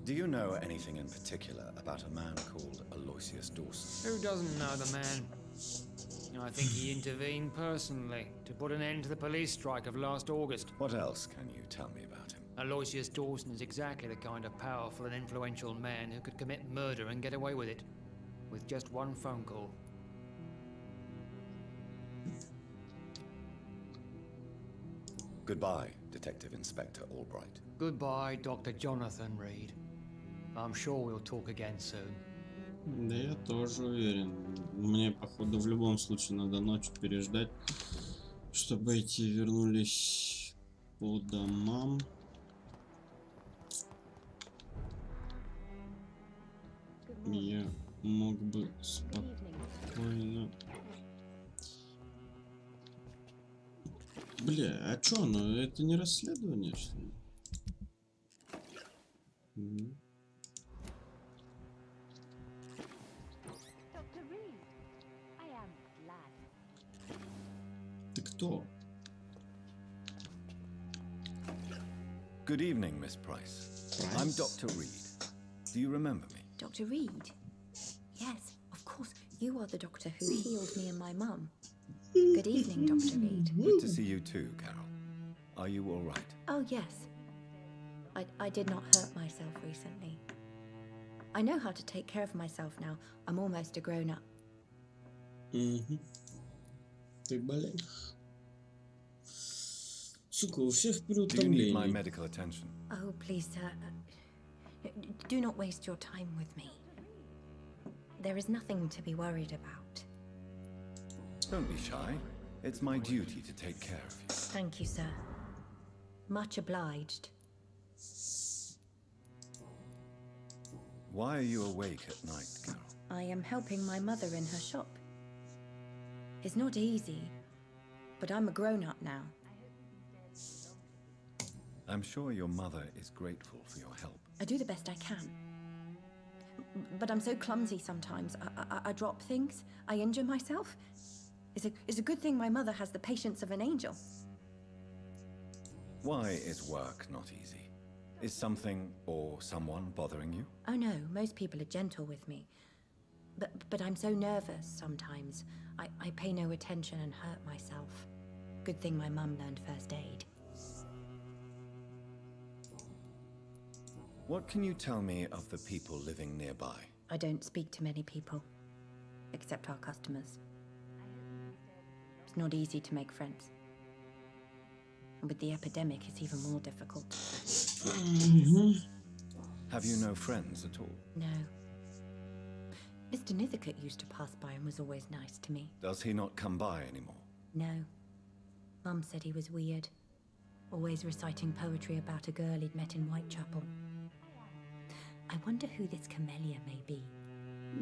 Speaker 18: Do you know anything in particular about a man called Aloysius Dawson?
Speaker 22: Who doesn't know the man? I think he intervened personally to put an end to the police strike of last August.
Speaker 18: What else can you tell me about him?
Speaker 22: Aloysius Dawson is exactly the kind of powerful and influential man who could commit murder and get away with it, with just one phone call.
Speaker 18: Goodbye, Detective Inspector Albright.
Speaker 22: Goodbye, Dr. Jonathan Reed. I'm sure we'll talk again soon.
Speaker 1: Да я тоже уверен. Мне, походу, в любом случае надо ночью переждать, чтобы эти вернулись по домам. Я мог бы спокойно... Бля, а чё оно? Это не расследование, что ли? Ты кто?
Speaker 18: Good evening, Miss Price. I'm Dr. Reed. Do you remember me?
Speaker 19: Dr. Reed? Yes, of course. You are the doctor who healed me and my mum. Good evening, Dr. Reed.
Speaker 18: Good to see you too, Carol. Are you all right?
Speaker 19: Oh, yes. I did not hurt myself recently. I know how to take care of myself now. I'm almost a grown-up.
Speaker 1: Ты болеешь. Сука, у всех
Speaker 2: Do you need my
Speaker 1: переутомление.
Speaker 2: medical attention?
Speaker 19: Oh, please, sir. Do not waste your time with me. There is nothing to be worried about.
Speaker 2: Don't be shy. It's my duty to take care of you.
Speaker 19: Thank you, sir. Much obliged.
Speaker 2: Why are you awake at night, Carol?
Speaker 19: I am helping my mother in her shop. It's not easy, but I'm a grown-up now.
Speaker 2: I'm sure your mother is grateful for your help.
Speaker 19: I do the best I can. But I'm so clumsy sometimes. I drop things. I injure myself. It's a good thing my mother has the patience of an angel.
Speaker 2: Why is work not easy? Is something or someone bothering you?
Speaker 19: Oh no, most people are gentle with me. But I'm so nervous sometimes. I pay no attention and hurt myself. Good thing my mum learned first aid.
Speaker 2: What can you tell me of the people living nearby?
Speaker 19: I don't speak to many people, except our customers. It's not easy to make friends. And with the epidemic, it's even more difficult.
Speaker 2: Have you no friends at all?
Speaker 19: No. Mr. Nithercote used to pass by and was always nice to me.
Speaker 2: Does he not come by anymore?
Speaker 19: No. Mum said he was weird. Always reciting poetry about a girl he'd met in Whitechapel. I wonder who this camellia may be.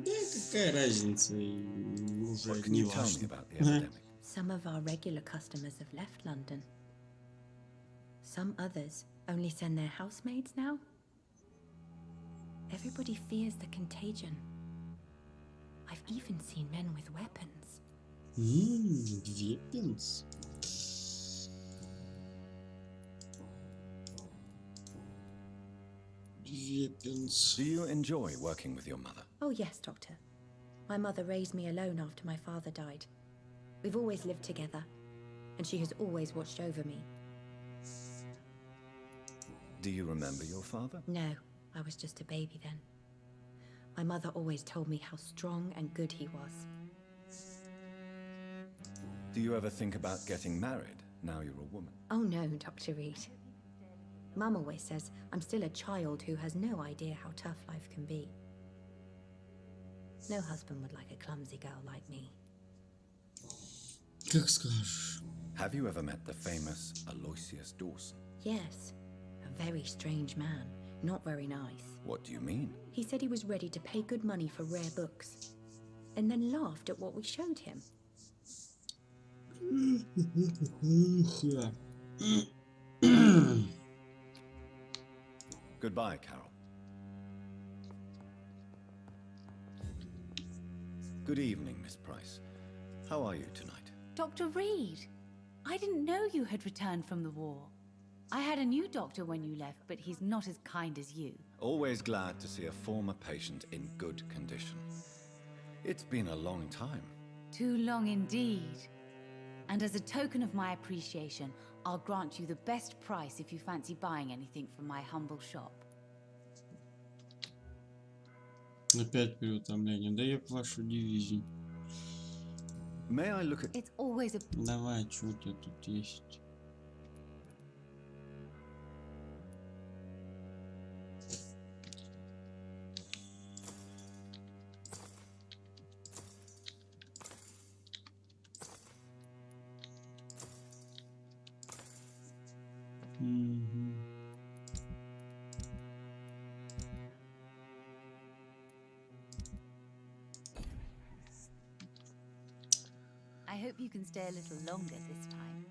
Speaker 1: Да какая разница, уже
Speaker 2: What can
Speaker 1: не
Speaker 2: you tell me
Speaker 1: важно.
Speaker 2: about the epidemic?
Speaker 19: Some of our regular customers have left London. Some others only send their housemaids now. Everybody fears the contagion. I've even seen men with weapons.
Speaker 1: Weapons. Weapons.
Speaker 2: Do you enjoy working with your mother?
Speaker 19: Oh yes, Doctor. My mother raised me alone after my father died. We've always lived together, and she has always watched over me.
Speaker 2: Do you remember your father?
Speaker 19: No, I was just a baby then. My mother always told me how strong and good he was.
Speaker 2: Do you ever think about getting married now you're a woman?
Speaker 19: Oh no, Dr. Reed. Mum always says I'm still a child who has no idea how tough life can be. No husband would like a clumsy girl like me.
Speaker 1: Как скажешь.
Speaker 2: Have you ever met the famous Aloysius Dawson?
Speaker 19: Yes, a very strange man. Not very nice.
Speaker 2: What do you mean?
Speaker 19: He said he was ready to pay good money for rare books, and then laughed at what we showed him.
Speaker 2: Goodbye, Carol. Good evening, Miss Price. How are you tonight?
Speaker 7: Dr. Reed, I didn't know you had returned from the war. I had a new doctor when you left, but he's not as kind as you.
Speaker 2: Always glad to see a former patient in good condition. It's been a long time.
Speaker 7: Too long indeed. And as a token of my appreciation, I'll grant you the best price if you fancy buying anything from my humble shop.
Speaker 1: Опять переутомление. Да я вашу дивизию.
Speaker 2: May I look at...
Speaker 7: It's always a...
Speaker 1: Давай, что у тебя тут есть?
Speaker 7: I hope you can stay a little longer this time.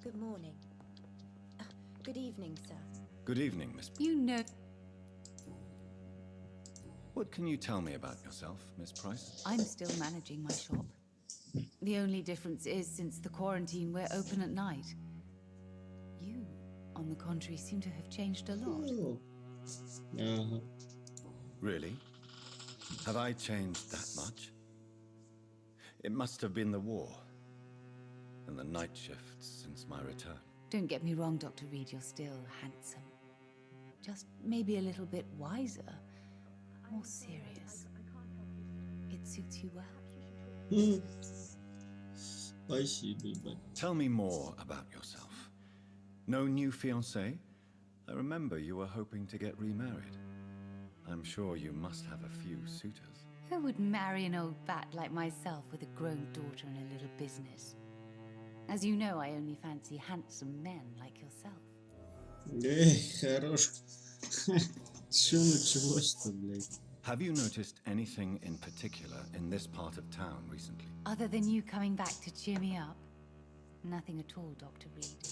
Speaker 19: Good morning. Good evening, sir.
Speaker 2: Good evening, Miss...
Speaker 7: You know...
Speaker 2: What can you tell me about yourself, Miss Price?
Speaker 7: I'm still managing my shop. The only difference is, since the quarantine, we're open at night. You, on the contrary, seem to have changed a lot.
Speaker 2: Really? Have I changed that much? It must have been the war.
Speaker 18: and the night shifts since my return.
Speaker 7: Don't get me wrong, Dr. Reed, you're still handsome. Just maybe a little bit wiser, more serious. It suits you well.
Speaker 18: Tell me more about yourself. No new fiancé? I remember you were hoping to get remarried. I'm sure you must have a few suitors.
Speaker 7: Who would marry an old bat like myself with a grown daughter and a little business? As you know, I only fancy handsome men like yourself.
Speaker 1: Хорош. Что началось-то, блядь?
Speaker 18: Have you noticed anything in particular in this part of town recently?
Speaker 7: Other than you coming back to cheer me up? Nothing at all, Dr. Reed.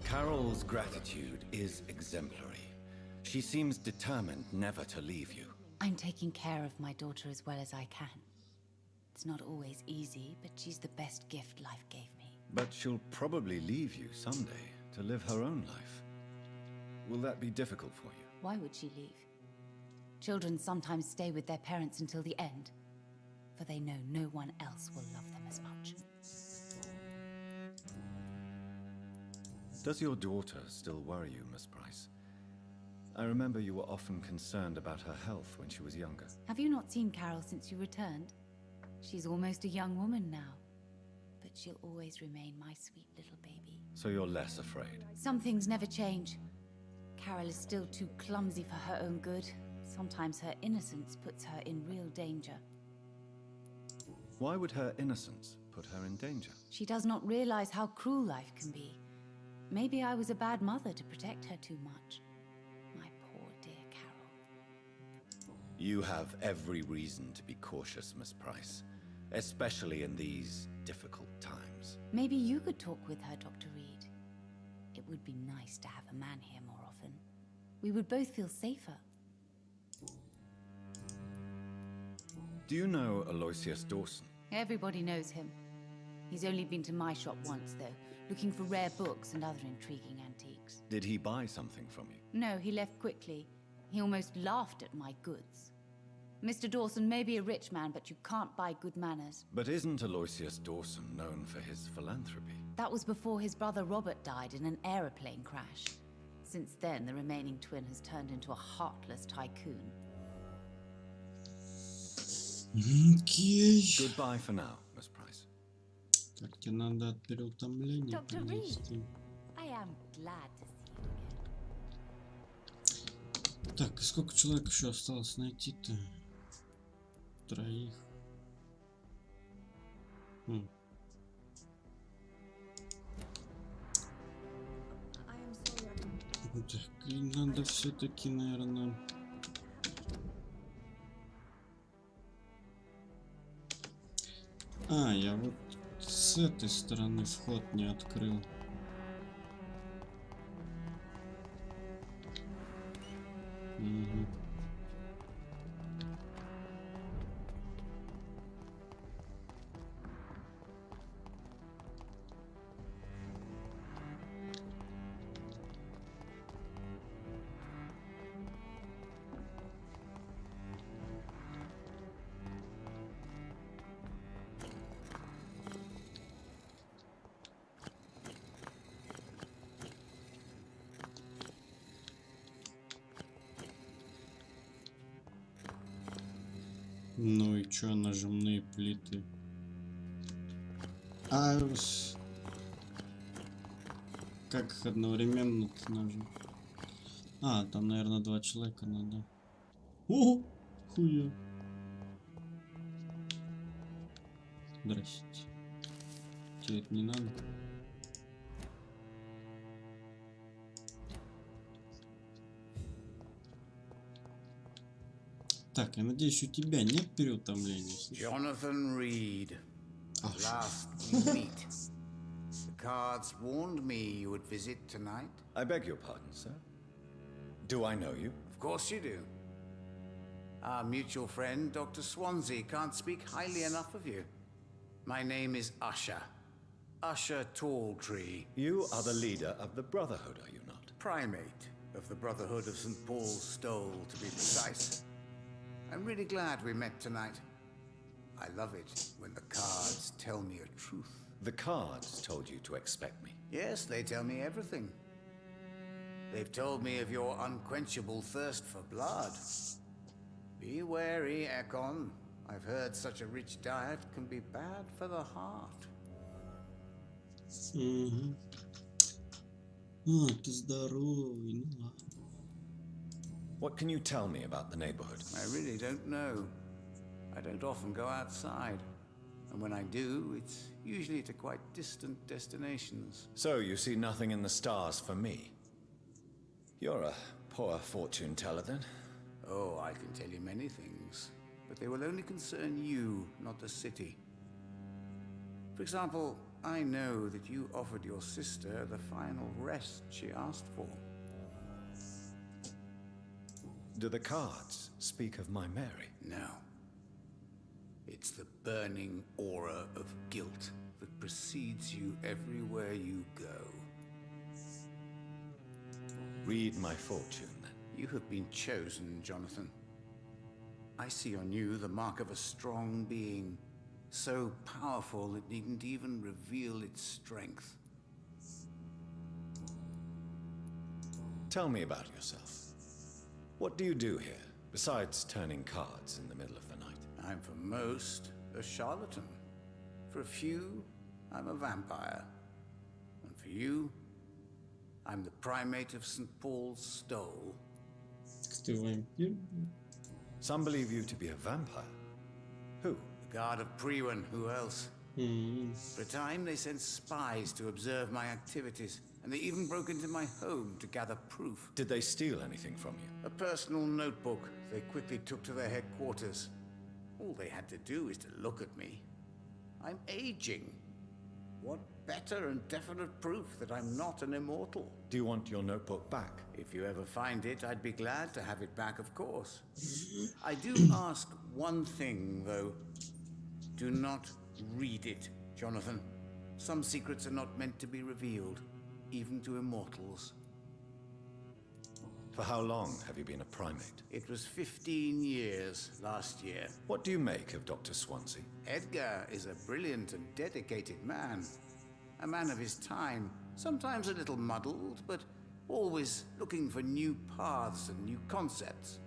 Speaker 18: Carol's gratitude is exemplary. She seems determined never to leave you.
Speaker 7: I'm taking care of my daughter as well as I can. It's not always easy, but she's the best gift life gave me.
Speaker 18: But she'll probably leave you someday to live her own life. Will that be difficult for you?
Speaker 7: Why would she leave? Children sometimes stay with their parents until the end, for they know no one else will love them as much.
Speaker 18: Does your daughter still worry you, Miss Price? I remember you were often concerned about her health when she was younger.
Speaker 7: Have you not seen Carol since you returned? She's almost a young woman now, but she'll always remain my sweet little baby.
Speaker 18: So you're less afraid?
Speaker 7: Some things never change. Carol is still too clumsy for her own good. Sometimes her innocence puts her in real danger.
Speaker 18: Why would her innocence put her in danger?
Speaker 7: She does not realize how cruel life can be. Maybe I was a bad mother to protect her too much. My poor dear Carol.
Speaker 18: You have every reason to be cautious, Miss Price, especially in these difficult times.
Speaker 7: Maybe you could talk with her, Dr. Reed. It would be nice to have a man here more often. We would both feel safer.
Speaker 18: Do you know Aloysius Dawson?
Speaker 7: Everybody knows him. He's only been to my shop once, though, looking for rare books and other intriguing antiques.
Speaker 18: Did he buy something from you?
Speaker 7: No, he left quickly. He almost laughed at my goods. Mr. Dawson may be a rich man, but you can't buy good manners.
Speaker 18: But isn't Aloysius Dawson known for his philanthropy?
Speaker 7: That was before his brother Robert died in an aeroplane crash. Since then, the remaining twin has turned into a heartless tycoon.
Speaker 1: Окей.
Speaker 18: Goodbye for now, Miss Price.
Speaker 1: Так, тебе надо от переутомления
Speaker 7: Dr. Reed,
Speaker 1: принести.
Speaker 7: I am glad to see you again.
Speaker 1: Так, и сколько человек еще осталось найти-то? Троих. Так, и надо все-таки, наверное... А, я вот с этой стороны вход не открыл. Угу. Ну и чё, нажимные плиты? А как их одновременно нажать? А, там, наверное, два человека надо. О, хуя. Здрасте. Тебе это не надо? Так, я надеюсь, у тебя нет переутомления.
Speaker 15: Jonathan Reed. Last we meet. The cards warned me you would visit tonight.
Speaker 18: I beg your pardon, sir. Do I know you?
Speaker 15: Of course you do. Our mutual friend, Dr. Swansea, can't speak highly enough of you. My name is Usher. Usher Talltree.
Speaker 18: You are the leader of the Brotherhood, are you not?
Speaker 15: Primate of the Brotherhood of St. Paul's Stole, to be precise. I'm really glad we met tonight. I love it when the cards tell me a truth.
Speaker 18: The cards told you to expect me.
Speaker 15: Yes, they tell me everything. They've told me of your unquenchable thirst for blood. Be wary, Ekon. I've heard such a rich diet can be bad for the heart.
Speaker 1: Ты здоровый, ну ладно.
Speaker 18: What can you tell me about the neighborhood?
Speaker 15: I really don't know. I don't often go outside. And when I do, it's usually to quite distant destinations.
Speaker 18: So you see nothing in the stars for me? You're a poor fortune teller then.
Speaker 15: Oh, I can tell you many things, but they will only concern you, not the city. For example, I know that you offered your sister the final rest she asked for.
Speaker 18: Do the cards speak of my Mary?
Speaker 15: No. It's the burning aura of guilt that precedes you everywhere you go.
Speaker 18: Read my fortune, then.
Speaker 15: You have been chosen, Jonathan. I see on you the mark of a strong being, so powerful it needn't even reveal its strength.
Speaker 18: Tell me about yourself. What do you do here, besides turning cards in the middle of the night?
Speaker 15: I'm for most a charlatan. For a few, I'm a vampire. And for you, I'm the primate of St. Paul's Stole.
Speaker 1: Ты вампир?
Speaker 18: Some believe you to be a vampire. Who?
Speaker 15: The guard of Priwen, who else? For a time, they sent spies to observe my activities, and they even broke into my home to gather proof.
Speaker 18: Did they steal anything from you?
Speaker 15: A personal notebook they quickly took to their headquarters. All they had to do is to look at me. I'm aging. What better and definite proof that I'm not an immortal?
Speaker 18: Do you want your notebook back?
Speaker 15: If you ever find it, I'd be glad to have it back, of course. I do ask one thing, though. Do not read it, Jonathan. Some secrets are not meant to be revealed, even to immortals.
Speaker 18: For how long have you been a primate?
Speaker 15: It was 15 years last year.
Speaker 18: What do you make of Dr. Swansea?
Speaker 15: Edgar is a brilliant and dedicated man. A man of his time, sometimes a little muddled, but always looking for new paths and new concepts.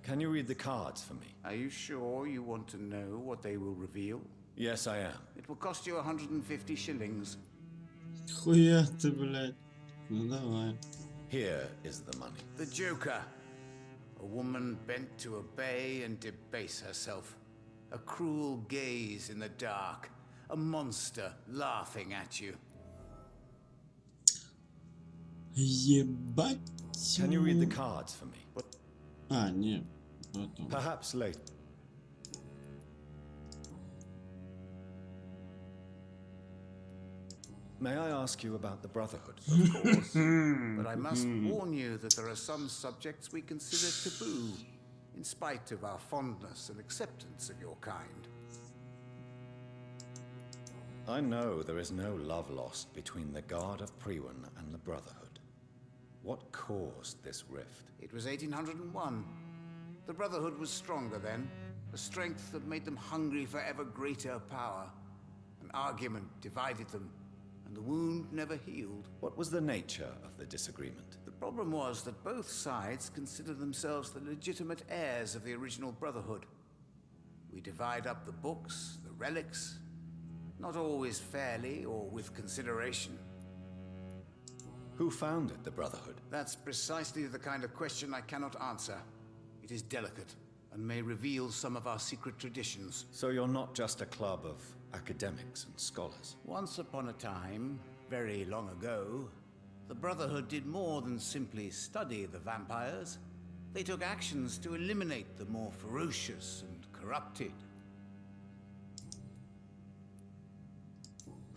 Speaker 18: Can you read the cards for me?
Speaker 15: Are you sure you want to know what they will reveal?
Speaker 18: Yes, I am.
Speaker 15: It will cost you 150 shillings.
Speaker 1: Хуя ты, блядь. Ну давай.
Speaker 18: Here is the money.
Speaker 15: The Joker. A woman bent to obey and debase herself. A cruel gaze in the dark. A monster laughing at you.
Speaker 1: Ебать.
Speaker 18: Can you read the cards for me?
Speaker 1: А, нет. Потом.
Speaker 18: Perhaps later. May I ask you about the Brotherhood?
Speaker 15: Of course. But I must warn you that there are some subjects we consider taboo, in spite of our fondness and acceptance of your kind.
Speaker 18: I know there is no love lost between the Guard of Priwen and the Brotherhood. What caused this rift?
Speaker 15: It was 1801. The Brotherhood was stronger then, a strength that made them hungry for ever greater power. An argument divided them, and the wound never healed.
Speaker 18: What was the nature of the disagreement?
Speaker 15: The problem was that both sides considered themselves the legitimate heirs of the original Brotherhood. We divide up the books, the relics, not always fairly or with consideration.
Speaker 18: Who founded the Brotherhood?
Speaker 15: That's precisely the kind of question I cannot answer. It is delicate, and may reveal some of our secret traditions.
Speaker 18: So you're not just a club of academics and scholars?
Speaker 15: Once upon a time, very long ago, the Brotherhood did more than simply study the vampires. They took actions to eliminate the more ferocious and corrupted.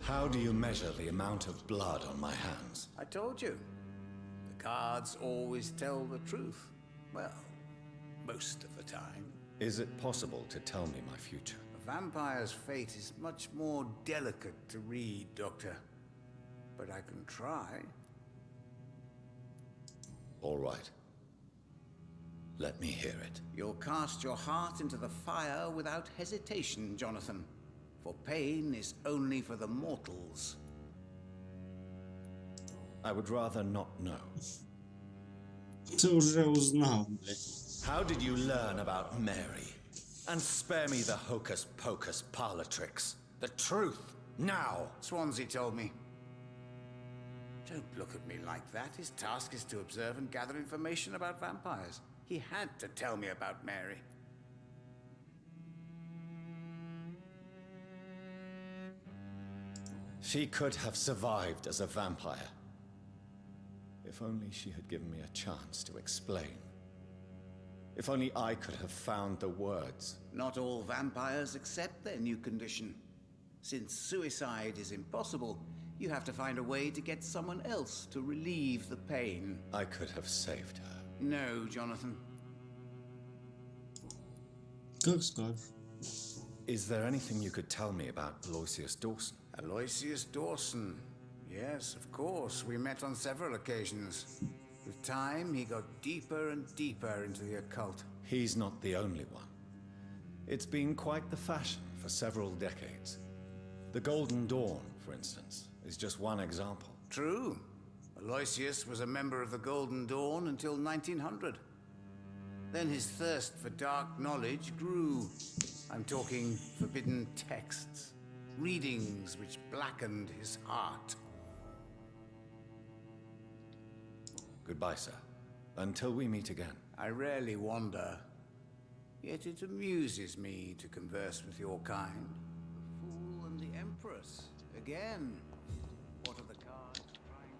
Speaker 18: How do you measure the amount of blood on my hands?
Speaker 15: I told you. The cards always tell the truth. Well, most of the time.
Speaker 18: Is it possible to tell me my future?
Speaker 15: A vampire's fate is much more delicate to read, Doctor. But I can try.
Speaker 18: All right.
Speaker 15: Let me hear it. You'll cast your heart into the fire without hesitation, Jonathan. For pain is only for the mortals.
Speaker 18: I would rather not know.
Speaker 1: Ты уже узнал, блядь.
Speaker 18: How did you learn about Mary? And spare me the hocus-pocus parlor tricks. The truth, now!
Speaker 15: Swansea told me. Don't look at me like that. His task is to observe and gather information about vampires. He had to tell me about Mary.
Speaker 18: She could have survived as a vampire. If only she had given me a chance to explain. If only I could have found the words.
Speaker 15: Not all vampires accept their new condition. Since suicide is impossible, you have to find a way to get someone else to relieve the pain.
Speaker 18: I could have saved her.
Speaker 15: No, Jonathan.
Speaker 1: Как скажешь.
Speaker 18: Is there anything you could tell me about Aloysius Dawson?
Speaker 15: Aloysius Dawson. Yes, of course. We met on several occasions. With time, he got deeper and deeper into the occult.
Speaker 18: He's not the only one. It's been quite the fashion for several decades. The Golden Dawn, for instance, is just one example.
Speaker 15: True. Aloysius was a member of the Golden Dawn until 1900. Then his thirst for dark knowledge grew. I'm talking forbidden texts, readings which blackened his heart.
Speaker 18: Goodbye, sir. Until we meet again.
Speaker 15: I rarely wander, yet it amuses me to converse with your kind. The Fool and the Empress. Again. What are the cards trying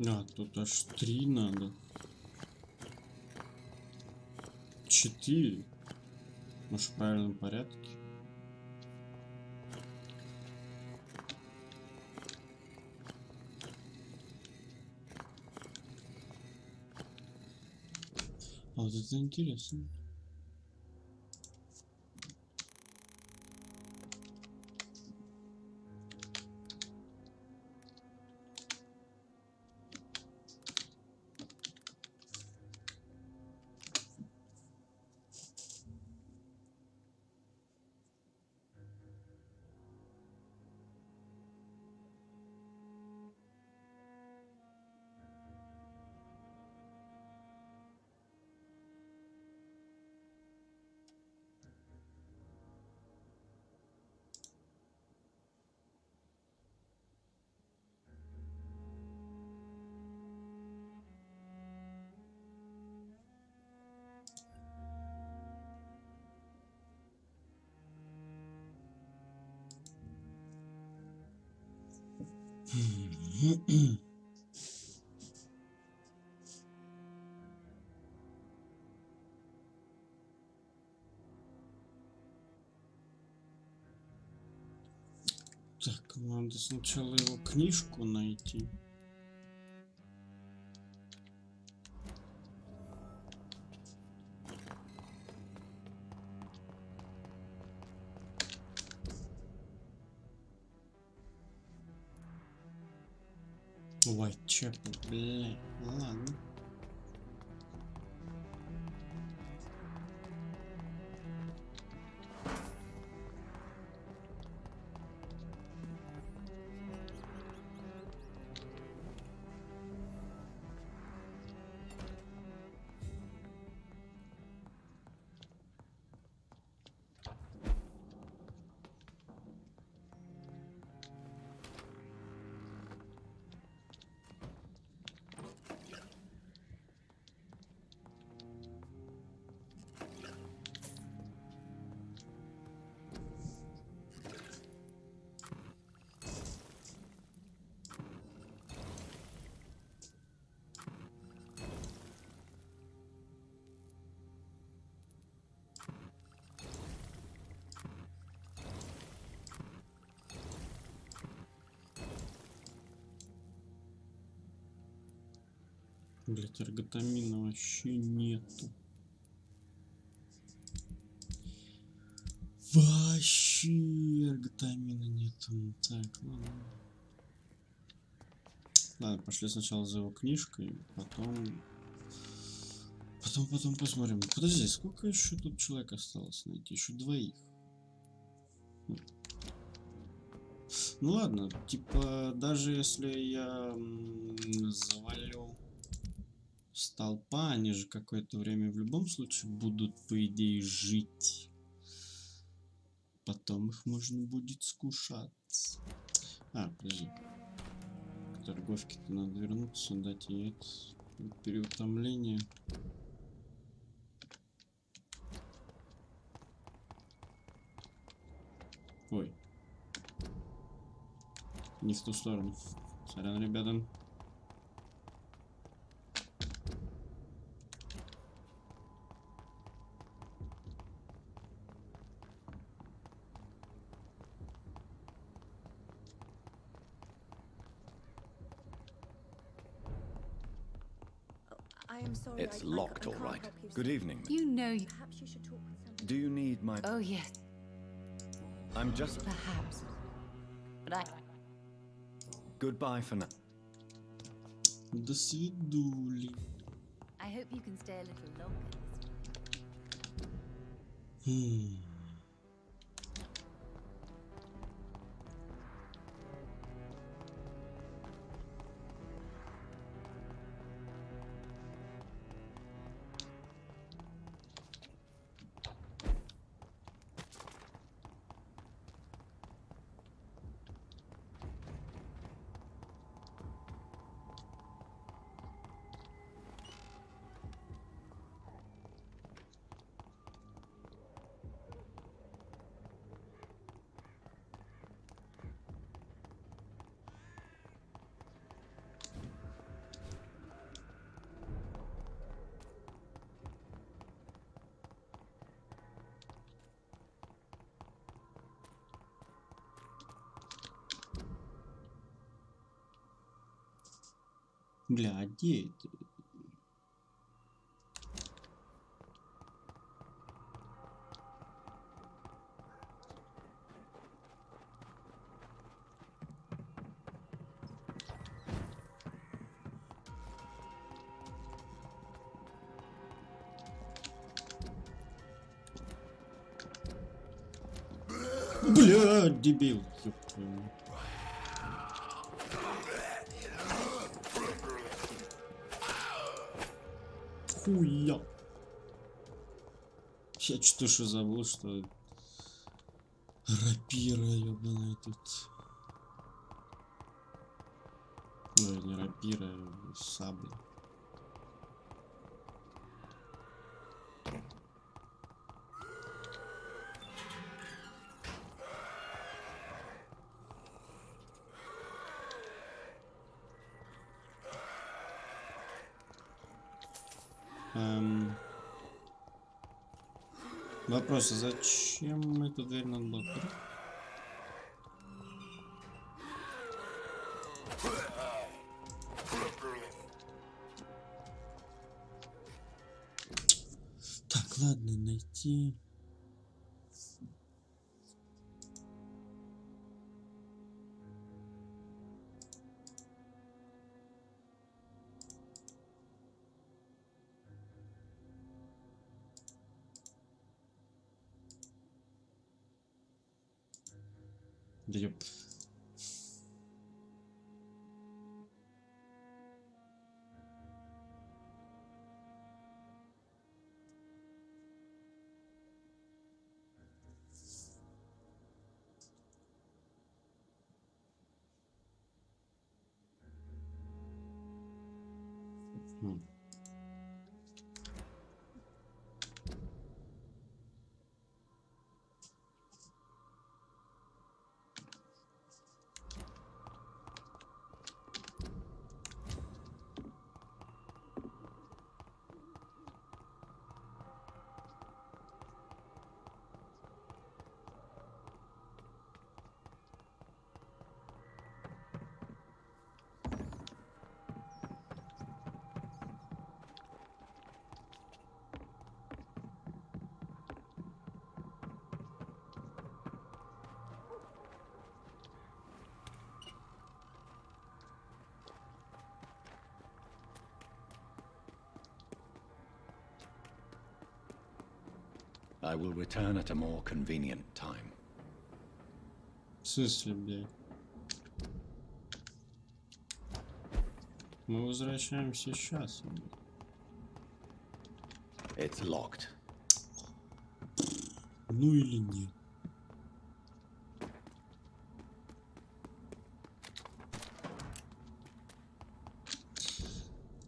Speaker 15: to...
Speaker 1: А, тут аж 3 надо. 4. Может, в правильном порядке? А вот это интересно. Так, надо сначала его книжку найти. Whitechapel, блядь, ладно. Блять, эрготамина вообще нету. Вообще эрготамина нету. Так, ладно. Ладно, пошли сначала за его книжкой, потом посмотрим. Подожди, сколько еще тут человек осталось найти? Еще двоих. Ну ладно, типа, даже если я завалю столпа, они же какое-то время в любом случае будут, по идее, жить. Потом их можно будет скушать. А, подожди. К торговке-то надо вернуться, дать ей это переутомление. Ой. Не в ту сторону. Сорян, ребята.
Speaker 19: I am sorry.
Speaker 2: It's locked, all right. Good evening.
Speaker 7: You know.
Speaker 19: Perhaps you should talk with someone.
Speaker 2: Do you need my...
Speaker 7: Oh, yes.
Speaker 2: I'm just...
Speaker 7: Perhaps. But I.
Speaker 2: Goodbye for now.
Speaker 1: До свидули.
Speaker 7: I hope you can stay a little longer this
Speaker 1: Hmm. Бля, а где это? Бля, дебил. Ёб твою мать. Хуя. Я что забыл, что рапира ёбаная тут. Ой, не рапира, а сабля. Вопрос, а зачем эту дверь надо было открыть? Так, ладно, найти. Да ёп.
Speaker 18: I will return at a more convenient time.
Speaker 1: В смысле, блядь? Мы возвращаемся сейчас.
Speaker 18: It's locked.
Speaker 1: Ну или нет?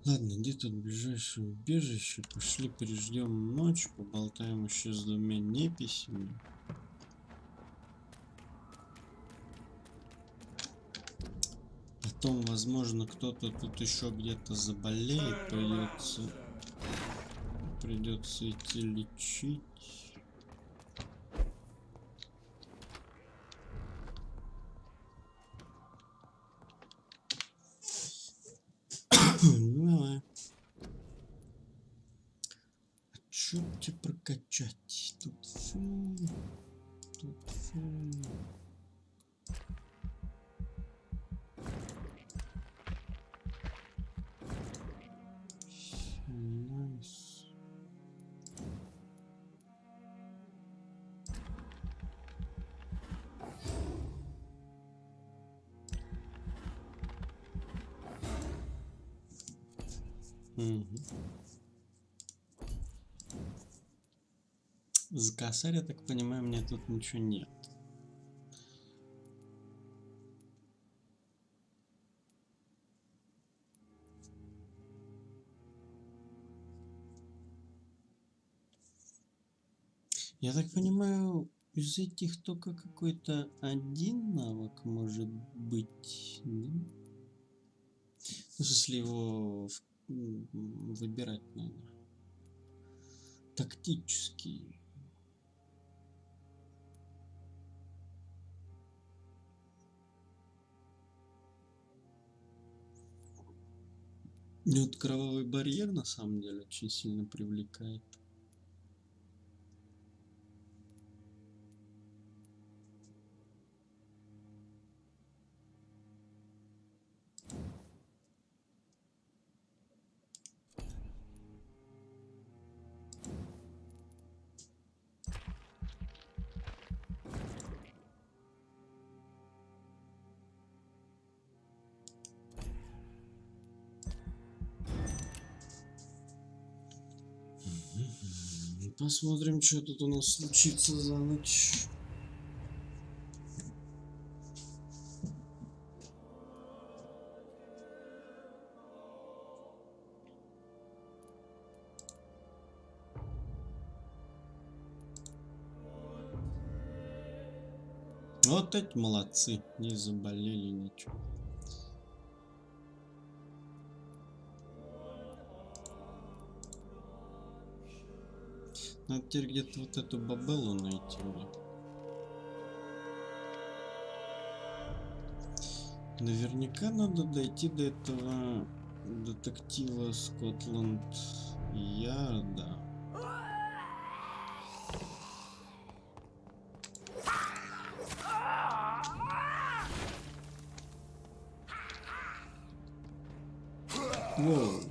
Speaker 1: Ладно, где тут ближайшее убежище? Пошли переждем ночь, поболтаем еще с двумя неписями. Потом, возможно, кто-то тут еще где-то заболеет, придется идти лечить. Давай. А чё тебе прокачать? Тут фу. Тут фу. Найс. За косарь, я так понимаю, мне тут ничего нет. Я так понимаю, из этих только какой-то один навык может быть, да? Ну, если его выбирать надо. Тактический. Вот кровавый барьер на самом деле очень сильно привлекает. Посмотрим, что тут у нас случится за ночь. Вот эти молодцы, не заболели ничего. Надо теперь где-то вот эту бабеллу найти. Наверняка надо дойти до этого детектива Скотланд-Ярда. Воу.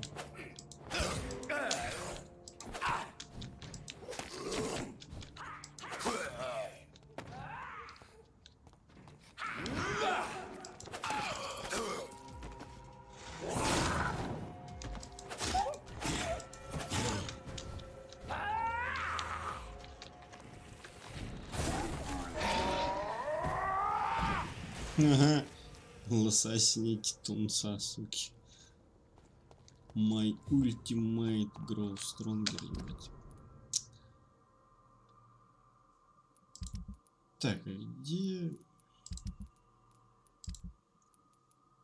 Speaker 1: Ага. Лососник тунца, суки. My ultimate grow stronger, ебать. Так, а где...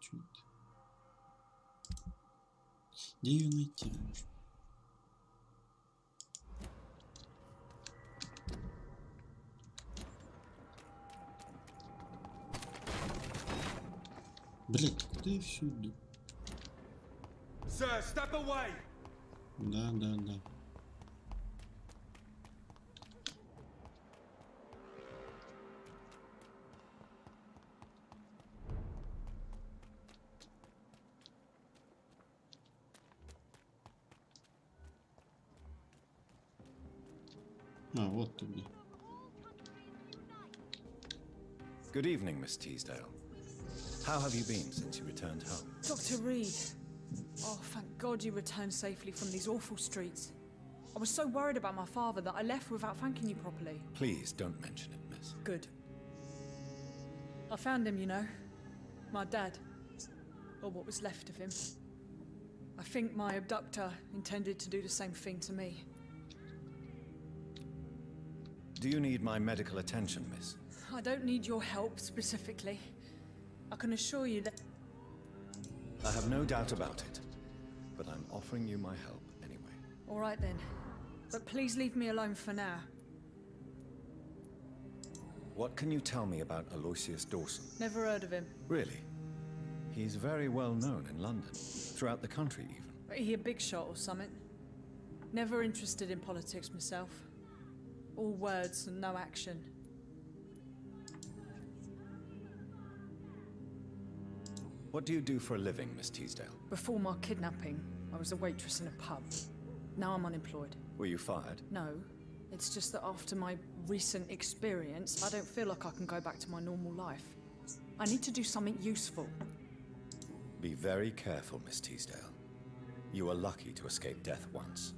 Speaker 1: Чё это? Где ее найти можно? Блять, куда я все иду?
Speaker 8: Sir, step away.
Speaker 1: Да. А, вот ты где.
Speaker 18: Good evening, Miss Teasdale. How have you been since you returned home?
Speaker 12: Dr. Reed. Oh, thank God you returned safely from these awful streets. I was so worried about my father that I left without thanking you properly.
Speaker 18: Please don't mention it, miss.
Speaker 12: Good. I found him, you know. My dad. Or what was left of him. I think my abductor intended to do the same thing to me.
Speaker 18: Do you need my medical attention, miss?
Speaker 12: I don't need your help specifically. I can assure you that...
Speaker 18: I have no doubt about it, but I'm offering you my help anyway.
Speaker 12: All right then. But please leave me alone for now.
Speaker 18: What can you tell me about Aloysius Dawson?
Speaker 12: Never heard of him.
Speaker 18: Really? He's very well known in London, throughout the country even.
Speaker 12: He a big shot or something? Never interested in politics myself. All words and no action.
Speaker 18: What do you do for a living, Miss Teasdale?
Speaker 12: Before my kidnapping, I was a waitress in a pub. Now I'm unemployed.
Speaker 18: Were you fired?
Speaker 12: No. It's just that after my recent experience, I don't feel like I can go back to my normal life. I need to do something useful.
Speaker 18: Be very careful, Miss Teasdale. You were lucky to escape death once,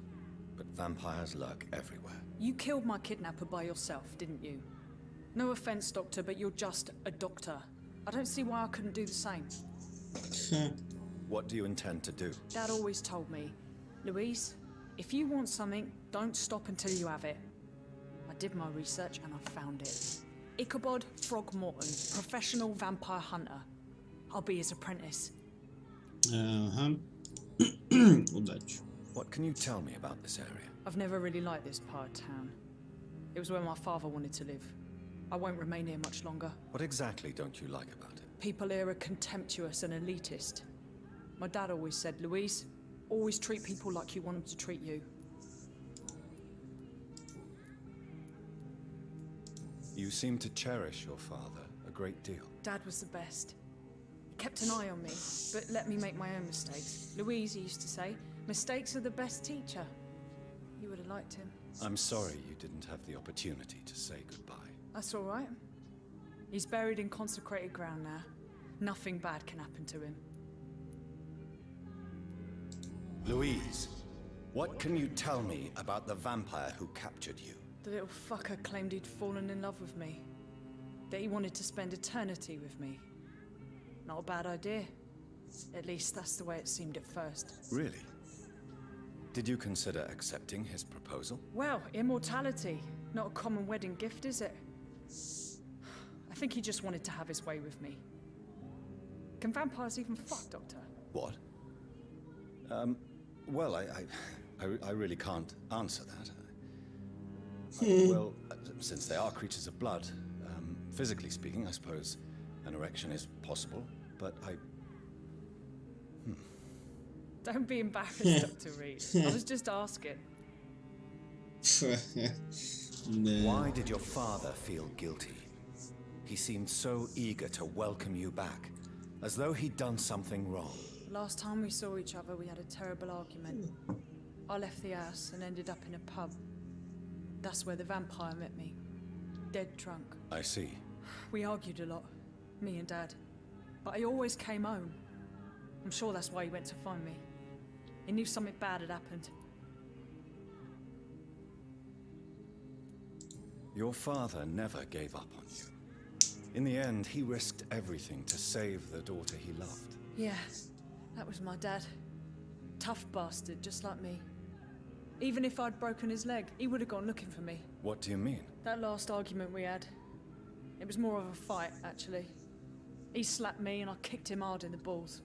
Speaker 18: but vampires lurk everywhere.
Speaker 12: You killed my kidnapper by yourself, didn't you? No offense, Doctor, but you're just a doctor. I don't see why I couldn't do the same.
Speaker 18: What do you intend to do?
Speaker 12: Dad always told me, Louise, if you want something, don't stop until you have it. I did my research and I found it. Ichabod Throgmorton, professional vampire hunter. I'll be his apprentice.
Speaker 1: Удачи.
Speaker 18: What can you tell me about this area?
Speaker 12: I've never really liked this part of town. It was where my father wanted to live. I won't remain here much longer.
Speaker 18: What exactly don't you like about it?
Speaker 12: People here are contemptuous and elitist. My dad always said, Louise, always treat people like you want them to treat you.
Speaker 18: You seem to cherish your father a great deal.
Speaker 12: Dad was the best. He kept an eye on me, but let me make my own mistakes. Louise used to say, mistakes are the best teacher. You would have liked him.
Speaker 18: I'm sorry you didn't have the opportunity to say goodbye.
Speaker 12: That's all right. He's buried in consecrated ground now. Nothing bad can happen to him.
Speaker 18: Louise, what can you tell me about the vampire who captured you?
Speaker 12: The little fucker claimed he'd fallen in love with me. That he wanted to spend eternity with me. Not a bad idea. At least that's the way it seemed at first.
Speaker 18: Really? Did you consider accepting his proposal?
Speaker 12: Well, immortality. Not a common wedding gift, is it? I think he just wanted to have his way with me. Can vampires even fuck, Doctor?
Speaker 18: What? Well, I really can't answer that. Well, since they are creatures of blood, physically speaking, I suppose an erection is possible, but
Speaker 12: Don't be embarrassed, Dr. Reed. I was just asking.
Speaker 18: Why did your father feel guilty? He seemed so eager to welcome you back, as though he'd done something wrong.
Speaker 12: Last time we saw each other, we had a terrible argument. I left the house and ended up in a pub. That's where the vampire met me. Dead drunk.
Speaker 18: I see.
Speaker 12: We argued a lot, me and Dad. But he always came home. I'm sure that's why he went to find me. He knew something bad had happened.
Speaker 18: Your father never gave up on you. In the end, he risked everything to save the daughter he loved.
Speaker 12: Yeah, that was my dad. Tough bastard, just like me. Even if I'd broken his leg, he would have gone looking for me.
Speaker 18: What do you mean?
Speaker 12: That last argument we had, it was more of a fight, actually. He slapped me and I kicked him hard in the balls.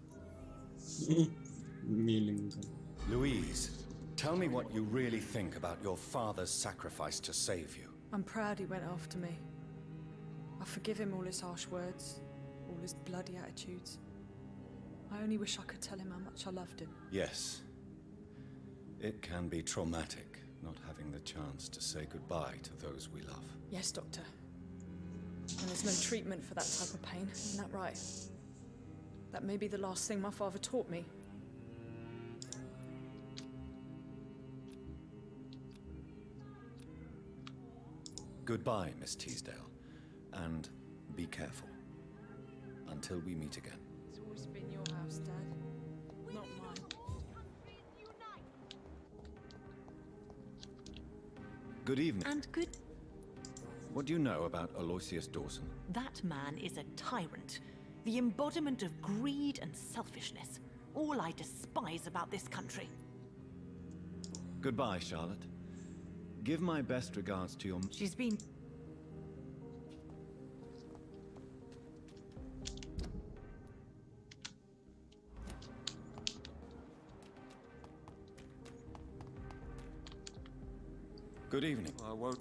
Speaker 18: Louise, tell me what you really think about your father's sacrifice to save you.
Speaker 12: I'm proud he went after me. I forgive him all his harsh words, all his bloody attitudes. I only wish I could tell him how much I loved him.
Speaker 18: Yes. It can be traumatic, not having the chance to say goodbye to those we love.
Speaker 12: Yes, Doctor. And there's no treatment for that type of pain, isn't that right? That may be the last thing my father taught me.
Speaker 18: Goodbye, Miss Teasdale, and be careful. Until we meet again.
Speaker 12: It's always been your house, Dad. Not mine.
Speaker 18: Good evening.
Speaker 11: And good.
Speaker 18: What do you know about Aloysius Dawson?
Speaker 11: That man is a tyrant. The embodiment of greed and selfishness. All I despise about this country.
Speaker 18: Goodbye, Charlotte. Give my best regards to your...
Speaker 11: She's been...
Speaker 18: Good evening.
Speaker 3: I won't...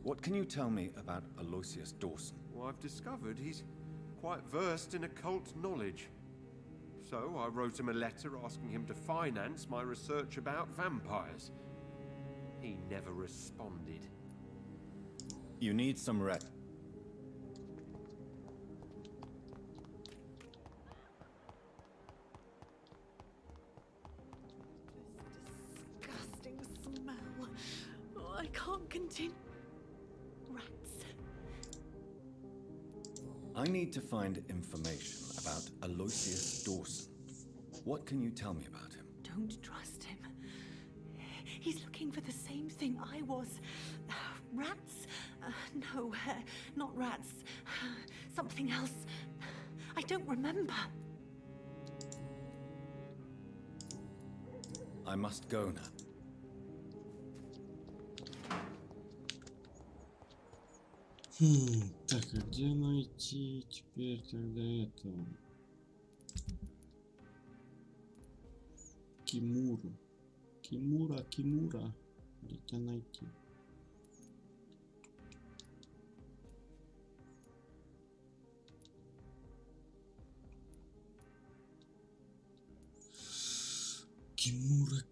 Speaker 18: What can you tell me about Aloysius Dawson?
Speaker 3: Well, I've discovered he's quite versed in occult knowledge. So I wrote him a letter asking him to finance my research about vampires. He never responded.
Speaker 18: You need some rest.
Speaker 11: Disgusting smell. Oh, I can't continue. Rats.
Speaker 18: I need to find information about Aloysius Dawson. What can you tell me about him?
Speaker 11: Don't trust him. He's looking for the same thing I was. Rats? No, not rats. Something else. I don't remember.
Speaker 18: I must go now.
Speaker 1: Так, а где найти теперь тогда этого? Кимуру. Кимура. Где тебя найти? Кимура.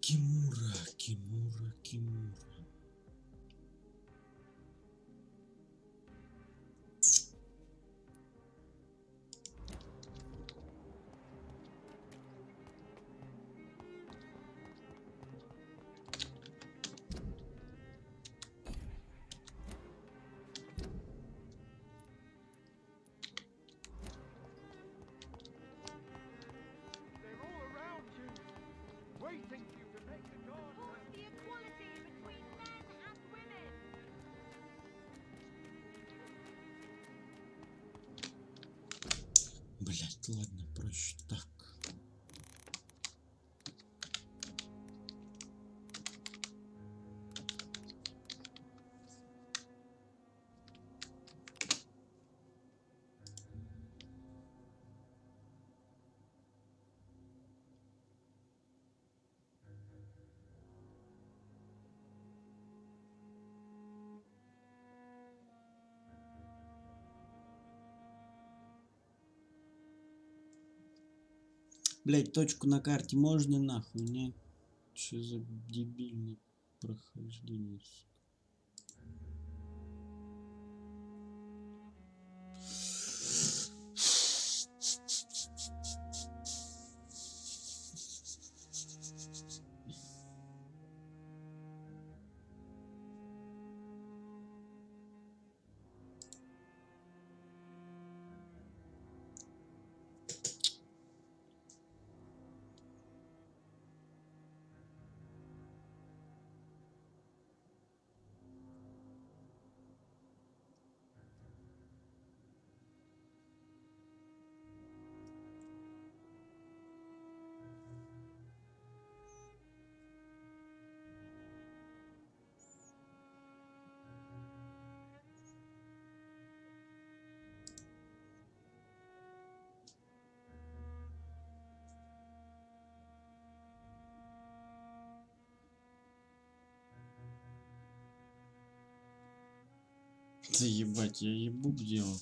Speaker 1: Блять, ладно, проще так. Блять, точку на карте можно нахуй, нет? Что за дебильное прохождение? Да ебать, я ебу где он.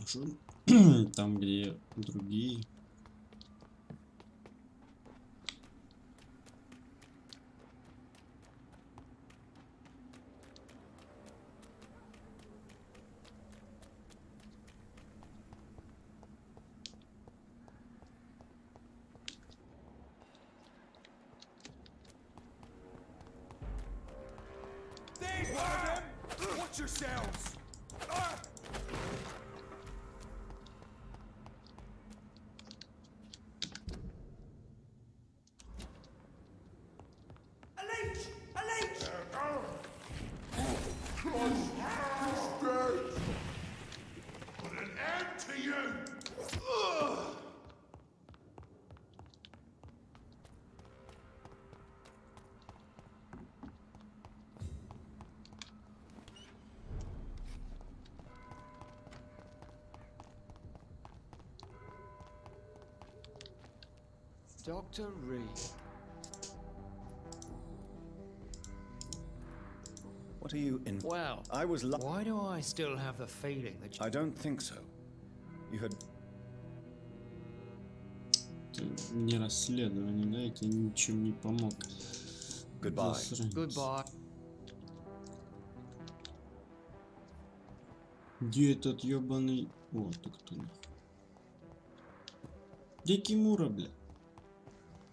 Speaker 1: Хорошо. Там, где другие.
Speaker 8: There's one of them! Watch yourselves! A leech! A leech!
Speaker 13: Put an end to you!
Speaker 22: Dr. Reed.
Speaker 18: What are you in?
Speaker 22: Well,
Speaker 18: I was.
Speaker 22: Why do I still have the feeling that you...
Speaker 18: I don't think so. You had.
Speaker 1: Это не расследование, да? Я тебе ничем не помог.
Speaker 18: Goodbye.
Speaker 1: Засранец.
Speaker 22: Goodbye.
Speaker 1: Где этот ёбаный... О, ты кто нахуй? Где Кимура, бля?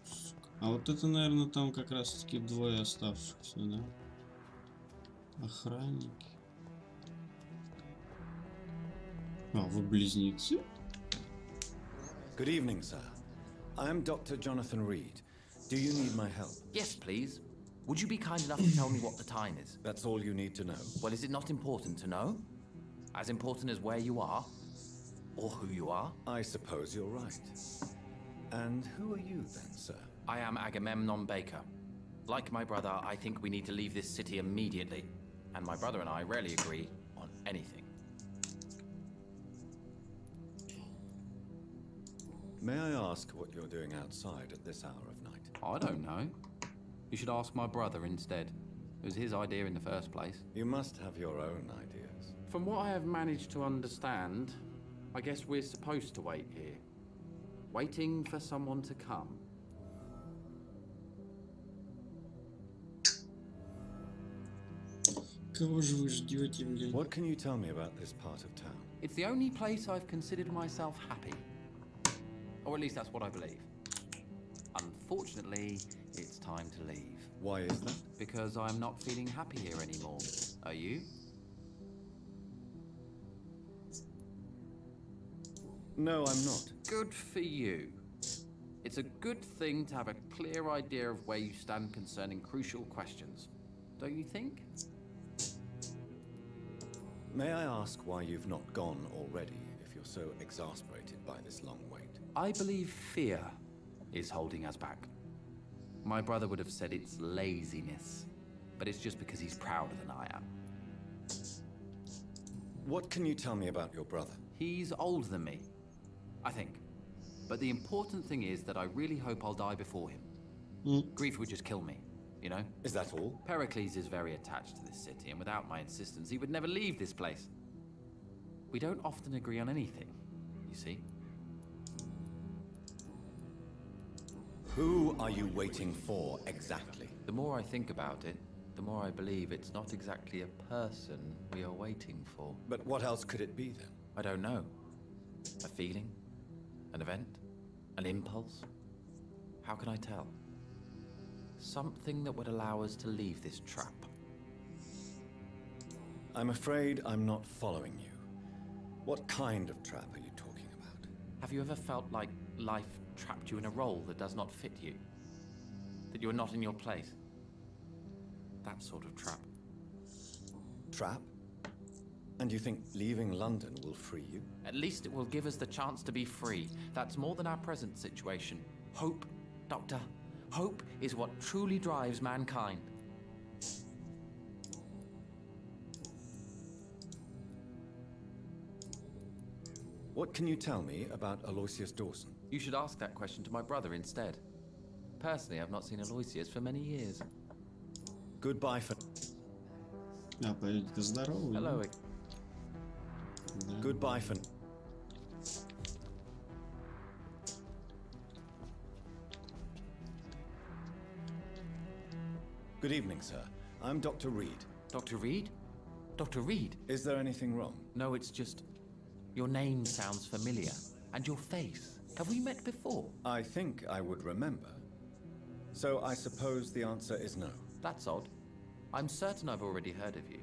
Speaker 1: Сука. А вот это, наверное, там как раз таки двое оставшихся, да? Охранники. А, вы близнецы?
Speaker 2: Good evening, sir. I am Dr. Jonathan Reed. Do you need my help?
Speaker 6: Yes, please. Would you be kind enough to tell me what the time is?
Speaker 2: That's all you need to know.
Speaker 6: Well, is it not important to know? As important as where you are? Or who you are?
Speaker 2: I suppose you're right. And who are you then, sir?
Speaker 6: I am Agamemnon Baker. Like my brother, I think we need to leave this city immediately. And my brother and I rarely agree on anything.
Speaker 2: May I ask what you're doing outside at this hour of night?
Speaker 6: I don't know. You should ask my brother instead. It was his idea in the first place.
Speaker 2: You must have your own ideas.
Speaker 6: From what I have managed to understand, I guess we're supposed to wait here. Waiting for someone to come.
Speaker 1: Кого же вы ждете, блядь?
Speaker 2: What can you tell me about this part of town?
Speaker 6: It's the only place I've considered myself happy. Or at least that's what I believe. Unfortunately, it's time to leave.
Speaker 2: Why is that?
Speaker 6: Because I'm not feeling happy here anymore. Are you?
Speaker 2: No, I'm not.
Speaker 6: Good for you. It's a good thing to have a clear idea of where you stand concerning crucial questions. Don't you think?
Speaker 2: May I ask why you've not gone already, if you're so exasperated by this long wait?
Speaker 6: I believe fear is holding us back. My brother would have said it's laziness, but it's just because he's prouder than I am.
Speaker 2: What can you tell me about your brother?
Speaker 6: He's older than me, I think. But the important thing is that I really hope I'll die before him. Grief would just kill me, you know?
Speaker 2: Is that all?
Speaker 6: Pericles is very attached to this city, and without my insistence, he would never leave this place. We don't often agree on anything, you see?
Speaker 2: Who are you waiting for, exactly?
Speaker 6: The more I think about it, the more I believe it's not exactly a person we are waiting for.
Speaker 2: But what else could it be, then?
Speaker 6: I don't know. A feeling? An event? An impulse? How can I tell? Something that would allow us to leave this trap.
Speaker 2: I'm afraid I'm not following you. What kind of trap are you talking about?
Speaker 6: Have you ever felt like life trapped you in a role that does not fit you? That you are not in your place? That sort of trap.
Speaker 2: Trap? And you think leaving London will free you?
Speaker 6: At least it will give us the chance to be free. That's more than our present situation. Hope, Doctor. Hope is what truly drives mankind.
Speaker 2: What can you tell me about Aloysius Dawson?
Speaker 6: You should ask that question to my brother instead. Personally, I've not seen Aloysius for many years.
Speaker 2: Goodbye for...
Speaker 1: А, поедете здоровый.
Speaker 6: Hello.
Speaker 1: Да.
Speaker 2: Goodbye for... Good evening, sir. I'm Dr. Reed.
Speaker 6: Dr. Reed? Dr. Reed?
Speaker 2: Is there anything wrong?
Speaker 6: No, it's just... your name sounds familiar. And your face. Have we met before?
Speaker 2: I think I would remember. So I suppose the answer is no.
Speaker 6: That's odd. I'm certain I've already heard of you.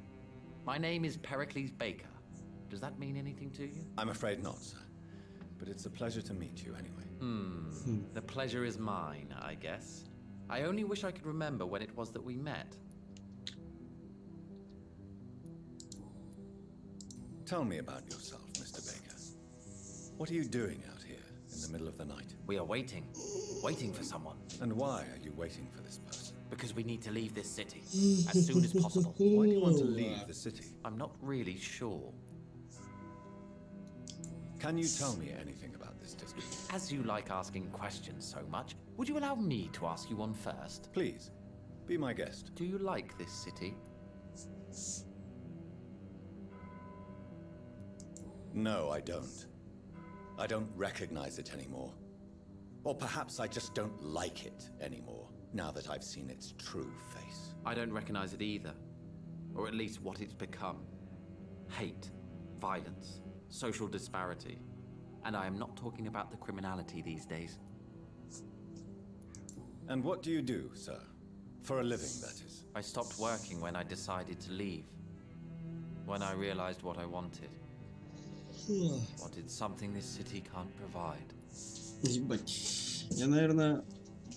Speaker 6: My name is Pericles Baker. Does that mean anything to you?
Speaker 2: I'm afraid not, sir. But it's a pleasure to meet you anyway.
Speaker 6: The pleasure is mine, I guess. I only wish I could remember when it was that we met.
Speaker 2: Tell me about yourself, Mr. Baker. What are you doing out here in the middle of the night?
Speaker 6: We are waiting. Waiting for someone.
Speaker 2: And why are you waiting for this person?
Speaker 6: Because we need to leave this city. As soon as possible.
Speaker 2: Why do you want to leave the city?
Speaker 6: I'm not really sure.
Speaker 2: Can you tell me anything about this district?
Speaker 6: As you like asking questions so much, would you allow me to ask you one first?
Speaker 2: Please, be my guest.
Speaker 6: Do you like this city?
Speaker 2: No, I don't. I don't recognize it anymore. Or perhaps I just don't like it anymore, now that I've seen its true face.
Speaker 6: I don't recognize it either. Or at least what it's become. Hate, violence, social disparity. And I am not talking about the criminality these days.
Speaker 2: And what do you do, sir? For a living, that is.
Speaker 6: I stopped working when I decided to leave. When I realized what I wanted. Wanted something this city can't provide.
Speaker 1: Ебать. Я, наверное,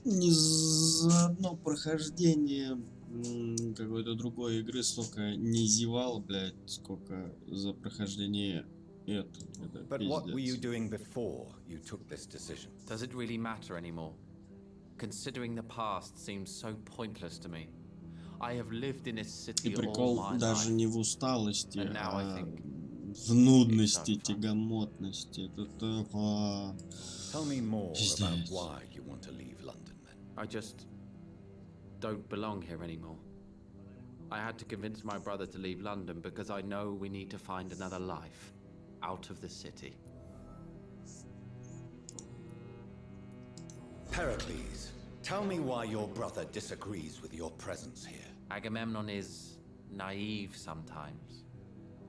Speaker 1: не за одно прохождение какой-то другой игры столько не зевал, блядь, сколько за прохождение этой.
Speaker 2: But what were you doing before you took this decision?
Speaker 6: Does it really matter anymore? Considering the past seems so pointless to me. I have lived in this city
Speaker 1: И
Speaker 6: all
Speaker 1: прикол
Speaker 6: my
Speaker 1: даже
Speaker 6: life.
Speaker 1: не в усталости,
Speaker 6: And now I
Speaker 1: а
Speaker 6: think
Speaker 1: в нудности, тягомотности. Это
Speaker 2: Tell me more about
Speaker 1: пиздец.
Speaker 2: why you want to leave London, then.
Speaker 6: I just don't belong here anymore. I had to convince my brother to leave London because I know we need to find another life out of the city.
Speaker 2: Pericles, tell me why your brother disagrees with your presence here.
Speaker 6: Agamemnon is naive sometimes.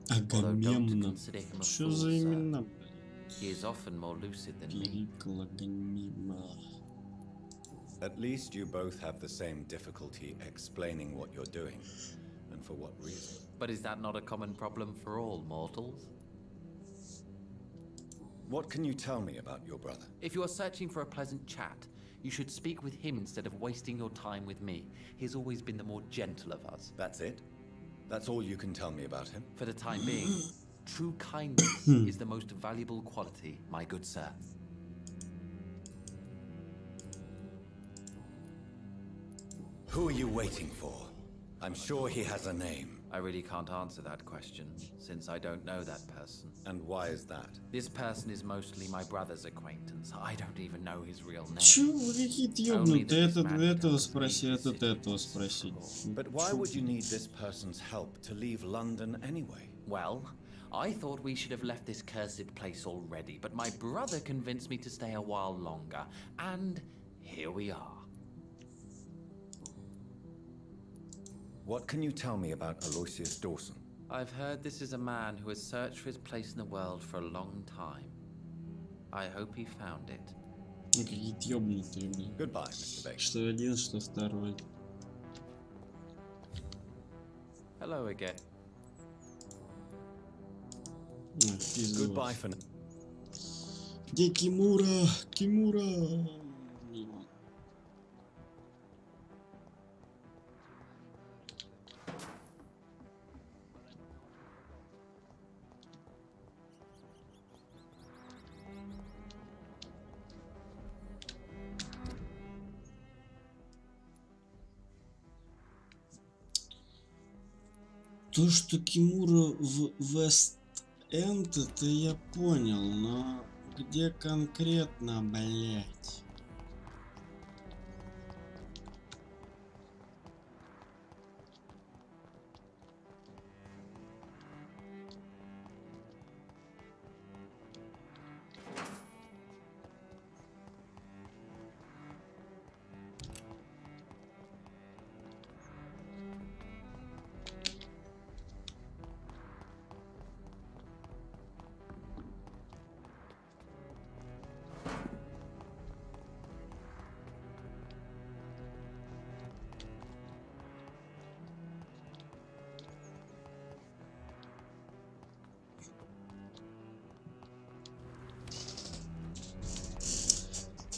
Speaker 6: Although don't
Speaker 1: Агамемнон.
Speaker 6: consider him a
Speaker 1: Что
Speaker 6: fool,
Speaker 1: за
Speaker 6: sir.
Speaker 1: имена?
Speaker 6: He is often more lucid than me.
Speaker 1: Перикл, Агамемнон.
Speaker 2: At least you both have the same difficulty explaining what you're doing, and for what reason.
Speaker 6: But is that not a common problem for all mortals?
Speaker 2: What can you tell me about your brother?
Speaker 6: If you are searching for a pleasant chat, you should speak with him instead of wasting your time with me. He has always been the more gentle of us.
Speaker 2: That's it? That's all you can tell me about him?
Speaker 6: For the time being, true kindness is the most valuable quality, my good sir.
Speaker 2: Who are you waiting for? I'm sure he has a name.
Speaker 6: I really can't answer that question, since I don't know that person.
Speaker 2: And why is that?
Speaker 6: This person is mostly my brother's acquaintance. I don't even know his real name.
Speaker 1: Чё вы какие-то ёбнутые? Этот этого спроси, этот этого спроси.
Speaker 2: But why would you need this person's help to leave London anyway?
Speaker 6: Well, I thought we should have left this cursed place already, but my brother convinced me to stay a while longer, and here we are.
Speaker 2: What can you tell me about Aloysius Dawson?
Speaker 6: I've heard this is a man who has searched for his place in the world for a long time. I hope he found it.
Speaker 1: Какие-то ёбнутые, блин.
Speaker 2: Goodbye, Mr. Baker.
Speaker 1: Что один, что второй.
Speaker 6: Hello again.
Speaker 2: Goodbye for now.
Speaker 1: Где Кимура? Кимура! То, что Кимура в Вест-Энд, это я понял, но где конкретно, блять?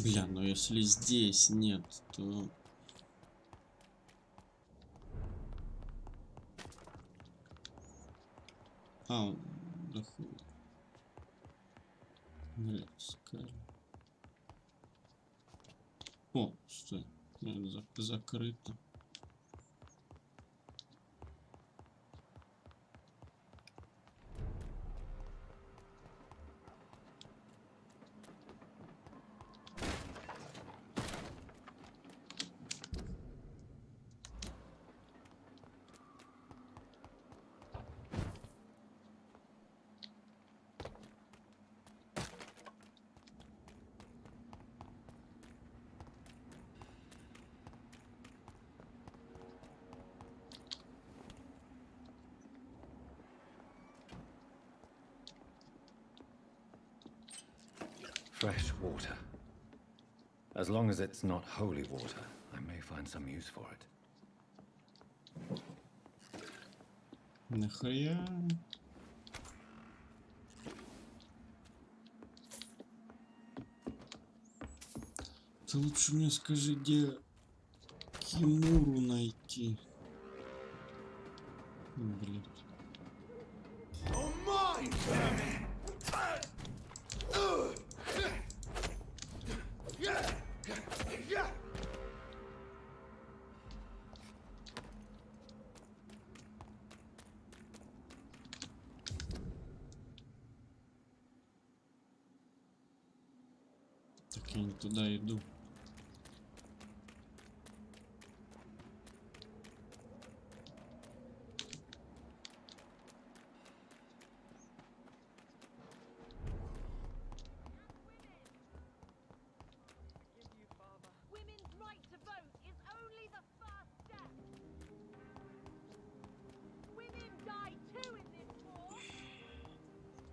Speaker 1: Бля, но если здесь нет, то... А, да хуй. Бля, скажи. О, стой. Закрыто.
Speaker 18: Fresh water. As long as it's not holy water, I may find some use for it.
Speaker 1: Нахуя? Ты лучше мне скажи, где Кимуру найти. Блин. Так я не туда иду.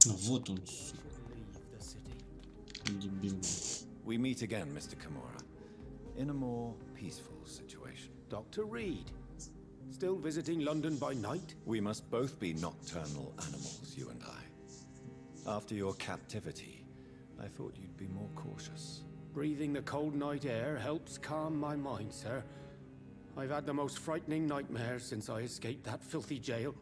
Speaker 1: А вот он, сука. Дебил.
Speaker 2: We meet again, Mr. Kimura, in a more peaceful situation.
Speaker 10: Dr. Reed, still visiting London by night?
Speaker 2: We must both be nocturnal animals, you and I. After your captivity, I thought you'd be more cautious.
Speaker 10: Breathing the cold night air helps calm my mind, sir. I've had the most frightening nightmares since I escaped that filthy jail.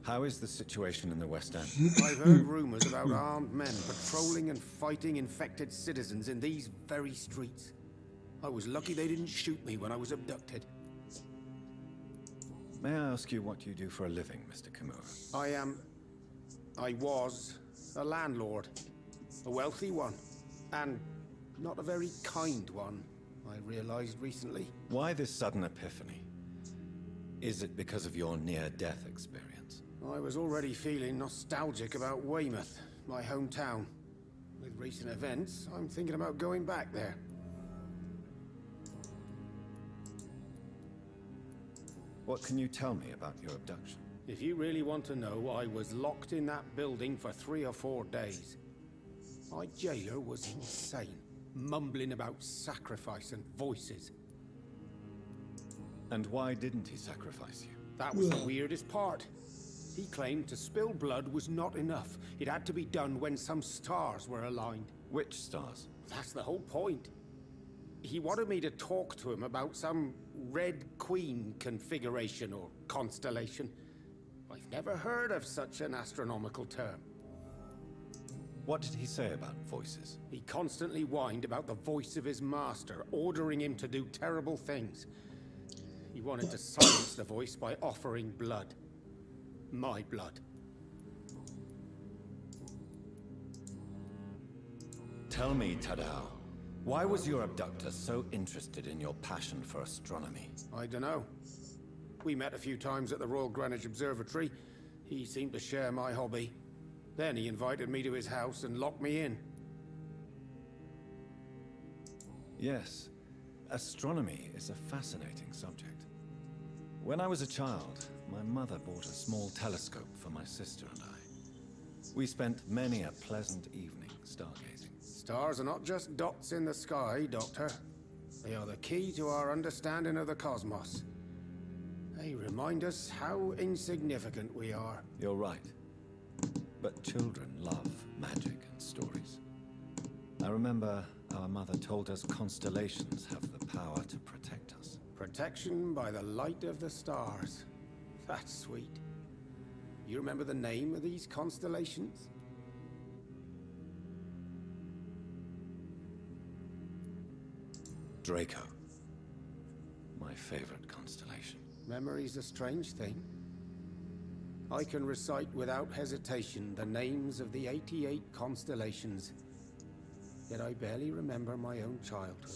Speaker 2: How is the situation in the West End?
Speaker 10: I've heard rumors about armed men patrolling and fighting infected citizens in these very streets. I was lucky they didn't shoot me when I was abducted.
Speaker 2: May I ask you what you do for a living, Mr. Kimura?
Speaker 10: I was a landlord. A wealthy one. And not a very kind one, I realized recently.
Speaker 2: Why this sudden epiphany? Is it because of your near-death experience?
Speaker 10: I was already feeling nostalgic about Weymouth, my hometown. With recent events, I'm thinking about going back there.
Speaker 2: What can you tell me about your abduction?
Speaker 10: If you really want to know, I was locked in that building for 3 or 4 days. My jailer was insane, mumbling about sacrifice and voices.
Speaker 2: And why didn't he sacrifice you?
Speaker 10: That was the weirdest part. He claimed to spill blood was not enough. It had to be done when some stars were aligned.
Speaker 2: Which stars?
Speaker 10: That's the whole point. He wanted me to talk to him about some Red Queen configuration or constellation. I've never heard of such an astronomical term.
Speaker 2: What did he say about voices?
Speaker 10: He constantly whined about the voice of his master, ordering him to do terrible things. He wanted to silence the voice by offering blood. My blood.
Speaker 2: Tell me, Tadao, why was your abductor so interested in your passion for astronomy?
Speaker 10: I don't know. We met a few times at the Royal Greenwich Observatory. He seemed to share my hobby. Then he invited me to his house and locked me in.
Speaker 2: Yes, astronomy is a fascinating subject. When I was a child, my mother bought a small telescope for my sister and I. We spent many a pleasant evening stargazing.
Speaker 10: Stars are not just dots in the sky, Doctor. They are the key to our understanding of the cosmos. They remind us how insignificant we are.
Speaker 2: You're right.
Speaker 18: but children love magic and stories. I remember our mother told us constellations have the power to protect us.
Speaker 9: Protection by the light of the stars. That's sweet. You remember the name of these constellations?
Speaker 18: Draco. My favorite constellation.
Speaker 9: Memory's a strange thing. I can recite without hesitation the names of the 88 constellations, yet I barely remember my own childhood.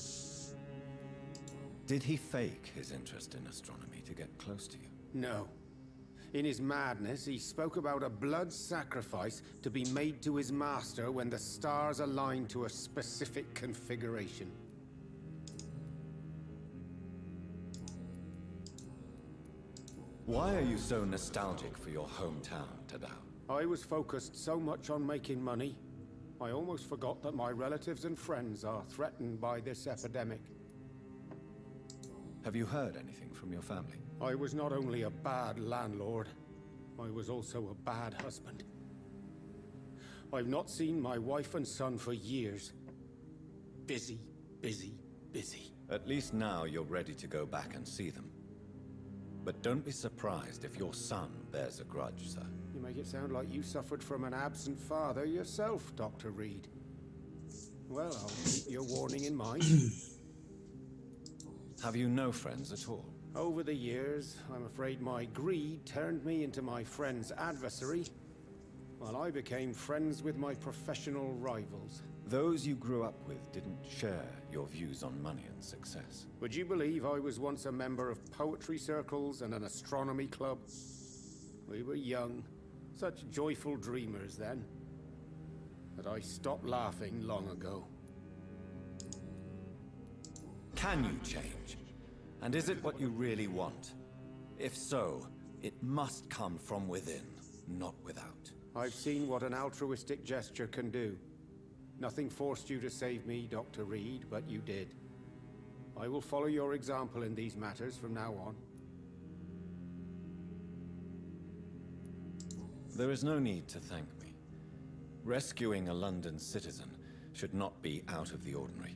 Speaker 18: Did he fake his interest in astronomy to get close to you?
Speaker 9: No. In his madness, he spoke about a blood sacrifice to be made to his master when the stars aligned to a specific configuration.
Speaker 18: Why are you so nostalgic for your hometown, Tadao?
Speaker 9: I was focused so much on making money, I almost forgot that my relatives and friends are threatened by this epidemic.
Speaker 18: Have you heard anything from your family?
Speaker 9: I was not only a bad landlord, I was also a bad husband. I've not seen my wife and son for years. Busy, busy, busy.
Speaker 18: At least now you're ready to go back and see them. But don't be surprised if your son bears a grudge, sir.
Speaker 9: You make it sound like you suffered from an absent father yourself, Dr. Reed. Well, I'll keep your warning in mind.
Speaker 18: Have you no friends at all?
Speaker 9: Over the years, I'm afraid my greed turned me into my friend's adversary, while I became friends with my professional rivals.
Speaker 18: Those you grew up with didn't share your views on money and success.
Speaker 9: Would you believe I was once a member of poetry circles and an astronomy club? We were young, such joyful dreamers then, that I stopped laughing long ago.
Speaker 18: Can you change? And is it what you really want? If so, it must come from within, not without.
Speaker 9: I've seen what an altruistic gesture can do. Nothing forced you to save me, Dr. Reed, but you did. I will follow your example in these matters from now on.
Speaker 18: There is no need to thank me. Rescuing a London citizen should not be out of the ordinary,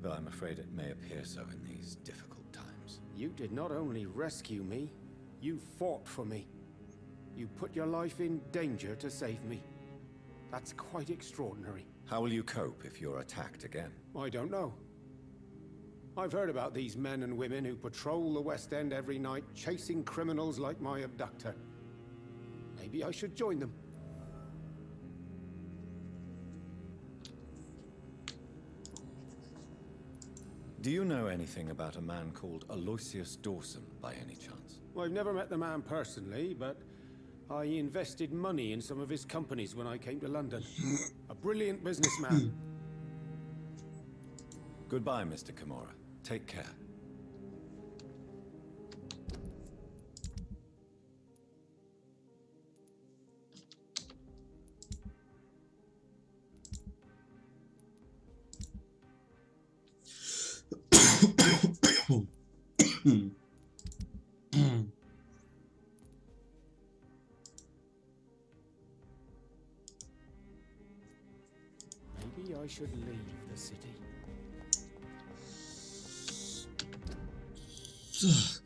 Speaker 18: though I'm afraid it may appear so in these difficult times.
Speaker 9: You did not only rescue me, you fought for me. You put your life in danger to save me. That's quite extraordinary.
Speaker 18: How will you cope if you're attacked again?
Speaker 9: I don't know. I've heard about these men and women who patrol the West End every night, chasing criminals like my abductor. Maybe I should join them.
Speaker 18: Do you know anything about a man called Aloysius Dawson, by any chance?
Speaker 9: Well, I've never met the man personally, but I invested money in some of his companies when I came to London. A brilliant businessman.
Speaker 18: Goodbye, Mr. Kimura. Take care.
Speaker 9: Maybe I should leave the city.
Speaker 1: Так.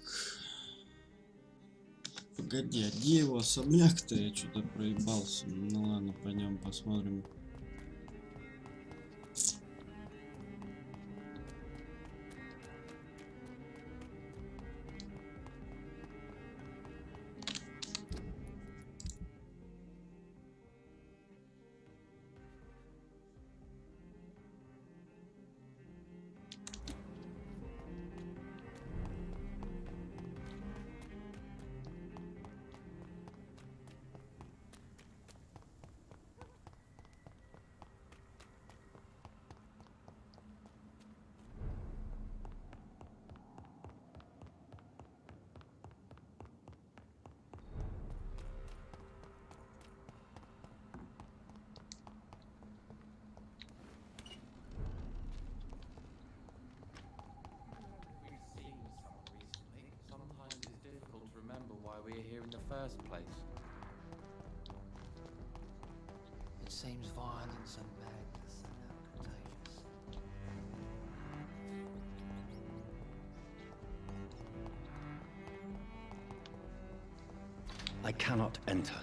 Speaker 1: Погоди, а где его особняк-то? Я что-то проебался. Ну ладно, пойдем посмотрим.
Speaker 6: Sometimes it's difficult to remember why we're here in the first place.
Speaker 17: It seems violence and madness are now contagious.
Speaker 18: I cannot enter.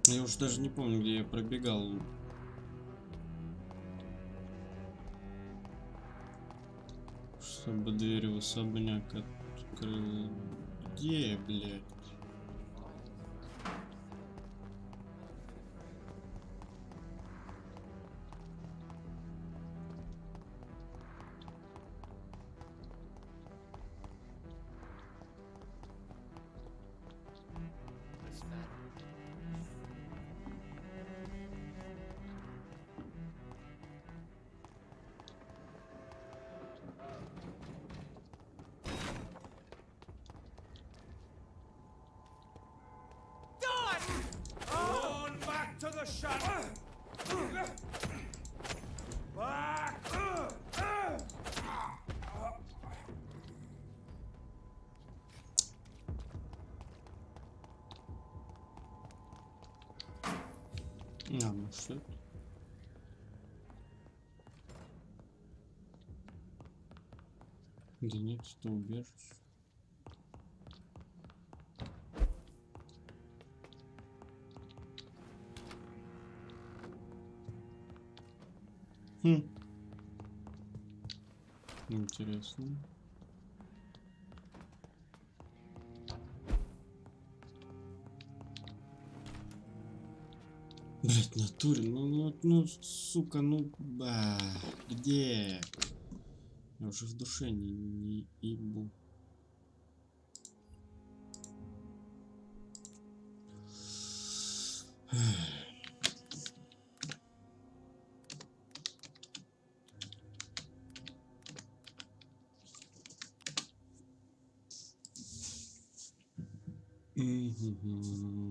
Speaker 1: Я уж даже не помню, где я пробегал. Чтобы дверь в особняк открыл. Где, блядь?
Speaker 8: On back to the shadow. Back.
Speaker 1: Ну что? Да нет, что убежишь. Интересно. Блять, натуре, ну, сука, где? Я уже в душе не ебу.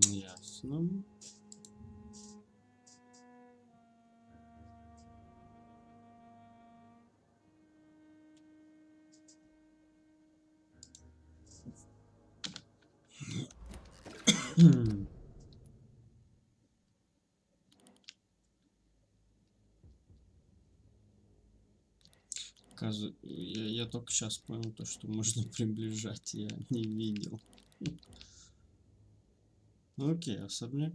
Speaker 1: Ясно. Я только сейчас понял то, что можно приближать, я не видел. Окей, особняк.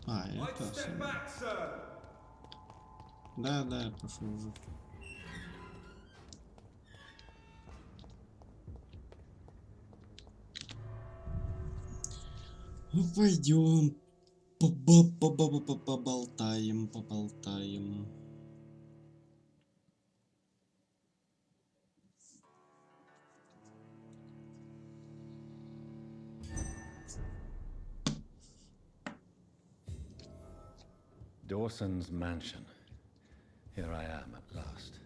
Speaker 1: Это особняк. Да, я пошел уже. Ну пойдем. Поболтаем.
Speaker 18: Dawson's mansion. Here I am at last.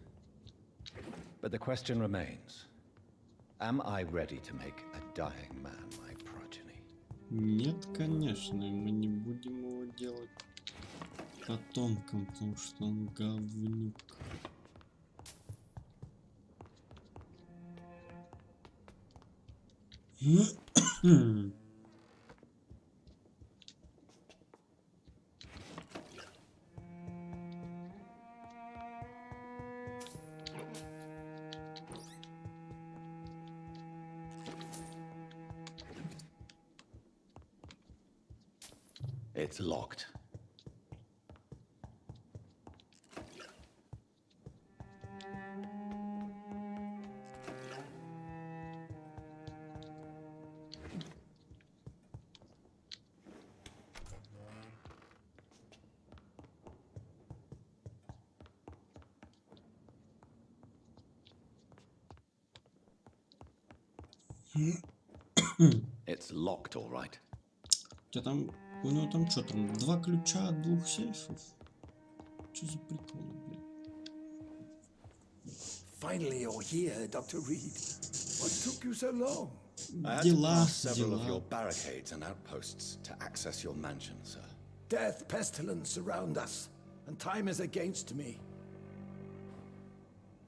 Speaker 18: But the question remains. Am I ready to make a dying man my progeny?
Speaker 1: Нет, конечно, мы не будем его делать потомком, потому что он говнюк.
Speaker 18: It's locked. It's locked, all right.
Speaker 1: У него там что там? 2 ключа от 2 сейфов? Что за прикол, блядь?
Speaker 10: Finally, you're here, Dr. Reed. What took you so long?
Speaker 18: I had to pass several of your barricades and outposts to access your mansion, sir.
Speaker 10: Death, pestilence surround us, and time is against me.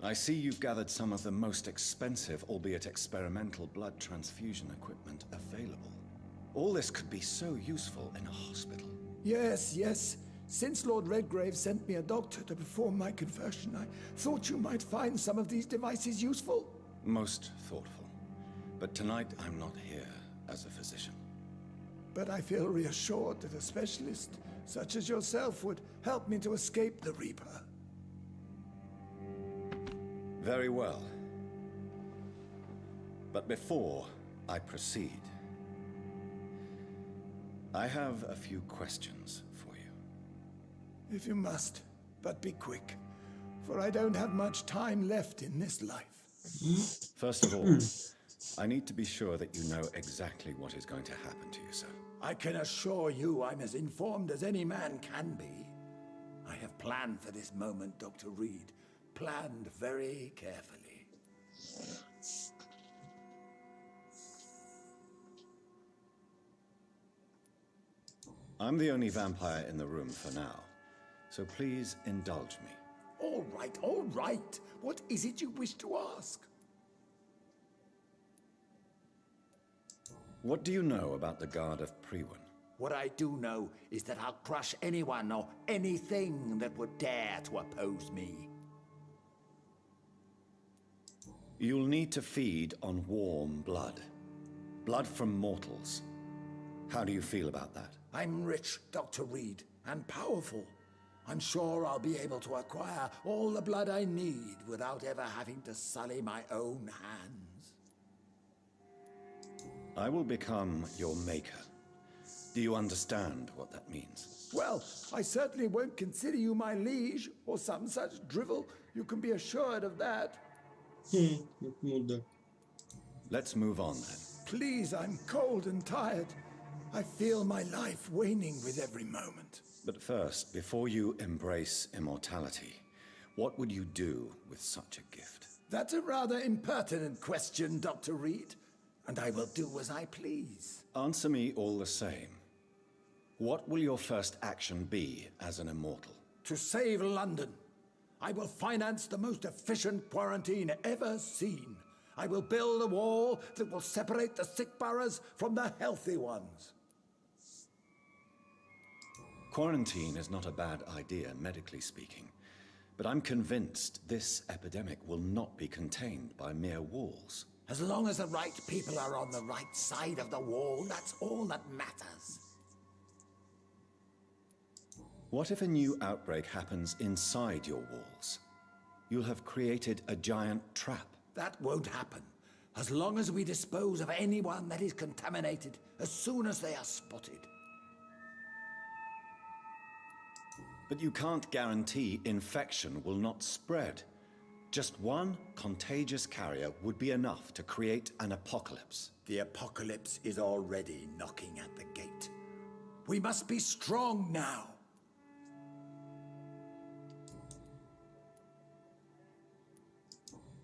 Speaker 18: I see you've gathered some of the most expensive, albeit experimental, blood transfusion equipment available. All this could be so useful in a hospital.
Speaker 10: Yes, yes. Since Lord Redgrave sent me a doctor to perform my conversion, I thought you might find some of these devices useful.
Speaker 18: Most thoughtful. But tonight I'm not here as a physician.
Speaker 10: But I feel reassured that a specialist such as yourself would help me to escape the Reaper.
Speaker 18: Very well. But before I proceed, I have a few questions for you.
Speaker 10: If you must, but be quick, for I don't have much time left in this life.
Speaker 18: First of all, I need to be sure that you know exactly what is going to happen to you, sir.
Speaker 10: I can assure you I'm as informed as any man can be. I have planned for this moment, Dr. Reed. Planned very carefully.
Speaker 18: I'm the only vampire in the room for now, so please indulge me.
Speaker 10: All right, all right. What is it you wish to ask?
Speaker 18: What do you know about the Guard of Priwen?
Speaker 10: What I do know is that I'll crush anyone or anything that would dare to oppose me.
Speaker 18: You'll need to feed on warm blood. Blood from mortals. How do you feel about that?
Speaker 10: I'm rich, Dr. Reed, and powerful. I'm sure I'll be able to acquire all the blood I need without ever having to sully my own hands.
Speaker 18: I will become your maker. Do you understand what that means?
Speaker 10: Well, I certainly won't consider you my liege or some such drivel. You can be assured of that.
Speaker 18: Let's move on then.
Speaker 10: Please, I'm cold and tired. I feel my life waning with every moment.
Speaker 18: But first, before you embrace immortality, what would you do with such a gift?
Speaker 10: That's a rather impertinent question, Dr. Reed, and I will do as I please.
Speaker 18: Answer me all the same. What will your first action be as an immortal?
Speaker 10: To save London. I will finance the most efficient quarantine ever seen. I will build a wall that will separate the sick boroughs from the healthy ones.
Speaker 18: Quarantine is not a bad idea, medically speaking. But I'm convinced this epidemic will not be contained by mere walls.
Speaker 10: As long as the right people are on the right side of the wall, that's all that matters.
Speaker 18: What if a new outbreak happens inside your walls? You'll have created a giant trap.
Speaker 10: That won't happen. As long as we dispose of anyone that is contaminated as soon as they are spotted.
Speaker 18: But you can't guarantee infection will not spread. Just one contagious carrier would be enough to create an apocalypse.
Speaker 10: The apocalypse is already knocking at the gate. We must be strong now.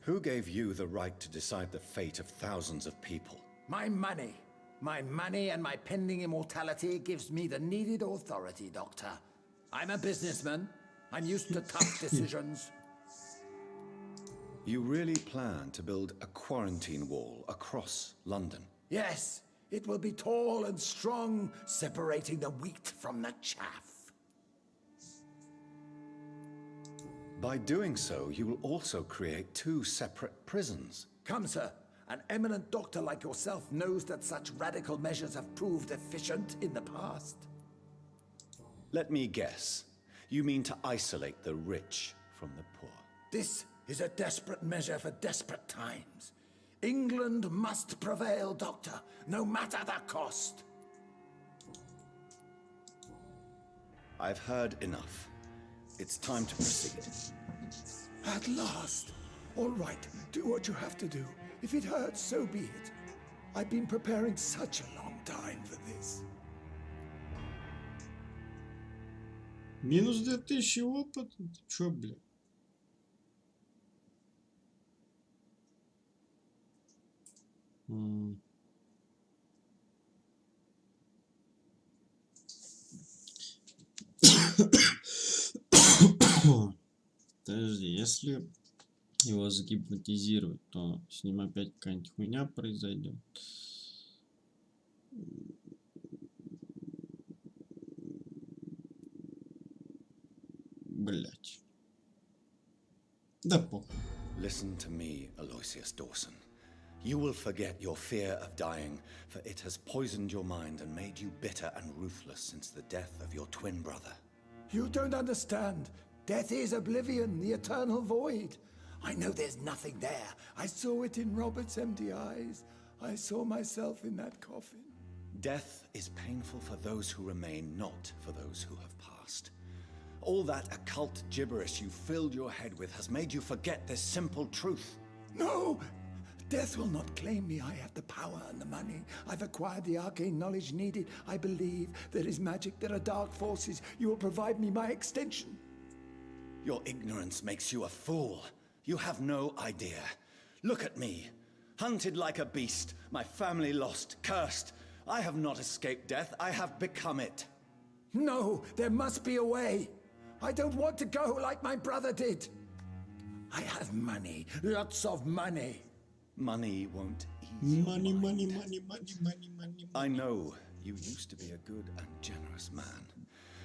Speaker 18: Who gave you the right to decide the fate of thousands of people?
Speaker 10: My money. My money and my pending immortality gives me the needed authority, Doctor. I'm a businessman. I'm used to tough decisions.
Speaker 18: You really plan to build a quarantine wall across London?
Speaker 10: Yes, it will be tall and strong, separating the wheat from the chaff.
Speaker 18: By doing so, you will also create two separate prisons.
Speaker 10: Come, sir. An eminent doctor like yourself knows that such radical measures have proved efficient in the past.
Speaker 18: Let me guess. You mean to isolate the rich from the poor?
Speaker 10: This is a desperate measure for desperate times. England must prevail, Doctor, no matter the cost.
Speaker 18: I've heard enough. It's time to proceed.
Speaker 10: At last. All right, do what you have to do. If it hurts, so be it. I've been preparing such a long time for this.
Speaker 1: Минус 2000 опыта? Ты чё, бля? Подожди, если его загипнотизировать, то с ним опять какая-нибудь хуйня произойдет. Блять. Да похуй.
Speaker 2: Listen to me, Aloysius Dawson. You will forget your fear of dying, for it has poisoned your mind and made you bitter and ruthless since the death of your twin brother.
Speaker 10: You don't understand. Death is oblivion, the eternal void. I know there's nothing there. I saw it in Robert's empty eyes. I saw myself in that coffin.
Speaker 2: Death is painful for those who remain, not for those who have passed. All that occult gibberish you filled your head with has made you forget this simple truth.
Speaker 10: No! Death will not claim me. I have the power and the money. I've acquired the arcane knowledge needed. I believe there is magic, there are dark forces. You will provide me my extension.
Speaker 2: Your ignorance makes you a fool. You have no idea. Look at me. Hunted like a beast, my family lost, cursed. I have not escaped death, I have become it.
Speaker 10: No, there must be a way. I don't want to go like my brother did. I have money, lots of money.
Speaker 2: Money won't ease
Speaker 1: Money,
Speaker 2: your
Speaker 1: money,
Speaker 2: mind.
Speaker 1: money, money, money, money.
Speaker 2: I know you used to be a good and generous man.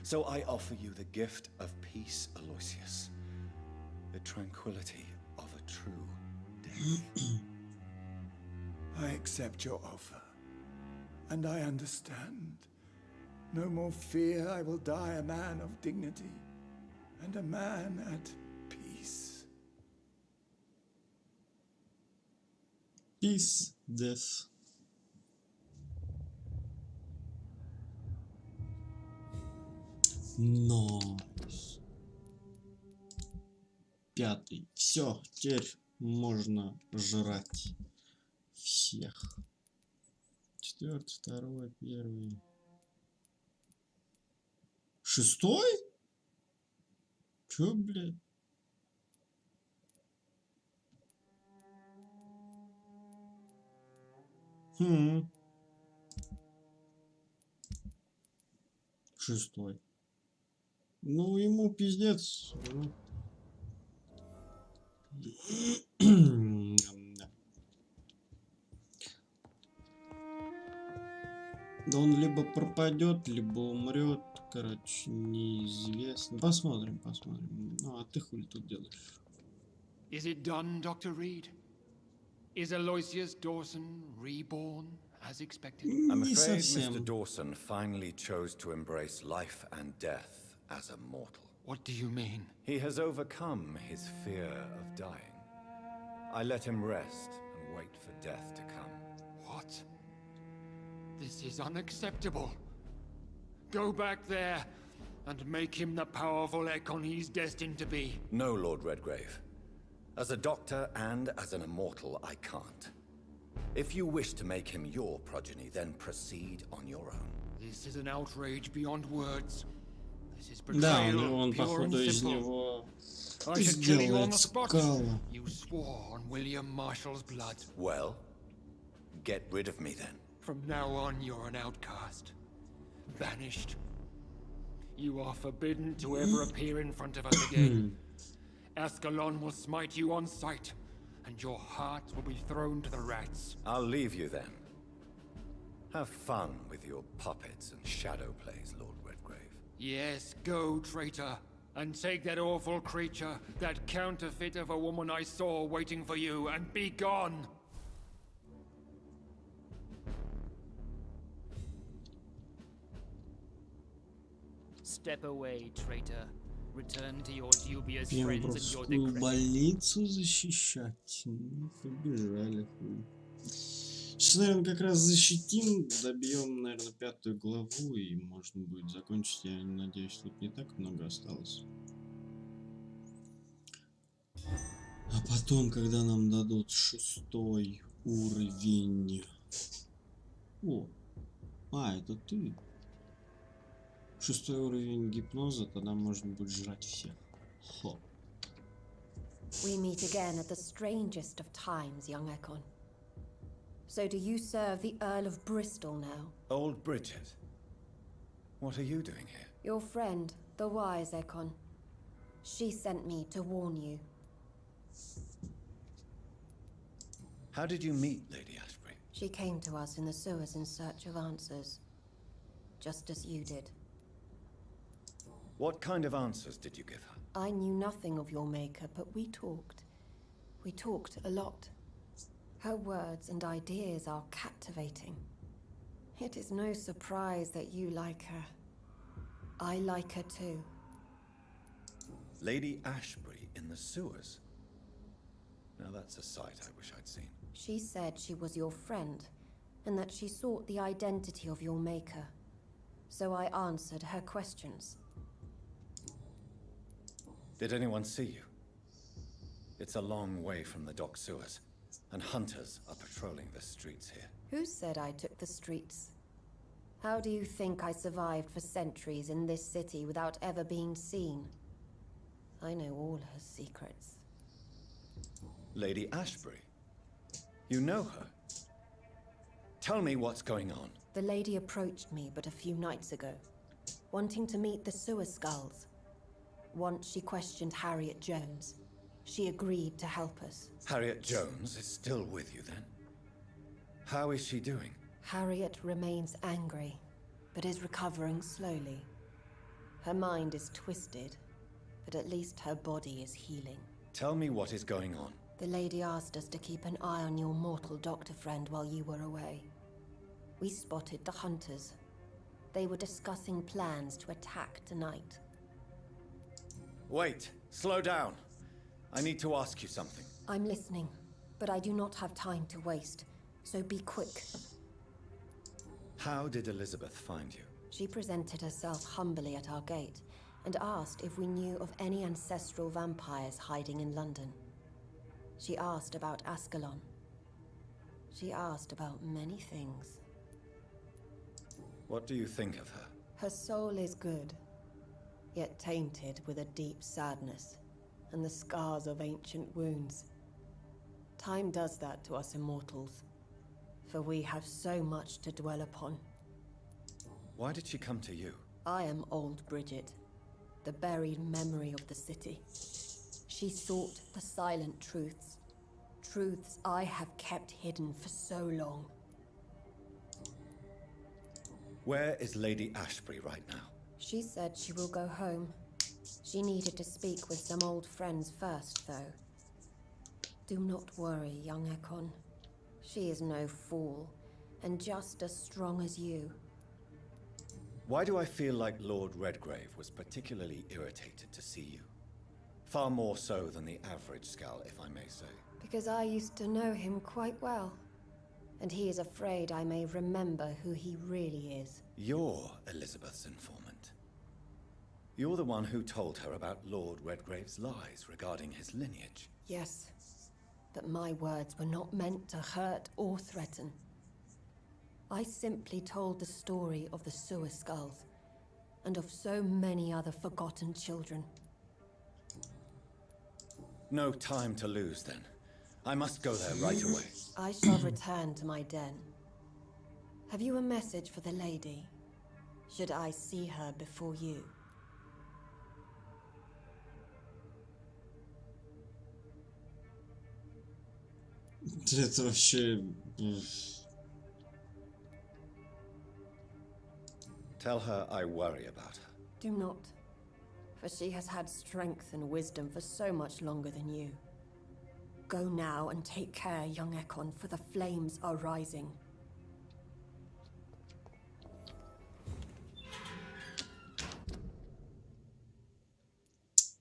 Speaker 2: So I offer you the gift of peace, Aloysius. The tranquility of a true death.
Speaker 10: I accept your offer. And I understand. No more fear, I will die a man of dignity. And a man at peace.
Speaker 1: Peace, death. Найс. Пятый. Все, теперь можно жрать всех. Четвертый, второй, первый. Шестой? Чё, блядь? Шестой. Ну, ему пиздец. Да он либо пропадет, либо умрет. Короче, неизвестно. Посмотрим, посмотрим. Ну, а ты хуй тут делаешь?
Speaker 22: Is it done, Dr. Reed? Is Aloysius Dawson reborn as expected?
Speaker 2: I'm afraid Mr. Dawson finally chose to embrace life and death as a mortal.
Speaker 22: What do you mean?
Speaker 2: He has overcome his fear of dying. I let him rest and wait for death to come.
Speaker 22: What? This is unacceptable. Go back there and make him the powerful Ekon he's destined to be.
Speaker 2: No, Lord Redgrave. As a doctor and as an immortal, I can't. If you wish to make him your progeny, then proceed on your own.
Speaker 22: This is an outrage beyond words. This is
Speaker 1: Да,
Speaker 22: betrayal,
Speaker 1: он
Speaker 22: pure
Speaker 1: походу
Speaker 22: and
Speaker 1: из
Speaker 22: simple.
Speaker 1: него
Speaker 22: I should kill you on the
Speaker 1: сделает
Speaker 22: spot.
Speaker 1: скала.
Speaker 22: You swore on William Marshall's blood.
Speaker 2: Well, get rid of me then.
Speaker 22: From now on, you're an outcast. Banished. You are forbidden to ever appear in front of us again. Ascalon will smite you on sight, and your heart will be thrown to the rats.
Speaker 2: I'll leave you then. Have fun with your puppets and shadow plays, Lord Redgrave.
Speaker 22: Yes, go, traitor, and take that awful creature, that counterfeit of a woman I saw waiting for you, and be gone!
Speaker 16: Step away, traitor. Return to your dubious friends and your
Speaker 1: Пембрскую
Speaker 16: decrepit.
Speaker 1: больницу защищать. Ну, побежали, хуй. Сейчас, наверное, как раз защитим, добьем, наверное, 5-ю главу, и можно будет закончить. Я надеюсь, тут не так много осталось. А потом, когда нам дадут 6-й уровень... О! А, это ты. 6-й уровень гипноза, тогда можно будет жрать всех. Хо.
Speaker 20: We meet again at the strangest of times, young Ekon.
Speaker 14: So do you serve the Earl of Bristol now?
Speaker 18: Old Bridget. What are you doing here?
Speaker 14: Your friend, the wise Ekon. She sent me to warn you.
Speaker 18: How did you meet Lady Ashbury?
Speaker 14: She came to us in the sewers in search of answers. Just as you did.
Speaker 18: What kind of answers did you give her?
Speaker 14: I knew nothing of your maker, but we talked. We talked a lot. Her words and ideas are captivating. It is no surprise that you like her. I like her too.
Speaker 18: Lady Ashbury in the sewers? Now that's a sight I wish I'd seen.
Speaker 14: She said she was your friend, and that she sought the identity of your maker. So I answered her questions.
Speaker 18: Did anyone see you? It's a long way from the dock sewers, and hunters are patrolling the streets here.
Speaker 14: Who said I took the streets? How do you think I survived for centuries in this city without ever being seen? I know all her secrets.
Speaker 18: Lady Ashbury? You know her? Tell me what's going on.
Speaker 14: The lady approached me but a few nights ago, wanting to meet the sewer skulls. Once she questioned Harriet Jones. She agreed to help us.
Speaker 18: Harriet Jones is still with you then? How is she doing?
Speaker 14: Harriet remains angry, but is recovering slowly. Her mind is twisted, but at least her body is healing.
Speaker 18: Tell me what is going on.
Speaker 14: The lady asked us to keep an eye on your mortal doctor friend while you were away. We spotted the hunters. They were discussing plans to attack tonight.
Speaker 18: Wait, slow down. I need to ask you something.
Speaker 14: I'm listening, but I do not have time to waste, so be quick.
Speaker 18: How did Elizabeth find you?
Speaker 14: She presented herself humbly at our gate and asked if we knew of any ancestral vampires hiding in London. She asked about Ascalon. She asked about many things.
Speaker 18: What do you think of her?
Speaker 14: Her soul is good, yet tainted with a deep sadness and the scars of ancient wounds. Time does that to us immortals, for we have so much to dwell upon.
Speaker 18: Why did she come to you?
Speaker 14: I am old Bridget, the buried memory of the city. She sought the silent truths, truths I have kept hidden for so long.
Speaker 18: Where is Lady Ashbury right now?
Speaker 14: She said she will go home. She needed to speak with some old friends first, though. Do not worry, young Ekon. She is no fool, and just as strong as you.
Speaker 18: Why do I feel like Lord Redgrave was particularly irritated to see you? Far more so than the average Skull, if I may say.
Speaker 14: Because I used to know him quite well. And he is afraid I may remember who he really is.
Speaker 18: You're Elizabeth's informant. You're the one who told her about Lord Redgrave's lies regarding his lineage.
Speaker 14: Yes, but my words were not meant to hurt or threaten. I simply told the story of the sewer skulls, and of so many other forgotten children.
Speaker 18: No time to lose, then. I must go there right away.
Speaker 14: I shall return to my den. Have you a message for the lady? Should I see her before you?
Speaker 1: Это вообще...
Speaker 18: Tell her I worry about her.
Speaker 14: Do not, for she has had strength and wisdom for so much longer than you. Go now and take care, young Ekon, for the flames are rising.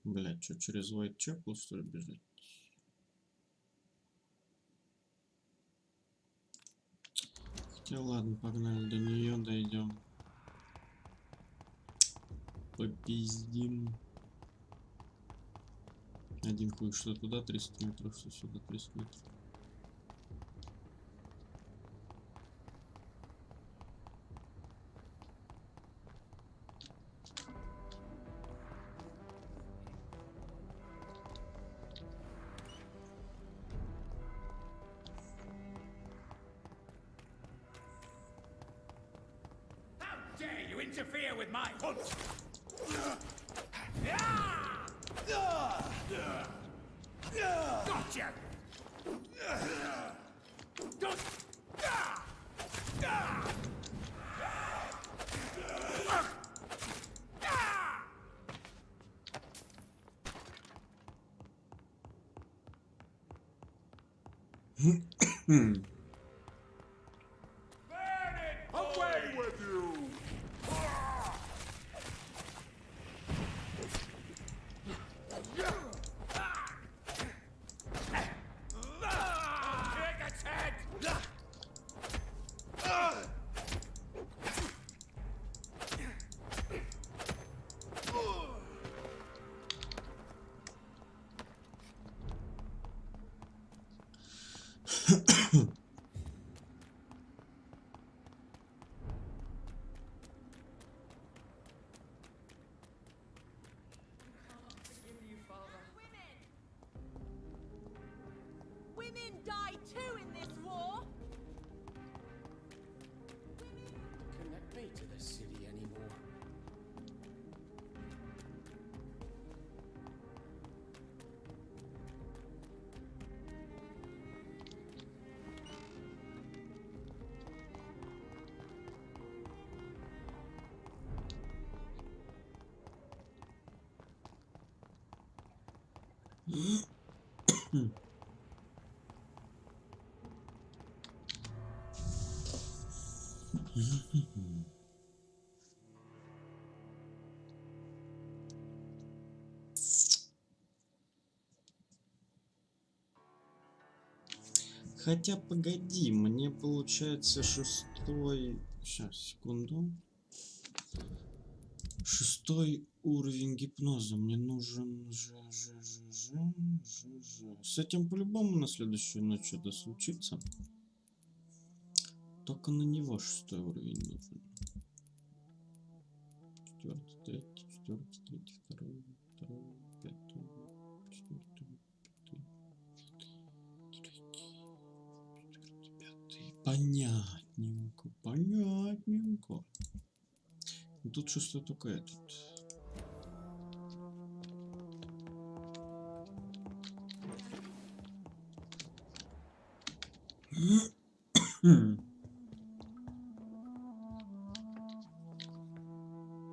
Speaker 1: Блядь, что, через Whitechapel, что ли, бежать? Хотя ладно, погнали, до нее дойдем. Попиздим. Один хуй, что туда 300 метров, что сюда 300 метров.
Speaker 10: interfere with my hunt! Gotcha!
Speaker 13: Away with you!
Speaker 10: Take its head!
Speaker 11: Women die too in this war.
Speaker 9: Connect me to the city anymore.
Speaker 1: Хотя, погоди, мне получается шестой... Сейчас, секунду. 6 уровень гипноза. Мне нужен... С этим по-любому на следующую ночь что-то случится. Только на него 6 уровень нужен. 4, 3, 4, 3, 2, 2, 5, 4, 5. Понятненько, понятненько. Тут шестой только этот.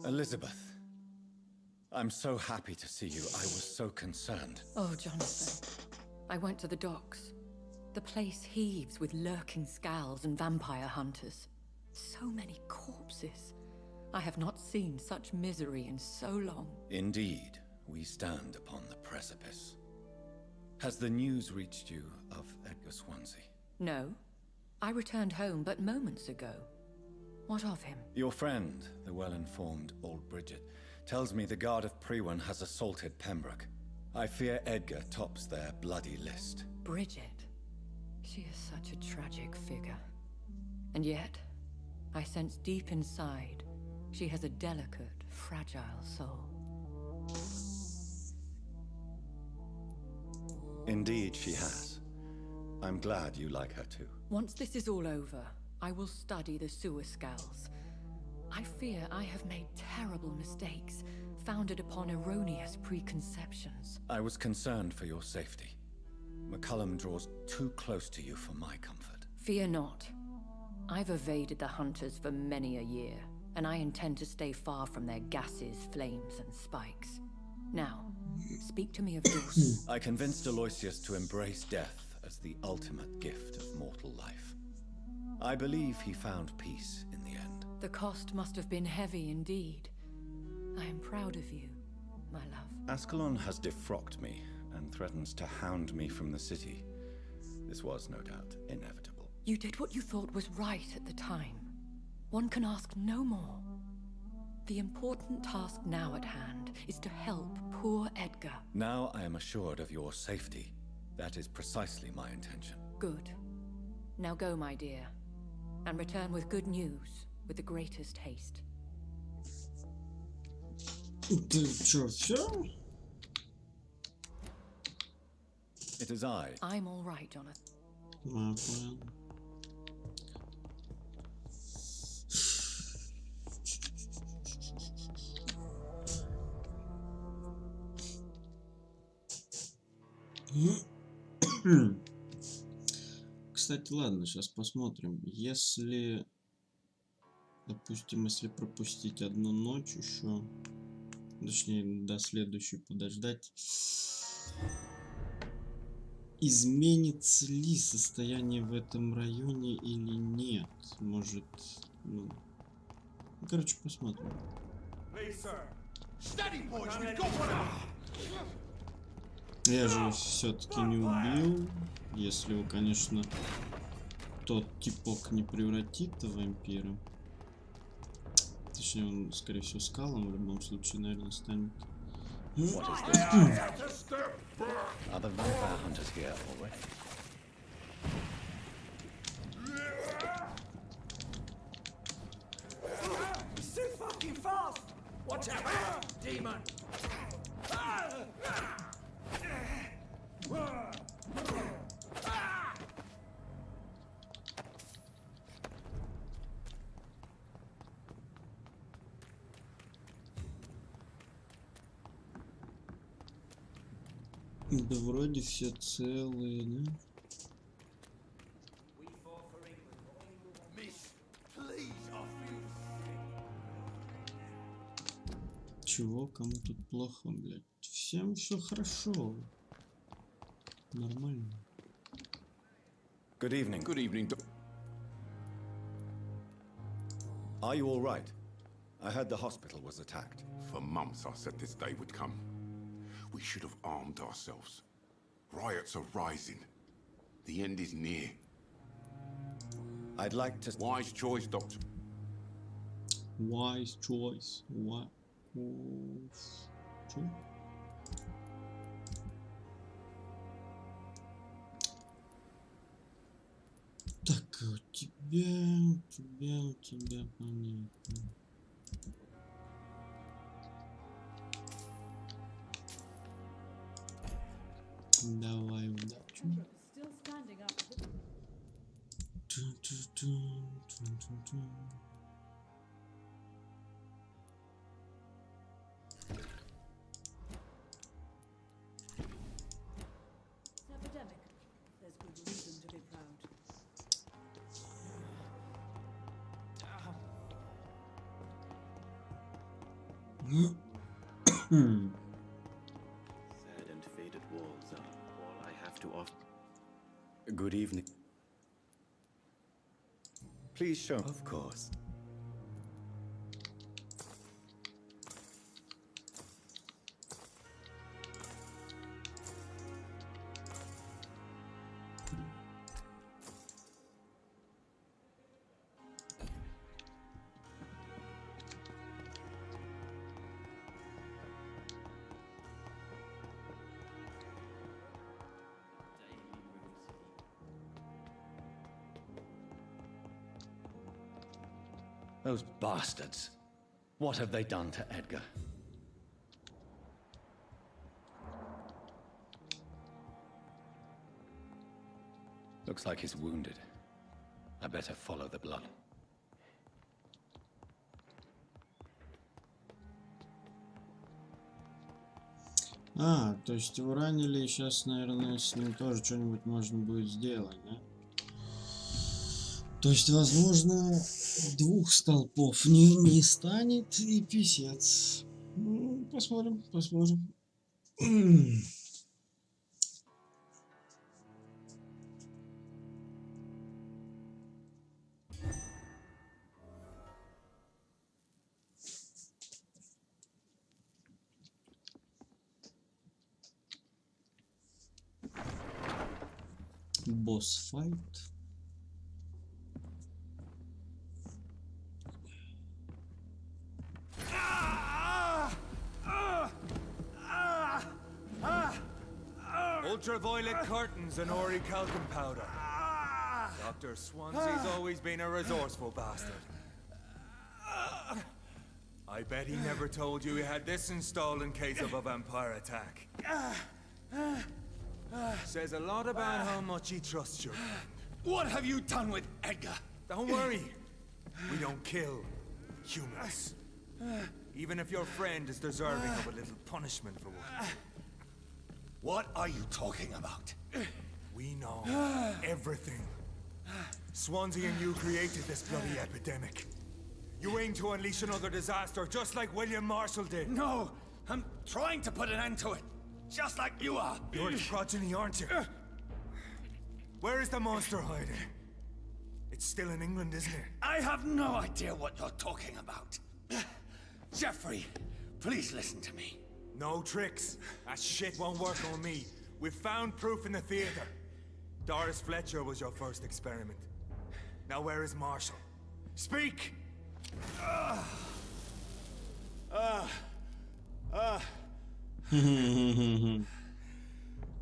Speaker 18: Elizabeth, I'm so happy to see you. I was so concerned.
Speaker 21: Oh, Jonathan. I went to the docks. The place heaves with lurking skulls and vampire hunters. So many corpses. I have not seen such misery in so long.
Speaker 18: Indeed, we stand upon the precipice. Has the news reached you of Edgar Swansea?
Speaker 21: No. I returned home but moments ago. What of him?
Speaker 18: Your friend, the well-informed old Bridget, tells me the Guard of Priwen has assaulted Pembroke. I fear Edgar tops their bloody list.
Speaker 21: Bridget? She is such a tragic figure. And yet, I sense deep inside, she has a delicate, fragile soul.
Speaker 18: Indeed, she has. I'm glad you like her too.
Speaker 21: Once this is all over, I will study the sewer skulls. I fear I have made terrible mistakes, founded upon erroneous preconceptions.
Speaker 18: I was concerned for your safety. McCullum draws too close to you for my comfort.
Speaker 21: Fear not. I've evaded the hunters for many a year, and I intend to stay far from their gases, flames, and spikes. Now, speak to me of Dawson.
Speaker 18: I convinced Aloysius to embrace death as the ultimate gift of mortal life. I believe he found peace in the end.
Speaker 21: The cost must have been heavy indeed. I am proud of you, my love.
Speaker 18: Ascalon has defrocked me and threatens to hound me from the city. This was, no doubt, inevitable.
Speaker 21: You did what you thought was right at the time. One can ask no more. The important task now at hand is to help poor Edgar.
Speaker 18: Now I am assured of your safety. That is precisely my intention.
Speaker 21: Good. Now go, my dear, and return with good news with the greatest haste.
Speaker 1: Ты чё, всё?
Speaker 18: It is I.
Speaker 21: I'm all right, Jonathan.
Speaker 1: Кстати, ладно, сейчас посмотрим. Если, допустим, если пропустить одну ночь еще, точнее, до следующей подождать, изменится ли состояние в этом районе или нет? Может, ну, короче, посмотрим. Я же все-таки не убил, если его, конечно, тот типок не превратит в вампира. Точнее, он, скорее всего, скалом в любом случае, наверное, станет.
Speaker 2: Other vampire hunters here already.
Speaker 10: He's too fucking fast! Watch out, demon!
Speaker 1: Да вроде все целые, да? Чего? Кому тут плохо, блядь? Всем все хорошо. Нормально.
Speaker 2: Good evening.
Speaker 4: Good evening.
Speaker 2: Are you all right? I heard the hospital was attacked.
Speaker 4: For months I said this day would come. We should have armed ourselves. Riots are rising. The end is near.
Speaker 2: I'd like to...
Speaker 4: Wise choice, Doctor.
Speaker 1: Wise choice. What? Что? Так, у тебя понятно. Давай удачу.
Speaker 20: Epidemic. There's good reason to be proud.
Speaker 23: Sad and faded walls are all I have to offer.
Speaker 2: Good evening. Please show... Of course.
Speaker 24: Those bastards. What have they done to Edgar? Looks like he's wounded. I better follow the blood.
Speaker 1: То есть его ранили, и сейчас, наверное, с ним тоже что-нибудь можно будет сделать, да? То есть, возможно, двух столпов не станет и писец. Ну, посмотрим, посмотрим. Босс-файт.
Speaker 8: Ultraviolet curtains and Ori talcum powder. Dr. Swansea's always been a resourceful bastard. I bet he never told you he had this installed in case of a vampire attack. Says a lot about how much he trusts you.
Speaker 10: What have you done with Edgar?
Speaker 8: Don't worry. We don't kill humans. Even if your friend is deserving of a little punishment for one.
Speaker 10: What are you talking about?
Speaker 8: We know everything. Swansea and you created this bloody epidemic. You aim to unleash another disaster, just like William Marshall did.
Speaker 10: No, I'm trying to put an end to it, just like you are.
Speaker 8: You're the progeny, aren't you? Where is the monster hiding? It's still in England, isn't it?
Speaker 10: I have no idea what you're talking about. Jeffrey, please listen to me.
Speaker 8: No tricks. That shit won't work on me. We've found proof in the theater. Doris Fletcher was your first experiment. Now where is Marshall? Speak!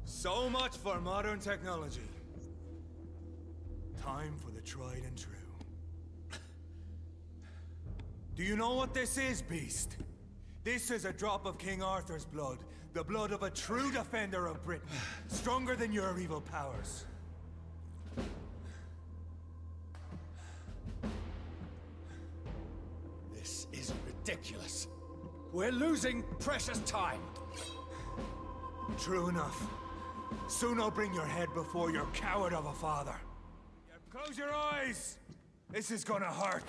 Speaker 8: So much for modern technology. Time for the tried and true. Do you know what this is, Beast? This is a drop of King Arthur's blood. The blood of a true defender of Britain. Stronger than your evil powers.
Speaker 10: This is ridiculous. We're losing precious time.
Speaker 8: True enough. Soon I'll bring your head before your coward of a father. Close your eyes! This is gonna hurt.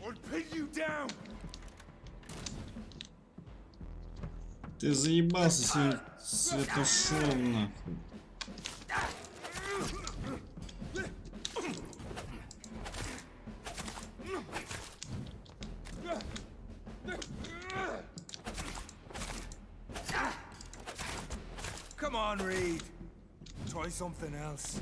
Speaker 8: I'll pin you down!
Speaker 1: Ты заебался, Святошел, нахуй.
Speaker 8: Come on, Reed. Try something else.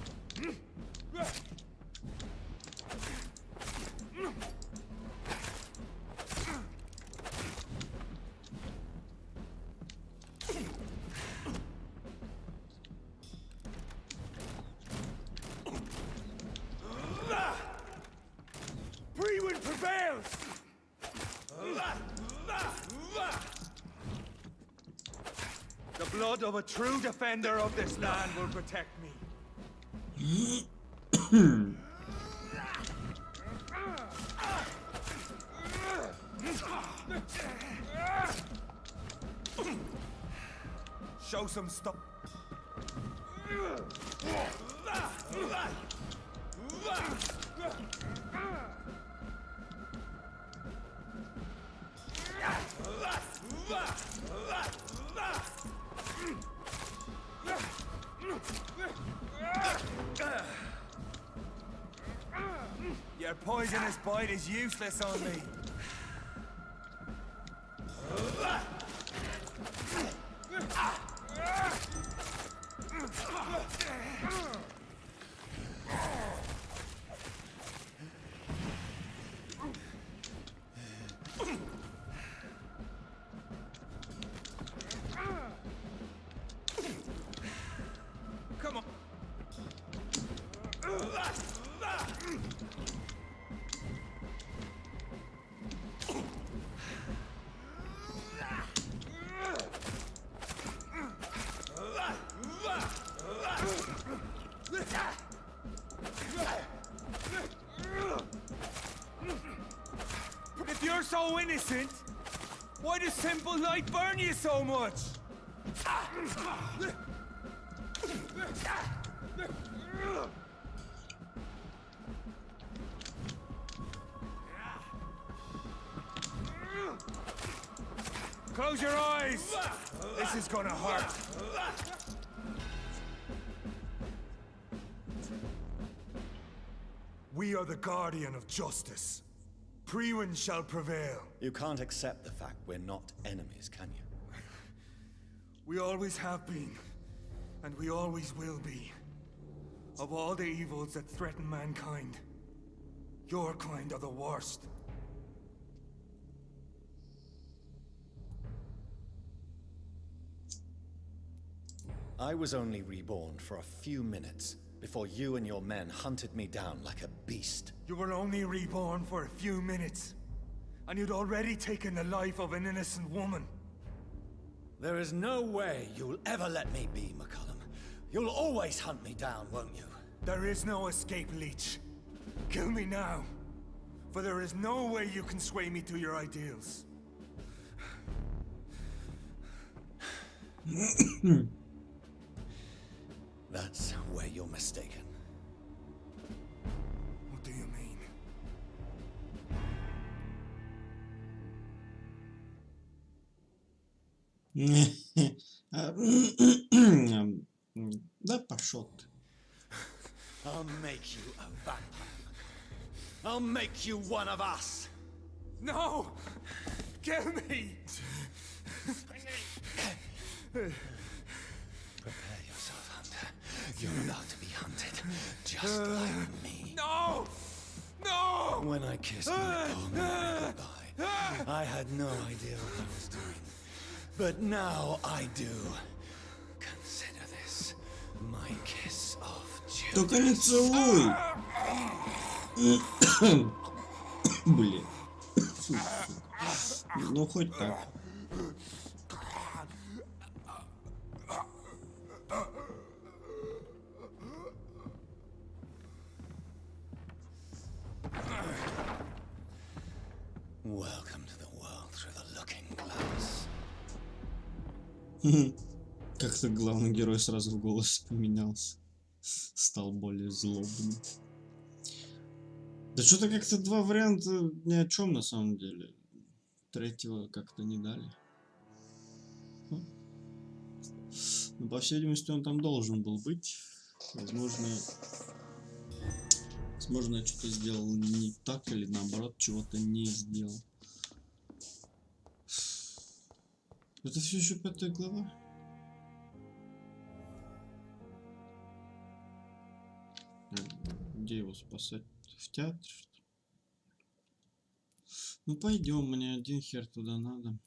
Speaker 8: Freewind prevails! The blood of a true defender of this land will protect me. Show some stuff. Your poisonous bite is useless on me. Come on. But if you're so innocent, why does simple light burn you so much? Close your eyes! This is gonna hurt. We are the guardian of justice. Priwen shall prevail.
Speaker 2: You can't accept the fact we're not enemies, can you?
Speaker 8: We always have been, and we always will be. Of all the evils that threaten mankind, your kind are the worst.
Speaker 2: I was only reborn for a few minutes before you and your men hunted me down like a beast.
Speaker 8: You were only reborn for a few minutes. And you'd already taken the life of an innocent woman.
Speaker 10: There is no way you'll ever let me be, McCullum. You'll always hunt me down, won't you?
Speaker 8: There is no escape, Leech. Kill me now. For there is no way you can sway me to your ideals.
Speaker 10: That's where you're mistaken.
Speaker 8: What do you mean?
Speaker 1: Да пошел ты.
Speaker 10: I'll make you a vampire. I'll make you one of us.
Speaker 8: No! Kill me!
Speaker 10: Prepare yourself, Hunter. You're about to be hunted, just like me.
Speaker 8: No! No!
Speaker 10: When I kissed my poor Mary goodbye, I had no idea what I was doing. But now I do. Consider this my kiss of Judas.
Speaker 1: Только не целуй! Блин. Ну хоть так.
Speaker 10: Welcome to the world through the looking glass.
Speaker 1: Как-то главный герой сразу в голосе поменялся. Стал более злобным. Да что-то как-то два варианта ни о чем на самом деле. Третьего как-то не дали. Но по всей видимости он там должен был быть. Возможно я что-то сделал не так или наоборот чего-то не сделал. Это все еще 5 глава. Где его спасать? В театр, что ли? Ну пойдем, мне один хер туда надо.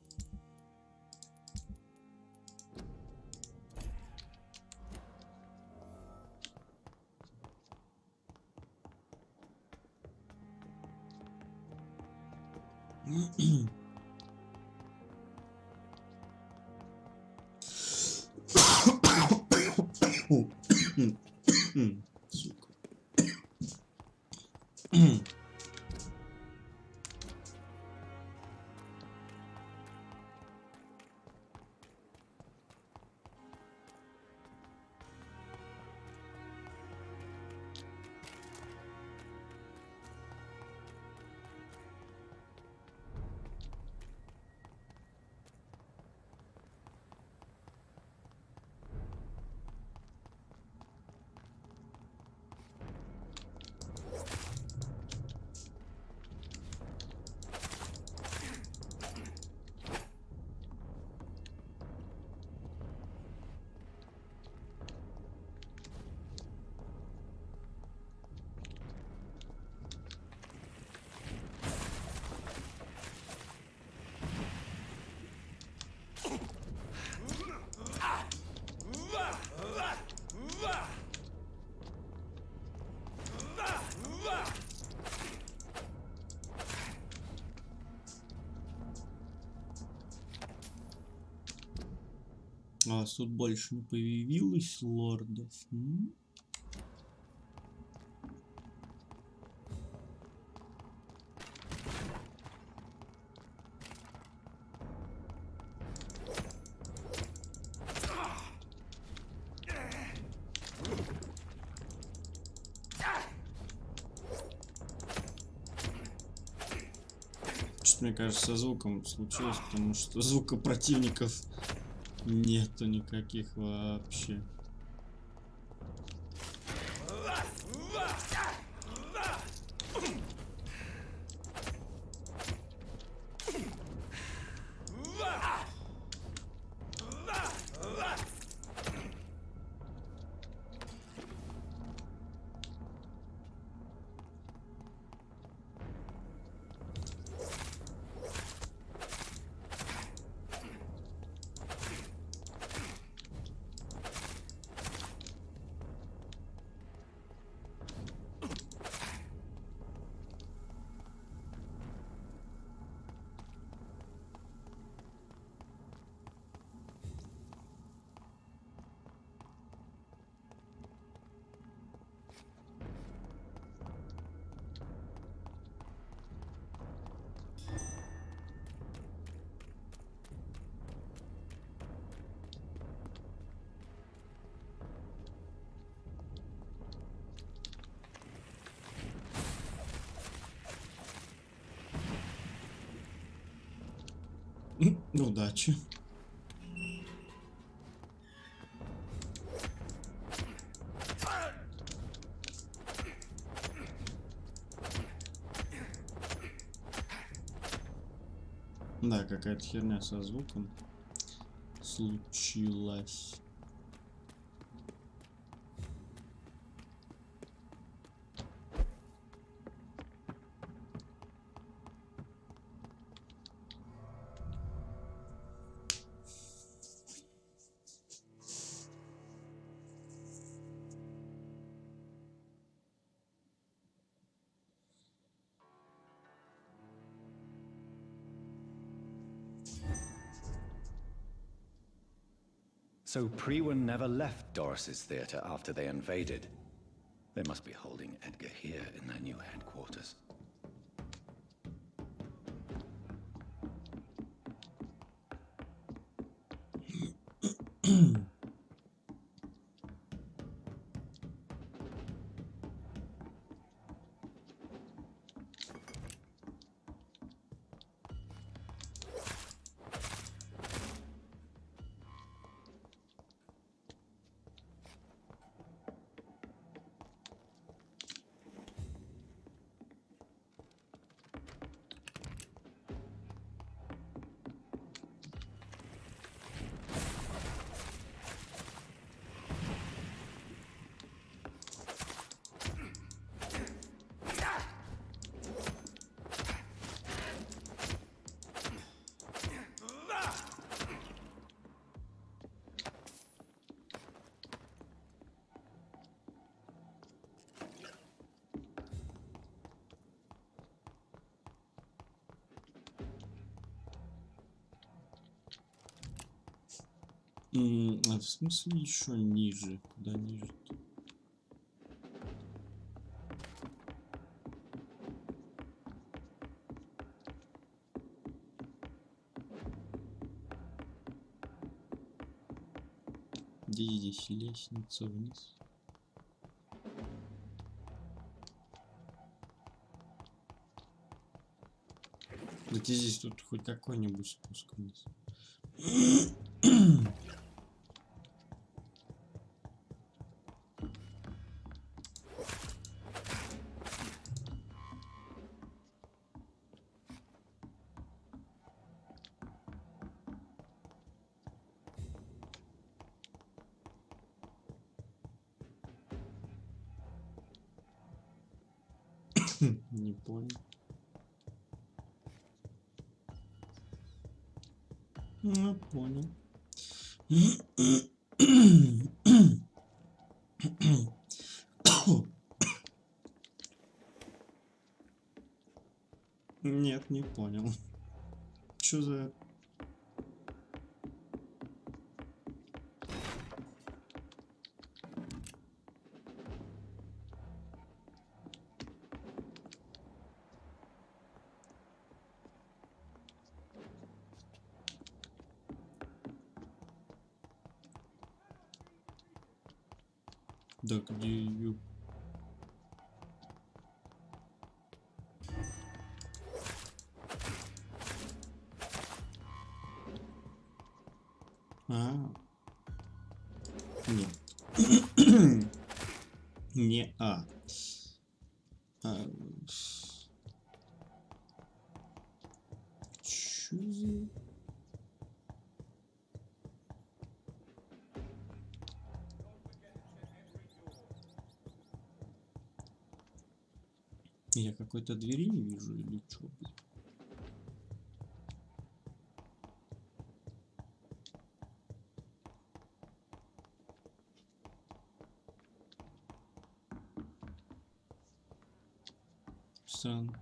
Speaker 1: Сука. А тут больше не появилось лордов. Что-то, мне кажется, со звуком случилось, потому что звука противников нету никаких вообще. Удачи. Да, какая-то херня со звуком случилась.
Speaker 18: So Priwen never left Doris's theater after they invaded. They must be holding Edgar here in their new headquarters.
Speaker 1: А в смысле еще ниже? Куда ниже-то? Где здесь лестница вниз? Где здесь тут хоть какой-нибудь спуск вниз? Не понял. Ну, понял. Нет, не понял. Чё за... Да где ее? Нет. Не Чё за... Я какой-то двери не вижу или что? Странно.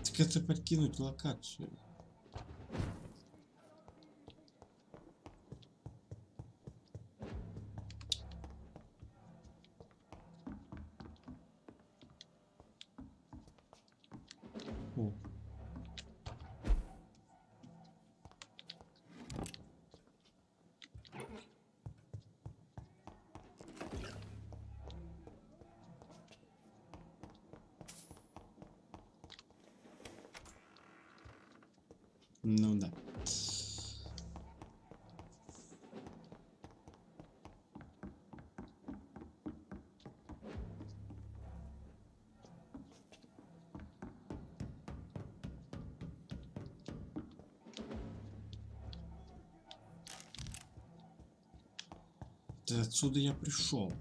Speaker 1: Так это покинуть локацию. О. Ну да. Да отсюда я пришел.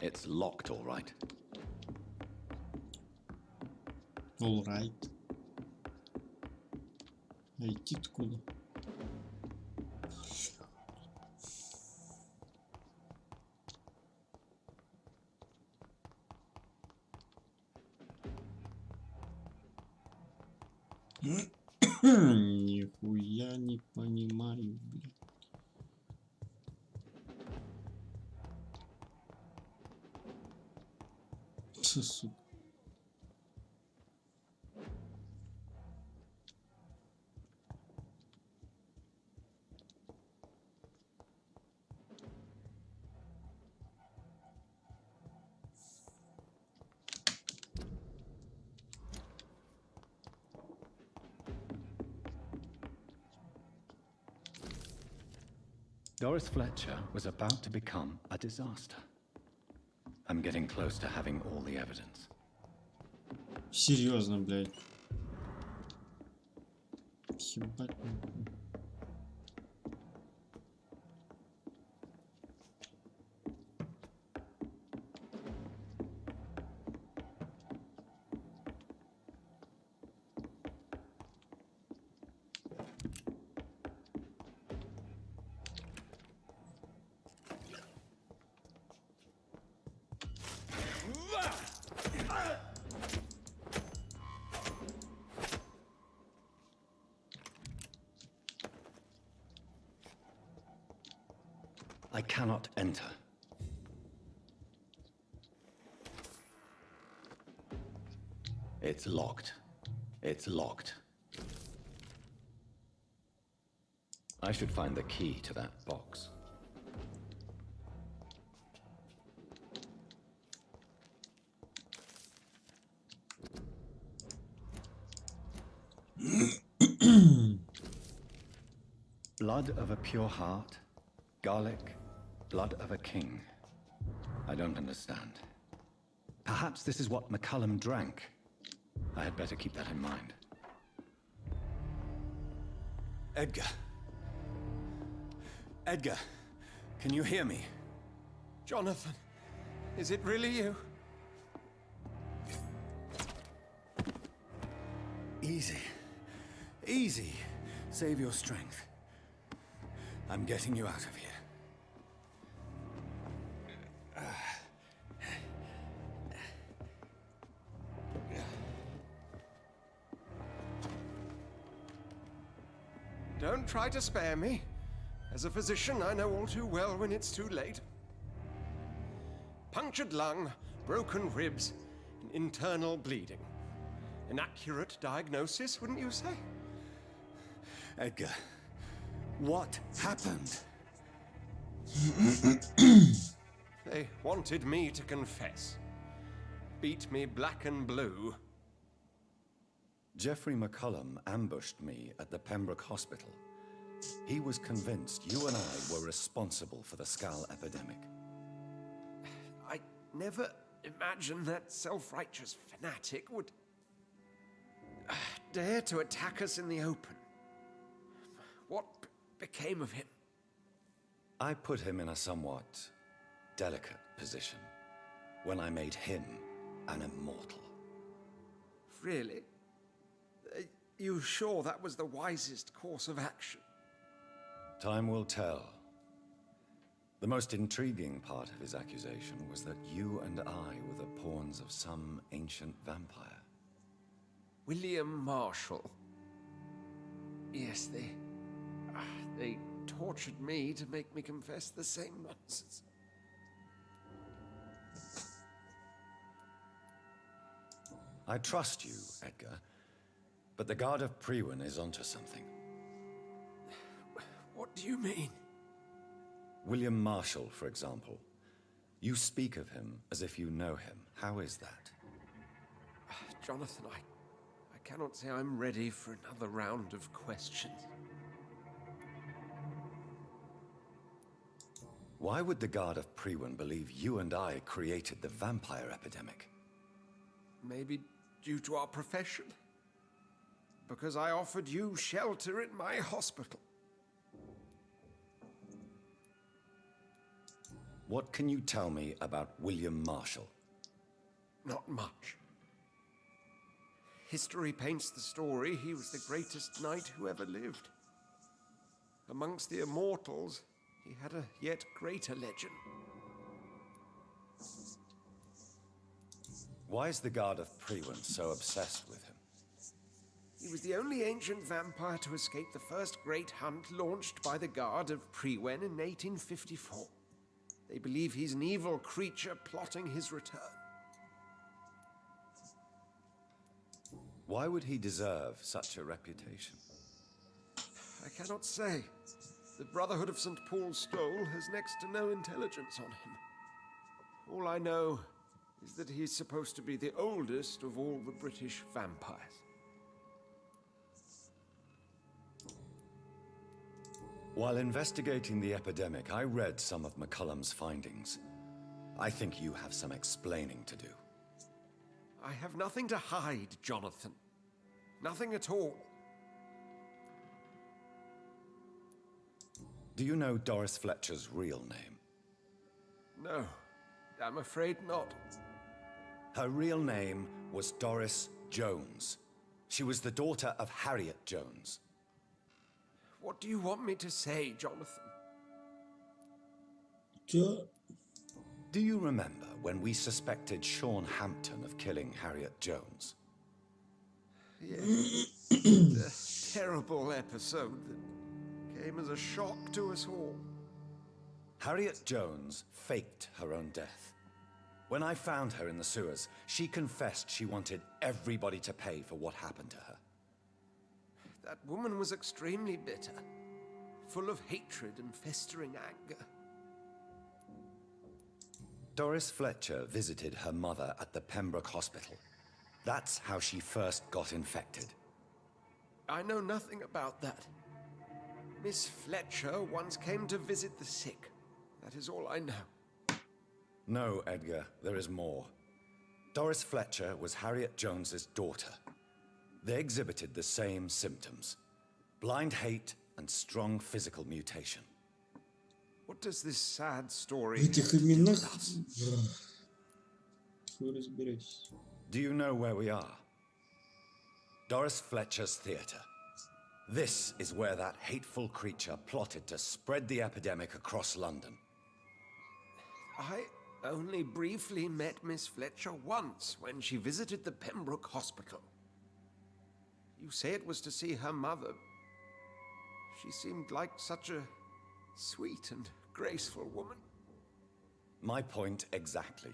Speaker 24: It's locked, all right.
Speaker 1: All right. А идти откуда? Нихуя не понимаю, блин. Сука.
Speaker 18: Doris Fletcher was about to become a disaster. I'm getting close to having all the evidence.
Speaker 1: Серьезно, блядь. Ебать.
Speaker 18: I cannot enter. It's locked. It's locked. I should find the key to that box. Blood of a pure heart, garlic, blood of a king. I don't understand. Perhaps this is what McCullum drank. I had better keep that in mind.
Speaker 2: Edgar. Edgar, can you hear me?
Speaker 3: Jonathan, is it really you?
Speaker 2: Easy. Easy. Save your strength. I'm getting you out of here.
Speaker 3: Don't try to spare me. As a physician, I know all too well when it's too late. Punctured lung, broken ribs, and internal bleeding. An accurate diagnosis, wouldn't you say?
Speaker 2: Edgar, what happened?
Speaker 3: They wanted me to confess. Beat me black and blue.
Speaker 18: Jeffrey McCullum ambushed me at the Pembroke Hospital. He was convinced you and I were responsible for the Skull epidemic.
Speaker 3: I never imagined that self-righteous fanatic would dare to attack us in the open. What became of him?
Speaker 18: I put him in a somewhat delicate position when I made him an immortal.
Speaker 3: Really? You sure that was the wisest course of action?
Speaker 18: Time will tell. The most intriguing part of his accusation was that you and I were the pawns of some ancient vampire.
Speaker 3: William Marshall. Yes, they tortured me to make me confess the same nonsense.
Speaker 18: I trust you, Edgar, but the Guard of Priwen is onto something.
Speaker 3: What do you mean?
Speaker 18: William Marshall, for example. You speak of him as if you know him. How is that?
Speaker 3: Jonathan, I cannot say I'm ready for another round of questions.
Speaker 18: Why would the Guard of Priwen believe you and I created the vampire epidemic?
Speaker 3: Maybe due to our profession. Because I offered you shelter in my hospital.
Speaker 18: What can you tell me about William Marshall?
Speaker 3: Not much. History paints the story he was the greatest knight who ever lived. Amongst the immortals, he had a yet greater legend.
Speaker 18: Why is the Guard of Priwen so obsessed with him?
Speaker 3: He was the only ancient vampire to escape the first great hunt launched by the Guard of Priwen in 1854. They believe he's an evil creature plotting his return.
Speaker 18: Why would he deserve such a reputation?
Speaker 3: I cannot say. The Brotherhood of St. Paul's Stole has next to no intelligence on him. All I know is that he's supposed to be the oldest of all the British vampires.
Speaker 18: While investigating the epidemic, I read some of McCullum's findings. I think you have some explaining to do.
Speaker 3: I have nothing to hide, Jonathan. Nothing at all.
Speaker 18: Do you know Doris Fletcher's real name?
Speaker 3: No, I'm afraid not.
Speaker 18: Her real name was Doris Jones. She was the daughter of Harriet Jones.
Speaker 3: What do you want me to say, Jonathan?
Speaker 18: Do you remember when we suspected Sean Hampton of killing Harriet Jones?
Speaker 3: Yes. The terrible episode that came as a shock to us all.
Speaker 18: Harriet Jones faked her own death. When I found her in the sewers, she confessed she wanted everybody to pay for what happened to her.
Speaker 3: That woman was extremely bitter, full of hatred and festering anger.
Speaker 18: Doris Fletcher visited her mother at the Pembroke Hospital. That's how she first got infected.
Speaker 3: I know nothing about that. Miss Fletcher once came to visit the sick. That is all I know.
Speaker 18: No, Edgar, there is more. Doris Fletcher was Harriet Jones's daughter. They exhibited the same symptoms: blind hate and strong physical mutation.
Speaker 3: What does this sad story
Speaker 1: В этих именах... Разбирайся.
Speaker 18: Do you know where we are? Doris Fletcher's theater. This is where that hateful creature plotted to spread the epidemic across London.
Speaker 3: I only briefly met Miss Fletcher once when she visited the Pembroke Hospital. You say it was to see her mother. She seemed like such a sweet and graceful woman.
Speaker 18: My point exactly.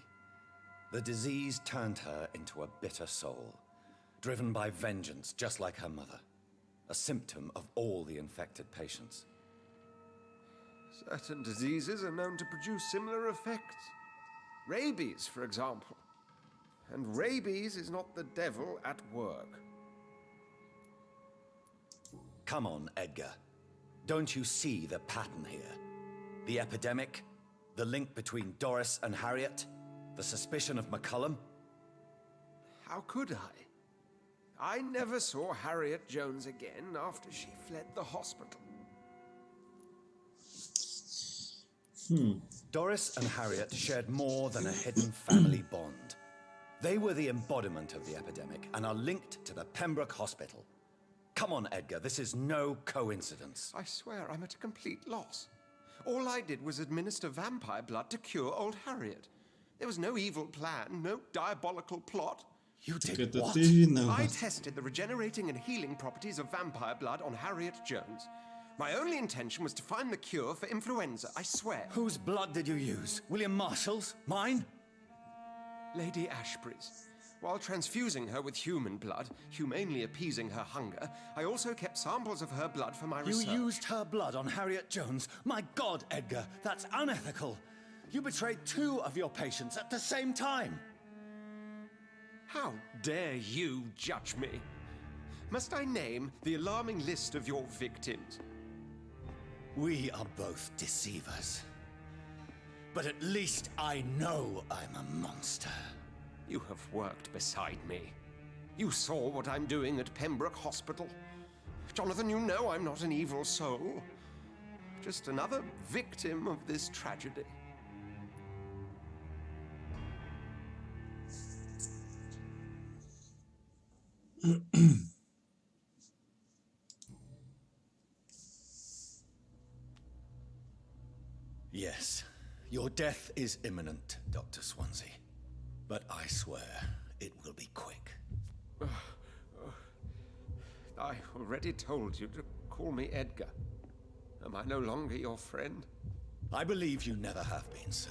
Speaker 18: The disease turned her into a bitter soul, driven by vengeance just like her mother. A symptom of all the infected patients.
Speaker 3: Certain diseases are known to produce similar effects. Rabies, for example. And rabies is not the devil at work.
Speaker 2: Come on, Edgar. Don't you see the pattern here? The epidemic, the link between Doris and Harriet, the suspicion of McCullum?
Speaker 3: How could I? I never saw Harriet Jones again after she fled the hospital.
Speaker 2: Doris and Harriet shared more than a hidden family bond. They were the embodiment of the epidemic and are linked to the Pembroke Hospital. Come on, Edgar, this is no coincidence.
Speaker 3: I swear I'm at a complete loss. All I did was administer vampire blood to cure old Harriet. There was no evil plan, no diabolical plot.
Speaker 2: You did what?
Speaker 3: I tested the regenerating and healing properties of vampire blood on Harriet Jones. My only intention was to find the cure for influenza, I swear.
Speaker 2: Whose blood did you use? William Marshall's? Mine?
Speaker 3: Lady Ashbury's. While transfusing her with human blood, humanely appeasing her hunger, I also kept samples of her blood for my research.
Speaker 2: You used her blood on Harriet Jones? My God, Edgar, that's unethical. You betrayed 2 of your patients at the same time.
Speaker 3: How dare you judge me? Must I name the alarming list of your victims?
Speaker 2: We are both deceivers. But at least I know I'm a monster.
Speaker 3: You have worked beside me. You saw what I'm doing at Pembroke Hospital. Jonathan, you know I'm not an evil soul. Just another victim of this tragedy.
Speaker 2: Yes, your death is imminent, Dr. Swansea. But I swear, it will be quick.
Speaker 3: I already told you to call me Edgar. Am I no longer your friend?
Speaker 2: I believe you never have been, sir.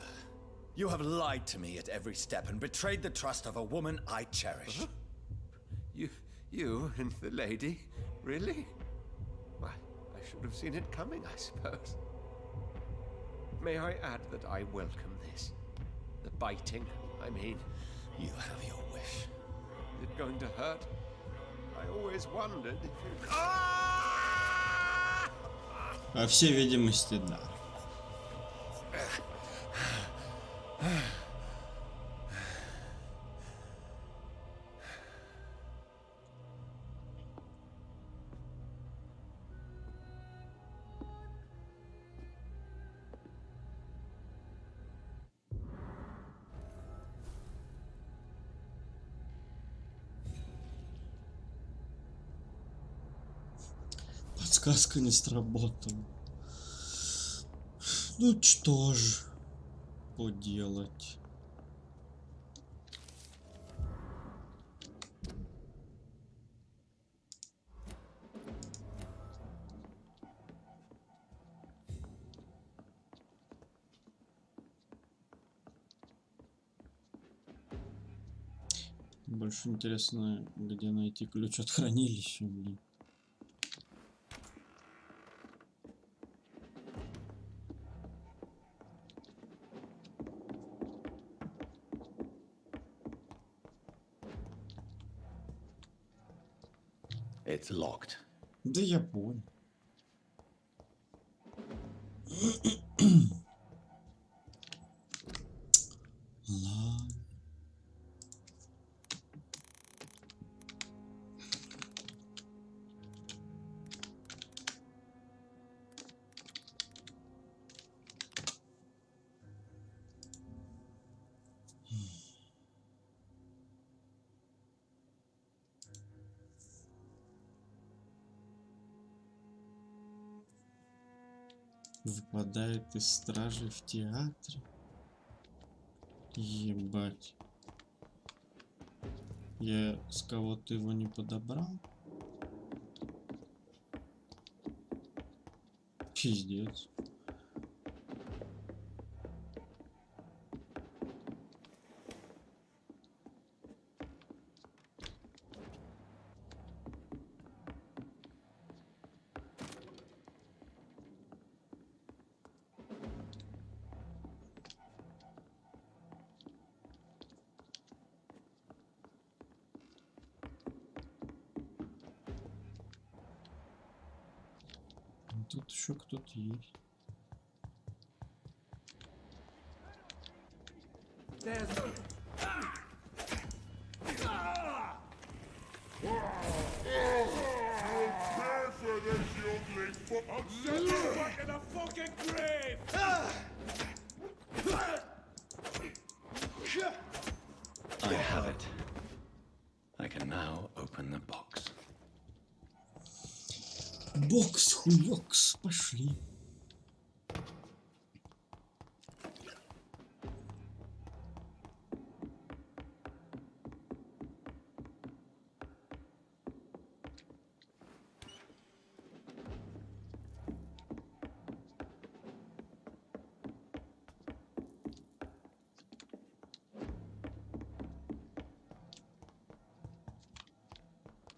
Speaker 2: You have lied to me at every step and betrayed the trust of a woman I cherish.
Speaker 3: Huh? You and the lady? Really? Why, I should have seen it coming, I suppose. May I add that I welcome this? The biting, I mean.
Speaker 2: You have your wish.
Speaker 3: Is it going to hurt? I always wondered if it...
Speaker 1: По всей видимости, да. Подсказка не сработала. Ну что ж поделать. Больше интересно, где найти ключ от хранилища, блин.
Speaker 2: It's locked.
Speaker 1: Да я понял. Ладно. Выпадает из стражи в театре. Ебать. Я с кого-то его не подобрал. Пиздец. Тут еще кто-то есть.
Speaker 24: I have it. I can now open the box.
Speaker 1: Бокс, хуёкс, пошли.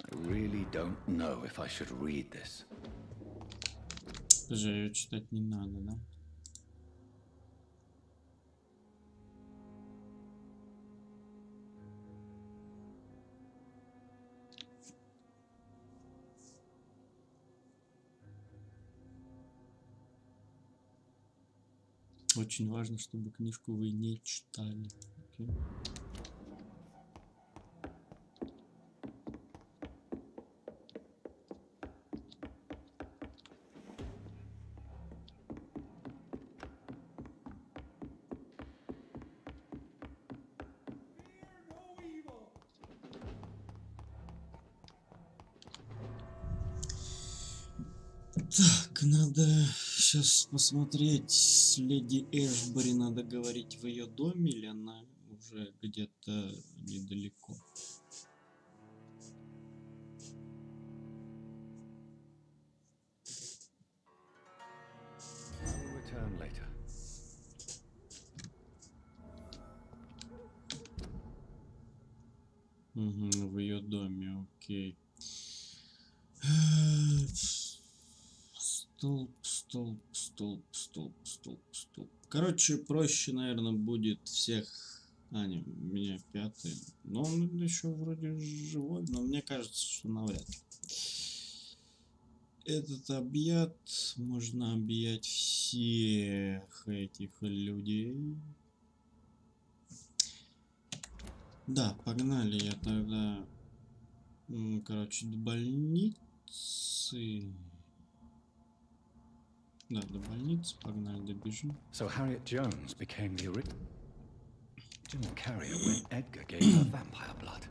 Speaker 24: I really don't know if I should read this.
Speaker 1: Даже ее читать не надо, да? Очень важно, чтобы книжку вы не читали. Окей? Так, надо сейчас посмотреть, с леди Эшбери надо говорить в ее доме, или она уже где-то недалеко.
Speaker 24: I'll return later.
Speaker 1: Угу, в ее доме, окей. Столб. Короче, проще, наверное, будет всех... А, не, у меня 5-й. Но он еще вроде живой, но мне кажется, что навряд ли. Этот объят, можно объять всех этих людей. Да, погнали, я тогда... Короче, до больницы... Да, до больницы, погнали, добежим.
Speaker 24: So Harriet Jones became the original carrier when Edgar gave her vampire blood.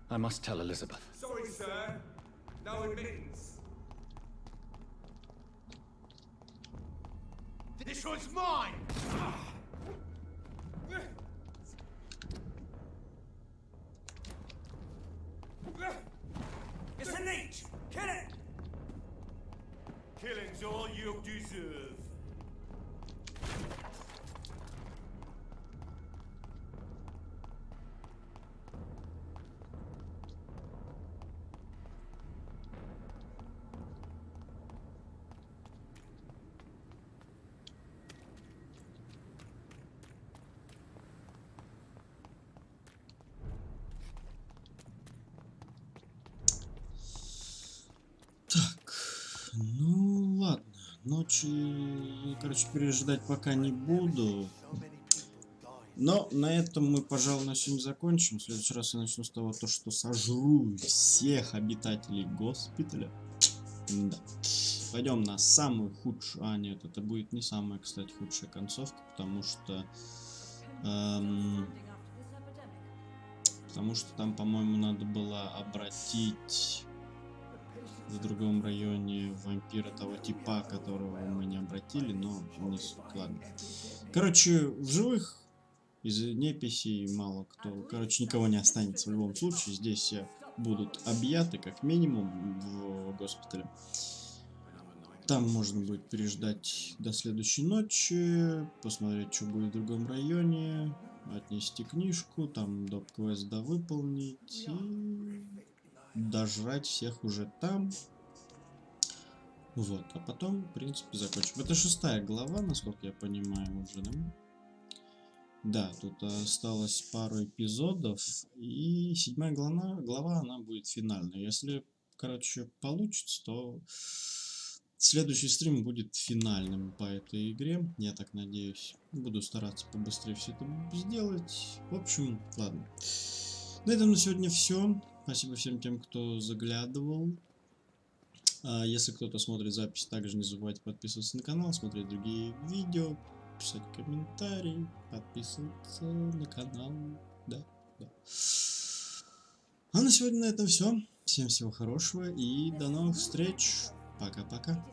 Speaker 24: I must tell Elizabeth.
Speaker 8: Sorry, sir. No admittance. This one's mine! It's a leech! Kill it! Killing's all you deserve.
Speaker 1: Ну ладно, ночи, короче, пережидать пока не буду. Но на этом мы, пожалуй, на сегодня закончим. В следующий раз я начну с того, что сожру всех обитателей госпиталя. Да. Пойдем на самую худшую... А, нет, это будет не самая, кстати, худшая концовка, потому что... Потому что там, по-моему, надо было обратить... в другом районе вампира того типа, которого мы не обратили, но не суть, ладно. Короче, в живых из неписей мало кто, короче, никого не останется в любом случае. Здесь все будут объяты, как минимум, в госпитале. Там можно будет переждать до следующей ночи, посмотреть, что будет в другом районе, отнести книжку, там доп-квест выполнить и... дожрать всех уже там. Вот, а потом, в принципе, закончим. Это 6-я глава, насколько я понимаю, уже, да? Да, тут осталось пару эпизодов, и 7-я глава, она будет финальной. Если, короче, получится, то Следующий стрим будет финальным по этой игре, я так надеюсь. Буду стараться побыстрее все это сделать. В общем, ладно. На этом на сегодня все. Спасибо всем тем, кто заглядывал. Если кто-то смотрит запись, также не забывайте подписываться на канал, смотреть другие видео, писать комментарии, подписываться на канал. Да. А на сегодня на этом все. Всем всего хорошего и до новых встреч. Пока-пока.